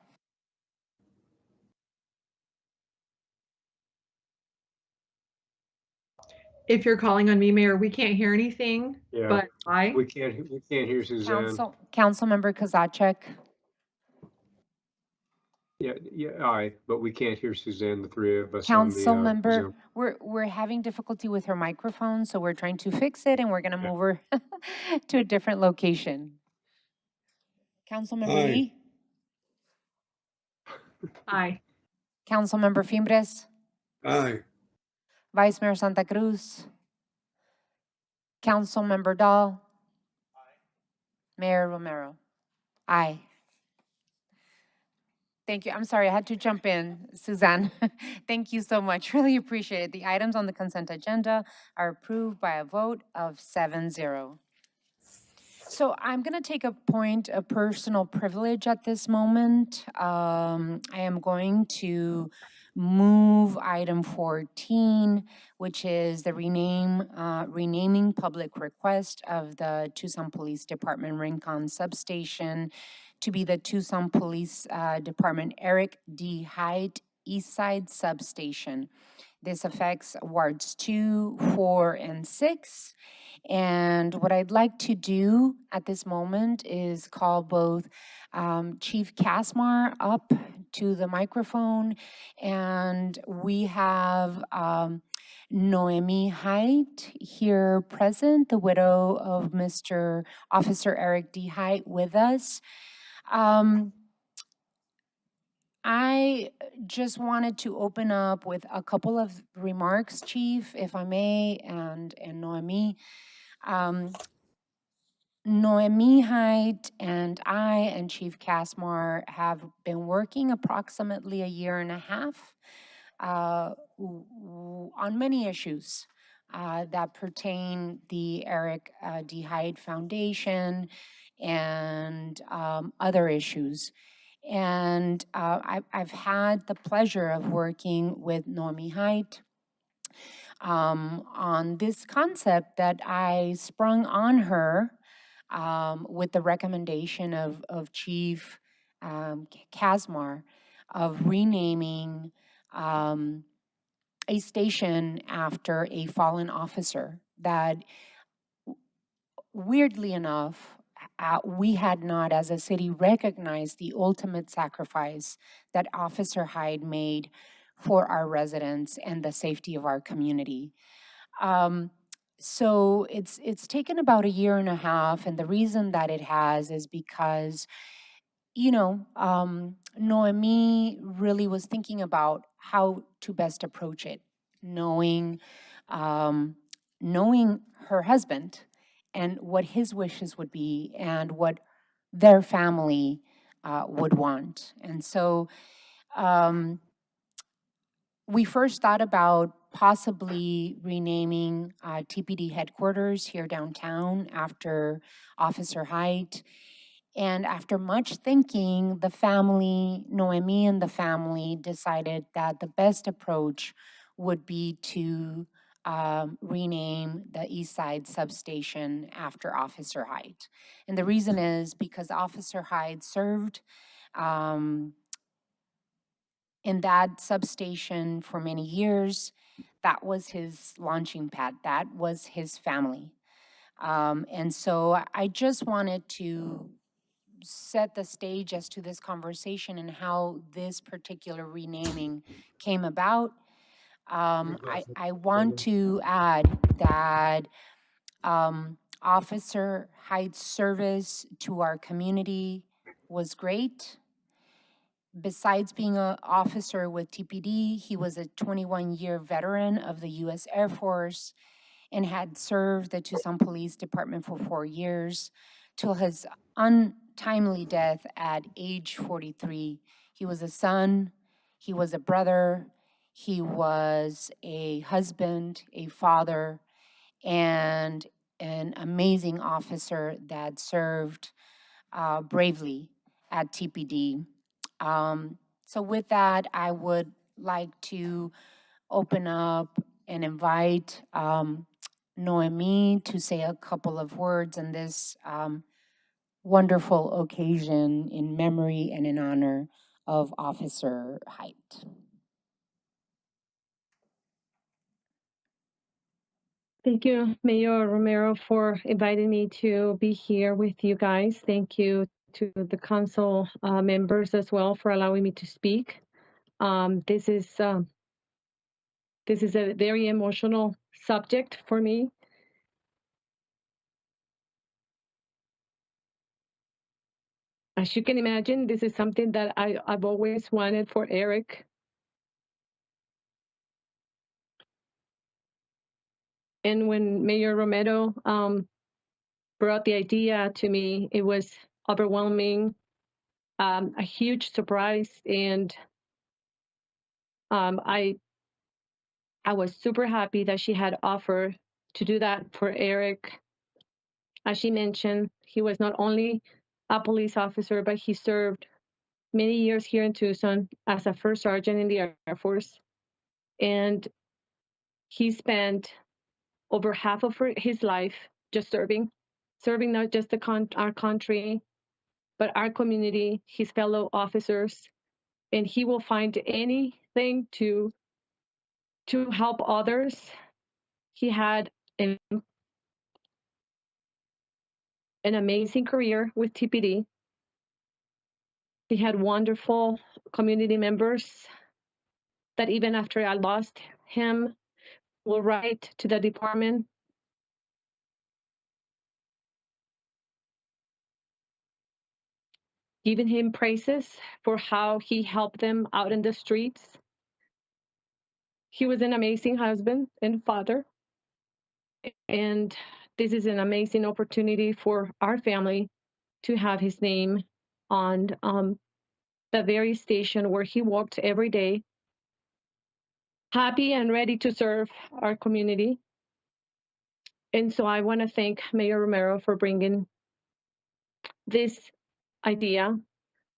If you're calling on me, Mayor, we can't hear anything, Yeah, but aye. we can't hear Suzanne. Councilmember Kozachek. Yeah, aye, but we can't hear Suzanne, the three of us on the Councilmember, Zoom. we're having difficulty with her microphone, so we're trying to fix it and we're gonna move her to a different location. Councilmember Aye. Lee? Aye. Councilmember Fimbres? Aye. Vice Mayor Santa Cruz? Councilmember Dahl? Mayor Romero? Aye. Thank you. I'm sorry, I had to jump in, Suzanne. Thank you so much. Really appreciate it. The items on the consent agenda are approved by a vote of 7-0. So I'm going to take a point of personal privilege at this moment. I am going to move item 14, which is the renaming public request of the Tucson Police Department Rincon Substation to be the Tucson Police Department Eric D. Hyde East Side Substation. This affects wards 2, 4, and 6. And what I'd like to do at this moment is call both Chief Kasmar up to the microphone, and we have Noemi Height here present, the widow of Mr. Officer Eric D. Height, with us. I just wanted to open up with a couple of remarks, Chief, if I may, and Noemi. Noemi Height and I and Chief Kasmar have been working approximately a year and a half on many issues that pertain the Eric D. Hyde Foundation and other issues. And I've had the pleasure of working with Noemi Height on this concept that I sprung on her with the recommendation of Chief Kasmar of renaming a station after a fallen officer that, weirdly enough, we had not as a city recognized the ultimate sacrifice that Officer Hyde made for our residents and the safety of our community. So it's taken about a year and a half, and the reason that it has is because, Noemi really was thinking about how to best approach it, knowing her husband and what his wishes would be and what their family would want. And so we first thought about possibly renaming TPD headquarters here downtown after Officer Height. And after much thinking, the family, Noemi and the family, decided that the best approach would be to rename the East Side Substation after Officer Height. And the reason is because Officer Height served in that substation for many years. That was his launching pad. That was his family. And so I just wanted to set the stage as to this conversation and how this particular renaming came about. I want to add that Officer Hyde's service to our community was great. Besides being an officer with TPD, he was a 21-year veteran of the U.S. Air Force and had served the Tucson Police Department for 4 years till his untimely death at age 43. He was a son, he was a brother, he was a husband, a father, and an amazing officer that served bravely at TPD. So with that, I would like to open up and invite Noemi to say a couple of words in this wonderful occasion in memory and in honor of Officer Height. Thank you, Mayor Romero, for inviting me to be here with you guys. Thank you to the council members as well for allowing me to speak. This is a very emotional subject for me. As you can imagine, this is something that I've always wanted for Eric. And when Mayor Romero brought the idea to me, it was overwhelming, a huge surprise, and I was super happy that she had offered to do that for Eric. As she mentioned, he was not only a police officer, but he served many years here in Tucson as a first sergeant in the Air Force. And he spent over half of his life just serving not just our country, but our community, his fellow officers. And he will find anything to help others. He had an amazing career with TPD. He had wonderful community members that even after I lost him, will write to the department giving him praises for how he helped them out in the streets. He was an amazing husband and father. And this is an amazing opportunity for our family to have his name on the very station where he walked every day, happy and ready to serve our community. And so I want to thank Mayor Romero for bringing this idea.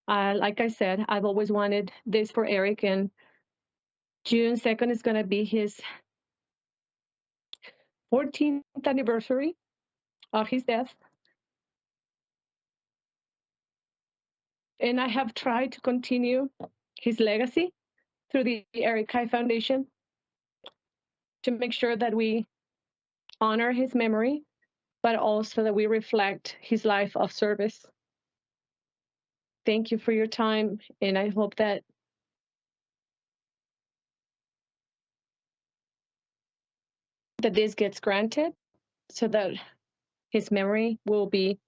Like I said, I've always wanted this for Eric, and June 2nd is going to be his 14th anniversary of his death. And I have tried to continue his legacy through the Eric Kai Foundation to make sure that we honor his memory, but also that we reflect his life of service. Thank you for your time, and I hope that this gets granted so that his memory will be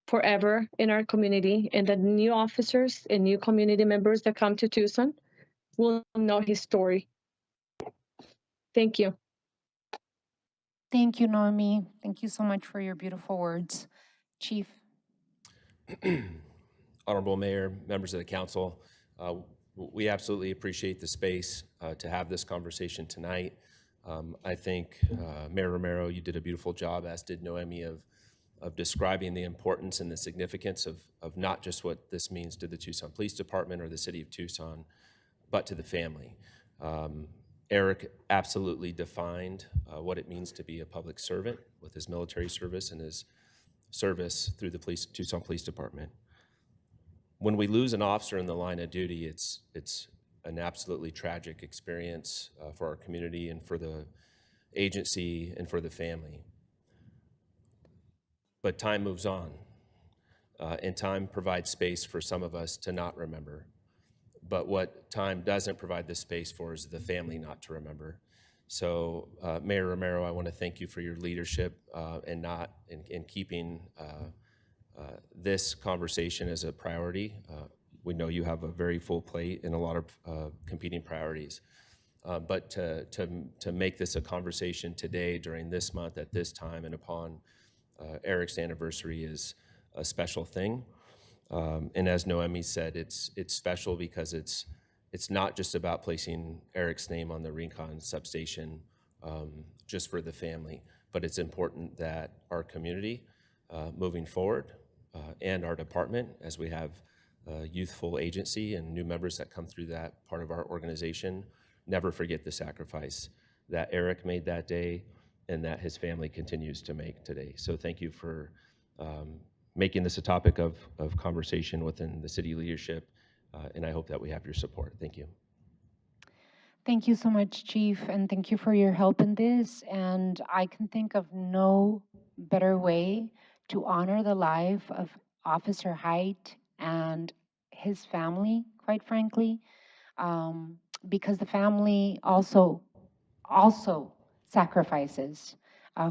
forever in our community, and that new officers and new community members that come to Tucson will know his story. Thank you. Thank you, Noemi. Thank you so much for your beautiful words. Chief. Honorable Mayor, members of the council, we absolutely appreciate the space to have this conversation tonight. I think Mayor Romero, you did a beautiful job, as did Noemi, of describing the importance and the significance of not just what this means to the Tucson Police Department or the city of Tucson, but to the family. Eric absolutely defined what it means to be a public servant with his military service and his service through the Tucson Police Department. When we lose an officer in the line of duty, it's an absolutely tragic experience for our community and for the agency and for the family. But time moves on, and time provides space for some of us to not remember. But what time doesn't provide the space for is the family not to remember. So, Mayor Romero, I want to thank you for your leadership in keeping this conversation as a priority. We know you have a very full plate and a lot of competing priorities. But to make this a conversation today, during this month, at this time, and upon Eric's anniversary is a special thing. And as Noemi said, it's special because it's not just about placing Eric's name on the Rincon substation just for the family, but it's important that our community moving forward and our department, as we have youthful agency and new members that come through that part of our organization, never forget the sacrifice that Eric made that day and that his family continues to make today. So thank you for making this a topic of conversation within the city leadership, and I hope that we have your support. Thank you. Thank you so much, Chief, and thank you for your help in this. And I can think of no better way to honor the life of Officer Height and his family, quite frankly, because the family also sacrifices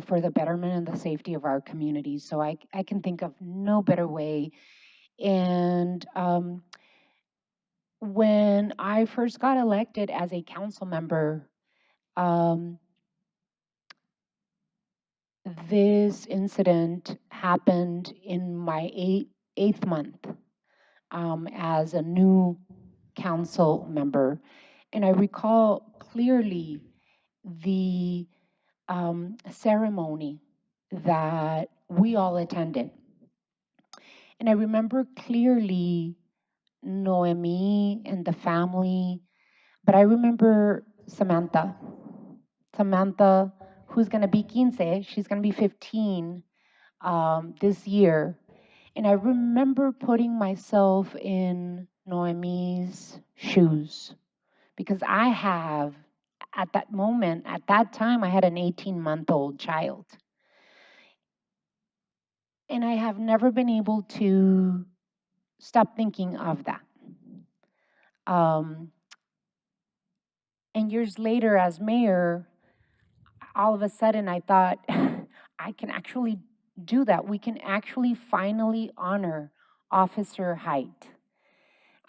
for the betterment and the safety of our community. So I can think of no better way. And when I first got elected as a council member, this incident happened in my eighth month as a new council member. And I recall clearly the ceremony that we all attended. And I remember clearly Noemi and the family, but I remember Samantha, who's going to be 15, she's going to be 15 this year. And I remember putting myself in Noemi's shoes because I have, at that moment, at that time, I had an 18-month-old child. And I have never been able to stop thinking of that. And years later, as mayor, all of a sudden I thought, I can actually do that. We can actually finally honor Officer Height.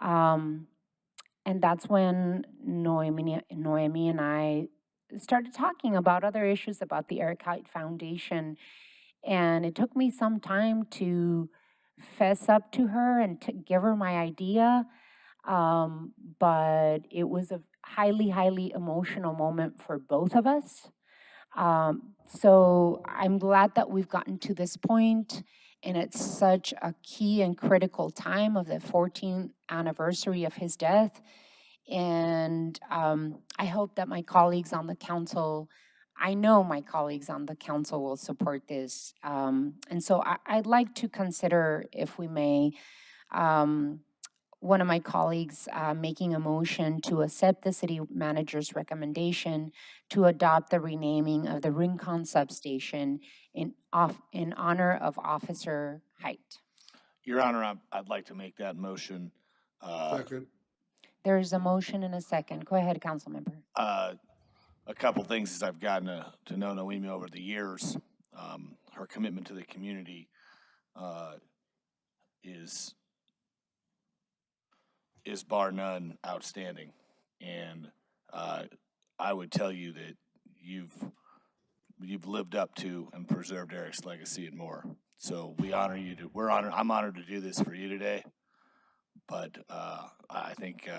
And that's when Noemi and I started talking about other issues about the Eric Height Foundation. And it took me some time to fess up to her and to give her my idea. But it was a highly, highly emotional moment for both of us. So I'm glad that we've gotten to this point, and it's such a key and critical time of the 14th anniversary of his death. And I hope that my colleagues on the council, I know my colleagues on the council will support this. And so I'd like to consider, if we may, one of my colleagues making a motion to accept the city manager's recommendation to adopt the renaming of the Rincon substation in honor of Officer Height. Your Honor, I'd like to make that motion. Second. There's a motion and a second. Go ahead, council member. A couple things as I've gotten to know Noemi over the years. Her commitment to the community is bar none outstanding. And I would tell you that you've lived up to and preserved Eric's legacy and more. So we honor you. I'm honored to do this for you today. But I think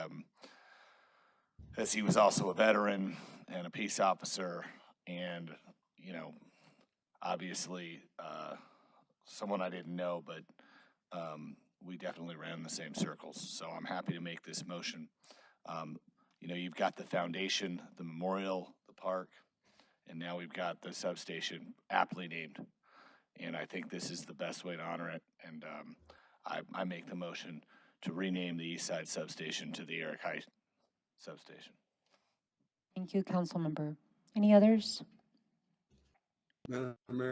as he was also a veteran and a peace officer, and obviously someone I didn't know, but we definitely ran in the same circles. So I'm happy to make this motion. You've got the foundation, the memorial, the park, and now we've got the substation aptly named. And I think this is the best way to honor it. And I make the motion to rename the East Side substation to the Eric Height substation. Thank you, council member. Any others? Madam Mayor.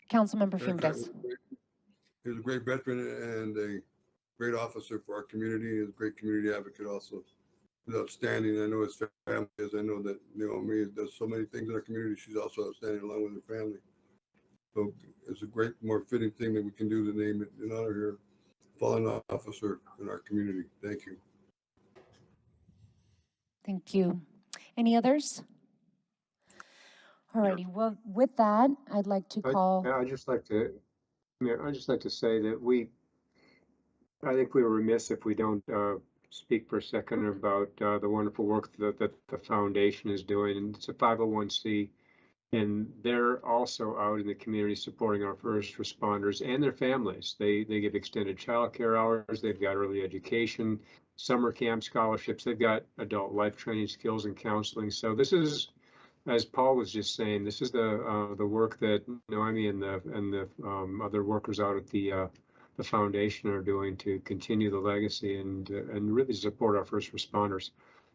Council member Eric Height Fuentes. He was a great veteran and a great officer for our community. He was a great community advocate also. He's outstanding. I know his family is. I know that Naomi does so many things in our community. She's also outstanding along with her family. So it's a great, more fitting thing that we can do to name it in honor of your fallen officer in our community. Thank you. Thank you. Any others? Alrighty, well, with that, I'd like to call. I'd just like to say that I think we were remiss if we don't speak for a second about the wonderful work that the foundation is doing. And it's a 501c, and they're also out in the community supporting our first responders and their families. They give extended childcare hours. They've got early education, summer camp scholarships. They've got adult life training, skills, and counseling. So this is, as Paul was just saying, this is the work that Noemi and the other workers out at the the foundation are doing to continue the legacy and really support our first responders.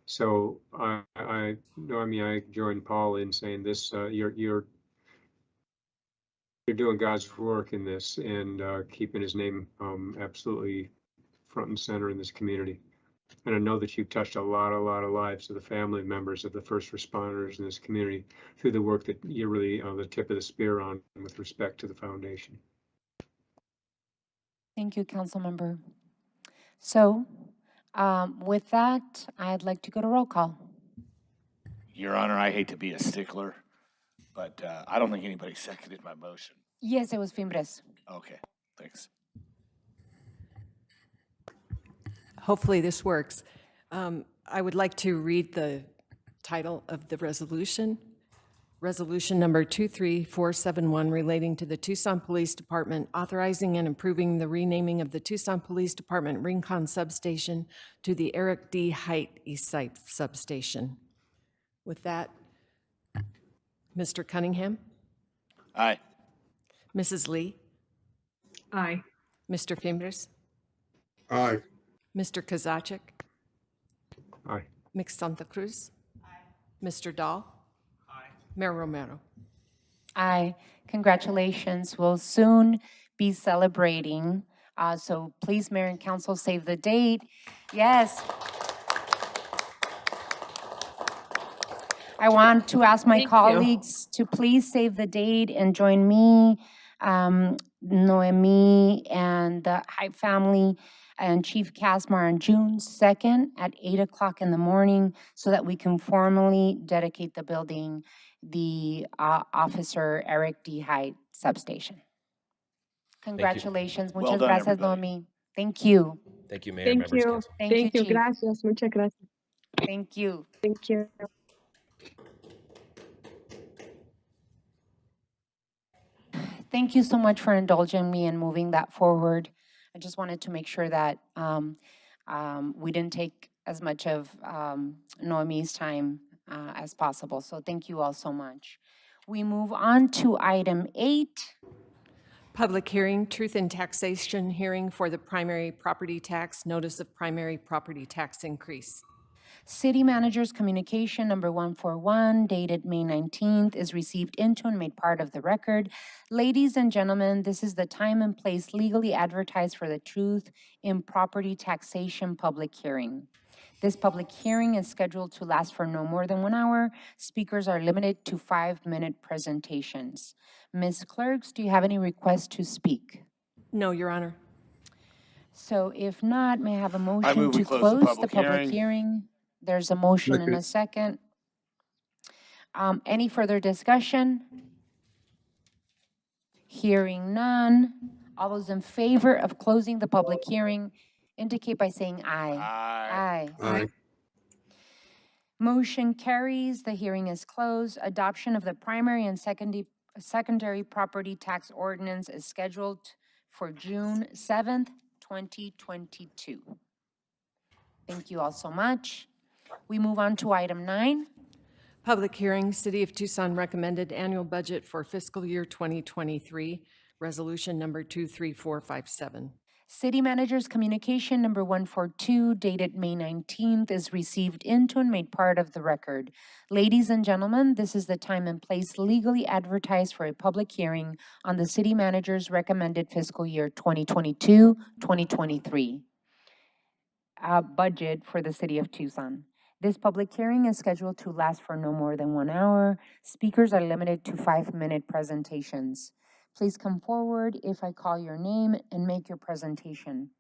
So I join Paul in saying this. You're doing God's work in this and keeping His name absolutely front and center in this community. And I know that you've touched a lot of lives of the family members of the first responders in this community through the work that you're really on the tip of the spear on with respect to the foundation. Thank you, Councilmember. So with that, I'd like to go to roll call. Your Honor, I hate to be a stickler, but I don't think anybody seconded my motion. Yes, it was Fimbres. Okay, thanks. Hopefully this works. I would like to read the title of the resolution. Resolution number 23471 relating to the Tucson Police Department authorizing and approving the renaming of the Tucson Police Department Rincon Substation to the Eric D. Height East Side Substation. With that, Mr. Cunningham? Aye. Mrs. Lee? Aye. Mr. Fimbres? Aye. Mr. Kozaczek? Aye. Ms. Santa Cruz? Mr. Dahl? Mayor Romero. Aye. Congratulations. We'll soon be celebrating. So please, Mayor and Council, save the date. Yes. I want to ask my colleagues to please save the date and join me, Noemi, and the Hype family and Chief Casmar on June 2nd at 8 o'clock in the morning so that we can formally dedicate the building, the Officer Eric D. Hyde Substation. Congratulations. Well Muchas done, gracias, everybody. Noemi. Thank you. Thank you, Mayor, Thank members of you. council. Thank you, Thank you. Chief. Gracias. Muchas gracias. Thank you. Thank you. Thank you so much for indulging me and moving that forward. I just wanted to make sure that we didn't take as much of Noemi's time as possible. So thank you all so much. We move on to item 8. Public hearing, truth in taxation hearing for the primary property tax, notice of primary property tax increase. City Manager's Communication Number 141, dated May 19th, is received into and made part of the record. Ladies and gentlemen, this is the time and place legally advertised for the truth in property taxation public hearing. This public hearing is scheduled to last for no more than 1 hour. Speakers are limited to 5-minute presentations. Ms. Clerks, do you have any requests to speak? No, Your Honor. So if not, may I have a motion move we to close the close the public public hearing. hearing? There's a motion and a second. Any further discussion? Hearing none. All those in favor of closing the public hearing indicate by saying aye. Aye. Aye. Motion carries. The hearing is closed. Adoption of the primary and secondary property tax ordinance is scheduled for June 7th, 2022. Thank you all so much. We move on to item 9. Public hearing, City of Tucson recommended annual budget for fiscal year 2023, resolution number 23457. City Manager's Communication Number 142, dated May 19th, is received into and made part of the record. Ladies and gentlemen, this is the time and place legally advertised for a public hearing on the City Manager's recommended fiscal year 2022-2023 budget for the City of Tucson. This public hearing is scheduled to last for no more than 1 hour. Speakers are limited to 5-minute presentations. Please come forward if I call your name and make your presentation.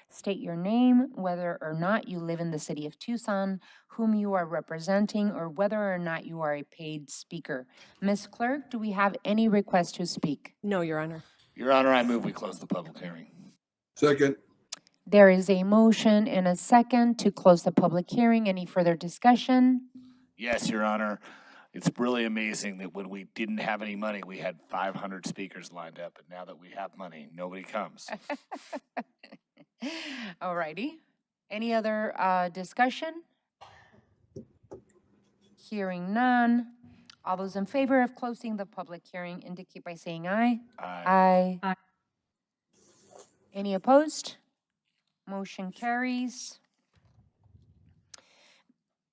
State your name, whether or not you live in the City of Tucson, whom you are representing, or whether or not you are a paid speaker. Ms. Clerk, do we have any requests to speak? No, Your Honor. Your Honor, I move we close the public hearing. Second. There is a motion and a second to close the public hearing. Any further discussion? Yes, Your Honor. It's really amazing that when we didn't have any money, we had 500 speakers lined up, and now that we have money, nobody comes. All righty. Any other discussion? Hearing none. All those in favor of closing the public hearing indicate by saying aye. Aye. Aye. Any opposed? Motion carries.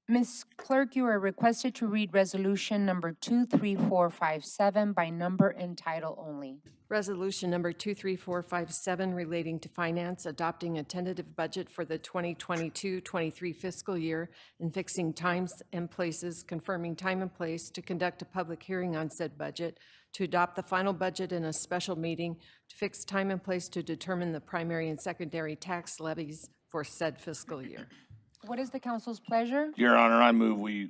Ms. Clerk, you are requested to read resolution number 23457 by number and title only. Resolution number 23457 relating to finance, adopting a tentative budget for the 2022-23 fiscal year and fixing times and places, confirming time and place to conduct a public hearing on said budget, to adopt the final budget in a special meeting, to fix time and place to determine the primary and secondary tax levies for said fiscal year. What is the council's pleasure? Your Honor, I move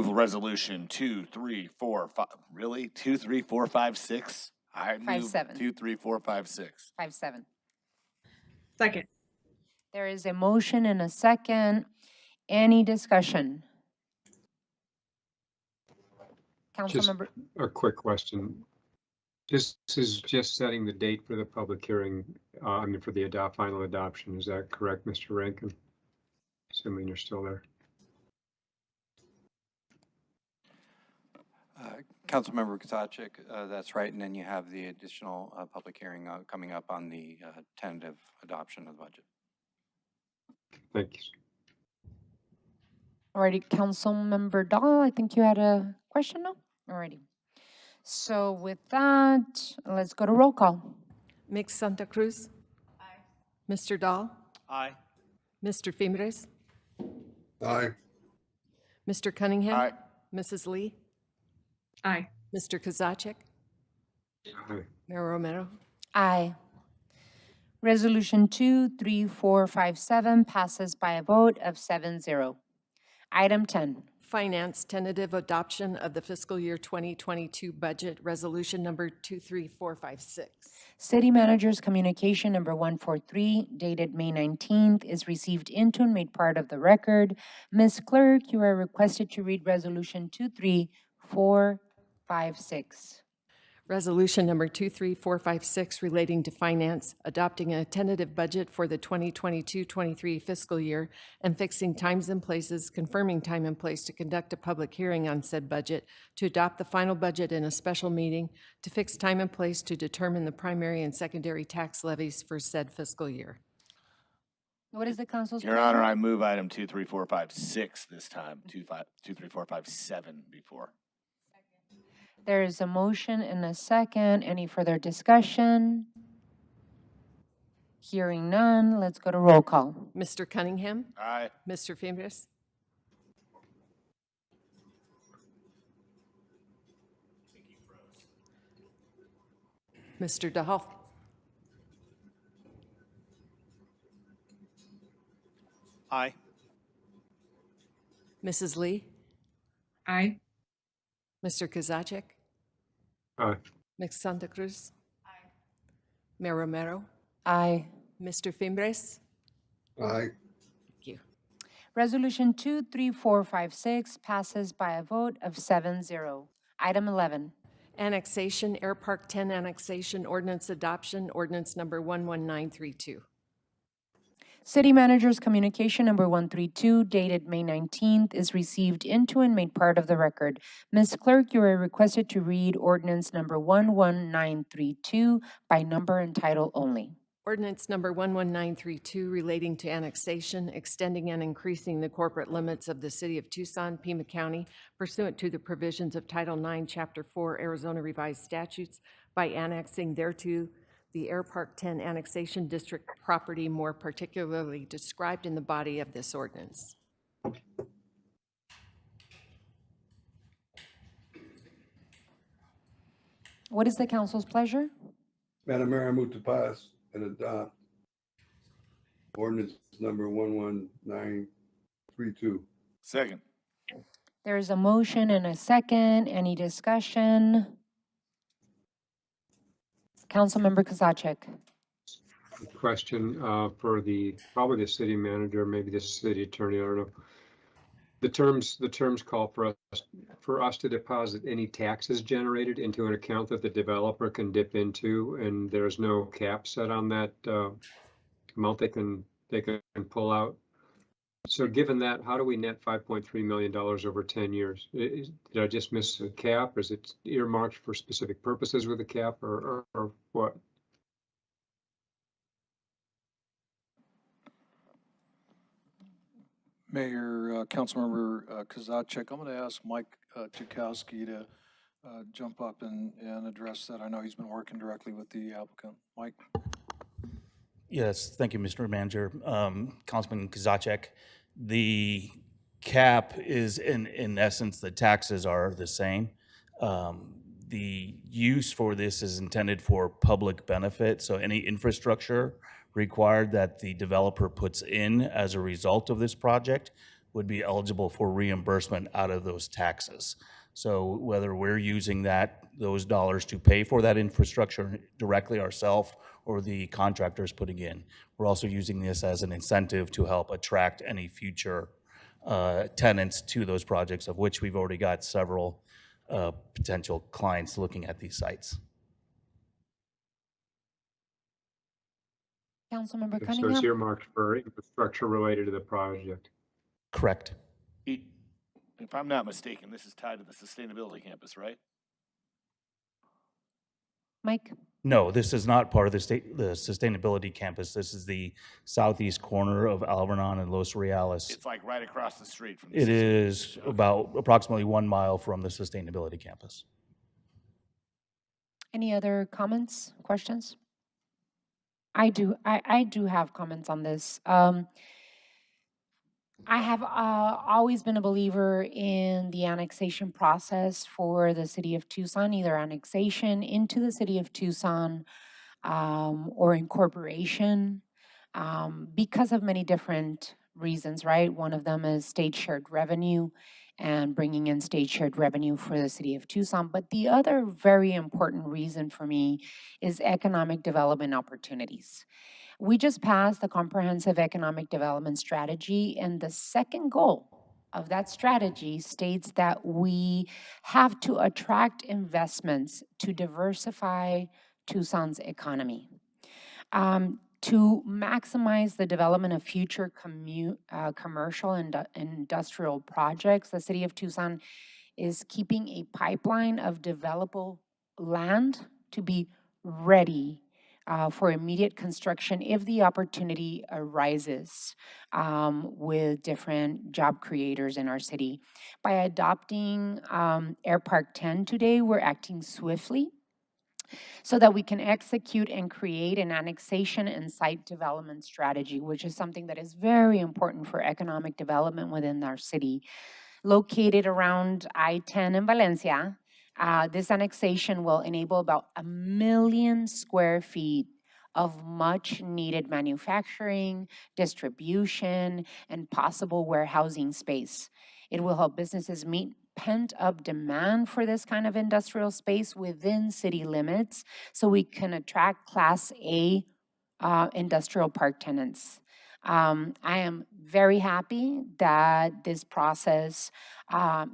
resolution 23456. Really? 23456? I move 57. 23456. 57. Second. There is a motion and a second. Any discussion? Just Councilmember, a quick question. This is just setting the date for the public hearing, for the final adoption. Is that correct, Mr. Rankin? Assuming you're still there. Councilmember Kosacic, that's right. And then you have the additional public hearing coming up on the tentative adoption of the budget. Thank you. alrighty, Councilmember Dahl, I think you had a question, no? Alrighty. So with that, let's go to roll call. Mix Santa Cruz. Aye. Mr. Dahl. Aye. Mr. Fimbres. Aye. Mr. Cunningham. Aye. Mrs. Lee. Aye. Mr. Kozaczek. Aye. Mayor Romero. Aye. Resolution 23457 passes by a vote of 7-0. Item 10. Finance tentative adoption of the fiscal year 2022 budget, resolution number 23456. City Manager's Communication number 143, dated May 19th, is received into and made part of the record. Ms. Clerk, you are requested to read Resolution 23456. Resolution number 23456 relating to finance, adopting a tentative budget for the 2022-23 fiscal year and fixing times and places, confirming time and place to conduct a public hearing on said budget, to adopt the final budget in a special meeting, to fix time and place to determine the primary and secondary tax levies for said fiscal year. What is the council's Your Honor, I move item 23456 this time, 23457 before. There is a motion and a second. Any further discussion? Hearing none, let's go to roll call. Mr. Cunningham. Aye. Mr. Fimbres. Mr. Dahl. Aye. Mrs. Lee. Aye. Mr. Kozaczek. Aye. Ms. Santa Cruz. Aye. Mayor Romero. Aye. Mr. Fimbres. Aye. Thank you. Resolution 23456 passes by a vote of 7-0. Item 11. Annexation, Air Park 10 annexation ordinance adoption, ordinance number 11932. City Manager's Communication number 132, dated May 19th, is received into and made part of the record. Ms. Clerk, you are requested to read ordinance number 11932 by number and title only. Ordinance number 11932 relating to annexation, extending and increasing the corporate limits of the city of Tucson, Pima County, pursuant to the provisions of Title IX, Chapter 4, Arizona Revised Statutes, by annexing thereto the Air Park 10 annexation district property more particularly described in the body of this ordinance. What is the council's pleasure? Madam Mayor, I move to pass and adopt ordinance number 11932. Second. There is a motion and a second. Any discussion? Councilmember Kozaczek. Question for probably the city manager, maybe the city attorney, I don't know. The terms call for us to deposit any taxes generated into an account that the developer can dip into, and there's no cap set on that amount they can pull out. So given that, how do we net $5.3 million over 10 years? Did I just miss a cap? Or is it earmarked for specific purposes with a cap or what? Mayor, Councilmember Kozacek, I'm going to ask Mike Chakowski to jump up and address that. I know he's been working directly with the applicant. Mike? Yes, thank you, Mr. Manager. Councilman Kozacek, the cap is in essence, the taxes are the same. The use for this is intended for public benefit, so any infrastructure required that the developer puts in as a result of this project would be eligible for reimbursement out of those taxes. So whether we're using those dollars to pay for that infrastructure directly ourselves or the contractors putting in, we're also using this as an incentive to help attract any future tenants to those projects, of which we've already got several potential clients looking at these sites. Councilmember So it's Cunningham? earmarked for infrastructure related to the project. Correct. If I'm not mistaken, this is tied to the sustainability campus, right? Mike? No, this is not part of the sustainability campus. This is the southeast corner of Alvernon and Los Reales. It's like right across the street from the It is about approximately 1 mile from the sustainability campus. Any other comments, questions? I do have comments on this. I have always been a believer in the annexation process for the city of Tucson, either annexation into the city of Tucson or incorporation, because of many different reasons, right? One of them is state shared revenue and bringing in state shared revenue for the city of Tucson. But the other very important reason for me is economic development opportunities. We just passed the Comprehensive Economic Development Strategy, and the second goal of that strategy states that we have to attract investments to diversify Tucson's economy. To maximize the development of future commercial and industrial projects, the city of Tucson is keeping a pipeline of developable land to be ready for immediate construction if the opportunity arises with different job creators in our city. By adopting Air Park 10 today, we're acting swiftly so that we can execute and create an annexation and site development strategy, which is something that is very important for economic development within our city. Located around I-10 in Valencia, this annexation will enable about 1 million square feet of much needed manufacturing, distribution, and possible warehousing space. It will help businesses meet pent-up demand for this kind of industrial space within city limits so we can attract Class A industrial park tenants. I am very happy that this process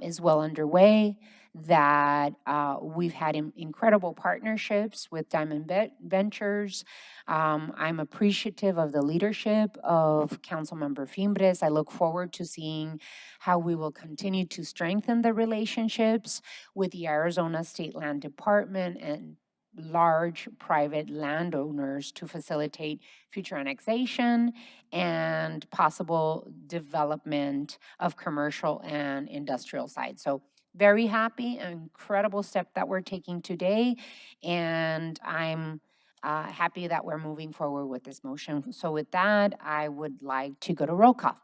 is well underway, that we've had incredible partnerships with Diamond Ventures. I'm appreciative of the leadership of Councilmember Fimbres. I look forward to seeing how we will continue to strengthen the relationships with the Arizona State Land Department and large private landowners to facilitate future annexation and possible development of commercial and industrial sites. So very happy, an incredible step that we're taking today, and I'm happy that we're moving forward with this motion. So with that, I would like to go to roll call.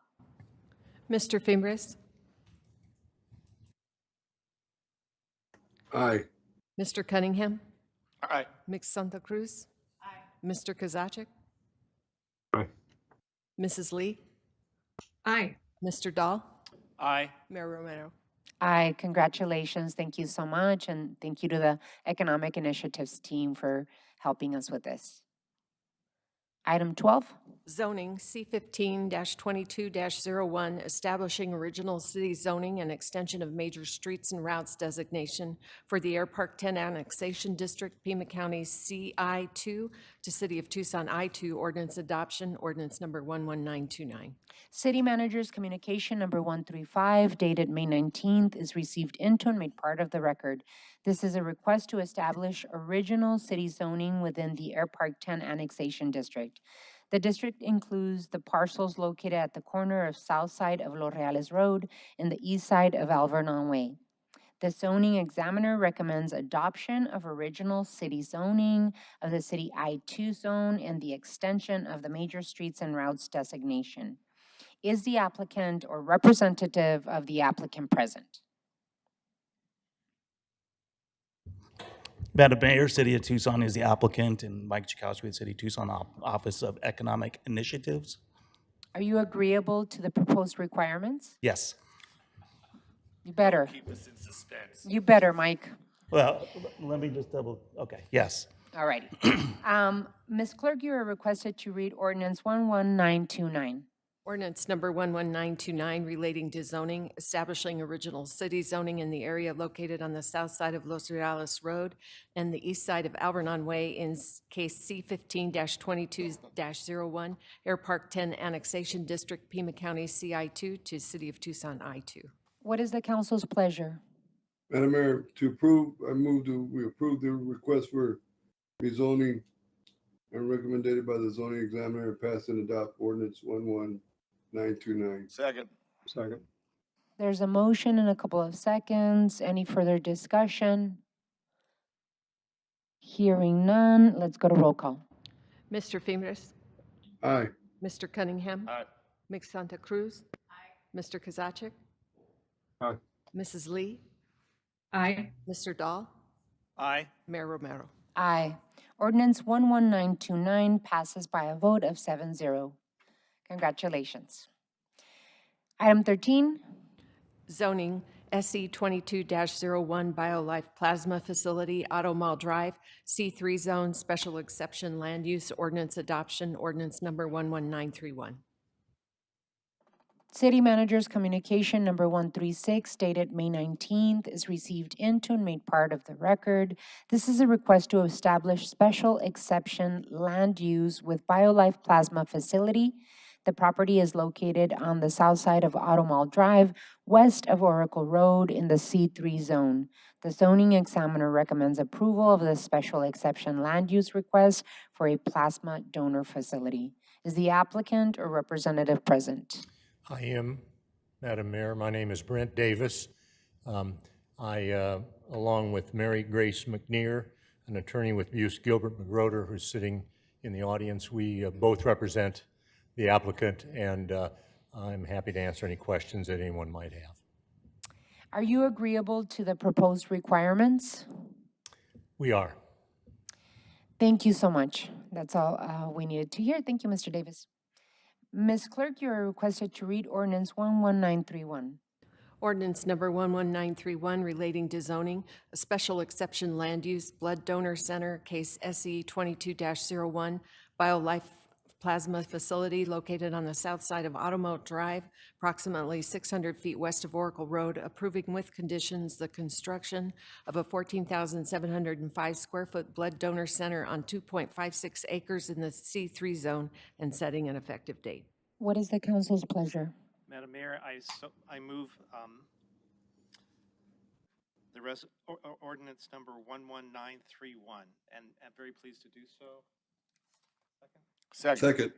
Mr. Fimbres? Aye. Mr. Cunningham? Aye. Ms. Santa Cruz? Aye. Mr. Kozacek? Aye. Mrs. Lee? Aye. Mr. Dahl? Aye. Mayor Romero? Aye, congratulations. Thank you so much. And thank you to the Economic Initiatives team for helping us with this. Item 12. Zoning, C15-22-01, establishing original city zoning and extension of major streets and routes designation for the Air Park 10 Annexation District, Pima County CI2 to City of Tucson I2, ordinance adoption, ordinance number 11929. City Manager's Communication number 135, dated May 19th, is received into and made part of the record. This is a request to establish original city zoning within the Air Park 10 Annexation District. The district includes the parcels located at the corner of south side of Los Reales Road and the east side of Alvernon Way. The zoning examiner recommends adoption of original city zoning of the city I-2 zone and the extension of the major streets and routes designation. Is the applicant or representative of the applicant present? Madam Mayor, City of Tucson is the applicant, and Mike Chakowski with City of Tucson Office of Economic Initiatives. Are you agreeable to the proposed requirements? Yes. You better. Keep us in suspense. You better, Mike. Well, let me just okay, yes. All righty. Ms. Clerk, you are requested to read ordinance 11929. Ordinance number 11929 relating to zoning, establishing original city zoning in the area located on the south side of Los Reales Road and the east side of Alvernon Way in case C15-22-01, Air Park 10 Annexation District, Pima County, CI2 to City of Tucson, I2. What is the council's pleasure? Madam Mayor, to approve, I move we approve the request for rezoning and recommended by the zoning examiner and pass and adopt ordinance 11929. Second. Second. There's a motion in a couple of seconds. Any further discussion? Hearing none, let's go to roll call. Mr. Fimres? Aye. Mr. Cunningham? Aye. Ms. Santa Cruz? Aye. Mr. Kozaczek? Aye. Mrs. Lee? Aye. Mr. Dahl? Aye. Mayor Romero? Aye. Ordinance 11929 passes by a vote of 7-0. Congratulations. Item 13, Zoning, SE 22-01 BioLife Plasma Facility, Auto Mall Drive, C3 Zone, Special Exception Land Use Ordinance Adoption, Ordinance number 11931. City Manager's Communication Number 136 dated May 19th is received into and made part of the record. This is a request to establish special exception land use with BioLife Plasma Facility. The property is located on the south side of Auto Mall Drive, west of Oracle Road in the C3 zone. The zoning examiner recommends approval of the special exception land use request for a plasma donor facility. Is the applicant or representative present? I am, Madam Mayor. My name is Brent Davis. Along with Mary Grace McNear, an attorney with Buse Gilbert McGroder, who's sitting in the audience, we both represent the applicant, and I'm happy to answer any questions that anyone might have. Are you agreeable to the proposed requirements? We are. Thank you so much. That's all we needed to hear. Thank you, Mr. Davis. Ms. Clerk, you are requested to read ordinance 11931. Ordinance number 11931 relating to zoning, a special exception land use blood donor center, case SE 22-01, BioLife Plasma Facility located on the south side of Automont Drive, approximately 600 feet west of Oracle Road, approving with conditions the construction of a 14,705 square foot blood donor center on 2.56 acres in the C3 zone and setting an effective date. What is the council's pleasure? Madam Mayor, I move the ordinance number 11931, and I'm very pleased to do so. Second.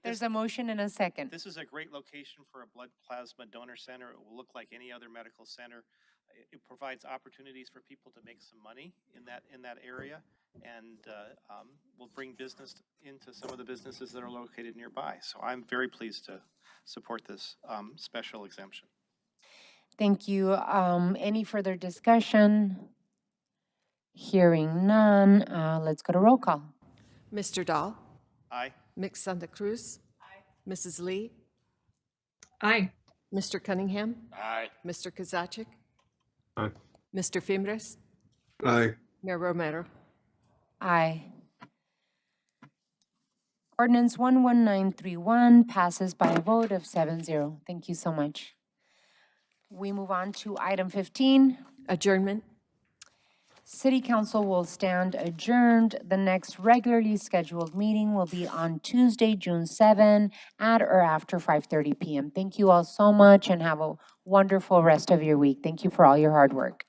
There's a motion and a second. This is a great location for a blood plasma donor center. It will look like any other medical center. It provides opportunities for people to make some money in that area, and will bring business into some of the businesses that are located nearby. So I'm very pleased to support this special exemption. Thank you. Any further discussion? Hearing none, let's go to roll call. Mr. Dahl? Aye. Ms. Santa Cruz? Aye. Mrs. Lee? Aye. Mr. Cunningham? Aye. Mr. Kozaczek? Aye. Mr. Fimres? Aye. Mayor Romero? Aye. Ordinance 11931 passes by a vote of 7-0. Thank you so much. We move on to item 15. Adjournment. City Council will stand adjourned. The next regularly scheduled meeting will be on Tuesday, June 7 at or after 5:30 p.m. Thank you all so much and have a wonderful rest of your week. Thank you for all your hard work.